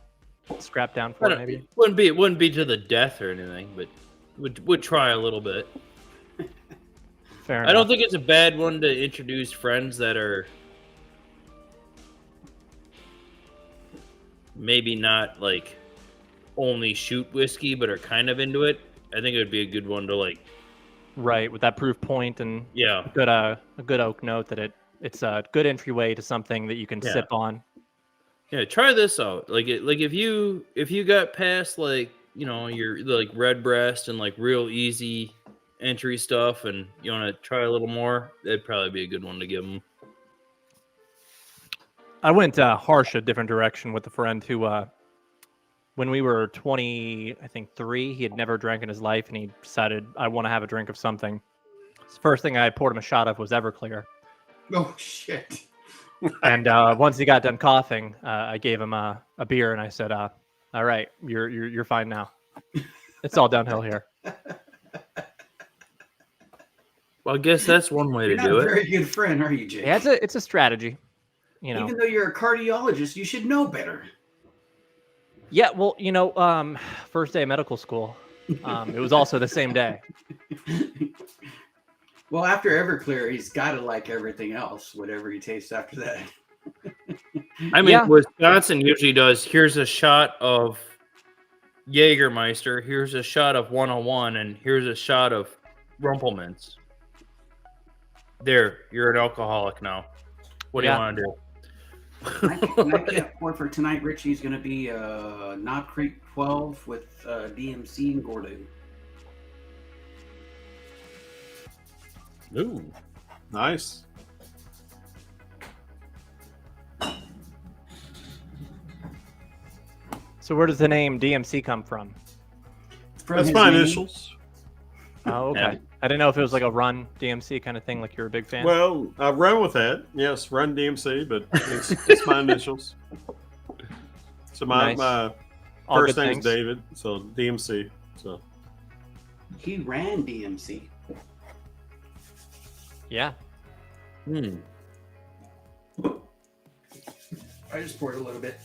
scrap down for it maybe. It wouldn't be to the death or anything, but would try a little bit. Fair enough. I don't think it's a bad one to introduce friends that are maybe not like only shoot whiskey, but are kind of into it. I think it would be a good one to like. Right, with that proof point and a good oak note that it's a good entryway to something that you can sip on. Yeah, try this out. Like if you got past like your like red breast and like real easy entry stuff, and you want to try a little more, that'd probably be a good one to give them. I went harsh a different direction with a friend who, when we were 3, he had never drank in his life, and he decided, I want to have a drink of something. The first thing I poured him a shot of was Everclear. Oh, shit. And once he got done coughing, I gave him a beer, and I said, all right, you're fine now. It's all downhill here. Well, I guess that's one way You're to not do a it. very good friend, are you, Jake? Yeah, it's a strategy. Even though you're a cardiologist, you should know better. Yeah, well, first day of medical school, it was also the same day. Well, after Everclear, he's got to like everything else, whatever he tastes after that. I mean, Wisconsin usually does, here's a shot of Jägermeister, here's a shot of 101, and here's a shot of Rumpelmans. There, you're an alcoholic now. What do you want to do? And I can't pour for tonight, Richie's going to be Knob Creek 12 with DMC and Gordo. Ooh, nice. So where does the name DMC come from? That's my initials. Oh, okay. Yeah. I didn't know if it was like a Run DMC kind of thing, like you're a big fan. Well, I've run with that. Yes, Run DMC, but it's my initials. So my All first good name things. is David, so DMC. So He ran DMC. Yeah. I just poured a little bit.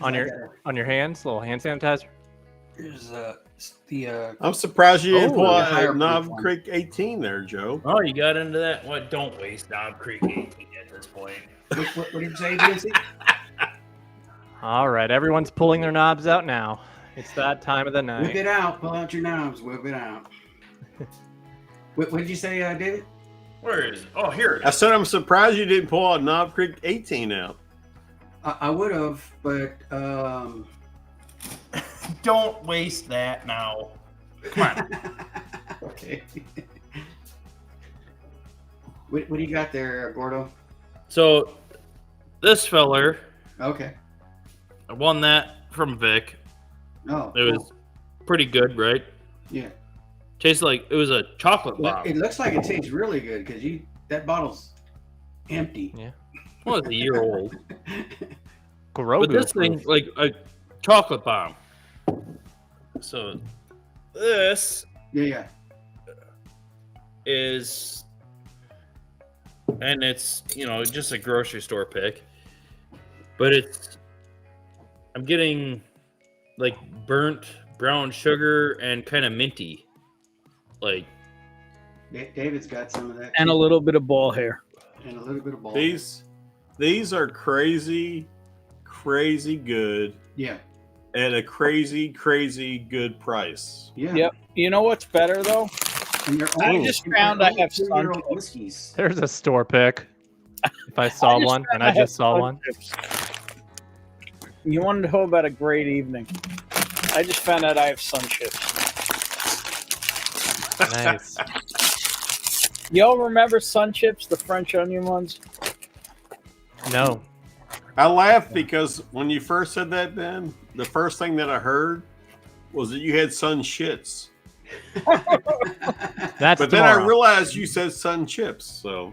On your hands, little hand sanitizer. Here's the. I'm surprised you didn't pull the out higher Knob proof one. Creek 18 there, Joe. Oh, you got into that? What? Don't waste Knob Creek 18 at this point. What did you say, DMC? All right, everyone's pulling their knobs out now. It's that time of the night. Whip it out. Pull out your knobs. Whip it out. What did you say, David? Where is it? Oh, here it I is. said I'm surprised you didn't pull out Knob Creek 18 out. I would have, but don't waste that now. Come on. Okay. What do you got there, Gordo? So, this feller. Okay. I won that from Vic. Oh, it was pretty good, right? Yeah. Tastes like it was a chocolate bomb. It looks like it tastes really good because that bottle's empty. Yeah. Well, it's a year old. Grogu But this thing, like a chocolate bomb. So this is, and it's, you know, just a grocery store pick, but I'm getting like burnt brown sugar and kind of minty, like. David's got some of that. And a little bit of ball hair. And a little bit of ball. These are crazy good. Yeah. At a crazy good price. Yeah. Yep. You know what's better though? I just found I have sun whiskeys. There's a store pick. If I saw one, and I just saw one. You wanted to know about a great evening. I just found out I have sun chips. Nice. Y'all remember sun chips, the French onion ones? No. I laughed because when you first said that, Ben, the first thing that I heard was that you had sun shits. But then I realized you said sun chips, so.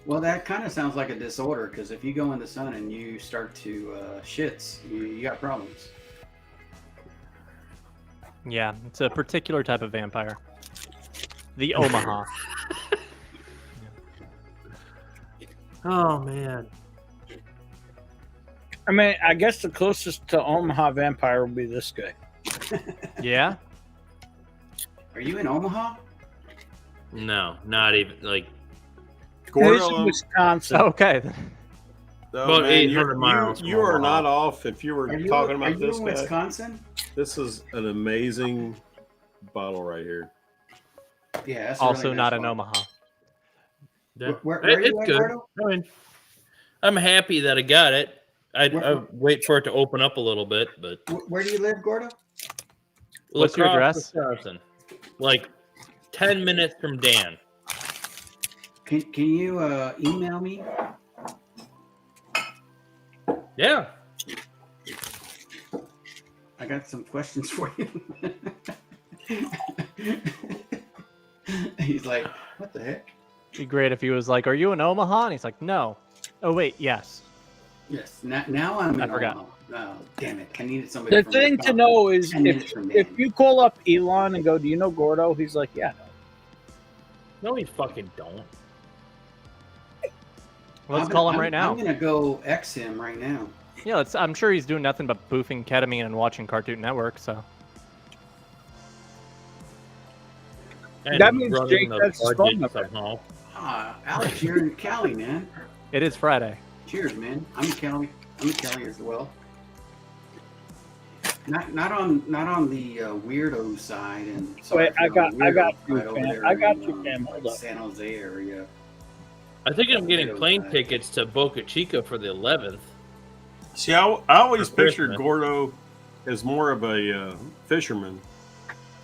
Well, that kind of sounds like a disorder because if you go in the sun and you start to shits, you got problems. Yeah, it's a particular type of vampire. The Omaha. Oh man. I mean, I guess the closest to Omaha vampire will be this guy. Yeah. Are you in Omaha? No, not even like. It's in Wisconsin. Okay. No, About man, 800 miles. You are not off if you were Are you, talking are about you this in guy. Wisconsin? This is an amazing bottle right here. Yeah. That's Also really not nice in one. Omaha. Yeah. Where are you It's at, good. Gordo? I mean, I'm happy that I got it. I wait for it to open up a little bit, but Where do you live, Gordo? What's your Lacrosse, address? Wisconsin. Like 10 minutes from Dan. Can you email me? Yeah. I got some questions for you. He's like, what the heck? It'd be great if he was like, "Are you in Omaha?" And he's like, "No." Oh wait, yes. Yes. Now I'm in I forgot. Omaha. Oh, damn it. I needed somebody. The from thing to Wisconsin. know is 10 minutes from if Dan. you call up Elon and go, "Do you know Gordo?" He's like, "Yeah." No, you fucking don't. Let's call him right now. I'm gonna go X him right now. Yeah, I'm sure he's doing nothing but boofing ketamine and watching Cartoon Network. So And That means running Jake the has his budget phone number. somehow. Alex, you're in Cali, man. it is Friday. Cheers, man. I'm in Cali. I'm in Cali as well. Not on the weirdo side and. Wait, I got you, right Cam. over there I got in, you, Cam. Hold up. San Jose area. I think I'm getting plane tickets to Boca Chica for the 11th. See, I always For pictured Christmas. Gordo as more of a fisherman.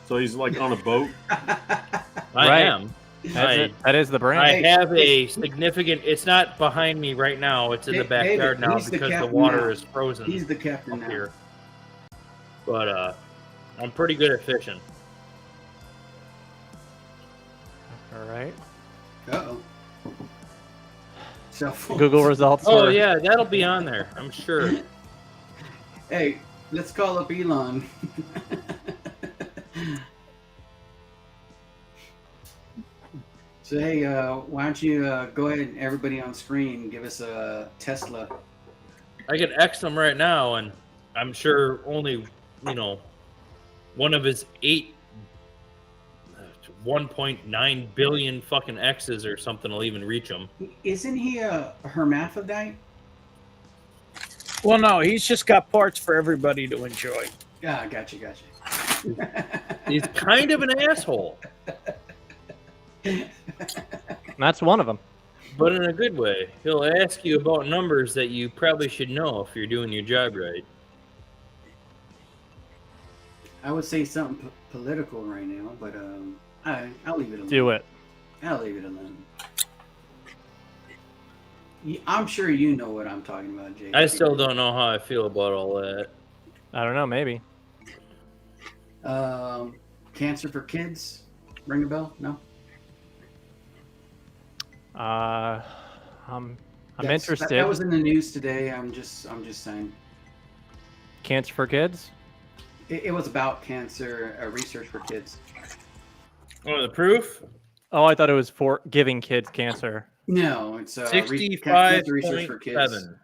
So he's like on a boat. I Right. am. That is the brand. I have a significant. It's not behind me right now. It's in the backyard now he's the because the captain water now. is frozen. He's the captain up now. here. But I'm pretty good at fishing. All right. Uh-oh. Cell phone. Google results. Oh were- yeah, that'll be on there. I'm sure. Hey, let's call up Elon. So hey, why don't you go ahead and everybody on screen give us a Tesla. I can X them right now, and I'm sure only one of his 1.9 billion fucking X's or something will even reach him. Isn't he a hermaphrodite? Well, no, he's just got parts for everybody to enjoy. Yeah, gotcha. He's kind of an asshole, That's one of them. but in a good way. He'll ask you about numbers that you probably should know if you're doing your job right. I would say something political right now, but I'll leave it alone. Do it. I'll leave it alone. I'm sure you know what I'm talking about, Jake. I still don't know how I feel about all that. I don't know. Maybe. Cancer for kids. Ring a bell? No. I'm interested. That was in the news today. I'm just saying. Cancer for kids. It was about cancer research for kids. Oh, the proof? Oh, I thought it was for giving kids cancer. No, it's cancer research for kids. 65.7.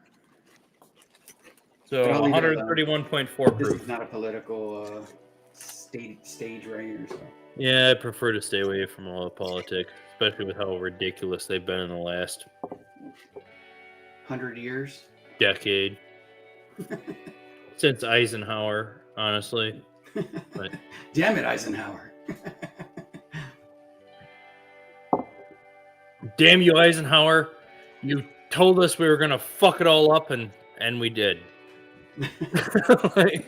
So 131.4 This proof. is not a political stage right here. So. Yeah, I prefer to stay away from all the politics, especially with how ridiculous they've been in the last 100 years. decade. Since Eisenhower, honestly. But Damn it, Eisenhower. damn you, Eisenhower. You told us we were going to fuck it all up, and we did. Like,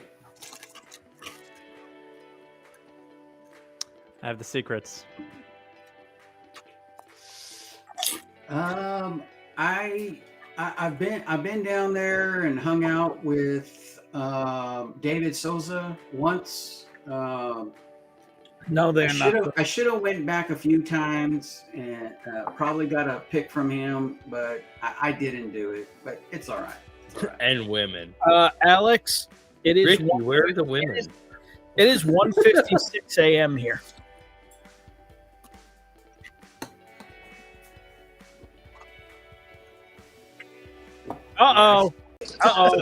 I have the secrets. I've been down there and hung out with David Souza once. No, they're not. I should have went back a few times and probably got a pick from him, but I didn't do it. But it's all right. and women. Alex, it is. Ricky, where are the women? It is 1:56 a.m. here. Uh-oh. Uh-oh.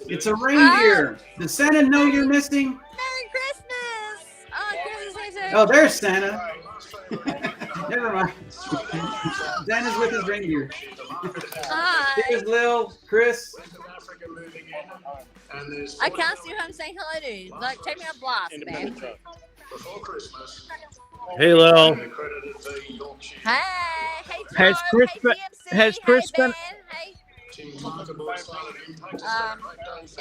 It's a reindeer. Does Santa know you're missing? Merry Christmas! Oh, Christmas is Oh, there's Santa. Never mind. Santa's with his reindeer. Hi. Here's Lil, Chris. I can't see who I'm saying hello to. Like, take me on blast, man. Hey, Lil. Hey, Joe. Has Chris hey, been- DMC. has Chris hey, been- Ben. Hey. Is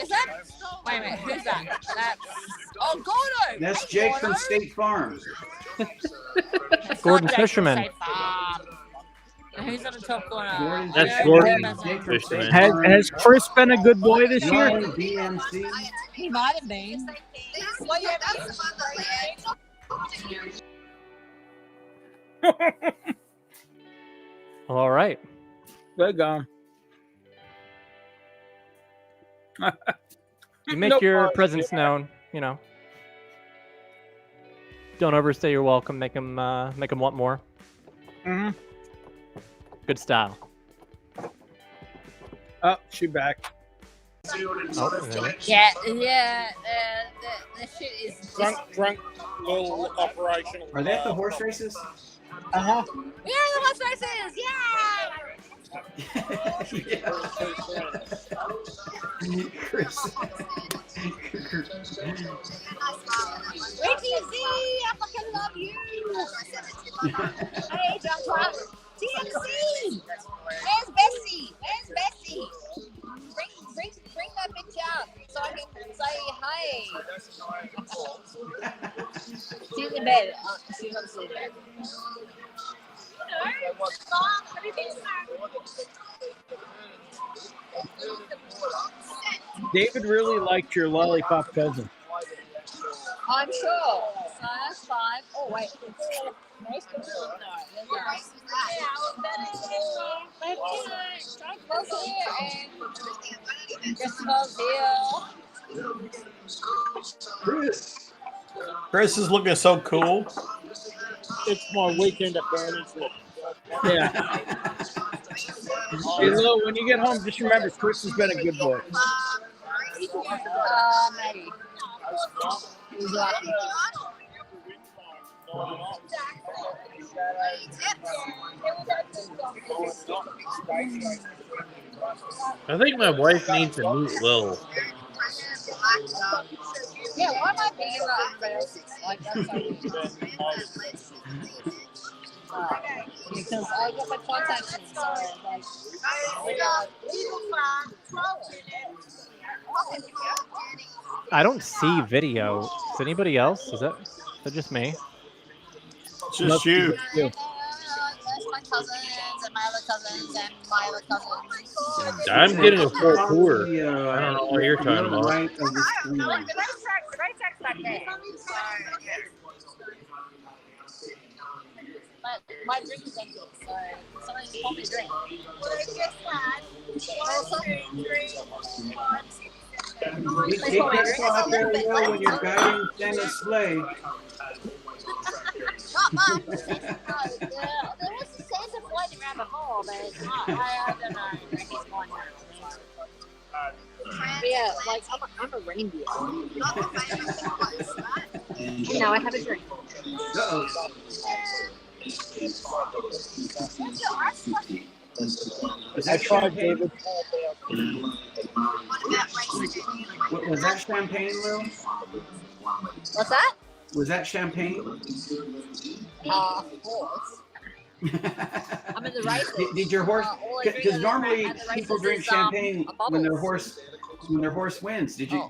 that? Wait a minute. Who's that? That's. Oh, Gordo. That's hey, Jake Gordo. from State Farm. Gordon Jake from Fisherman. State Farm. Now, who's on the top corner? That's Yeah, Gordon Jake from State Fisherman. Has, Farm. has Chris been a good boy this year? Young DMC. He might have been. Well, yeah, All right. We're gone. You make Nope. your presence known. You know. Don't overstay your welcome. Make them want more. Mhm. Good style. Oh, she back. Oh, there. yeah. The shit is Drunk little operation. Are they at the horse races? Uh-huh. Yeah, the horse races. Yeah. Chris. Ricky Z, I fucking love you. Hey, John Clark. TMC. Where's Bessie? Where's Bessie? Bring that bitch up so I can say hi. She's in bed. She's on the bed. David really liked your lollipop cousin. I'm sure. So that's fine. Oh, wait. Most of them Chris is looking so cool. It's my weekend at Bernie's. Yeah. Hey, Lil, when you get home, just remember Chris has been a good boy. Maybe. He's lucky. I think my wife needs to meet Lil. Yeah, why am I thinking about everybody else's? Like, that's so weird. Because I get my contacts in, so, like, we will find I don't see video. Is anybody else? Is that just me? It's just you. There's my cousins and my other cousins and my other cousins. I'm getting a full tour. The, I don't know what you're talking about. Right of the screen. The racetrack's back there. So, yeah. But my drink is empty, so somebody can pour me a drink. You take that spot there, Will, when you're guiding Santa's sleigh. Not much. There was a Santa floating around before, but I don't know. He's gone now. But yeah, like I'm a reindeer. No, I have a drink. Uh-oh. I tried, David. Was that champagne, Will? What's that? Was that champagne? Of course. I'm in the race. Did your horse? Because normally people drink champagne when their horse wins. Did you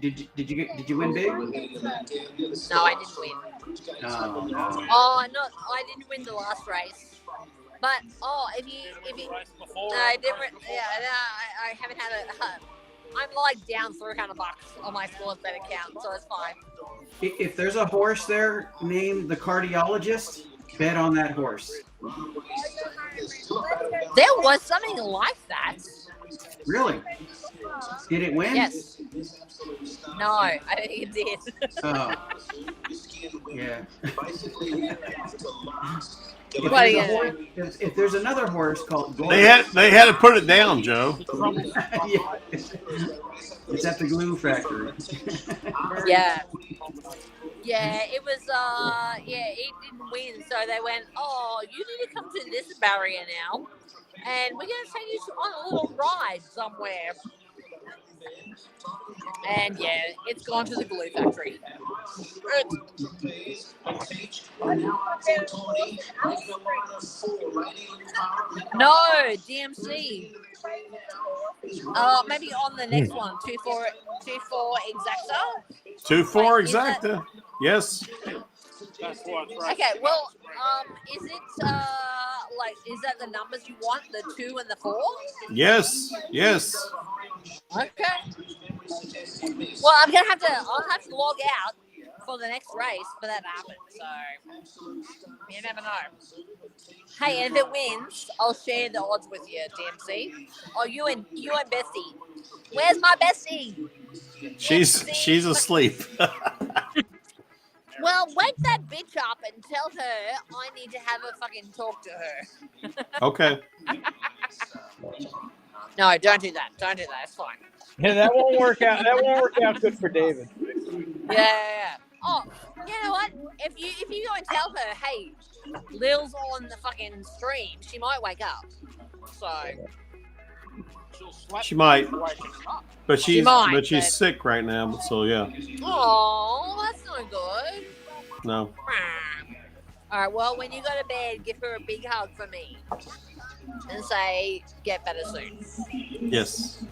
win big? No, I didn't win. No. I didn't win the last race. But if you I didn't. Yeah, I haven't had I'm like down $300 on my sports bet account, so it's fine. If there's a horse there named the cardiologist, bet on that horse. There was something like that. Really? Did it win? Yes. No, I don't think it did. Oh. Yeah. If there's another horse called Gold, They had to put it down, Joe. Yeah. It's at the glue factory. Yeah. Yeah, it was, it didn't win, so they went, you need to come to this barrier now, and we're going to take you on a little ride somewhere. And yeah, it's gone to the glue factory. No, DMC. Maybe on the next one, 2-4 exacta. 2-4 exacta. Yes. Okay, well, is it is that the numbers you want, the 2 and the 4? Yes. Yes. Okay. Well, I'll have to log out for the next race for that to happen. So you never know. Hey, and if it wins, I'll share the odds with you, DMC. Oh, you and Bessie. Where's my Bessie? She's asleep. Well, wake that bitch up and tell her I need to have a fucking talk to her. Okay. No, don't do that. Don't do that. It's fine. Yeah, that won't work out. That won't work out good for David. Yeah. Oh, you know what? If you go and tell her, hey, Lil's on the fucking stream, she might wake up. So She might, but She she's sick right now. So yeah. oh, that's not good. No. All right. Well, when you go to bed, give her a big hug for me, and say, "Get better soon." Yes.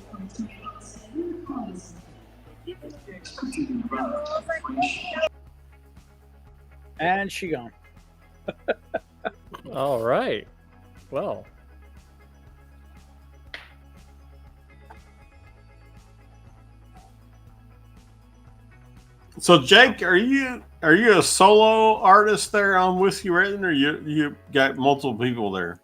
And she gone. All right. Well. So Jake, are you a solo artist there on Whiskey Redden, or you got multiple people there?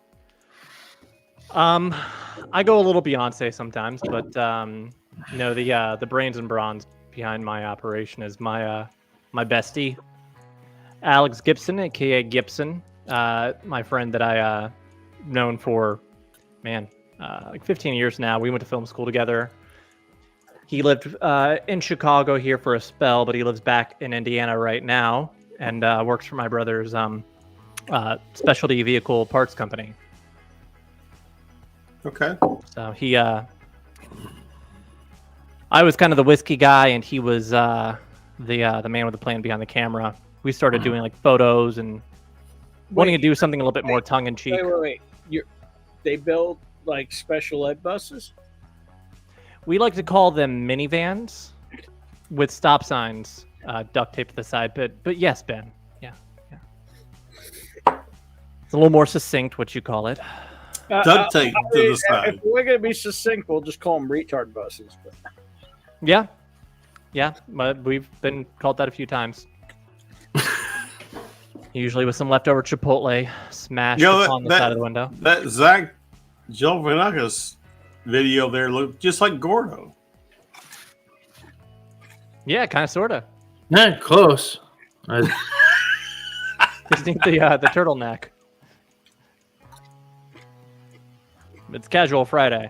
I go a little Beyonce sometimes, but the brains and bronze behind my operation is my bestie, Alex Gibson, aka Gibson, my friend that I known for like 15 years now. We went to film school together. He lived in Chicago here for a spell, but he lives back in Indiana right now and works for my brother's specialty vehicle parts company. Okay. So he, I was kind of the whiskey guy, and he was the man with the plan behind the camera. We started doing like photos and wanting to do something a little bit more tongue in cheek. Wait. They build like special ed buses? We like to call them minivans with stop signs duct taped to the side. But yes, Ben. Yeah. It's a little more succinct, what you call it. Duct tape to the side. If we're gonna be succinct, we'll just call them retard buses. But. Yeah. But we've been called that a few times. Usually with some leftover Chipotle smashed on the side of the window. That Zach Galifianakis video there looked just like Gordo. Yeah, kind of, sort of. Yeah, close. Just need the turtleneck. It's Casual Friday.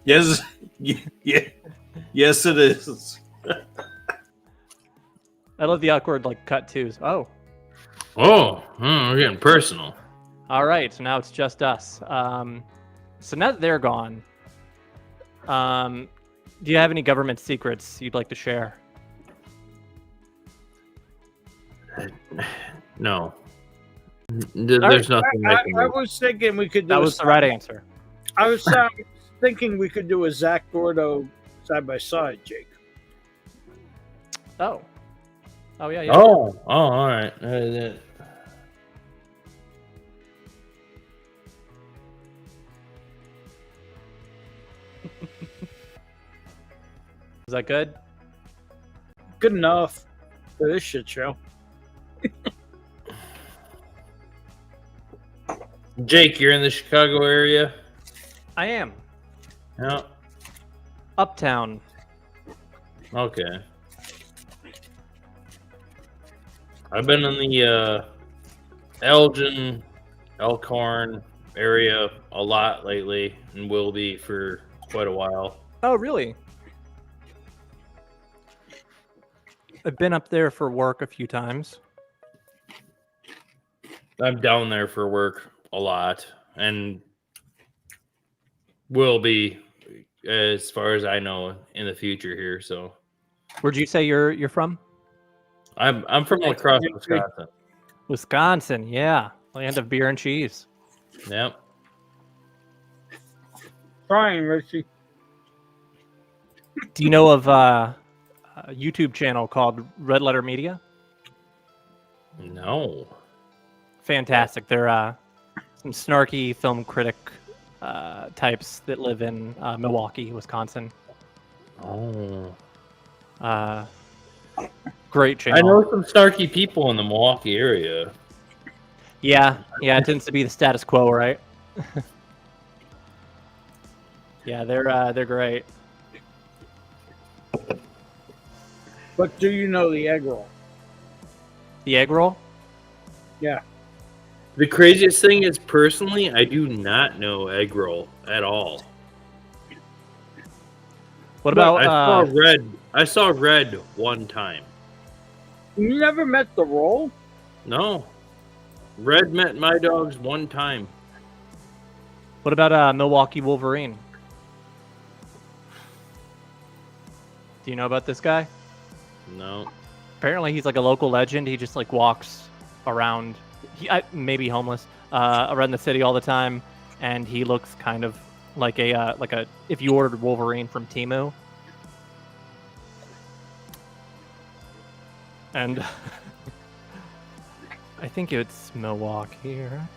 Yes, yes, it is. I love the awkward cut twos. Oh, we're getting personal. All right, so now it's just us. So now that they're gone, do you have any government secrets you'd like to share? No. There's nothing. I was thinking we could do. That was the right answer. I was thinking we could do a Zach Gordo side by side, Jake. Oh, yeah. Oh, all right. Is that good? Good enough for this shit show. Jake, you're in the Chicago area? I am. Yeah. Uptown. Okay. I've been in the Elgin, Elkhorn area a lot lately, and will be for quite a while. Oh, really? I've been up there for work a few times. I'm down there for work a lot, and will be, as far as I know, in the future here. So, where'd you say you're from? I'm from La Crosse, Wisconsin. Wisconsin, yeah, land of beer and cheese. Yep. Fine, Richie. Do you know of a YouTube channel called Red Letter Media? No. Fantastic. They're some snarky film critic types that live in Milwaukee, Wisconsin. Oh. Great channel. I know some snarky people in the Milwaukee area. Yeah, it tends to be the status quo, right? Yeah, they're great. But do you know the egg roll? The egg roll? Yeah. The craziest thing is, personally, I do not know egg roll at all. What about I saw red one time. You never met the roll? No. Red met my dogs one time. What about Milwaukee Wolverine? Do you know about this guy? No. Apparently he's like a local legend. He just walks around, maybe homeless, around the city all the time, and he looks kind of like a if you ordered Wolverine from Temu. And I think it's Milwaukee here.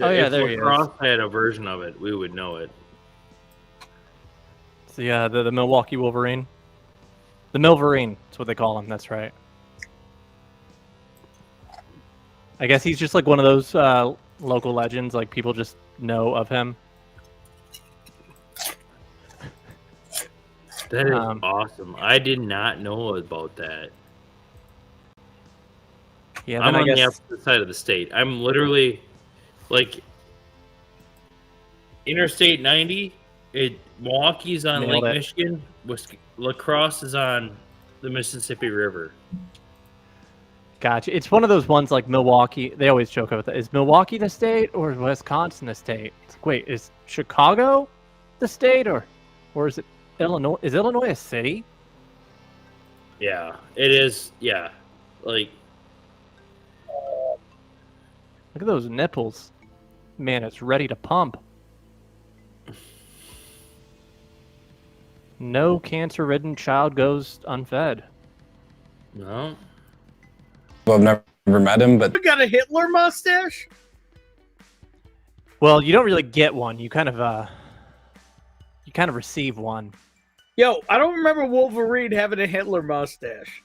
Oh yeah, there he is. If La Crosse had a version of it, we would know it. So yeah, the Milwaukee Wolverine. The Milverine, that's what they call him, that's right. I guess he's just one of those local legends, people just know of him. That is awesome. I did not know about that. Yeah, I'm on the opposite side of the state. I'm literally Interstate 90. Milwaukee's on Lake Michigan. La Crosse is on the Mississippi River. Gotcha. It's one of those ones like Milwaukee. They always joke about that. Is Milwaukee the state or is Wisconsin the state? Wait, is Chicago the state or is it Illinois? Is Illinois a city? Yeah, it is. Yeah, Look at those nipples. Man, it's ready to pump. No cancer-ridden child goes unfed. No. Well, I've never met him, but You got a Hitler mustache? Well, you don't really get one. You kind of receive one. Yo, I don't remember Wolverine having a Hitler mustache.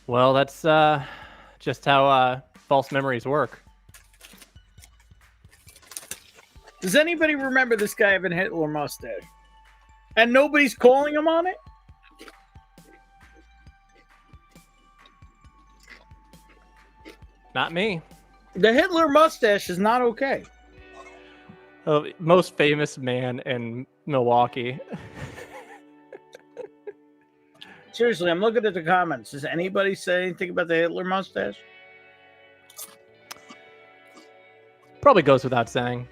Well, that's just how false memories work. Does anybody remember this guy having a Hitler mustache? And nobody's calling him on it? Not me. The Hitler mustache is not okay. Oh, most famous man in Milwaukee. Seriously, I'm looking at the comments. Does anybody say anything about the Hitler mustache? Probably goes without saying.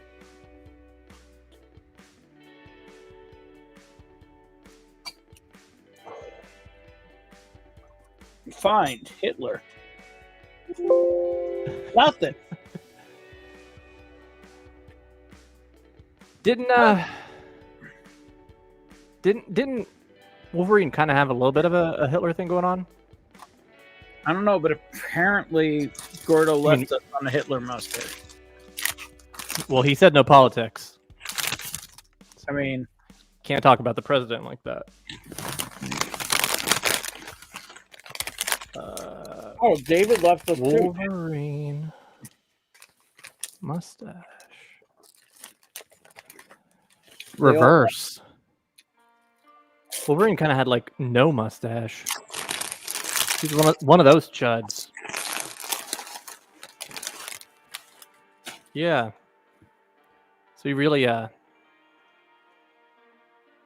Find Hitler. Nothing. Didn't Wolverine kind of have a little bit of a Hitler thing going on? I don't know, but apparently Gordo left us on the Hitler mustache. Well, he said no politics. I mean, can't talk about the president like that. Oh, David left us too. Wolverine mustache. Reverse. Wolverine kind of had like no mustache. He's one of those chuds. Yeah. So he really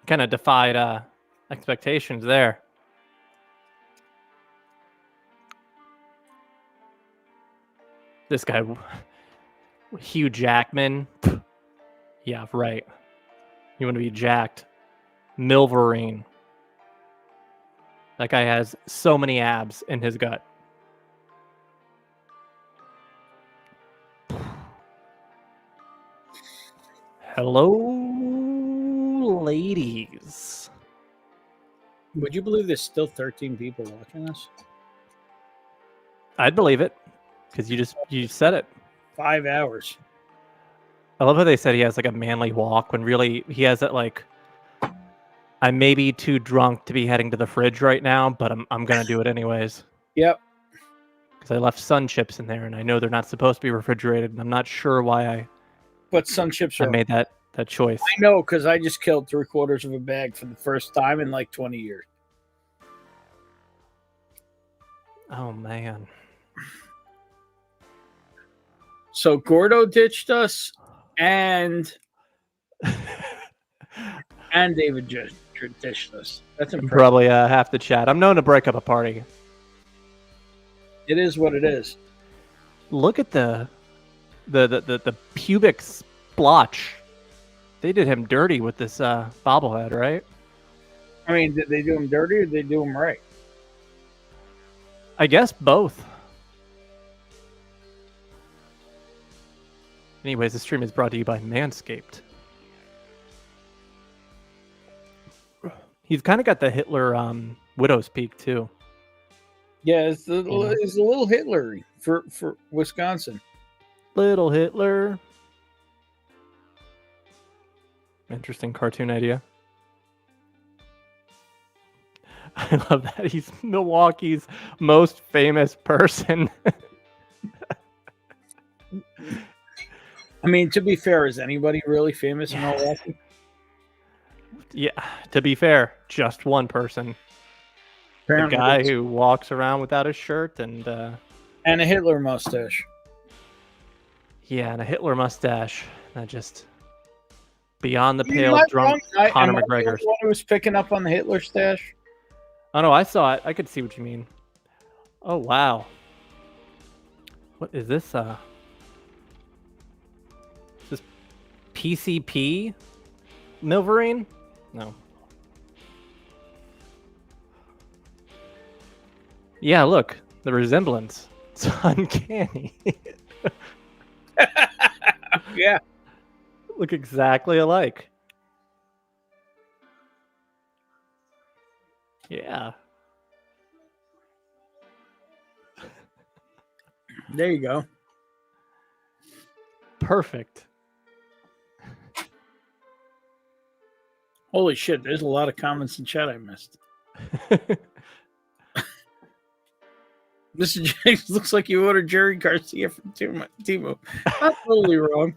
kind of defied expectations there. This guy, Hugh Jackman. Yeah, right. You want to be jacked. Milverine. That guy has so many abs in his gut. Hello, ladies. Would you believe there's still 13 people watching us? I'd believe it, because you said it. 5 hours. I love how they said he has like a manly walk when really he has that like, I may be too drunk to be heading to the fridge right now, but I'm gonna do it anyways. Yep. Because I left sun chips in there, and I know they're not supposed to be refrigerated, and I'm not sure why But sun chips I are. made that choice. I know, because I just killed 3/4 of a bag for the first time in like 20 years. Oh man. So Gordo ditched us, and David just ditched us. That's impressive. Probably half the chat. I'm known to break up a party. It is what it is. Look at the pubic splotch. They did him dirty with this bobblehead, right? I mean, did they do him dirty or did they do him right? I guess both. Anyways, the stream is brought to you by Manscaped. He's kind of got the Hitler widow's peak too. Yeah, it's a little Hitler for Wisconsin. Little Hitler. Interesting cartoon idea. I love that he's Milwaukee's most famous person. I mean, to be fair, is anybody really famous in Milwaukee? Yeah, to be fair, just one person. Apparently the guy it's- who walks around without a shirt and a Hitler mustache. Yeah, and a Hitler mustache. That just beyond the Am pale I drunk wrong? Conor Am I the McGregor. only one who was picking up on the Hitler stash? Oh no, I saw it. I could see what you mean. Oh wow. What is this? Is this PCP? Milverine? No. Yeah, look, the resemblance. It's uncanny. Yeah. Look exactly alike. Yeah. There you go. Perfect. Holy shit, there's a lot of comments in chat I missed. Mr. James looks like you ordered Jerry Garcia from Timo. Not totally wrong.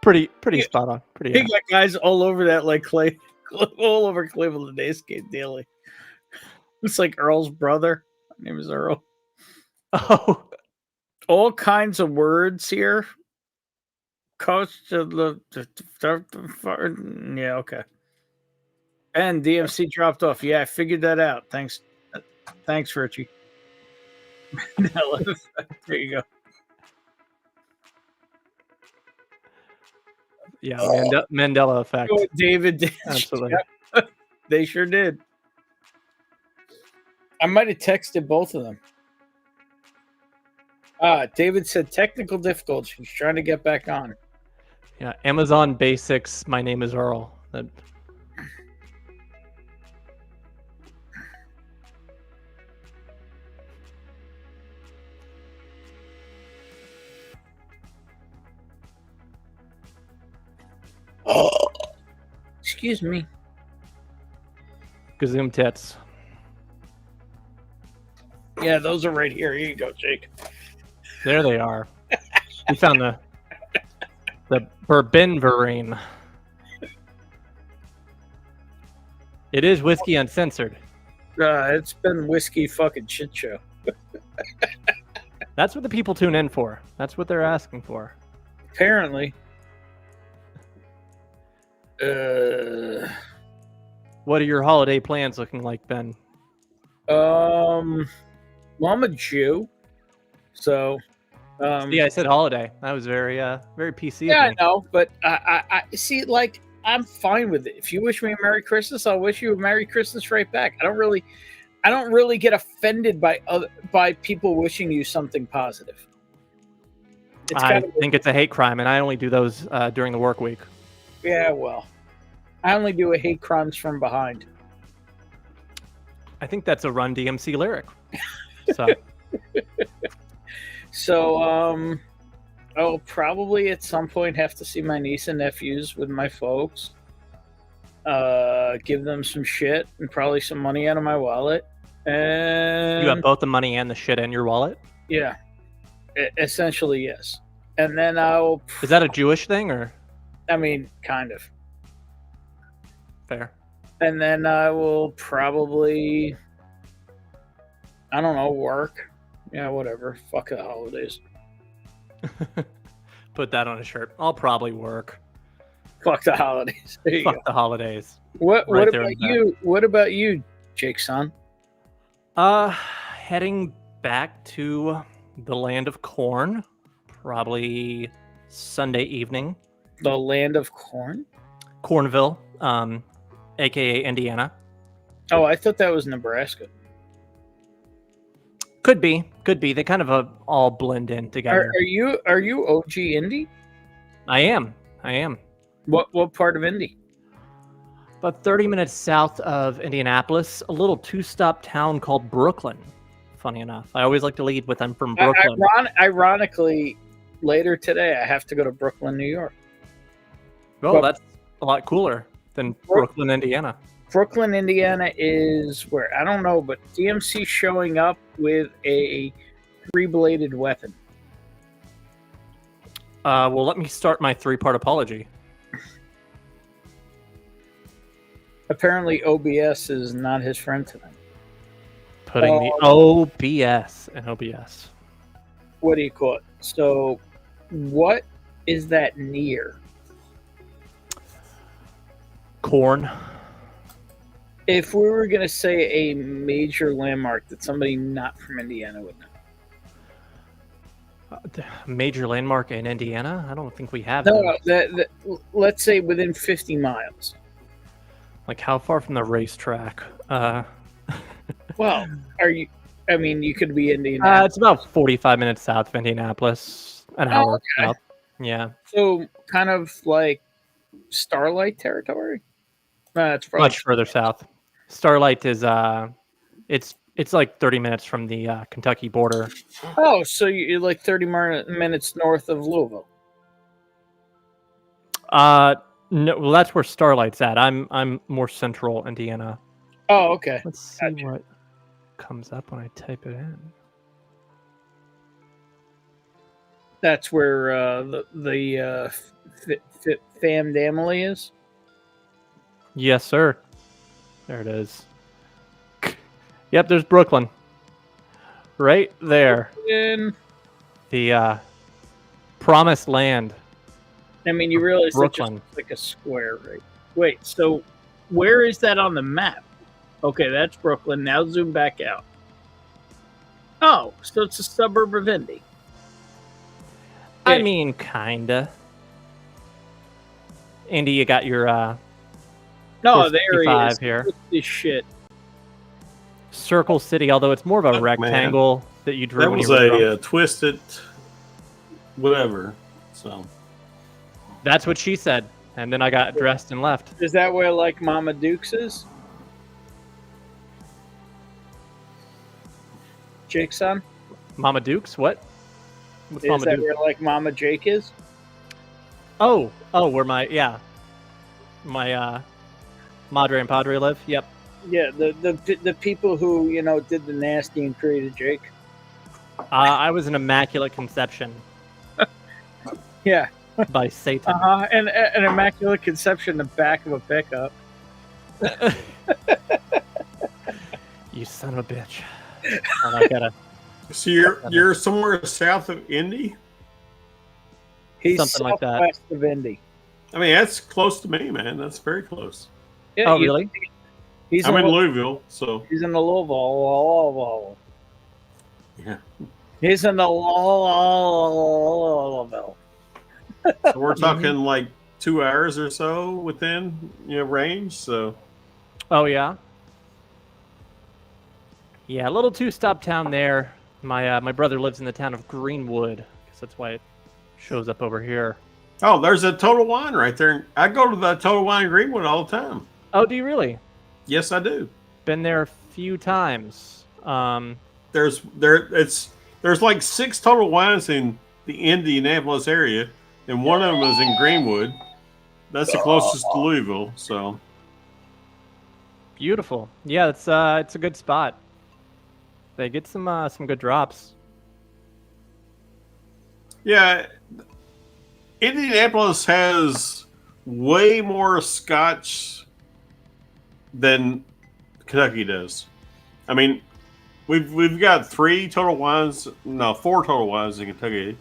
Pretty spot on. Pretty. He got guys all over that like Clay, all over Cleveland Dayscape Daily. It's like Earl's brother. My name is Earl. Oh, all kinds of words here. Coach to the yeah, okay. And DMC dropped off. Yeah, I figured that out. Thanks, Richie. There you go. Yeah, Mandela effect. Oh, David. Absolutely. Yep. They sure did. I might have texted both of them. David said technical difficulties. He's trying to get back on. Yeah, Amazon Basics. My name is Earl. That... Excuse me. Gazoom tits. Yeah, those are right here. Here you go, Jake. There they are. We found the Bourbon Verine. It is whiskey uncensored. It's been whiskey fucking shit show. That's what the people tune in for. That's what they're asking for. Apparently. What are your holiday plans looking like, Ben? Well, I'm a Jew, so. Yeah, I said holiday. That was very PC. Yeah, of me. I know, but I see. Like, I'm fine with it. If you wish me a Merry Christmas, I'll wish you a Merry Christmas right back. I don't really get offended by people wishing you something positive. I think it's a hate crime, and I only do those during the work week. Yeah, well, I only do a hate crimes from behind. I think that's a Run DMC lyric. So, so I'll probably at some point have to see my niece and nephews with my folks. Give them some shit and probably some money out of my wallet. And you got both the money and the shit in your wallet? Yeah, essentially yes. And then Is that a Jewish thing or? I mean, kind of. Fair. And then I will probably, I don't know, work. Yeah, whatever. Fuck the holidays. Put that on a shirt. I'll probably work. Fuck the holidays. Fuck the holidays. What Right about you? What about you, Jake son? Heading back to the land of corn, probably Sunday evening. The land of corn? Cornville, aka Indiana. Oh, I thought that was Nebraska. Could be. They kind of all blend in together. Are you OG Indy? I am. What part of Indy? About 30 minutes south of Indianapolis, a little two-stop town called Brooklyn. Funny enough, I always like to lead with I'm from Brooklyn. Ironically, later today I have to go to Brooklyn, New York. Oh, well, that's a lot cooler than Brooklyn, Indiana. Brooklyn, Indiana is where, I don't know, but DMC showing up with a three-bladed weapon. Well, let me start my three-part apology. Apparently, OBS is not his friend tonight. Putting the OBS and OBS. What do you call it? So, what is that near? Corn. If we were going to say a major landmark that somebody not from Indiana would know. Major landmark in Indiana? I don't think we have. No, let's say within 50 miles. Like how far from the racetrack? Well, you could be Indianapolis. It's about 45 minutes south of Indianapolis. an Oh, hour okay. south. Yeah, So kind of like Starlight territory. It's probably much further south. Starlight is it's like 30 minutes from the Kentucky border. Oh, so you're like 30 minutes north of Louisville. No, well, that's where Starlight's at. I'm more central Indiana. Oh, okay. Let's see what comes up when I type it in. That's where the fam family is. Yes, sir. There it is. Yep, there's Brooklyn. Right there. And The promised land. I mean, you realize it just Brooklyn. looks like a square, right? Wait, so where is that on the map? Okay, that's Brooklyn. Now zoom back out. Oh, so it's a suburb of Indy. I mean, kinda. Andy, you got your No, there he 455 is. here. Look at this shit. Circle City, although it's more of a rectangle that you drew That when was you were drunk. a twisted, whatever. So That's what she said, and then I got dressed and left. Is that where like Mama Dukes is? Jake's son? Mama Dukes, what? What's Is Mama that Dukes? where like Mama Jake is? Oh, where my Madre and Padre live. Yep. Yeah, the people who did the nasty and created Jake. I was an immaculate conception Yeah. by Satan. And an immaculate conception in the back of a pickup. You son of a bitch. And I gotta. So you're somewhere south of Indy? He's Something like that. southwest of Indy. I mean, that's close to me, man. That's very close. Yeah, Oh, really? He's I'm in Lou- Louisville, so He's in the Louisville. yeah. He's in the Louisville. So we're talking like 2 hours or so within range. So Oh yeah. Yeah, a little two-stop town there. My brother lives in the town of Greenwood, because that's why it shows up over here. oh, there's a Total Wine right there. I go to the Total Wine Greenwood all the time. Oh, do you really? Yes, I do. Been there a few times. There's like 6 Total Wines in the Indianapolis area, and one of them is in Greenwood. That's the closest to Louisville. So Beautiful. Yeah, it's a good spot. They get some good drops. yeah, Indianapolis has way more Scotch than Kentucky does. I mean, we've got 4 Total Wines in Kentucky.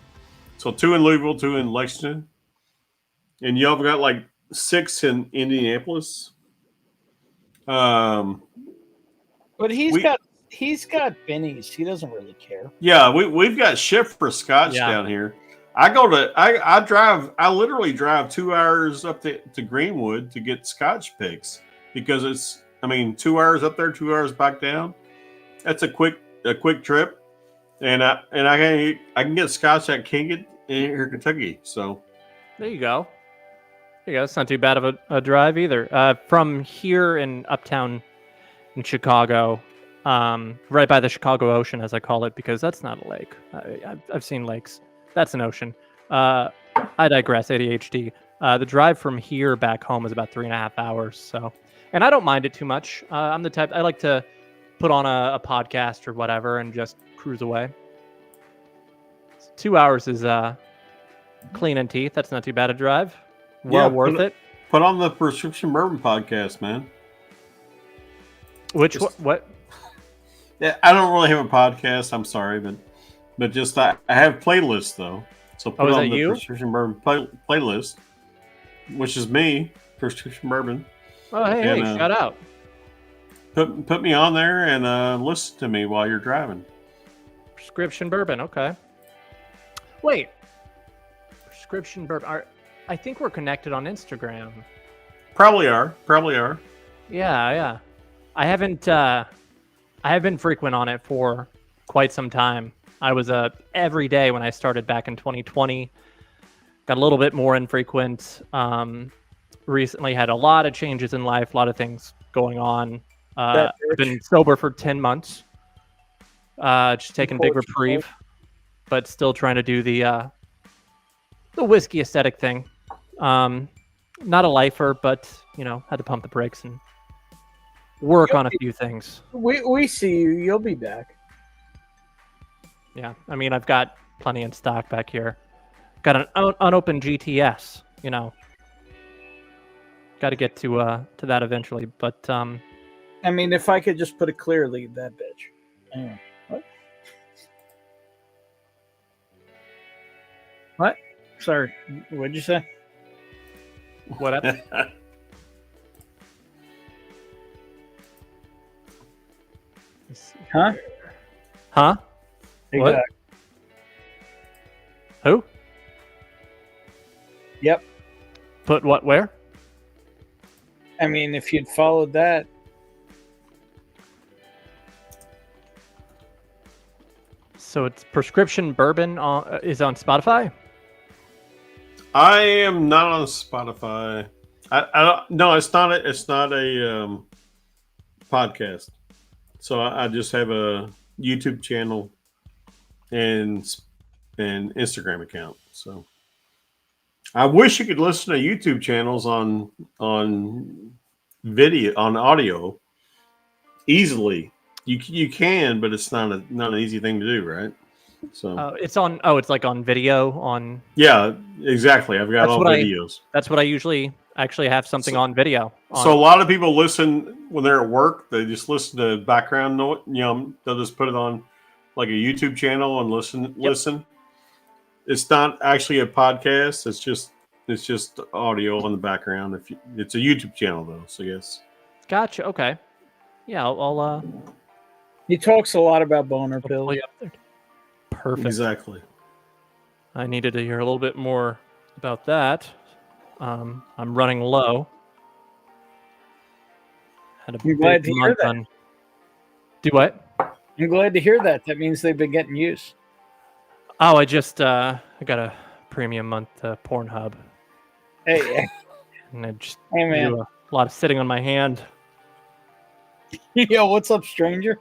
So 2 in Louisville, 2 in Lexington, and y'all have got like 6 in Indianapolis. But he's got Benny's. He doesn't really care. Yeah, we've got shift for Scotch down here. I literally drive 2 hours up to Greenwood to get Scotch picks because it's 2 hours up there, 2 hours back down. That's a quick trip, and I can get Scotch I can't get in here in Kentucky. So There you go. It's not too bad of a drive either. From here in uptown in Chicago, right by the Chicago Ocean, as I call it, because that's not a lake. I've seen lakes. That's an ocean. I digress. ADHD. The drive from here back home is about 3.5 hours. So, and I don't mind it too much. I'm the type I like to put on a podcast or whatever and just cruise away. 2 hours is cleaning teeth. That's not too bad a drive. Well worth it. Put on the Prescription Bourbon podcast, man. What? Yeah, I don't really have a podcast. I'm sorry, but just I have playlists though. So put is on that the you? Prescription Bourbon playlist, which is me, Prescription Bourbon. Oh, hey, shout out. Put me on there and listen to me while you're driving. Prescription Bourbon. Okay. Wait. Prescription Bourbon. I think we're connected on Instagram. Probably are. Yeah. I haven't been frequent on it for quite some time. I was every day when I started back in 2020. Got a little bit more infrequent. Recently had a lot of changes in life, a lot of things going on. I've been sober for 10 months. Just taking a big reprieve, but still trying to do the whiskey aesthetic thing. Not a lifer, but had to pump the brakes and work on a few things. We see you. You'll be back. Yeah, I mean, I've got plenty in stock back here. Got an unopened GTS. Got to get to that eventually. But I mean, if I could just put it clearly, that bitch. Anyway, what? Sorry, what'd you say? What up? Huh? Huh? What? Exactly. Who? Yep. Put what where? I mean, if you'd followed that. So it's Prescription Bourbon is on Spotify? I am not on Spotify. I don't. No, it's not. It's not a podcast. So I just have a YouTube channel and Instagram account. So I wish you could listen to YouTube channels on video, on audio easily. You can, but it's not an easy thing to do, right? So It's on. Oh, it's like on video on. Yeah, exactly. I've got all videos. That's what I usually actually have something on video. So a lot of people listen when they're at work. They just listen to background noise. They'll just put it on like a YouTube channel and listen. It's not actually a podcast. It's just audio on the background. It's a YouTube channel though, so yes. Gotcha. Okay. Yeah, I'll He talks a lot about boner pills. Perfect. Exactly. I needed to hear a little bit more about that. I'm running low. Had a I'm glad big to hear month that. on. Do what? I'm glad to hear that. That means they've been getting used. Oh, I just I got a premium month Pornhub. Hey, and I just Hey, man. do a lot of sitting on my hand. Yo, what's up, stranger?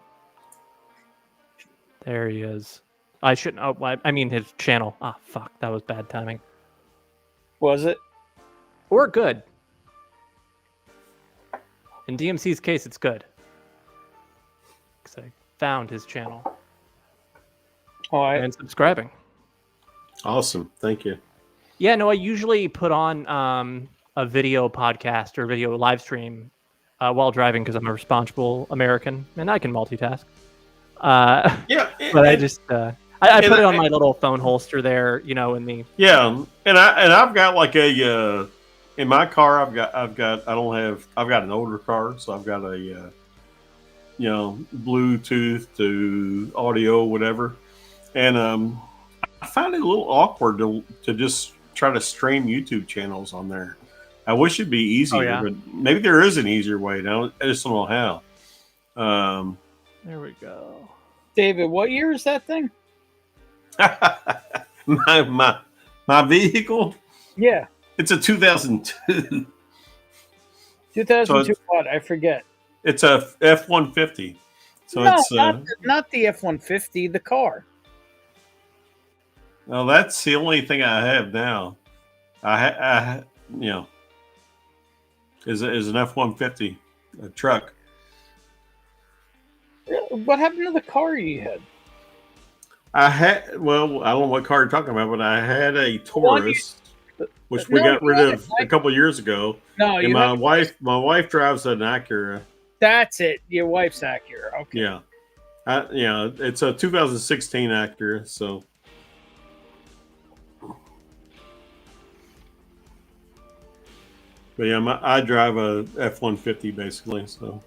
There he is. I shouldn't. Oh, I mean his channel. Ah, fuck. That was bad timing. Was it? Or good. In DMC's case, it's good. Because I found his channel. And subscribing. Awesome. Thank you. Yeah, no, I usually put on a video podcast or video live stream while driving because I'm a responsible American and I can multitask. But I just I put it on my little phone holster there, in the and I've got like a in my car I've got an older car, so I've got a Bluetooth to audio, whatever, and I find it a little awkward to just try to stream YouTube channels on there. I wish it'd be easier, but maybe there is an easier way. I just don't know how. There we go. David, what year is that thing? my vehicle? Yeah. It's a 2002. 2002 what? I forget. It's a F-150. So no, it's not the F-150, the car. Well, that's the only thing I have now. Is an F-150, a truck. What happened to the car you had? I don't know what car you're talking about, but I had a Taurus, which we got rid of a couple years ago. No, and my wife drives an Acura. That's it. Your wife's Acura. Okay. Yeah. It's a 2016 Acura, so. But yeah, I drive a F-150 basically, so.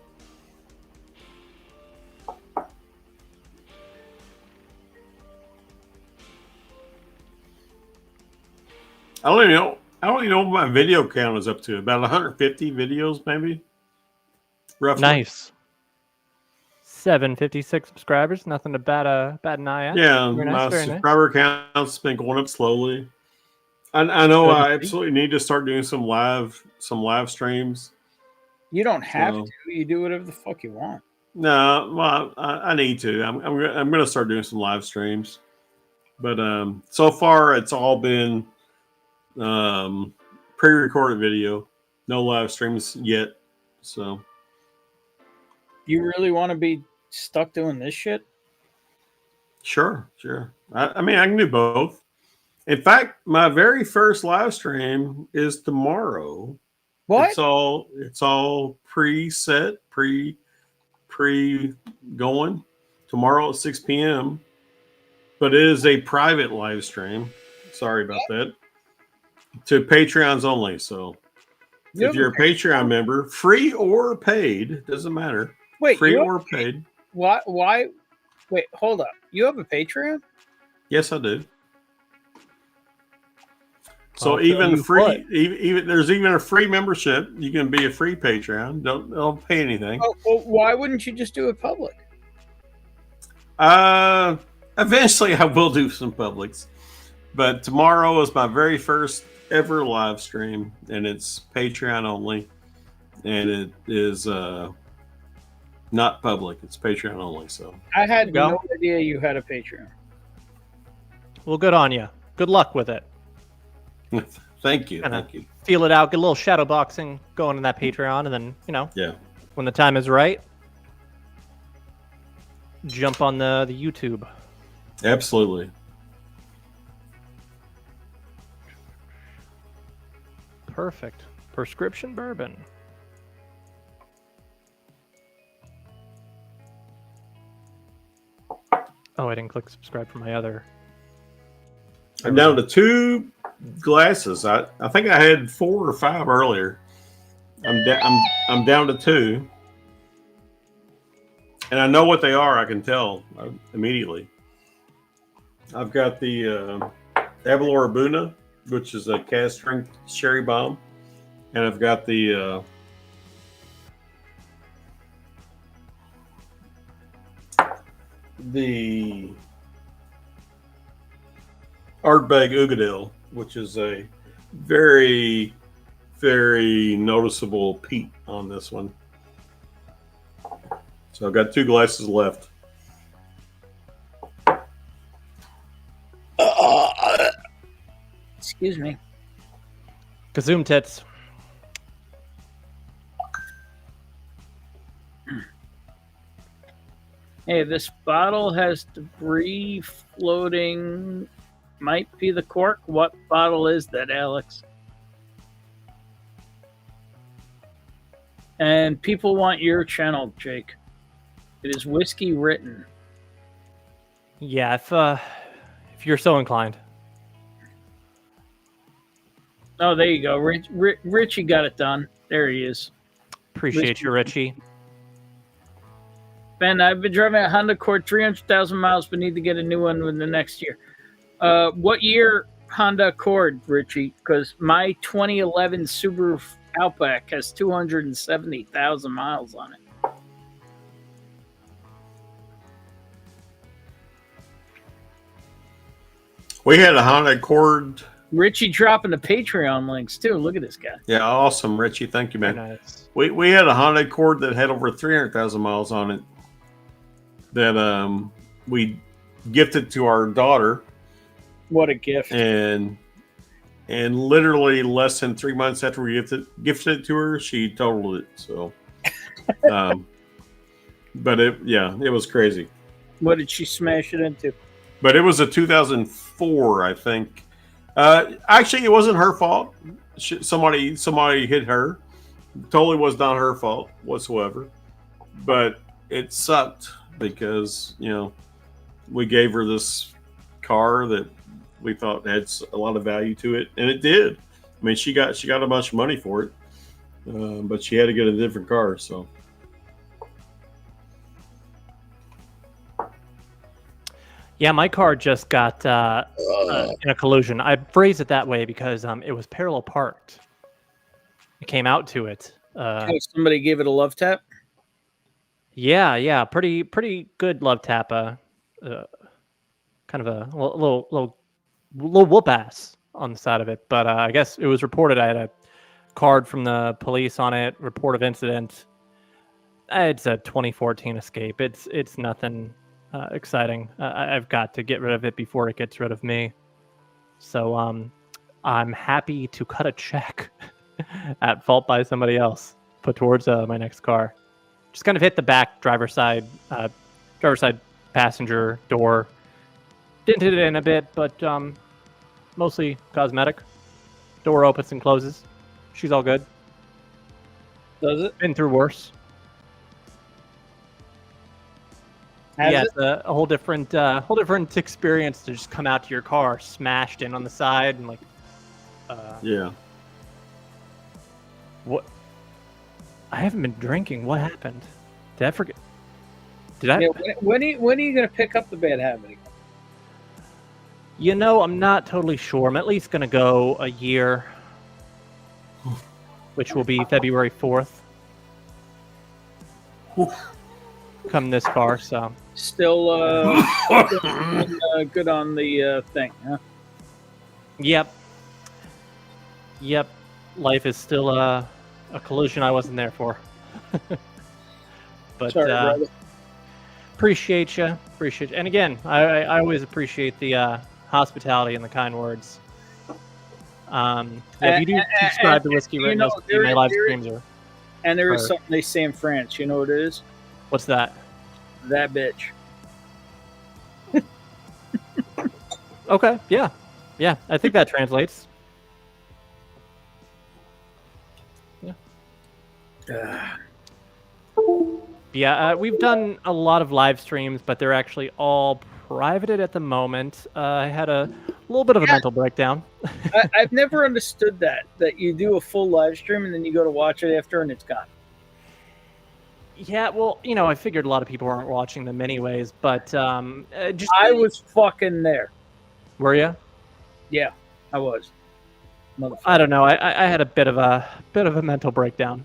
I don't even know what my video count is up to. About 150 videos, maybe. Roughly. Nice. 756 subscribers. Nothing to bat an eye at. Yeah, Very my nice, very nice. subscriber count's been going up slowly. I know I absolutely need to start doing some live streams. You don't have So- to. You do whatever the fuck you want. No, well, I need to. I'm going to start doing some live streams. But so far, it's all been pre-recorded video. No live streams yet. So You really want to be stuck doing this shit? sure. I mean, I can do both. In fact, my very first live stream is tomorrow. What? It's all preset, pre going tomorrow at 6 p.m. But it is a private live stream. Sorry about that. To Patreons only. So if you're a Patreon member, free or paid, doesn't matter. Wait, free you have or a paid. Why? Wait, hold up. You have a Patreon? Yes, I do. So Oh, even so free, what? even there's even a free membership. You can be a free Patreon. Don't pay anything. Oh, well, why wouldn't you just do it public? Eventually I will do some publics, but tomorrow is my very first ever live stream, and it's Patreon only, and it is not public. It's Patreon only. So I had Go. no idea you had a Patreon. Well, good on you. Good luck with it. thank you, Kinda thank you. Feel it out. Get a little shadow boxing going in that Patreon, and then Yeah. when the time is right, jump on the YouTube. Absolutely. Perfect. Prescription bourbon. Oh, I didn't click subscribe for my other. I'm down to 2 glasses. I think I had 4 or 5 earlier. I'm down to 2, and I know what they are. I can tell immediately. I've got the Avalor Buna, which is a cast strength sherry bomb, and I've got the Ardbeg Ugadale, which is a very, very noticeable peat on this one. So I've got 2 glasses left. Excuse me. Kazoom tits. Hey, this bottle has debris floating. Might be the cork. What bottle is that, Alex? And people want your channel, Jake. It is Whiskey Written. Yeah, if you're so inclined. Oh, there you go. Richie got it done. There he is. Appreciate you, Richie. Ben, I've been driving a Honda Accord 300,000 miles, but need to get a new one in the next year. What year Honda Accord, Richie? Because my 2011 Subaru Outback has 270,000 miles on it. We had a Honda Accord. Richie dropping the Patreon links too. Look at this guy. Yeah, awesome, Richie. Thank you, man. Very nice. We had a Honda Accord that had over 300,000 miles on it that we gifted to our daughter. What a gift! And literally less than 3 months after we gifted it to her, she totaled it. So, but it was crazy. What did she smash it into? But it was a 2004, I think. Actually, it wasn't her fault. Somebody hit her. Totally was not her fault whatsoever. But it sucked because we gave her this car that we thought had a lot of value to it, and it did. I mean, she got a bunch of money for it, but she had to get a different car. So. Yeah, my car just got in a collision. I phrase it that way because it was parallel parked. It came out to it. Somebody gave it a love tap? Yeah, pretty good love tap. Kind of a little whoop ass on the side of it. But I guess it was reported. I had a card from the police on it. Report of incident. It's a 2014 escape. It's nothing exciting. I've got to get rid of it before it gets rid of me. So I'm happy to cut a check at fault by somebody else, put towards my next car. Just kind of hit the back driver's side passenger door. Dented it in a bit, but mostly cosmetic. Door opens and closes. She's all good. Does it? Been through worse. Has It's a whole different experience to just come out to your car smashed in on the side and like. Yeah. What? I haven't been drinking. What happened? Did I forget? Did I? Yeah, when are you going to pick up the bad habit again? You know, I'm not totally sure. I'm at least going to go a year, which will be February 4th. Come this far, so. Still good on the thing, huh? Yep. Life is still a collision I wasn't there for. But Sorry, brother. appreciate you. And again, I always appreciate the hospitality and the kind words. If you do subscribe to Whiskey Witness, my live streams are. And there is something they say in France. You know what it is? What's that? That bitch. Okay, yeah. I think that translates. Yeah, we've done a lot of live streams, but they're actually all privated at the moment. I had a little bit of a mental breakdown. I've never understood that you do a full live stream and then you go to watch it after and it's gone. Yeah, well, I figured a lot of people aren't watching them anyways, but I was fucking there. Were you? Yeah, I was. I don't know. I had a bit of a mental breakdown,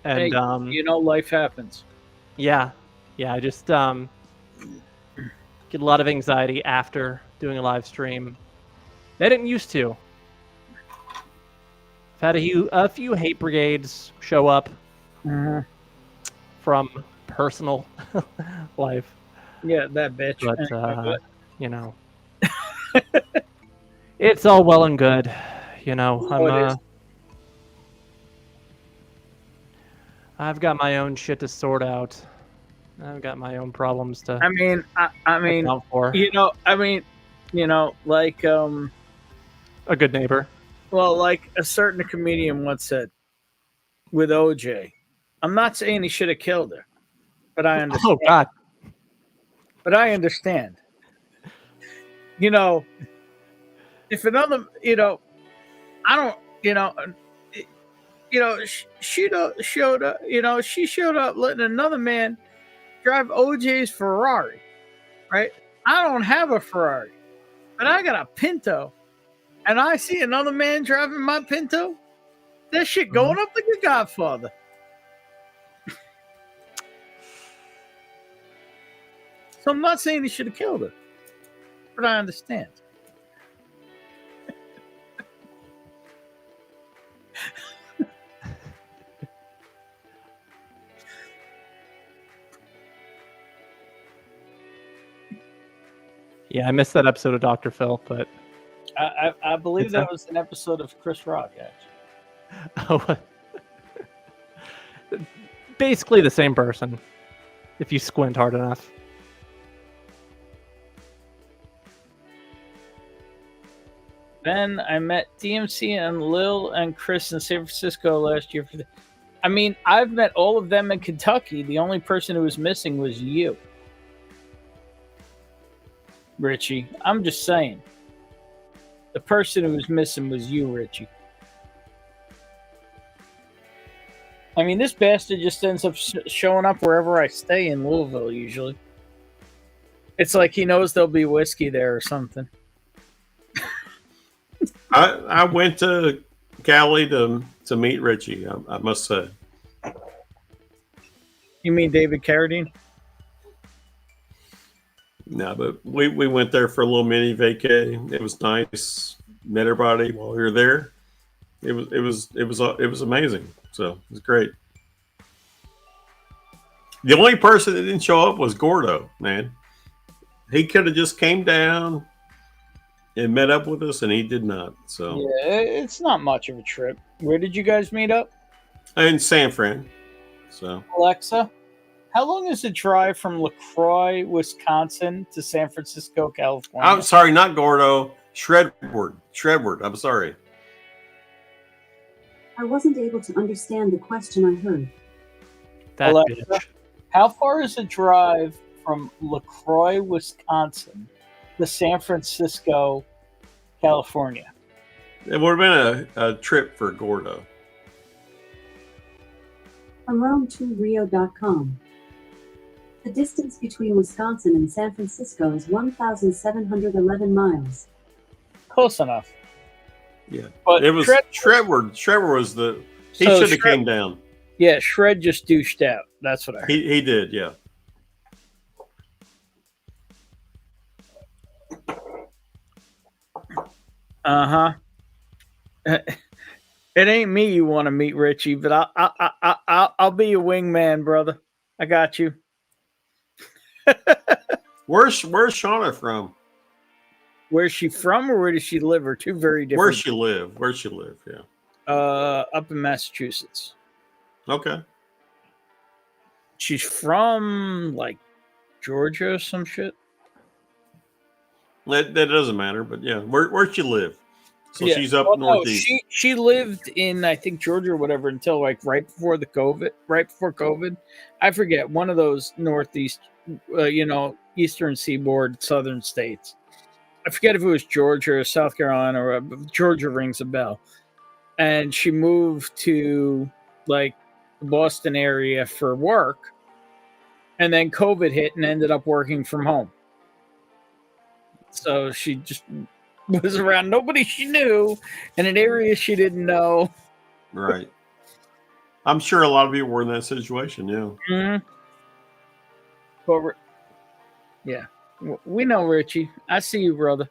and hey, life happens. Yeah. I just get a lot of anxiety after doing a live stream. I didn't used to. I've had a few hate brigades show up from personal life. Yeah, that bitch. But it's all well and good. I've got my own shit to sort out. I've got my own problems to. I mean, account for. Like a good neighbor. Well, like a certain comedian once said, with OJ, I'm not saying he should have killed her, but I understand. Oh God! But I understand. If another, I don't, she showed up. She showed up letting another man drive OJ's Ferrari, right? I don't have a Ferrari, but I got a Pinto, and I see another man driving my Pinto. That shit going up like a Godfather. So I'm not saying he should have killed her, but I understand. Yeah, I missed that episode of Dr. Phil, but I believe that was an episode of Chris Rock, actually. Oh, basically the same person, if you squint hard enough. Ben, I met DMC and Lil and Chris in San Francisco last year. I've met all of them in Kentucky. The only person who was missing was you, Richie. I'm just saying. The person who was missing was you, Richie. This bastard just ends up showing up wherever I stay in Louisville, usually. It's like he knows there'll be whiskey there or something. I went to Cali to meet Richie, I must say. You mean David Carradine? No, but we went there for a little mini vacay. It was nice. Met everybody while we were there. It was amazing. So it was great. The only person that didn't show up was Gordo, man. He could have just came down and met up with us, and he did not. So Yeah, it's not much of a trip. Where did you guys meet up? in San Fran. So Alexa, how long is the drive from LaCroix, Wisconsin to San Francisco, California? I'm sorry, not Gordo. Shredward. I'm sorry. I wasn't able to understand the question I heard. That Alexa, bitch. how far is the drive from LaCroix, Wisconsin to San Francisco, California? It would have been a trip for Gordo. From Rome to Rio.com. The distance between Wisconsin and San Francisco is 1,711 miles. Close enough. Yeah, But it was Shredward. Shredward was the. He So should have Shred- came down. Yeah, Shred just douched out. That's what I heard. He did. Yeah. Uh-huh. It ain't me you want to meet, Richie, but I'll be your wingman, brother. I got you. Where's Shauna from? Where's she from, or where does she live? Are two very different. Where she live? Where she live? Yeah. Up in Massachusetts. Okay. She's from like Georgia or some shit. That doesn't matter, but yeah, where'd she live? So Yeah. she's up Well, no, northeast. she lived in, I think, Georgia or whatever until like right before COVID. I forget, one of those northeast, eastern seaboard southern states. I forget if it was Georgia or South Carolina, or Georgia rings a bell. And she moved to like the Boston area for work, and then COVID hit and ended up working from home. So she just was around nobody she knew in an area she didn't know. Right. I'm sure a lot of people were in that situation. Yeah. Mm-hmm. But yeah, we know, Richie. I see you, brother.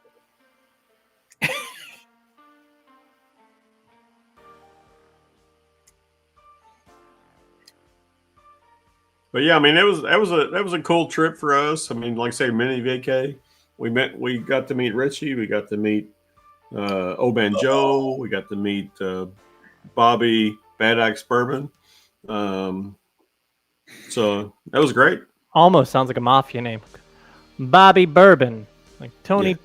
But yeah, I mean, that was a cool trip for us. I mean, like I say, mini vacay. We got to meet Richie. We got to meet Oban Joe. We got to meet Bobby Bad Axe Bourbon. So that was great. Almost sounds like a mafia name. Bobby Bourbon, like Tony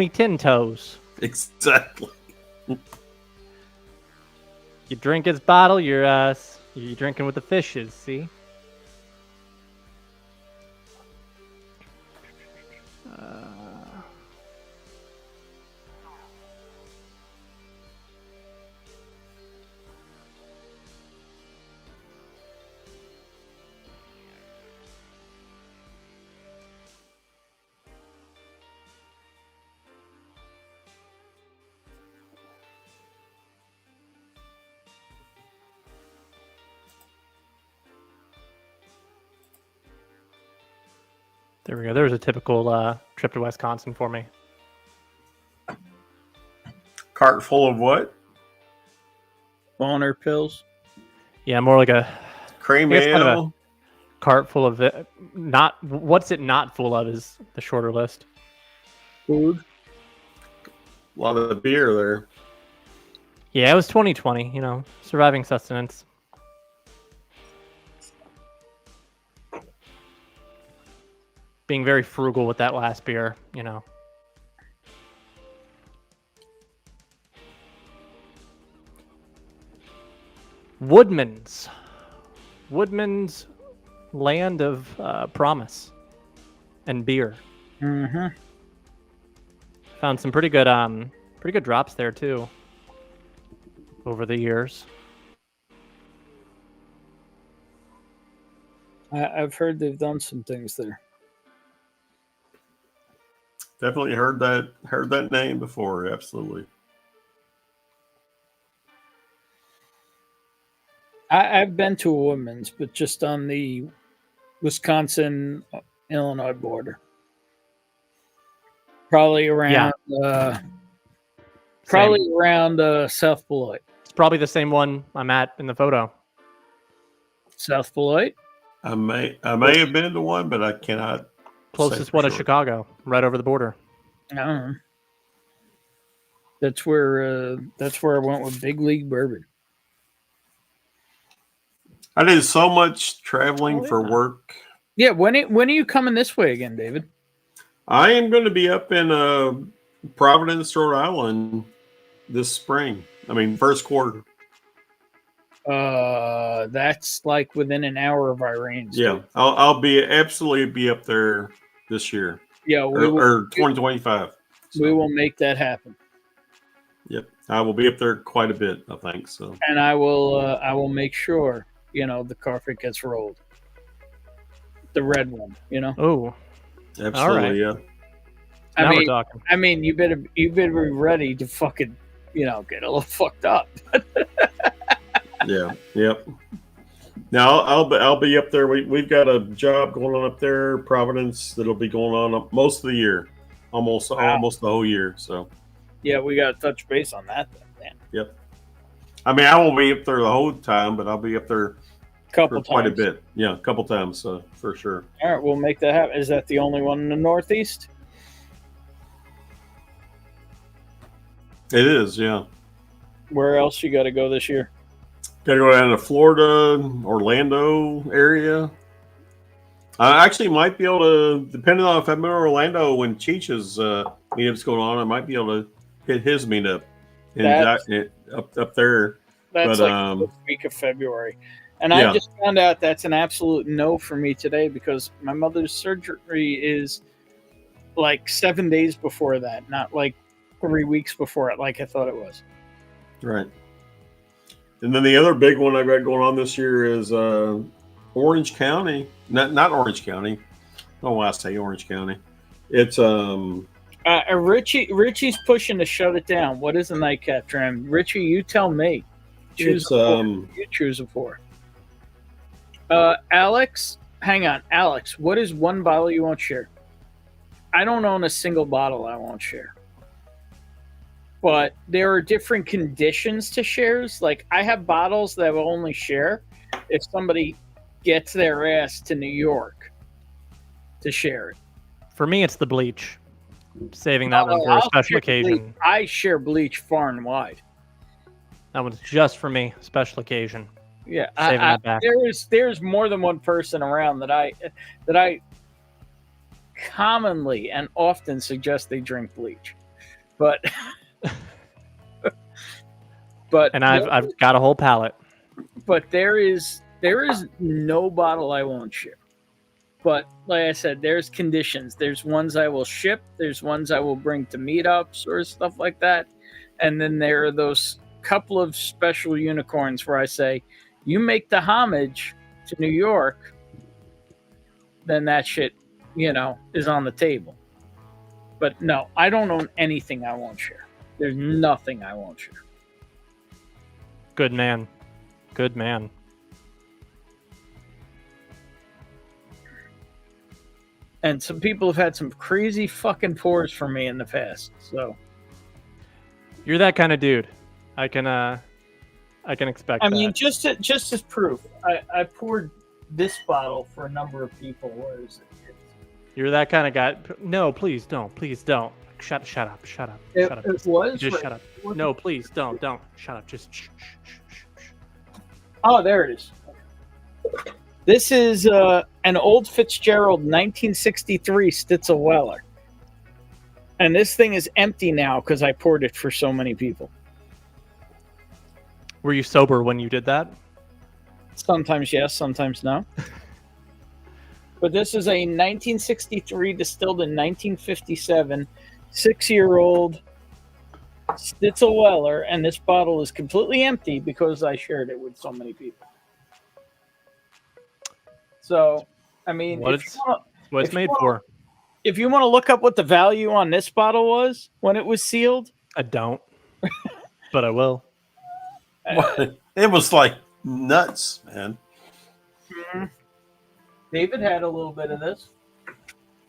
Tin Toes. Exactly. You drink his bottle, you're drinking with the fishes. See. There we go. There was a typical trip to Wisconsin for me. Cart full of what? Boner pills. Yeah, more like a cream I guess kind of ale. a cart full of it. Not what's it not full of is the shorter list. Food. A lot of beer there. Yeah, it was 2020. You know, surviving sustenance. Being very frugal with that last beer, you know. Woodman's land of promise and beer. Mm-hmm. Found some pretty good drops there too over the years. I've heard they've done some things there. Definitely heard that name before. Absolutely. I've been to a woman's, but just on the Wisconsin, Illinois border. Probably around South Beloit. It's probably the same one I'm at in the photo. South Beloit? I may have been to one, but I cannot. Closest one to Chicago, right over the border. I don't know. That's where I went with Big League Bourbon. I did so much traveling for work. Yeah, when are you coming this way again, David? I am going to be up in Providence, Rhode Island this spring. I mean, first quarter. That's like within an hour of our range. Yeah, I'll be absolutely up there this year. Yeah, or 2025. We will make that happen. Yep, I will be up there quite a bit, I think. So, and I will make sure the carpet gets rolled. The red one, Oh, absolutely, all right. yeah. Now we're talking. I mean, you better be ready to fucking, get a little fucked up. Yeah. Yep. Now I'll be up there. We've got a job going on up there, Providence, that'll be going on most of the year, almost the whole year. So. Yeah, we got to touch base on that then. Yep. I mean, I won't be up there the whole time, but I'll be up there quite a bit. Yeah, a couple times, so for sure. All right, we'll make that happen. Is that the only one in the Northeast? It is, yeah. Where else you got to go this year? Got to go down to Florida, Orlando area. I actually might be able to, depending on if I'm in Orlando when Cheech's meetup's going on, I might be able to hit his meetup up there. That's the first week of February. And I just found out that's an absolute no for me today because my mother's surgery is like 7 days before that, not like 3 weeks before it, like I thought it was. Right. And then the other big one I've got going on this year is Orange County. Not Orange County. Oh, I say Orange County. It's Richie's pushing to shut it down. What is the nightcap trim? Richie, you tell me. You choose it for. Alex, hang on. Alex, what is one bottle you won't share? I don't own a single bottle I won't share. But there are different conditions to shares. Like I have bottles that I will only share if somebody gets their ass to New York to share it. For me, it's the bleach. I'm saving that one for a special occasion. I share bleach far and wide. That one's just for me, special occasion. Yeah, saving that back. There's more than one person around that I commonly and often suggest they drink bleach, but and I've got a whole palette. But there is no bottle I won't share. But like I said, there's conditions. There's ones I will ship. There's ones I will bring to meetups or stuff like that. And then there are those couple of special unicorns where I say, you make the homage to New York, then that shit, is on the table. But no, I don't own anything I won't share. There's nothing I won't share. Good man. Good man. And some people have had some crazy fucking pours for me in the past. So you're that kind of dude. I can expect. I mean, just as proof, I poured this bottle for a number of people. Where is it? You're that kind of guy. No, please don't. Please don't. Shut up. Shut up. Shut up. It was just shut up. No, please don't. Shut up. Just shh. Oh, there it is. This is an old Fitzgerald 1963 Stitzel Weller. And this thing is empty now because I poured it for so many people. Were you sober when you did that? Sometimes yes, sometimes no. But this is a 1963 distilled in 1957, 6-year-old Stitzel Weller, and this bottle is completely empty because I shared it with so many people. So, I mean, what it's made for. If you want to look up what the value on this bottle was when it was sealed, I don't, but I will. It was like nuts, man. David had a little bit of this.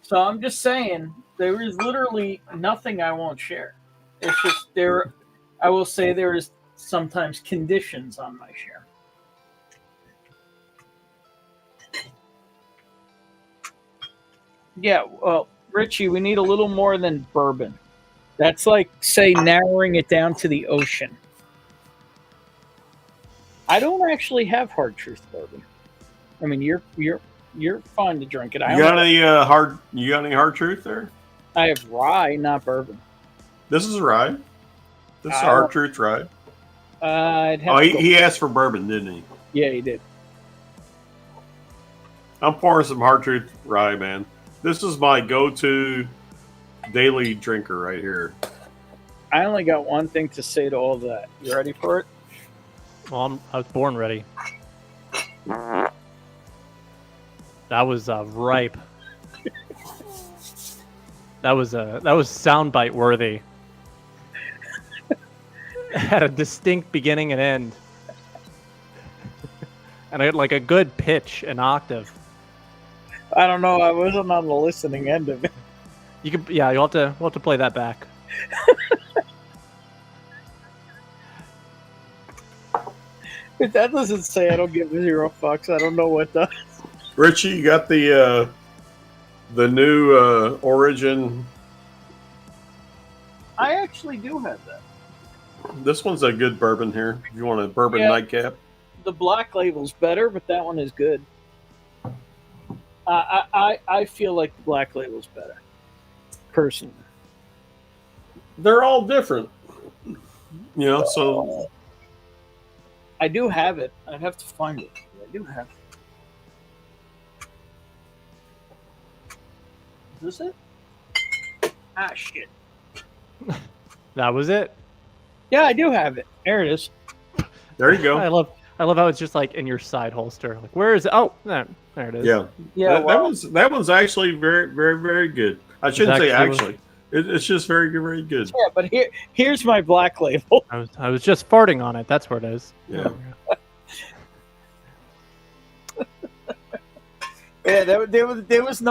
So I'm just saying, there is literally nothing I won't share. It's just there. I will say there is sometimes conditions on my share. Yeah, well, Richie, we need a little more than bourbon. That's like, say, narrowing it down to the ocean. I don't actually have hard truth bourbon. I mean, you're fine to drink it. You got any hard? You got any hard truth there? I have rye, not bourbon. This is rye. This is hard truth rye. I'd have he asked for bourbon, didn't he? Yeah, he did. I'm pouring some hard truth rye, man. This is my go-to daily drinker right here. I only got one thing to say to all that. You ready for it? Well, I was born ready. That was ripe. That was soundbite worthy. It had a distinct beginning and end, and I had like a good pitch and octave. I don't know. I wasn't on the listening end of it. You could, yeah. We'll have to play that back. If that doesn't say I don't give 0 fucks, I don't know what does. Richie, you got the new Origin. I actually do have that. This one's a good bourbon here. If you want a bourbon nightcap. The black label's better, but that one is good. I feel like the black label's better, personally. They're all different, So I do have it. I'd have to find it. I do have it. Is this it? Ah, shit. That was it. Yeah, I do have it. There it is. There you go. I love how it's just like in your side holster. Like, where is it? Oh, there it is. Yeah, yeah. That one's actually very, very, very good. I shouldn't say actually. It's just very good, very good. Yeah, but here's my black label. I was just farting on it. That's where it is. Yeah. Yeah, there was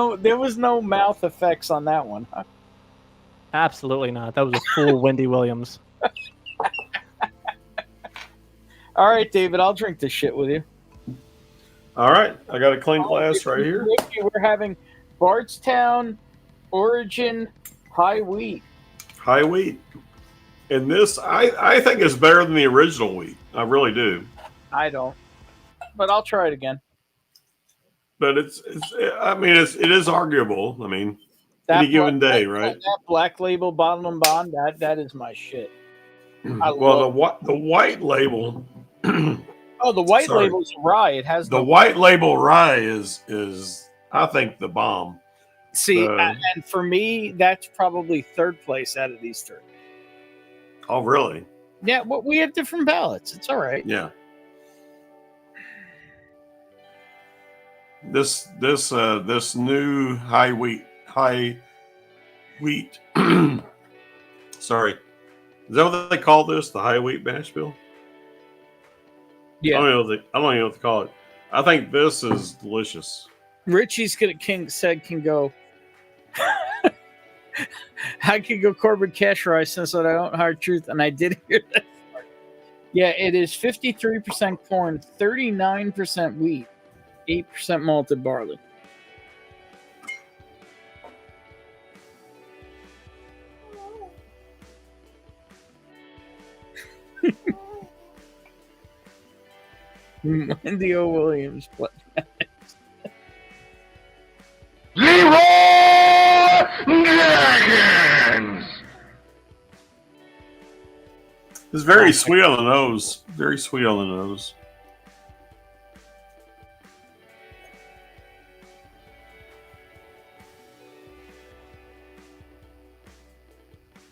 no mouth effects on that one. Huh? Absolutely not. That was a full Wendy Williams. All right, David, I'll drink this shit with you. All right, I got a clean glass right here. We're having Bardstown Origin High Wheat. High wheat, and this I think is better than the original wheat. I really do. I don't, but I'll try it again. But it is arguable. I mean, any given day, right? That black label bottle and bond, that is my shit. Well, the white label. Oh, the white label's rye. It has the white label rye is I think the bomb. See, and for me, that's probably third place out of these three. Oh, really? Yeah, well, we have different palates. It's all right. Yeah. This new high wheat. Sorry, is that what they call this? The high wheat mash bill? Yeah. I don't even know what to call it. I think this is delicious. Richie's can go. I could go Corbin Cash Rice since I don't hard truth, and I did hear that part. Yeah, it is 53% corn, 39% wheat, 8% malted barley. Wendy O. Williams. What? It's very sweet on the nose. Very sweet on the nose.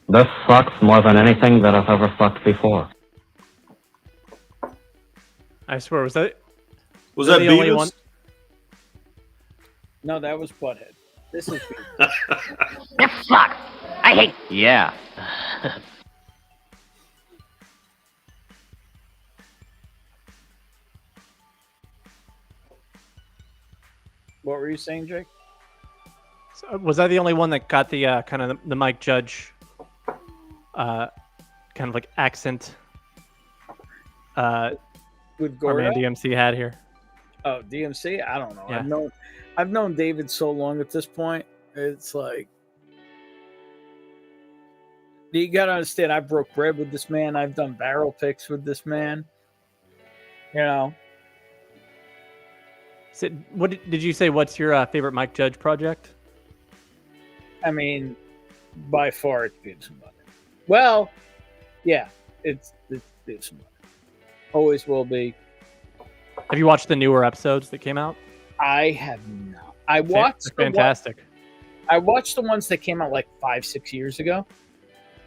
This sucks more than anything that I've ever fucked before. I swear, was that the only one? No, that was Butthead. This is This sucks. I hate. Yeah. What were you saying, Jake? So, was I the only one that got the kind of the Mike Judge kind of like accent With our Gordo? man DMC had here? Oh, DMC? I don't know. Yeah. I've known David so long at this point. It's like you gotta understand. I broke bread with this man. I've done barrel picks with this man. You know. So, what did you say? What's your favorite Mike Judge project? I mean, by far it's Beavis and Butt. Well, yeah, it's Beavis and Butt. Always will be. Have you watched the newer episodes that came out? I have not. I watched fantastic. I watched the ones that came out like 5-6 years ago.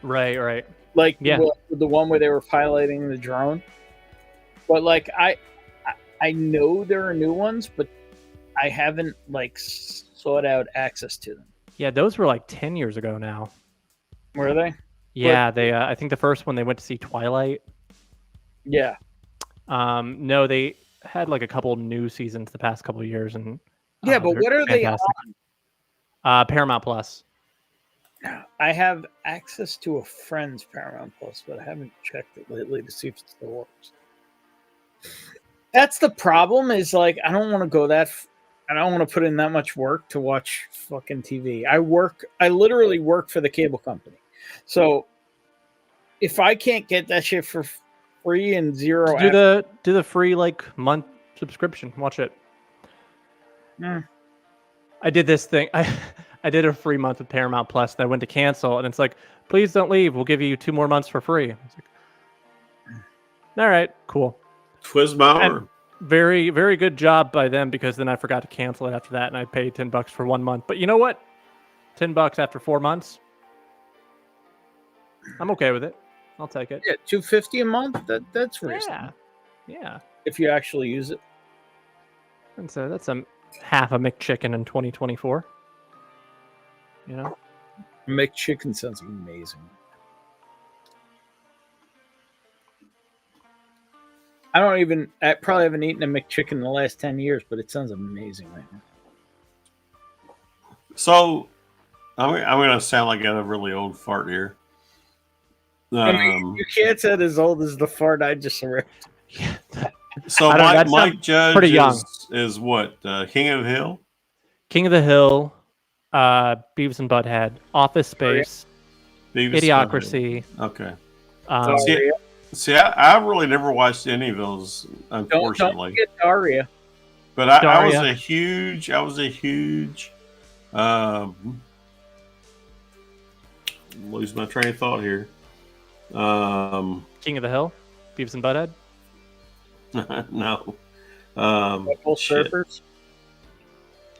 Right. Like Yeah. the one where they were piloting the drone. But like I know there are new ones, but I haven't like sought out access to them. Yeah, those were like 10 years ago now. Were they? Yeah, they. I think the first one they went to see Twilight. Yeah. No, they had like a couple new seasons the past couple of years, and Yeah, but they're what are they fantastic. Paramount Plus. I have access to a friend's Paramount Plus, but I haven't checked it lately to see if it still works. That's the problem. Is like I don't want to go that. I don't want to put in that much work to watch fucking TV. I literally work for the cable company, so if I can't get that shit for free and zero, Do the free like month subscription. Watch it. Mm. I did this thing. I did a free month with Paramount Plus, and I went to cancel, and it's like, please don't leave. We'll give you 2 more months for free. I was like, all right, cool. Twisbauer. Very, very good job by them, because then I forgot to cancel it after that, and I paid $10 for 1 month. But you know what? $10 after 4 months. I'm okay with it. I'll take it. Yeah, $250 a month. That's reasonable. Yeah. If you actually use it. And so that's a half a McChicken in 2024. You know, McChicken sounds amazing. I probably haven't eaten a McChicken in the last 10 years, but it sounds amazing right now. So, I'm going to sound like a really old fart here. I mean, you can't sound as old as the fart I just ripped. So, Mike Judge pretty young. is what? King of the Hill? King of the Hill, Beavis and Butthead, Office Space, Beavis and Idiocracy. Butthead. Okay. See, I really never watched any of those, unfortunately. Don't forget Daria. But I was a huge lose my train of thought here. King of the Hill, Beavis and Butthead. No. Full Surfers.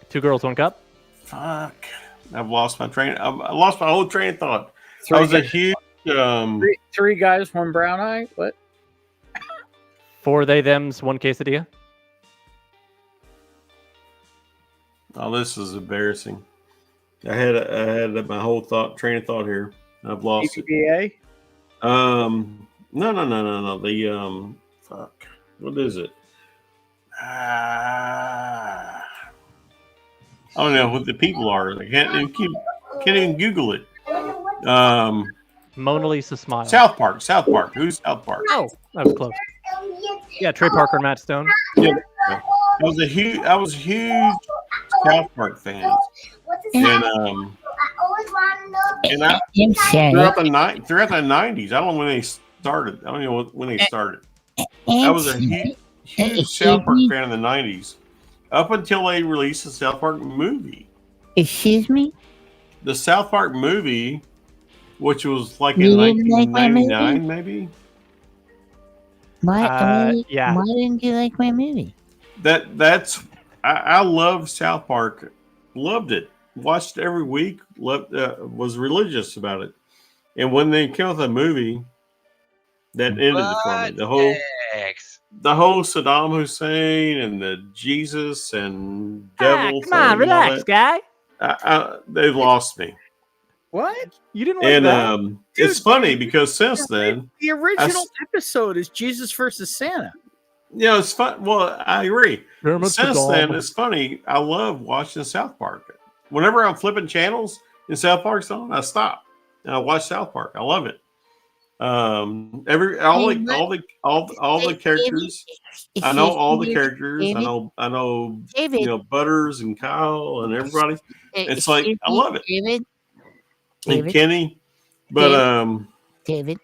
2 Girls, 1 Cup. Fuck. I've lost my train. I lost my whole train of thought. I was a huge. 3 guys, 1 brown eye. What? 4 they thems, 1 quesadilla. Oh, this is embarrassing. I had my whole train of thought here. I've lost it. No. The fuck. What is it? I don't know what the people are. I can't even Google it. Mona Lisa Smile. South Park. Who's South Park? Oh, that was close. Yeah, Trey Parker and Matt Stone. Yeah. I was a huge South Park fan. And throughout the 90s, I don't know when they started. I don't know when they started. I was a huge South Park fan in the 90s. Up until they released the South Park movie. Excuse me? The South Park movie, which was like in 1999, maybe? Why yeah. didn't you like my movie? I love South Park. Loved it. Watched it every week. Was religious about it. And when they came out with the movie, that ended it for me. The whole Saddam Hussein and the Jesus and devil. Come on, relax, guy. They've lost me. What? You didn't like that? And it's funny because since then, The original episode is Jesus versus Santa. it's fun. Well, I agree. Very much Since the then, gob. it's funny. I love watching South Park. Whenever I'm flipping channels and South Park's on, I stop and I watch South Park. I love it. All the characters. I know all the characters. I know. David. Butters and Kyle and everybody. It's like Excuse I me, love it. David. And Kenny, but David.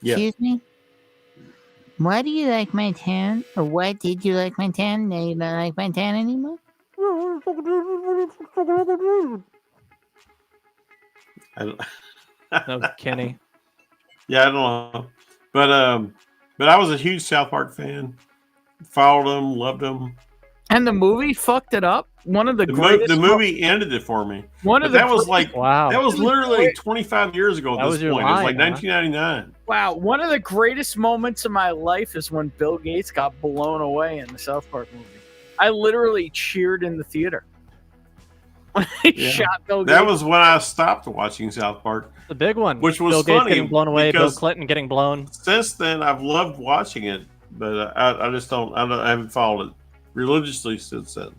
yeah. Excuse me. Why do you like my tan? Or why did you like my tan? Now you don't like my tan anymore? That was Kenny. Yeah, I don't know, but I was a huge South Park fan. Followed them, loved them. And the movie fucked it up. One of the The greatest. movie ended it for me. One of But the that was greatest- like Wow. That was literally 25 years ago That at was this your point. It was line, like huh? 1999. Wow, one of the greatest moments of my life is when Bill Gates got blown away in the South Park movie. I literally cheered in the theater. When he Yeah. shot Bill That Gates. was when I stopped watching South Park. The big one. Which was Bill Gates funny getting blown away, Bill because Clinton getting blown. Since then, I've loved watching it, but I just don't. I haven't followed it religiously since then.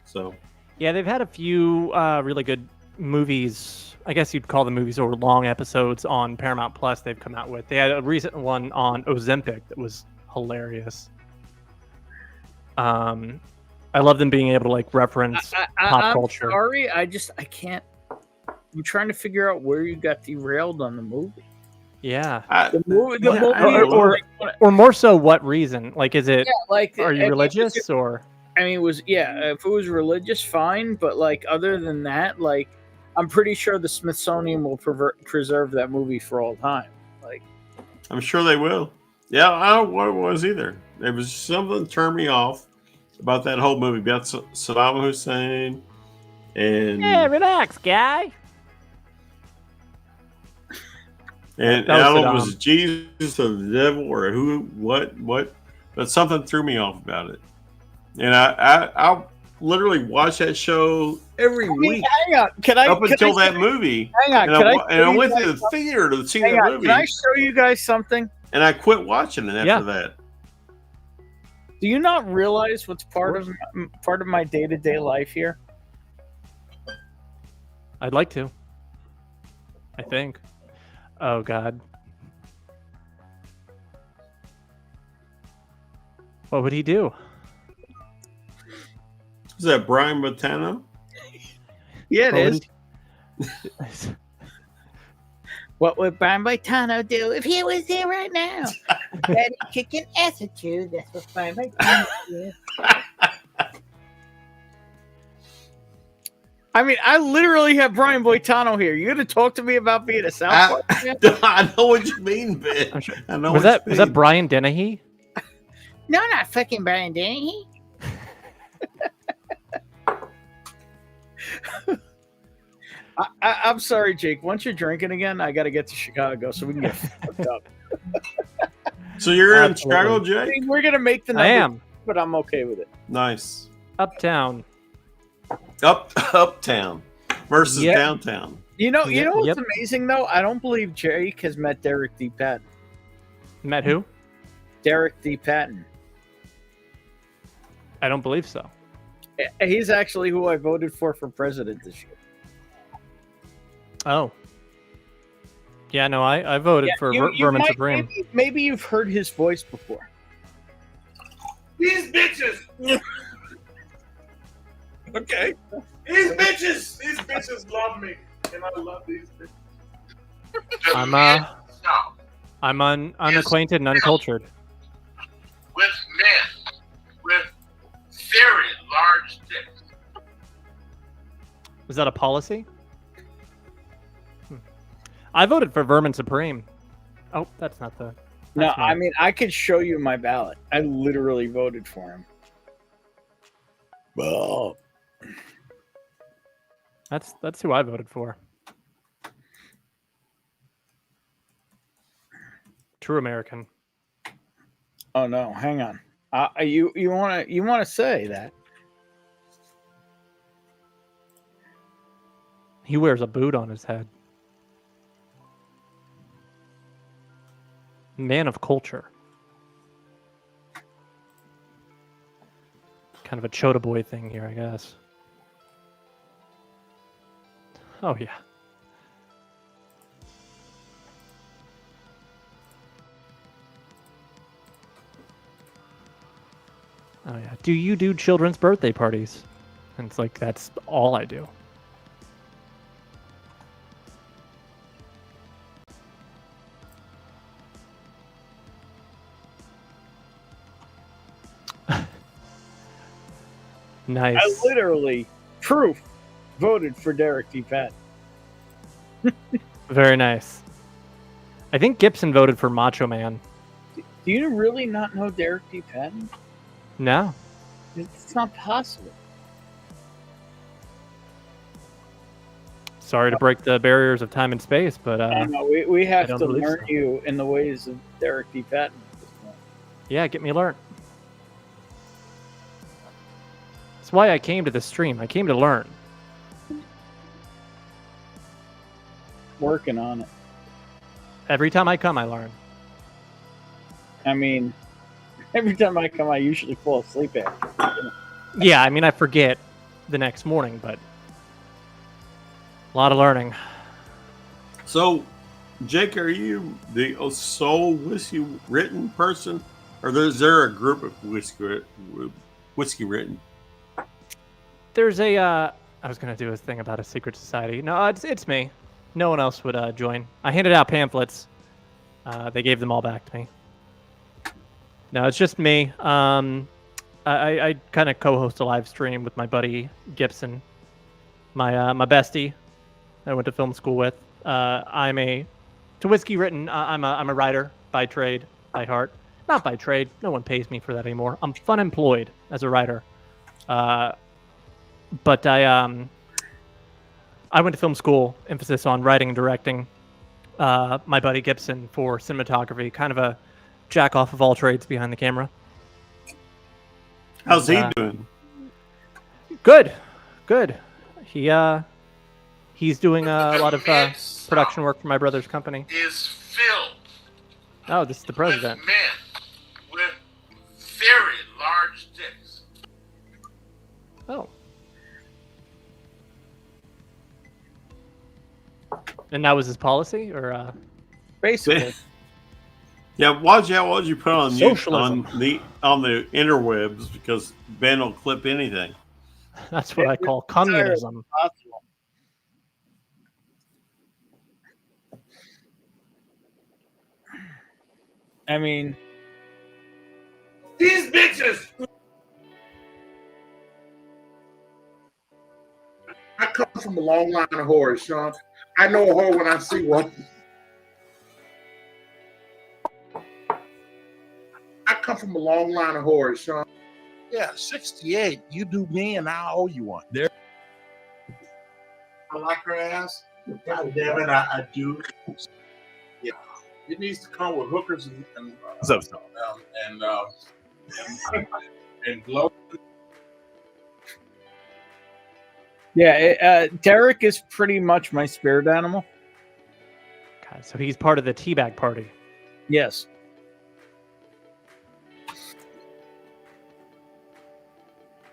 So Yeah, they've had a few really good movies. I guess you'd call them movies or long episodes on Paramount Plus they've come out with. They had a recent one on Ozempic that was hilarious. I love them being able to like reference pop I'm culture. sorry, I can't. I'm trying to figure out where you got derailed on the movie. Yeah. The movie, Or more so, what reason? Like, is it? Yeah, like, are if you it religious was- or? I mean, if it was religious, fine. But like, other than that, like, I'm pretty sure the Smithsonian will preserve that movie for all time. Like, I'm sure they will. Yeah, I don't know what it was either. It was something that turned me off about that whole movie about Saddam Hussein and Yeah, relax, guy. and That was I don't know if it Saddam. was Jesus or the devil or who, what, but something threw me off about it. And I literally watch that show every week. hang on, can I? Up can until I that movie. Hang on, and can I, I and I show you went to guys the something? theater to see Hang that on, movie, can I show you guys something? and I quit watching it after that. Do you not realize what's part of my day-to-day life here? I'd like to. I think. Oh God. What would he do? Is that Brian Bottano? Yeah, it What is. would What would Brian Boitano do if he was there right now? Daddy kicking attitude. That's what Brian Boitano do. I mean, I literally have Brian Boitano here. You gonna talk to me about being a South Park fan? I know what you mean, Ben. I know Was what you that mean. Brian Dennehy? No, not fucking Brian Dennehy. I'm sorry, Jake. Once you're drinking again, I got to get to Chicago so we can get fucked up. So you're in Absolutely. Chicago, I Jay? mean, we're gonna make the I numbers, am. but I'm okay with it. Nice. Uptown. Uptown versus Yeah. downtown. You know what's Yep. amazing though? I don't believe Jake has met Derek D. Patton. Met who? Derek D. Patton. I don't believe so. He's actually who I voted for president this year. Oh. Yeah, no, I voted for Vermin might- Supreme. Maybe you've heard his voice before. These bitches. Okay. These bitches love me, and I love these bitches. I'm unacquainted and uncultured. With men with very large dicks. Was that a policy? I voted for Vermin Supreme. Oh, that's not the. No, that's not- I mean I could show you my ballot. I literally voted for him. Well, that's who I voted for. True American. Oh no, hang on. You want to say that? He wears a boot on his head. Man of culture. Kind of a Chota Boy thing here, I guess. Oh, yeah. Oh, yeah. Do you do children's birthday parties? And it's like, that's all I do. Nice. I literally, proof, voted for Derek D. Patton. Very nice. I think Gibson voted for Macho Man. Do you really not know Derek D. Patton? No. It's not possible. Sorry to break the barriers of time and space, but No, we have I don't to believe learn so. you in the ways of Derek D. Patton. Yeah, get me learned. That's why I came to the stream. I came to learn. Working on it. Every time I come, I learn. I mean, every time I come, I usually fall asleep after. Yeah, I mean, I forget the next morning, but a lot of learning. So, Jake, are you the sole whiskey written person, or is there a group of whiskey written? There's a, I was going to do a thing about a secret society. No, it's me. No one else would join. I handed out pamphlets. They gave them all back to me. No, it's just me. I kind of co-host a live stream with my buddy Gibson, my bestie I went to film school with. To whiskey written, I'm a writer by trade, by heart. Not by trade. No one pays me for that anymore. I'm fun employed as a writer. But I went to film school, emphasis on writing and directing. My buddy Gibson for cinematography, kind of a jack off of all trades behind the camera. How's he doing? Good. He's doing a lot of production work for my brother's company. Is filled Oh, this is the president. with men with very large dicks. Oh. And that was his policy, or basically? Yeah, why'd you put on Socialism. on the interwebs, because Ben will clip anything. That's what I call communism. I mean, These bitches. I come from a long line of whores, Sean. I know a whore when I see one. I come from a long line of whores, Sean. Yeah, 68. You do me, and I owe you one. There. I like her ass. God damn it, I do. Yeah, it needs to come with hookers and glow. yeah, Derek is pretty much my spirit animal. God, so he's part of the teabag party. Yes.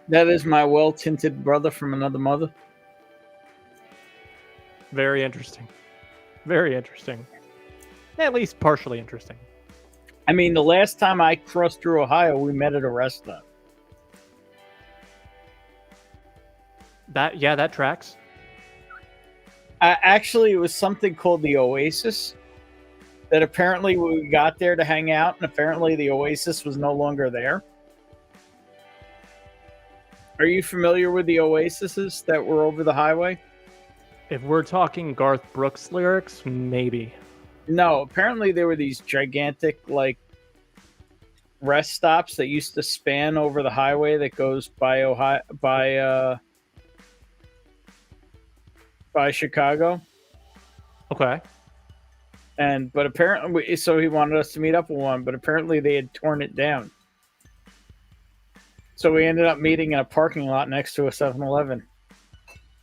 That is my well-tinted brother from another mother. Very interesting. Very interesting. At least partially interesting. I mean, the last time I crossed through Ohio, we met at a restaurant. That tracks. Actually, it was something called the Oasis. That apparently we got there to hang out, and apparently the Oasis was no longer there. Are you familiar with the Oases that were over the highway? If we're talking Garth Brooks lyrics, maybe. No, apparently there were these gigantic, like, rest stops that used to span over the highway that goes by Ohio, by Chicago. Okay. But apparently, so he wanted us to meet up with one, but apparently they had torn it down. So we ended up meeting in a parking lot next to a 7-Eleven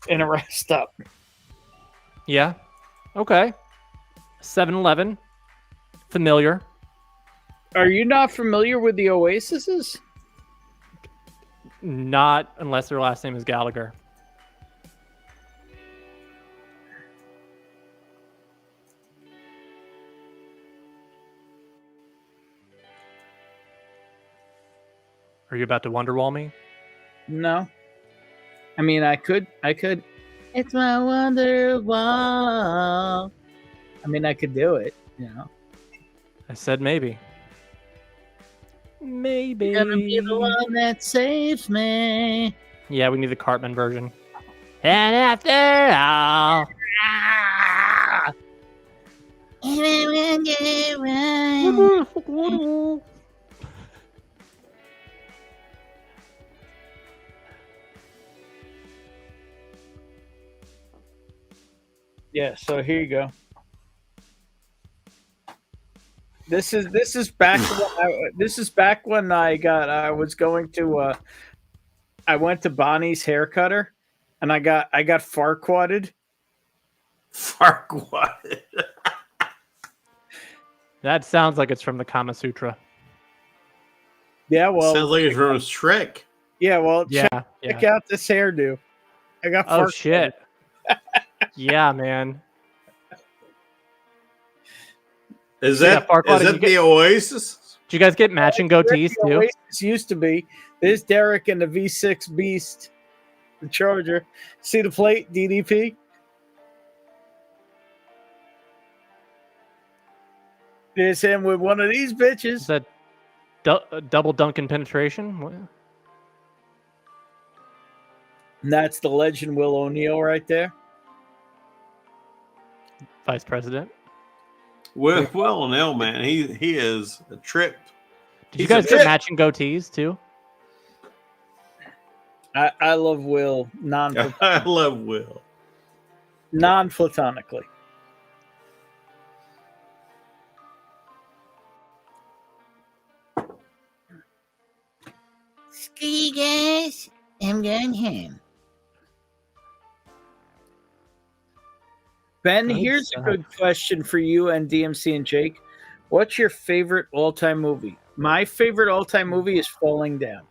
in a rest stop. Yeah. Okay. 7-Eleven. Familiar. Are you not familiar with the Oases? Not unless their last name is Gallagher. Are you about to Wonderwall me? No. I mean, I could. It's my wonder wall. I mean, I could do it, you know. I said maybe. Maybe. You're gonna be the one that saves me. Yeah, we need the Cartman version. And after all. Yeah, so here you go. This is back when I was going to I went to Bonnie's hair cutter and I got farquadded. Farquadded. That sounds like it's from the Kama Sutra. Yeah, well, sounds like it's from Shrek. Yeah, well, Yeah, check out this hairdo. I got Oh farquadded. shit. Yeah, man. Is Yeah, that Farquaad, is did that you the get- Oasis? Did you guys get matching goatees too? Oasis used to be. There's Derek and the V6 Beast, the Charger. See the plate, DDP? There's him with one of these bitches. Is that double Duncan penetration? What? And that's the legend Will O'Neill right there. Vice President. Will O'Neill, man, he is a trip. Did you guys get matching goatees too? I love Will I love Will. non-platonically. Ski guys, I'm going home. Ben, Good here's a stuff. good question for you and DMC and Jake. What's your favorite all-time movie? My favorite all-time movie is Falling Down.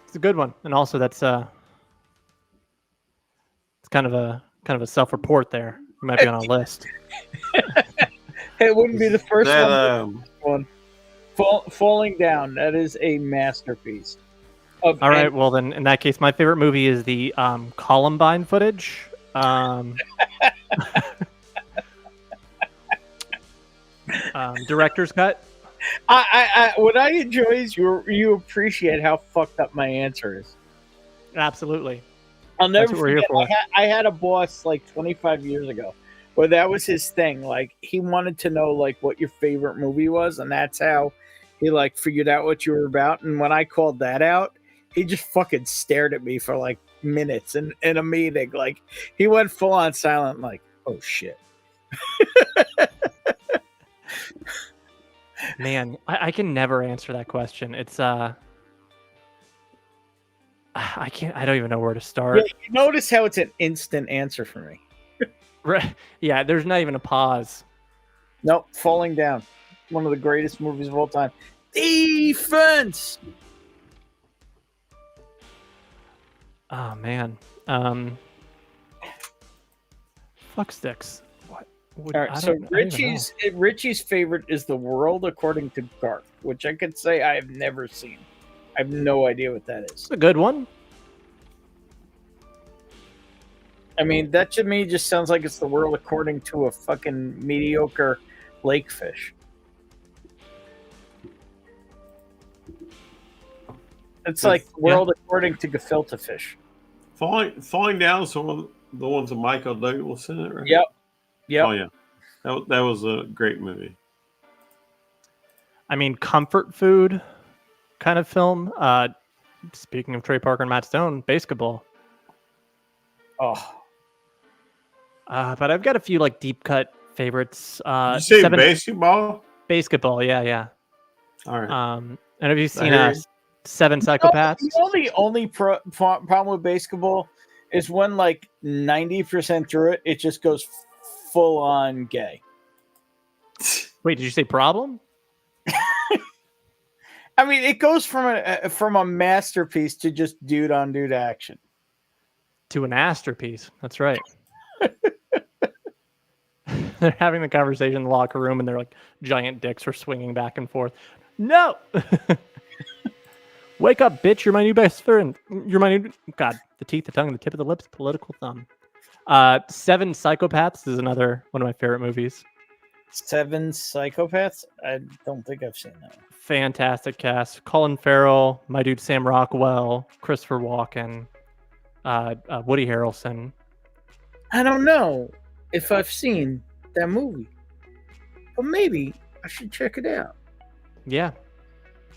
It's a good one, and also that's it's kind of a self-report there. You might be on a list. It wouldn't be the first That, one. Falling Down. That is a masterpiece. All right, well then, in that case, my favorite movie is the Columbine footage. Director's cut. What I enjoy is you appreciate how fucked up my answer is. Absolutely. I'll never That's what we're here forget. for. I had a boss like 25 years ago where that was his thing. Like he wanted to know like what your favorite movie was, and that's how he like figured out what you were about. And when I called that out, he just fucking stared at me for like minutes in a meeting. Like he went full on silent, like, oh shit. Man, I can never answer that question. It's I don't even know where to start. Yeah, you notice how it's an instant answer for me. Right. Yeah, there's not even a pause. Nope, Falling Down. One of the greatest movies of all time. Defense. Oh man. Fuck sticks. What? All right, so Richie's favorite is The World According to Garth, which I could say I have never seen. I have no idea what that is. It's a good one. I mean, that to me just sounds like it's the world according to a fucking mediocre lake fish. It's like the world according to gefilte fish. Falling Down is one of the ones with Michael Douglas in it, right? Yep. Oh yeah, that was a great movie. I mean, comfort food kind of film. Speaking of Trey Parker and Matt Stone, Basketball. Oh. But I've got a few like deep cut favorites. Did you say Basketball? Basketball, yeah. All right. And have you seen hear you. Seven Psychopaths? The only problem with Basketball is when like 90% through it, it just goes full on gay. Wait, did you say problem? I mean, it goes from a masterpiece to just dude on dude action to an masterpiece. That's right. They're having the conversation in the locker room, and they're like giant dicks are swinging back and forth. No. Wake up, bitch! You're my new best friend. You're my new God. The teeth, the tongue, the tip of the lips, political thumb. 7 Psychopaths is another one of my favorite movies. 7 Psychopaths? I don't think I've seen that. Fantastic cast: Colin Farrell, my dude Sam Rockwell, Christopher Walken, Woody Harrelson. I don't know if I've seen that movie, but maybe I should check it out. Yeah,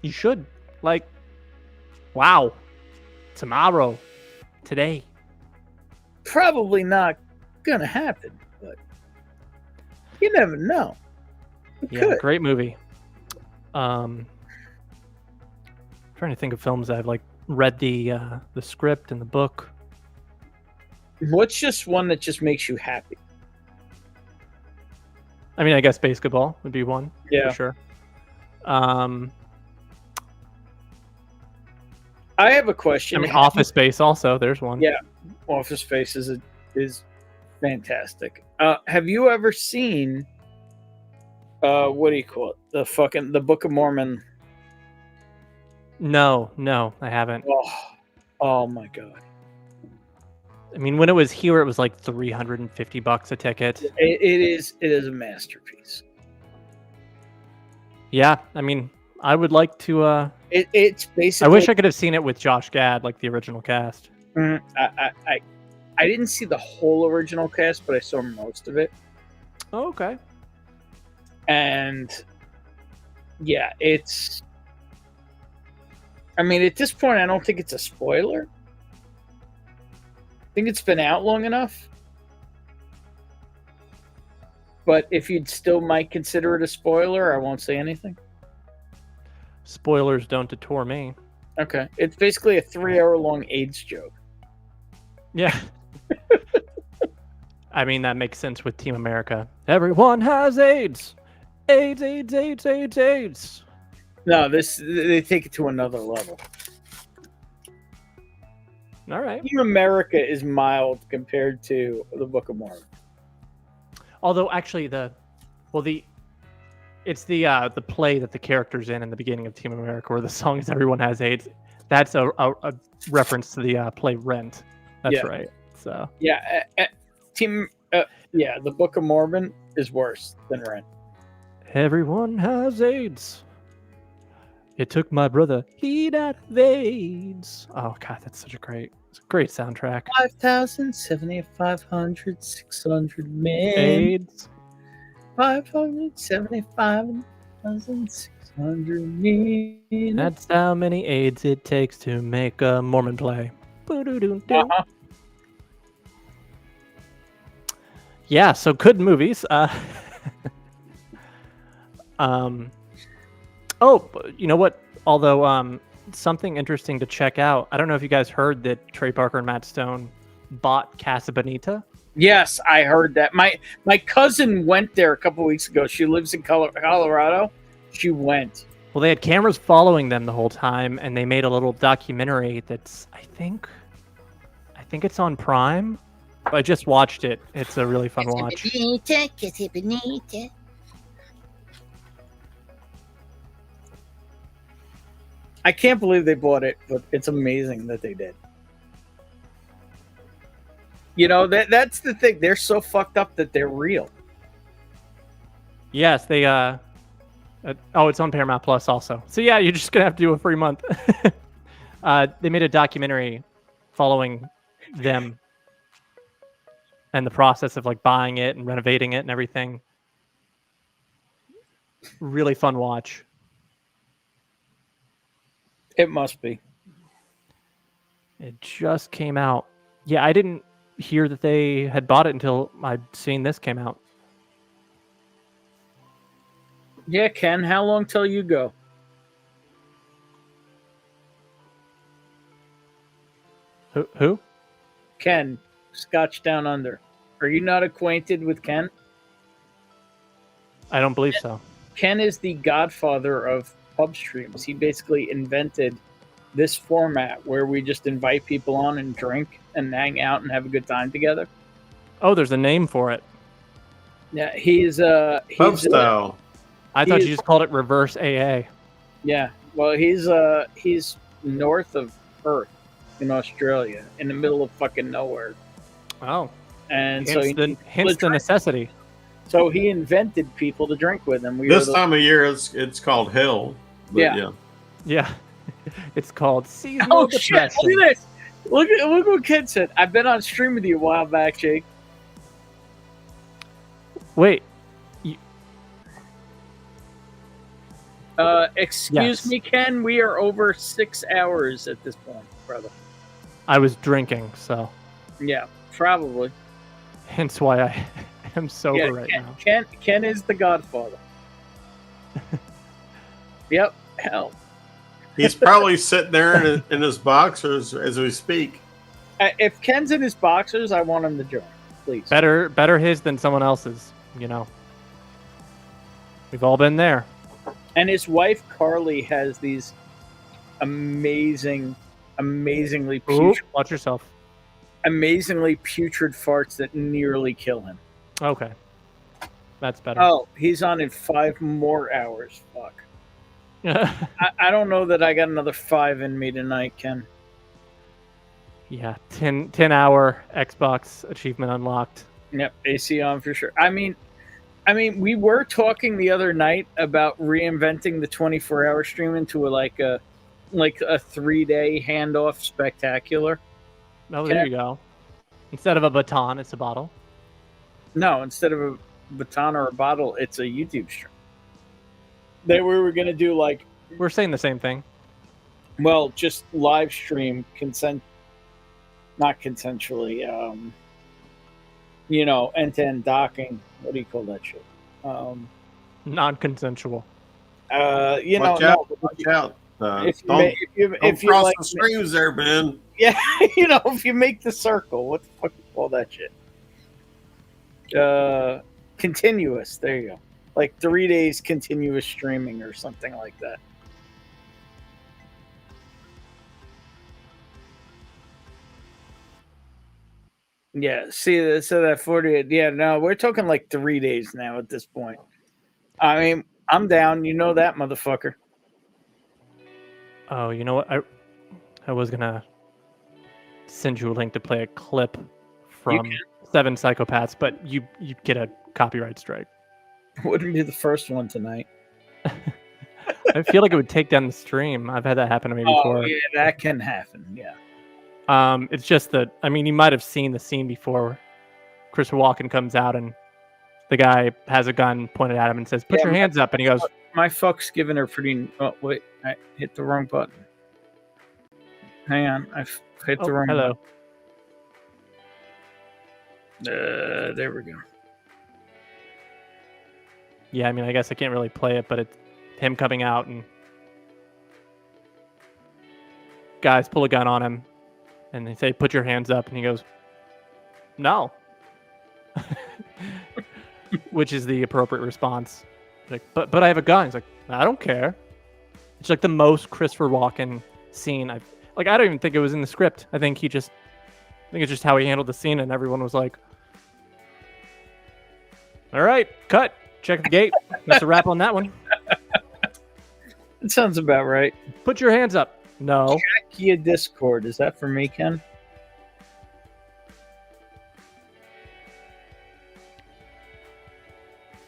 you should. Like, wow, tomorrow, today. Probably not gonna happen, but you never know. It Yeah, could. great movie. Trying to think of films I've like read the script and the book. What's just one that just makes you happy? I mean, I guess basketball would be one. Yeah. For sure. I have a question. I mean, Office Space also. There's one. Yeah, Office Space is fantastic. Have you ever seen what do you call it? The Book of Mormon? No, I haven't. Oh my god. I mean, when it was here, it was like $350 a ticket. It is a masterpiece. Yeah, I mean, I would like to. It's basically. I wish I could have seen it with Josh Gad, like the original cast. I didn't see the whole original cast, but I saw most of it. Oh, okay. And yeah, it's. I mean, at this point, I don't think it's a spoiler. I think it's been out long enough. But if you'd still might consider it a spoiler, I won't say anything. Spoilers don't deter me. Okay. It's basically a 3-hour-long AIDS joke. Yeah. I mean, that makes sense with Team America. Everyone has AIDS. AIDS, AIDS, AIDS, AIDS, AIDS. No, they take it to another level. All right. Team America is mild compared to the Book of Mormon. Although, actually, it's the play that the character's in the beginning of Team America, where the song is "Everyone Has AIDS." That's a reference to the play Rent. That's right. So yeah, the Book of Mormon is worse than Rent. Everyone has AIDS. It took my brother. He died of AIDS. Oh God, that's such a great soundtrack. 5,000, 7,500, 600 men. AIDS. 575,600 men. That's how many AIDS it takes to make a Mormon play. Boo-doo-doo-doo. Yeah, so good movies. Oh, you know what? Although something interesting to check out. I don't know if you guys heard that Trey Parker and Matt Stone bought Casa Bonita. Yes, I heard that. My cousin went there a couple weeks ago. She lives in Colorado. She went. Well, they had cameras following them the whole time, and they made a little documentary that's, I think it's on Prime. I just watched it. It's a really fun watch. Casa Bonita. I can't believe they bought it, but it's amazing that they did. You know, that's the thing. They're so fucked up that they're real. Yes, they it's on Paramount Plus also. So yeah, you're just gonna have to do a free month. They made a documentary following them and the process of like buying it and renovating it and everything. Really fun watch. It must be. It just came out. Yeah, I didn't hear that they had bought it until I'd seen this came out. Yeah, Ken, how long till you go? Who? Ken, Scotch Down Under. Are you not acquainted with Ken? I don't believe so. Ken is the godfather of pub streams. He basically invented this format where we just invite people on and drink and hang out and have a good time together. Oh, there's a name for it. Yeah, he's Pub style. I thought you just called it reverse AA. Yeah, well, he's north of Perth in Australia, in the middle of fucking nowhere. Oh, and hence the necessity. So he invented people to drink with him. This time of year, it's called hell. But Yeah. It's called seasonal Oh shit! depression. Look at this. Look what Ken said. I've been on stream with you a while back, Jake. Wait. Excuse Yes. me, Ken. We are over 6 hours at this point, brother. I was drinking, so Yeah, probably. hence why I am sober right now. Ken is the Godfather. Yep. Hell. He's probably sitting there in his boxers as we speak. If Ken's in his boxers, I want him to join, please. Better his than someone else's, you know. We've all been there. And his wife Carly has these amazingly putrid, watch yourself. Amazingly putrid farts that nearly kill him. Okay. That's better. Oh, he's on in 5 more hours. Fuck. I don't know that I got another 5 in me tonight, Ken. Yeah, 10-hour Xbox achievement unlocked. Yep, AC on for sure. I mean, we were talking the other night about reinventing the 24-hour stream into a 3-day handoff spectacular. Oh, there you go. Instead of a baton, it's a bottle. No, instead of a baton or a bottle, it's a YouTube stream. That we were gonna do we're saying the same thing. Well, just live stream not consensually. End-to-end docking. What do you call that shit? Non-consensual. Watch out. If you cross like the streams there, Ben. Yeah, if you make the circle, what the fuck do you call that shit? Continuous. There you go. Like 3 days continuous streaming or something like that. Yeah, see, so that 40. Yeah, no, we're talking like 3 days now at this point. I mean, I'm down. You know that, motherfucker. Oh, you know what? I was gonna send you a link to play a clip from 7 Psychopaths, but you get a copyright strike. Wouldn't be the first one tonight. I feel like it would take down the stream. I've had that happen to me before. Oh, yeah, that can happen. Yeah. It's just that, I mean, you might have seen the scene before. Chris Walken comes out and the guy has a gun pointed at him and says, "Put your hands up," and he goes, "My fuck's giving her pretty." Oh wait, I hit the wrong button. Hang on, I hit the wrong. Hello. Button. There we go. Yeah, I mean, I guess I can't really play it, but it's him coming out and guys pull a gun on him and they say, "Put your hands up," and he goes, "No," which is the appropriate response. Like, but I have a gun. He's like, "I don't care." It's like the most Christopher Walken scene. I don't even think it was in the script. I think it's just how he handled the scene, and everyone was like, "All right, cut. Check the gate." That's a wrap on that one. It sounds about right. Put your hands up. No. Jackie Discord. Is that for me, Ken?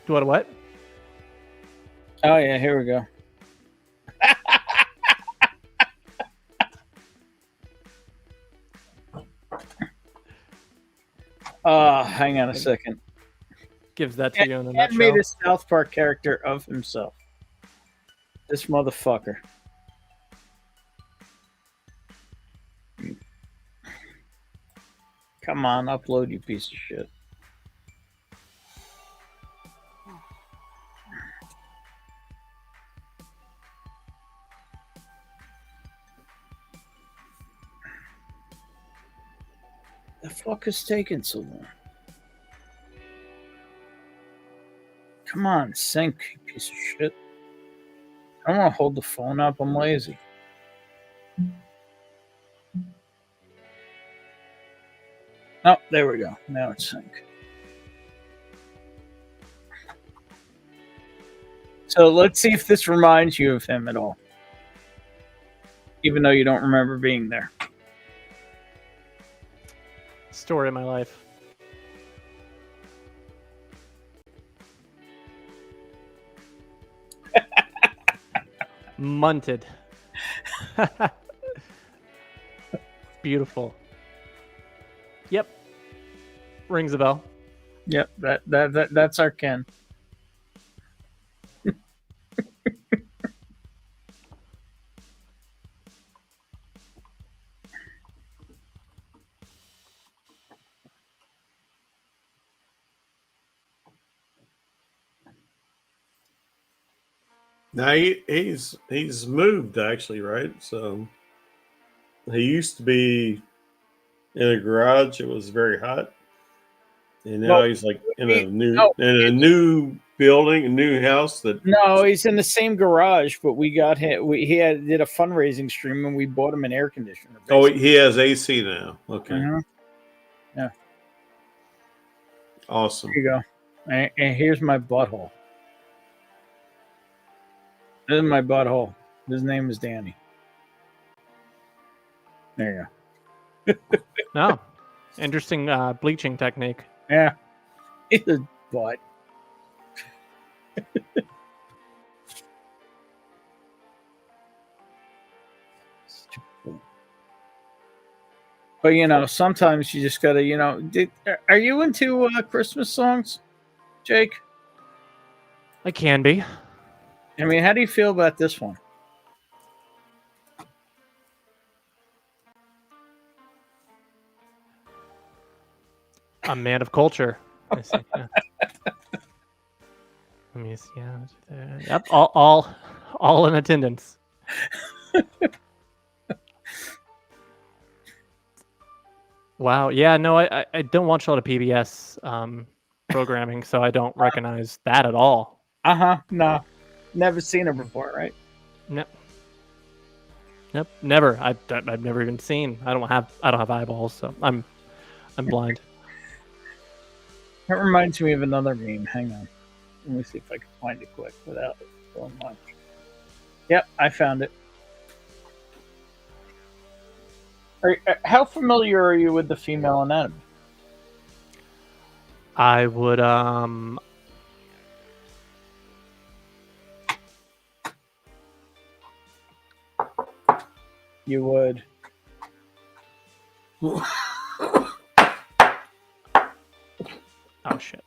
Do what? Oh yeah, here we go. Hang on a second. Gives that to you in a Ken nutshell. made a South Park character of himself. This motherfucker. Come on, upload, you piece of shit. The fuck is taking so long? Come on, sync, you piece of shit. I want to hold the phone up. I'm lazy. Oh, there we go. Now it's sync. So let's see if this reminds you of him at all. Even though you don't remember being there. Story of my life. Munted. Beautiful. Yep. Rings a bell. Yep, that's our Ken. Now he's moved actually, right? So he used to be in a garage. It was very hot, and now he's like in a new building, a new house. That No, he's in the same garage, but we got him. Did a fundraising stream, and we bought him an air conditioner. Oh, he has AC now. Okay, Yeah. Awesome. Here you go. And here's my butthole. This is my butthole. His name is Danny. There you go. No. Interesting bleaching technique. Yeah. It's a butt. But sometimes you just gotta, are you into Christmas songs, Jake? I can be. I mean, how do you feel about this one? A man of culture. I see. Yeah. Let me see. Yeah. Yep. All in attendance. Wow. Yeah. No, I don't watch a lot of PBS programming, so I don't recognize that at all. No, never seen her before, right? No. Nope. Never. I've never even seen. I don't have eyeballs, so I'm blind. That reminds me of another meme. Hang on. Let me see if I can find it quick without going much. Yep, I found it. How familiar are you with the female anatomy? I would You would. Oh shit.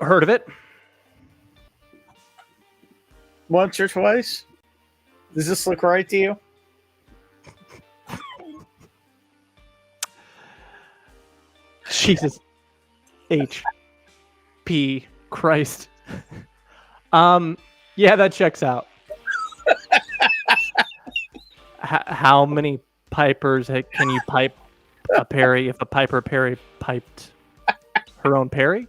Heard of it? Once or twice? Does this look right to you? Jesus. H.P. Christ. Yeah, that checks out. How many pipers can you pipe a Perry if a Piper Perry piped her own Perry?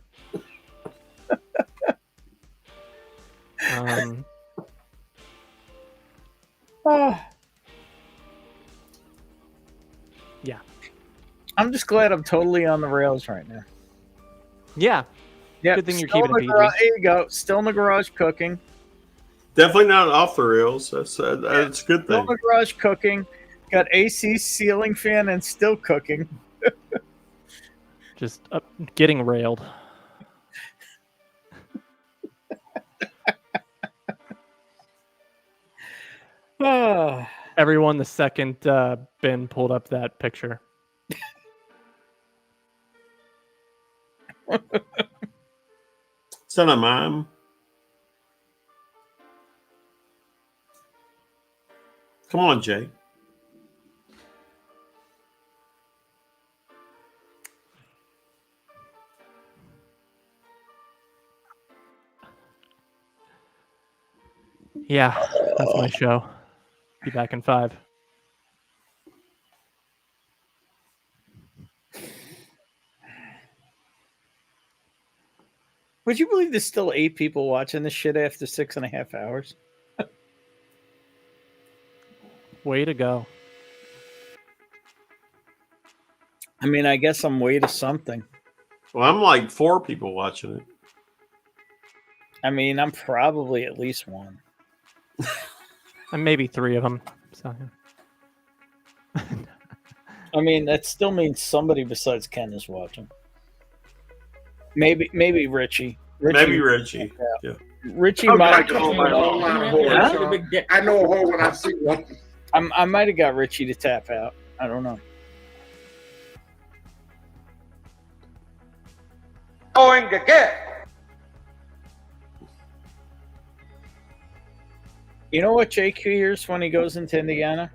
Yeah. I'm just glad I'm totally on the rails right now. Yeah. Yeah. Good thing you're keeping it PG. There you go. Still in the garage cooking. Definitely not off the rails. That's a good Still thing. in the garage cooking. Got AC, ceiling fan, and still cooking. Just getting railed. Everyone, the second Ben pulled up that picture. Is that a mime? Come on, Jay. Yeah, that's my show. Be back in 5. Would you believe there's still 8 people watching this shit after 6.5 hours? Way to go. I mean, I guess I'm way to something. Well, I'm like 4 people watching it. I mean, I'm probably at least 1. And maybe 3 of them. So, I mean, that still means somebody besides Ken is watching. Maybe Richie. Maybe Richie. Yeah. Richie I might. like to hold my long line of horse. I know a whore when I see one. I might have got Richie to tap out. I don't know. Going to get. You know what Jake hears when he goes into Indiana?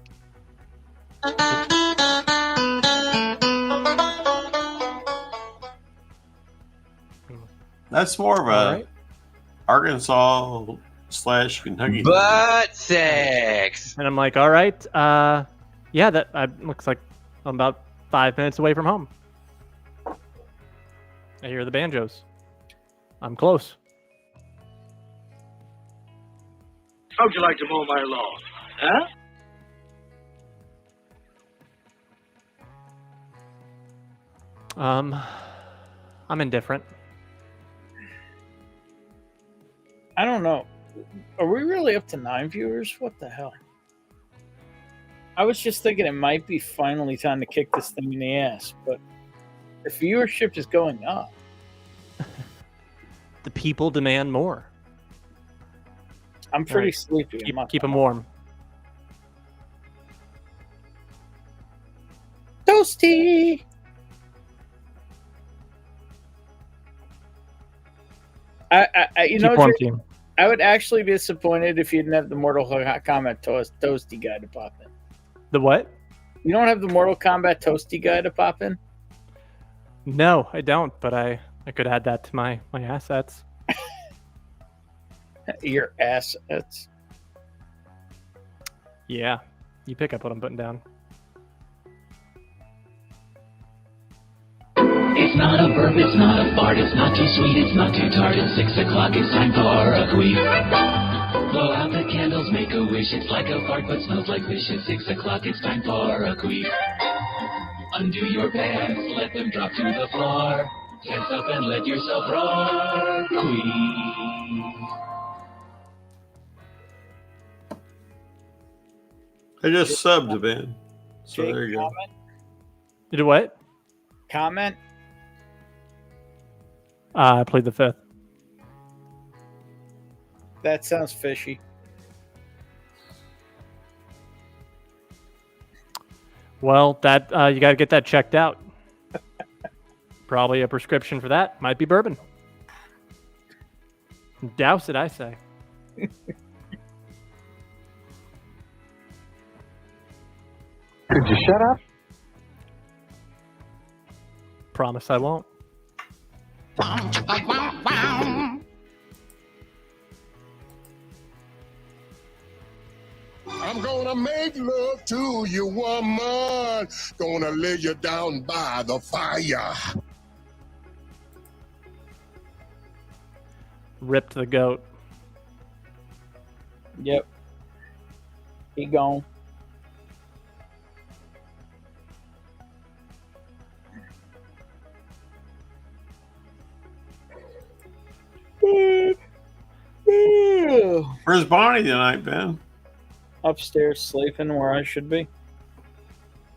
That's more of a Arkansas / Kentucky. Butt sex. And I'm like, all right, yeah, that looks like I'm about 5 minutes away from home. I hear the banjos. I'm close. How'd you like to mow my lawn? Huh? I'm indifferent. I don't know. Are we really up to 9 viewers? What the hell? I was just thinking it might be finally time to kick this thing in the ass, but the viewership is going up. The people demand more. I'm pretty sleepy. Keep them warm. Toasty! You know, warm, team. I would actually be disappointed if you didn't have the Mortal Kombat Toasty guy to pop in. The what? You don't have the Mortal Kombat Toasty guy to pop in? No, I don't, but I could add that to my assets. Your assets? Yeah. You pick up what I'm putting down. It's not a burp, it's not a fart, it's not too sweet, it's not too tart. It's 6 o'clock, it's time for a queef. Blow out the candles, make a wish. It's like a fart, but smells like fish. It's 6 o'clock, it's time for a queef. Undo your pants, let them drop to the floor. Tense up and let yourself roar. Queef. I just subbed a band. So Jake, there you go. You did what? Comment? I played the 5th. That sounds fishy. Well, that you got to get that checked out. Probably a prescription for that might be bourbon. Douse it, I say. Could you shut up? Promise I won't. I'm gonna make love to you, woman. Gonna lay you down by the fire. Ripped the goat. Yep. He gone. Where's Bonnie tonight, Ben? Upstairs sleeping where I should be.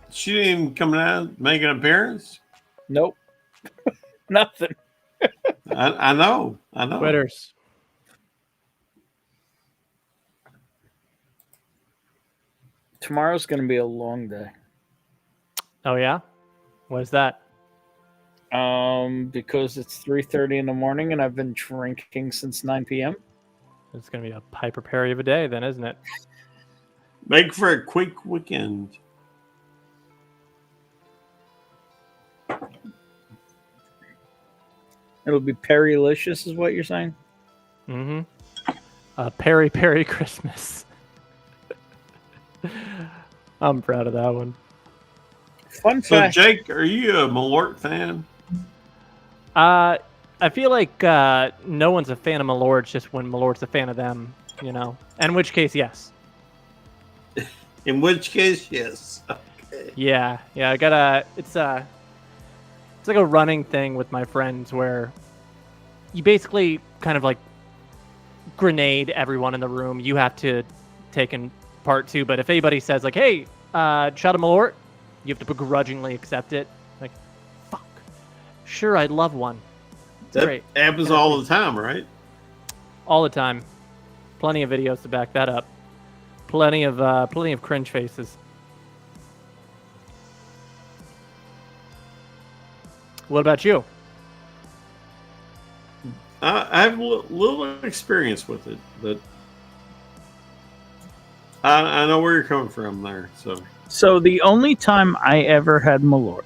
She didn't even come out, make an appearance? Nope. Nothing. I know. Quitters. Tomorrow's going to be a long day. Oh, yeah? What is that? Because it's 3:30 in the morning and I've been drinking since 9 p.m. It's going to be a Piper Perry of a day then, isn't it? Make for a quick weekend. It'll be Perrylicious is what you're saying? Mm-hmm. Perry Perry Christmas. I'm proud of that one. Fun So, fact. Jake, are you a Malort fan? I feel like no one's a fan of Malort's just when Malort's a fan of them, you know. In which case, yes. In which case, yes. Okay. Yeah. I gotta. It's like a running thing with my friends where you basically kind of like grenade everyone in the room. You have to take in part too. But if anybody says like, "Hey, shot a Malort," you have to begrudgingly accept it. Like, fuck. Sure, I'd love one. It's That great. happens all the time, right? All the time. Plenty of videos to back that up. Plenty of cringe faces. What about you? I have a little experience with it, but I know where you're coming from there. So the only time I ever had Malort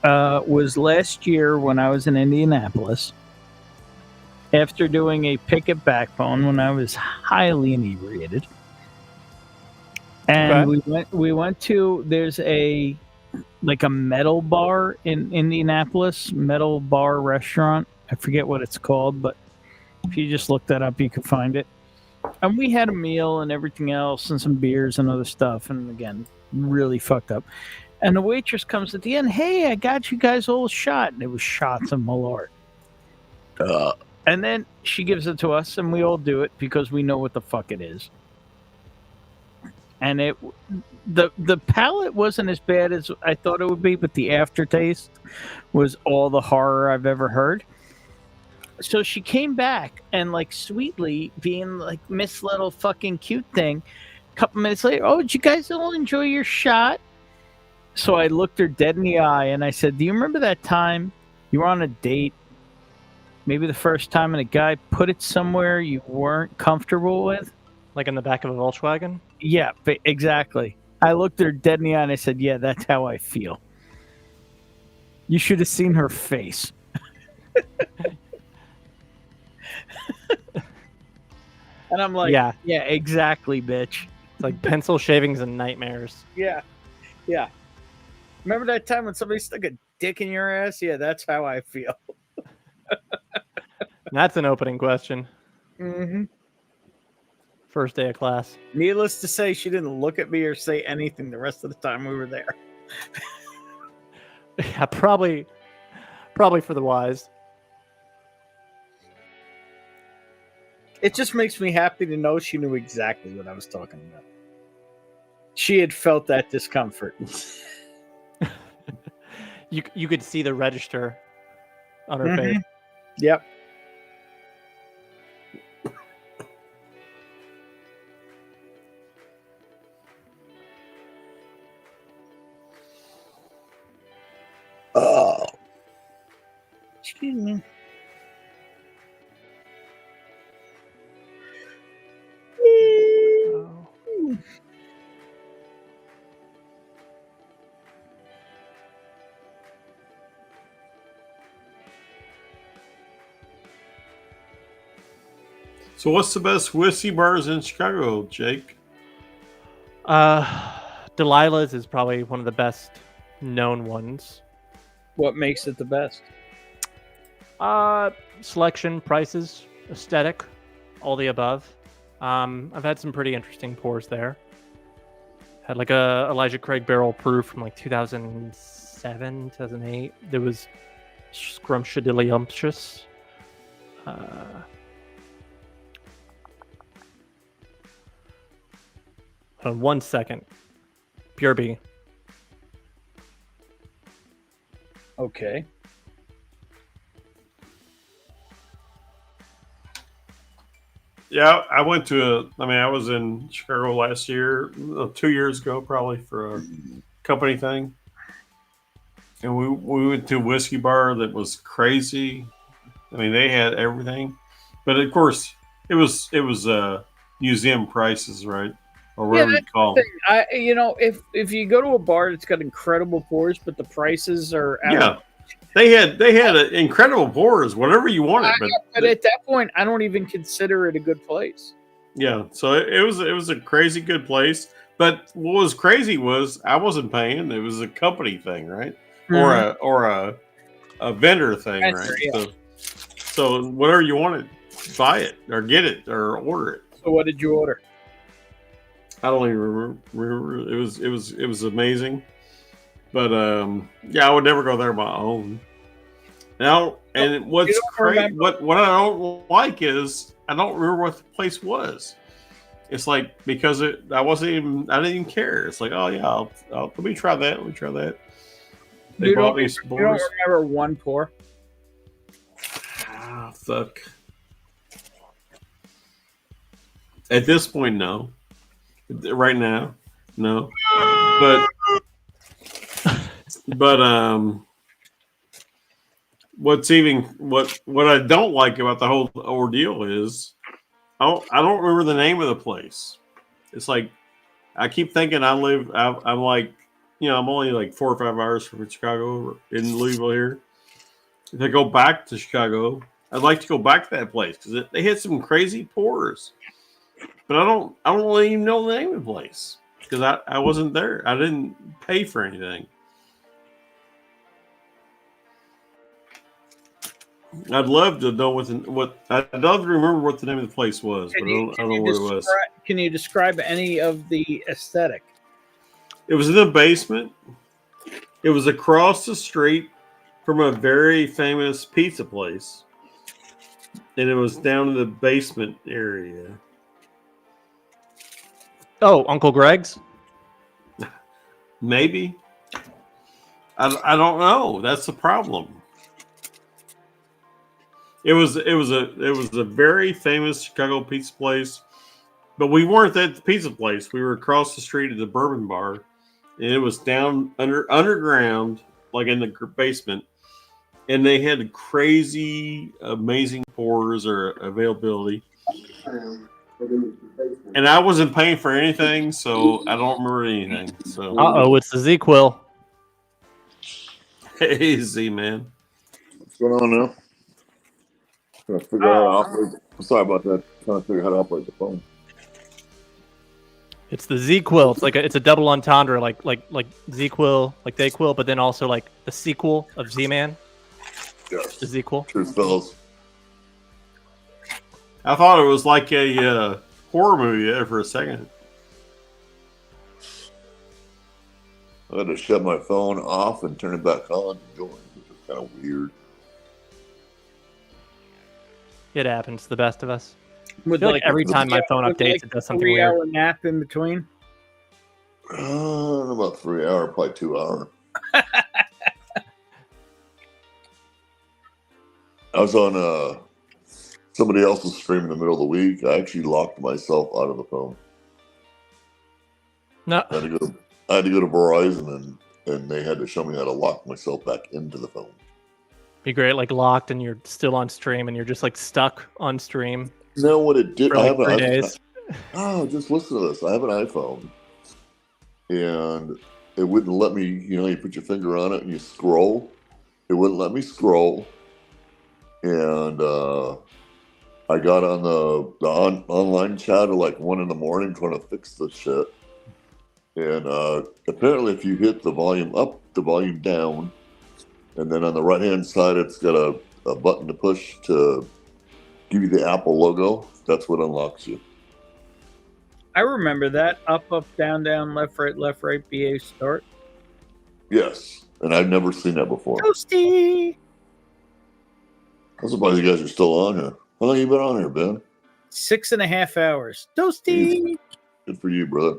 was last year when I was in Indianapolis. After doing a picket backbone when I was highly inebriated, and we went to there's a metal bar in Indianapolis, metal bar restaurant. I forget what it's called, but if you just look that up, you can find it. And we had a meal and everything else, and some beers and other stuff. And again, really fucked up. And the waitress comes at the end. Hey, I got you guys all a shot, and it was shots of Malort. And then she gives it to us, and we all do it because we know what the fuck it is. And the palate wasn't as bad as I thought it would be, but the aftertaste was all the horror I've ever heard. So she came back and like sweetly being like Miss Little fucking cute thing. A couple minutes later, oh, did you guys all enjoy your shot? So I looked her dead in the eye and I said, do you remember that time you were on a date? Maybe the first time, and a guy put it somewhere you weren't comfortable with? Like in the back of a Volkswagen? Yeah, exactly. I looked her dead in the eye and I said, yeah, that's how I feel. You should have seen her face. And I'm like, yeah, exactly, bitch. It's like pencil shavings and nightmares. Yeah. Remember that time when somebody stuck a dick in your ass? Yeah, that's how I feel. That's an opening question. Mm-hmm. First day of class. Needless to say, she didn't look at me or say anything the rest of the time we were there. Yeah, probably for the wise. It just makes me happy to know she knew exactly what I was talking about. She had felt that discomfort. You could see the register on her face. Yep. Oh. Excuse me. So, what's the best whiskey bars in Chicago, Jake? Delilah's is probably one of the best known ones. What makes it the best? Selection, prices, aesthetic, all the above. I've had some pretty interesting pours there. Had like a Elijah Craig barrel proof from like 2007, 2008. There was scrumptious. Hold on 1 second. Pure B. Okay. Yeah, I went to I was in Chicago last year, 2 years ago, probably for a company thing. And we went to a whiskey bar that was crazy. I mean, they had everything. But of course, it was museum prices, right? Or whatever you call them. If you go to a bar that's got incredible pours, but the prices are out. They had incredible pours, whatever you wanted. But at that point, I don't even consider it a good place. Yeah, so it was a crazy good place. But what was crazy was I wasn't paying. It was a company thing, right? Mm-hmm. Or a a vendor thing, Vendor, right? yeah. So whatever you wanted, buy it or get it or order it. So what did you order? I don't even remember. It was amazing, but yeah, I would never go there on my own. Now, and what's crazy, what I don't like is I don't remember what the place was. It's like because I didn't even care. It's like, oh yeah, I'll let me try that. Let me try that. They bought me some You don't remember one pour? Ah, fuck. At this point, no. Right now, no. But what I don't like about the whole ordeal is I don't remember the name of the place. It's like I keep thinking I'm like, I'm only like 4 or 5 hours from Chicago in Louisville here. If I go back to Chicago, I'd like to go back to that place because they had some crazy pours. But I don't really even know the name of the place because I wasn't there. I didn't pay for anything. I'd love to know I'd love to remember what the name of the place was, but I don't know what it was. Can you describe any of the aesthetic? It was in the basement. It was across the street from a very famous pizza place, and it was down in the basement area. Oh, Uncle Greg's? Maybe. I don't know. That's the problem. It was a very famous Chicago pizza place, but we weren't at the pizza place. We were across the street at the Bourbon bar, and it was down underground, like in the basement. And they had crazy, amazing pours or availability. And I wasn't paying for anything, so I don't remember anything. So it's the Z-Quill. Hey, Z man. What's going on now? Trying to figure out how to operate. Sorry about that. Trying to figure out how to operate the phone. It's the Z-Quill. It's a double entendre, like Z-Quill, like Dayquil, but then also like the sequel of Z-Man. Yes. The Z-Quill. Truth fellas. I thought it was like a horror movie there for a second. I had to shut my phone off and turn it back on and join, which is kind of weird. It happens to the best of us. I Would feel like every time my phone updates, it does something weird. 3-hour nap in between? About 3 hour, probably 2 hour. I was on somebody else's stream in the middle of the week. I actually locked myself out of the phone. No. I had to go to Verizon and they had to show me how to lock myself back into the phone. Be great, like locked and you're still on stream and you're just like stuck on stream. You know what it did? For like 3 days. Just listen to this. I have an iPhone and it wouldn't let me, you put your finger on it and you scroll. It wouldn't let me scroll. And I got on the online chat at like 1 a.m. trying to fix this shit. And apparently if you hit the volume up, the volume down, and then on the right-hand side, it's got a button to push to give you the Apple logo. That's what unlocks you. I remember that. Up, down, left, right, BA start. Yes. And I've never seen that before. Toasty! I'm surprised you guys are still on here. How long have you been on here, Ben? 6.5 hours. Toasty! Good for you, brother.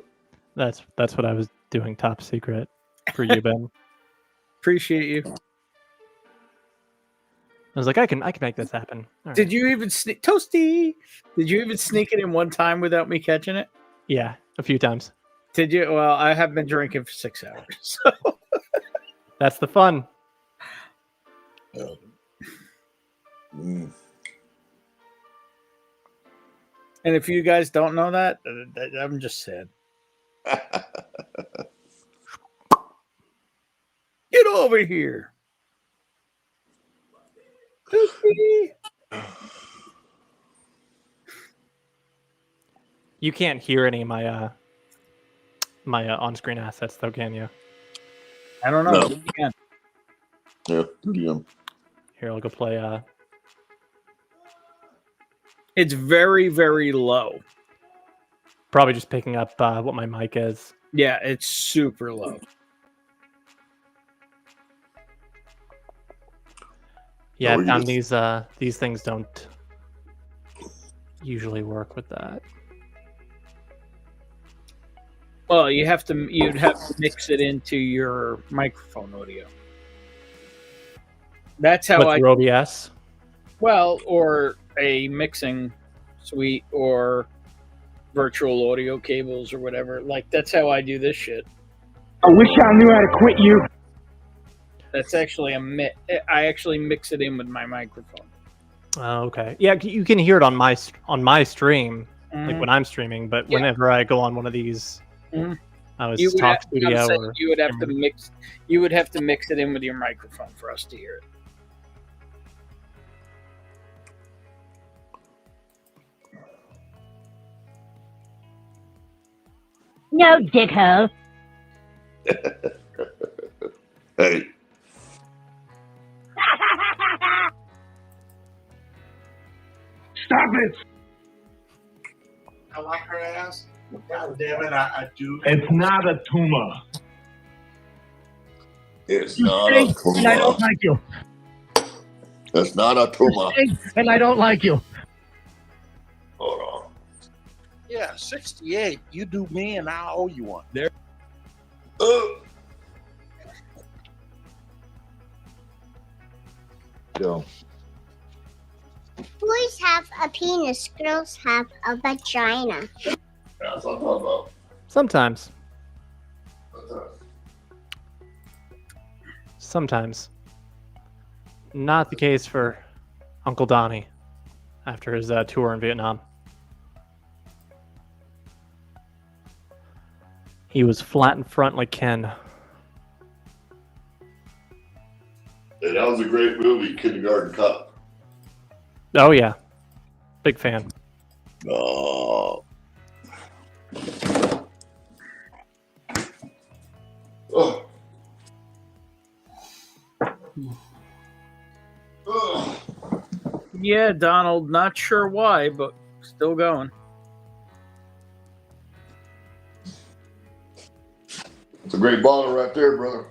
That's what I was doing top secret for you, Ben. Appreciate you. I was like, I can make this happen. All Did you even sneak Toasty? Did you even sneak it in one time without me catching it? Yeah, a few times. Did you? Well, I have been drinking for 6 hours. So. That's the fun. And if you guys don't know that, I'm just sad. Get over here. You can't hear any of my my on-screen assets, though, can you? I don't know. No. You can. Yeah, do it again. Here, I'll go play. It's very, very low. Probably just picking up what my mic is. Yeah, it's super low. Yeah, Oh, I you found just- these things don't usually work with that. Well, you'd have to mix it into your microphone audio. That's how What's your OBS? Well, or a mixing suite or virtual audio cables or whatever. Like, that's how I do this shit. I wish I knew how to quit you. That's actually I actually mix it in with my microphone. Oh, okay. Yeah, you can hear it on my stream, like Mhm. when I'm streaming. But Yeah. whenever I go on one of these, Mhm. Talk Studio, I'm saying or you would have to mix. You would have to mix it in with your microphone for us to hear it. No, dickhole. Hey, Stop it! I like her ass. God damn it, I do. It's not a tumor. it's You not a stink, and I don't tumor. like you. It's not a tumor. You stink, and I don't like you. Hold on. Yeah, 68. You do me, and I owe you one. There. Yo. Boys have a penis, girls have a vagina. That's what I'm talking about. sometimes. Sometimes. Not the case for Uncle Donnie after his tour in Vietnam. He was flat in front like Ken. And that was a great movie, Kindergarten Cop. Oh, yeah. Big fan. Oh. Oh. Yeah, Donald. Not sure why, but still going. It's a great bottle right there, brother.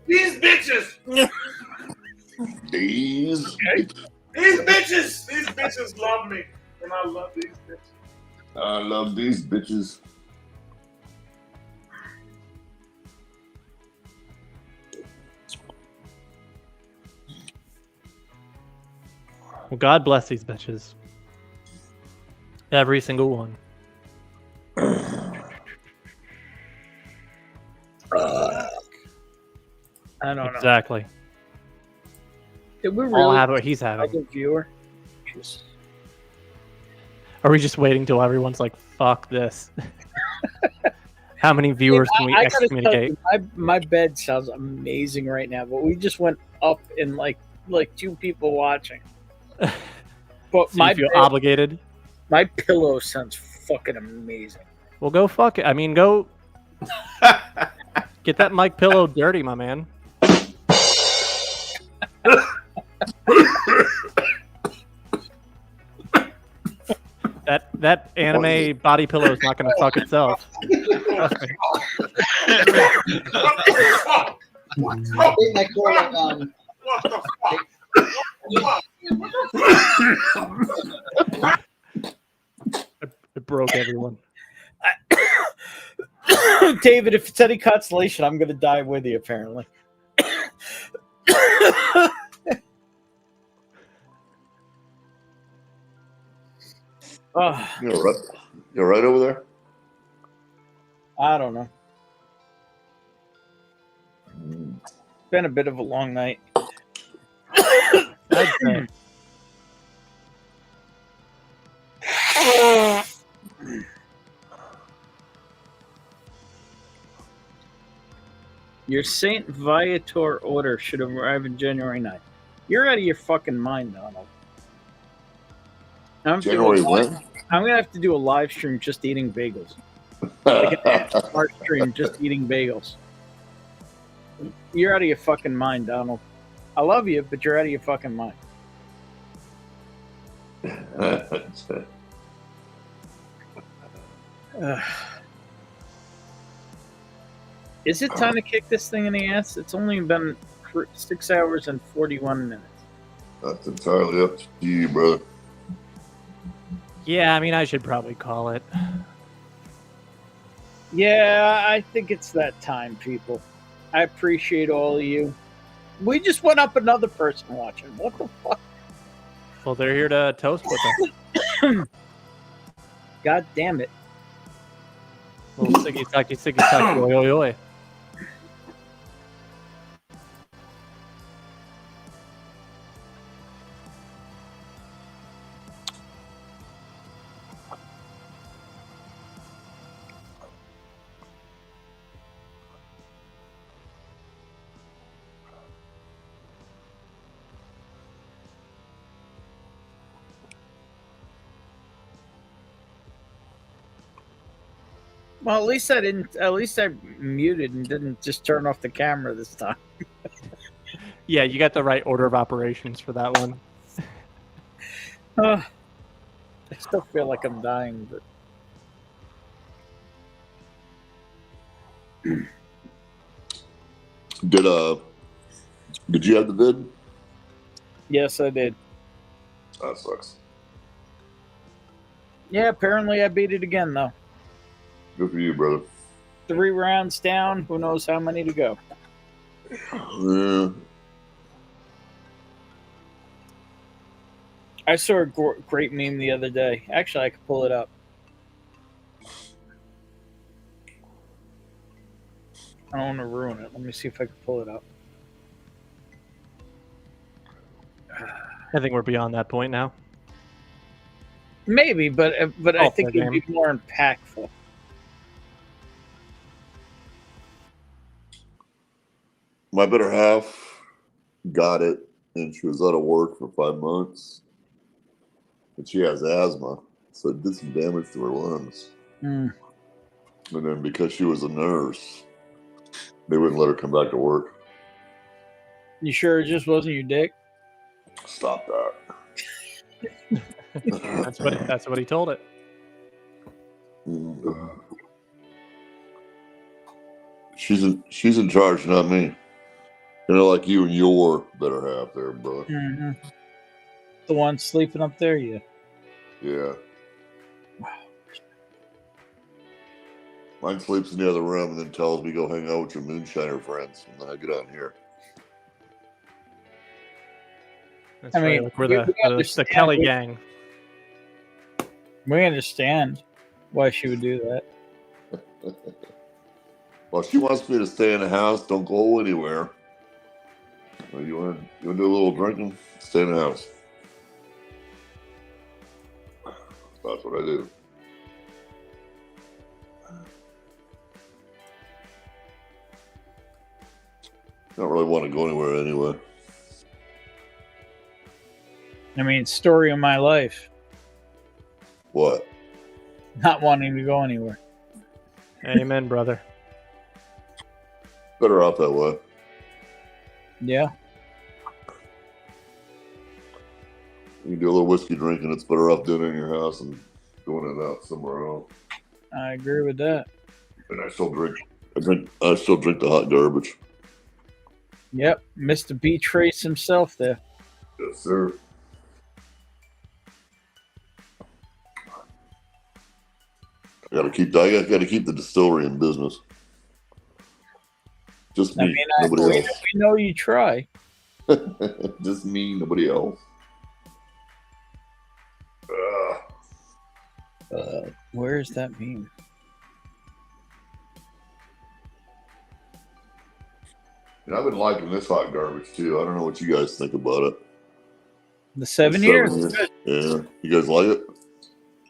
These bitches. These. These bitches love me, and I love these bitches. I love these bitches. Well, God bless these bitches. Every single one. I don't know. Exactly. Did we I'll really have what he's having. a viewer? Just... Are we just waiting till everyone's like, fuck this? How many viewers can we I gotta tell excommunicate? you, my bed sounds amazing right now, but we just went up in like 2 people watching. But So you feel obligated? My pillow sounds fucking amazing. Well, go fuck it. I mean, go get that mic pillow dirty, my man. That anime body pillow is not going to fuck itself. Trust me. They call it, It broke everyone. David, if it's any consolation, I'm going to die with you, apparently. Oh, You're right over there? I don't know. It's been a bit of a long night. I'd say. Your Saint Viator order should have arrived in January 9th. You're out of your fucking mind, Donald. January when? I'm going to have to do a live stream just eating bagels. Like an ASMR stream just eating bagels. You're out of your fucking mind, Donald. I love you, but you're out of your fucking mind. Is it time to kick this thing in the ass? It's only been 6 hours and 41 minutes. That's entirely up to you, brother. Yeah, I mean, I should probably call it. Yeah, I think it's that time, people. I appreciate all of you. We just went up another person watching. What the fuck? Well, they're here to toast with us. God damn it. Little siggy, oi, oi, oi. Well, at least I didn't. At least I muted and didn't just turn off the camera this time. Yeah, you got the right order of operations for that one. I still feel like I'm dying, but Did you have the vid? yes, I did. That sucks. Yeah, apparently I beat it again, though. Good for you, brother. 3 rounds down. Who knows how many to go? Yeah. I saw a great meme the other day. Actually, I could pull it up. I don't want to ruin it. Let me see if I can pull it up. I think we're beyond that point now. Maybe, but I think fair it'd be more impactful. My better half got it, and she was out of work for 5 months. And she has asthma, so it did some damage to her lungs. Mm. And then because she was a nurse, they wouldn't let her come back to work. You sure it just wasn't your dick? Stop that. That's what he told it. She's in charge, not me. You know, like you and your better half there, brother. Mm-hmm. The one sleeping up there, yeah. Yeah. Mine sleeps in the other room and then tells me go hang out with your moonshiner friends, and then I get on here. That's I mean, right. Like we're the Kelly gang. We understand why she would do that. Well, she wants me to stay in the house. Don't go anywhere. Well, you want to do a little drinking? Stay in the house. That's what I do. Don't really want to go anywhere anyway. I mean, story of my life. What? Not wanting to go anywhere. Amen, brother. Better off that way. Yeah. You can do a little whiskey drinking. It's better off doing it in your house and doing it out somewhere else. I agree with that. And I still drink. I still drink the hot garbage. Yep, Mr. B Trace himself there. Yes, sir. I gotta keep the distillery in business. Just me, nobody else. We know you try. Just me, nobody else. Where does that mean? And I've been liking this hot garbage too. I don't know what you guys think about it. The 7 years. Good. Yeah, you guys like it?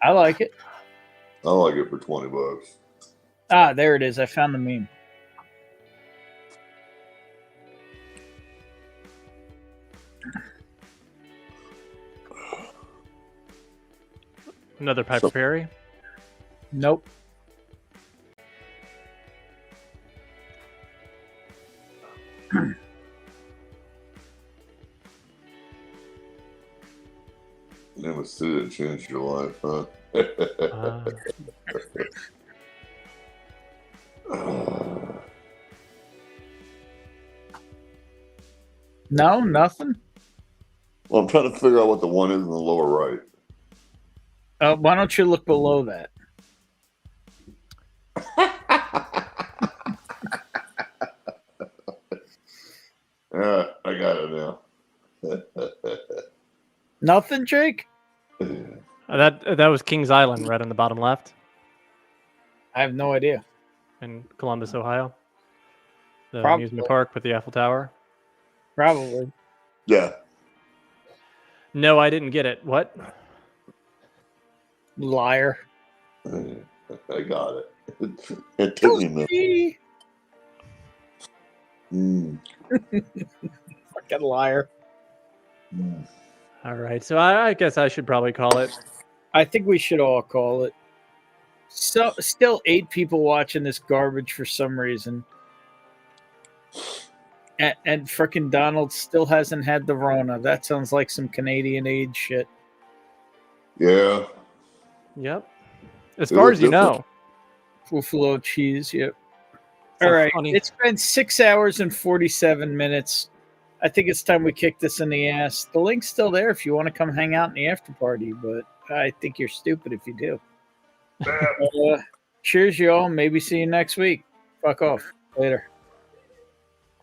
I like it. I like it for $20. Ah, there it is. I found the meme. Another Piper Perry? Nope. city that changed your life, huh? No, nothing. Well, I'm trying to figure out what the one is in the lower right. Why don't you look below that? Yeah, I got it now. Nothing, Jake? That was Kings Island, right on the bottom left. I have no idea. In Columbus, Ohio. The Probably. amusement park with the Eiffel Tower. Probably. Yeah. No, I didn't get it. What? Liar. I got it. It took me a minute. Fucking liar. All right, so I guess I should probably call it. I think we should all call it. So, still 8 people watching this garbage for some reason. And frickin' Donald still hasn't had the Rona. That sounds like some Canadian aid shit. Yeah. Yep. As far as you know. Buffalo cheese, yep. So All right. funny. It's been 6 hours and 47 minutes. I think it's time we kick this in the ass. The link's still there if you want to come hang out in the after party, but I think you're stupid if you do. Cheers, y'all. Maybe see you next week. Fuck off. Later.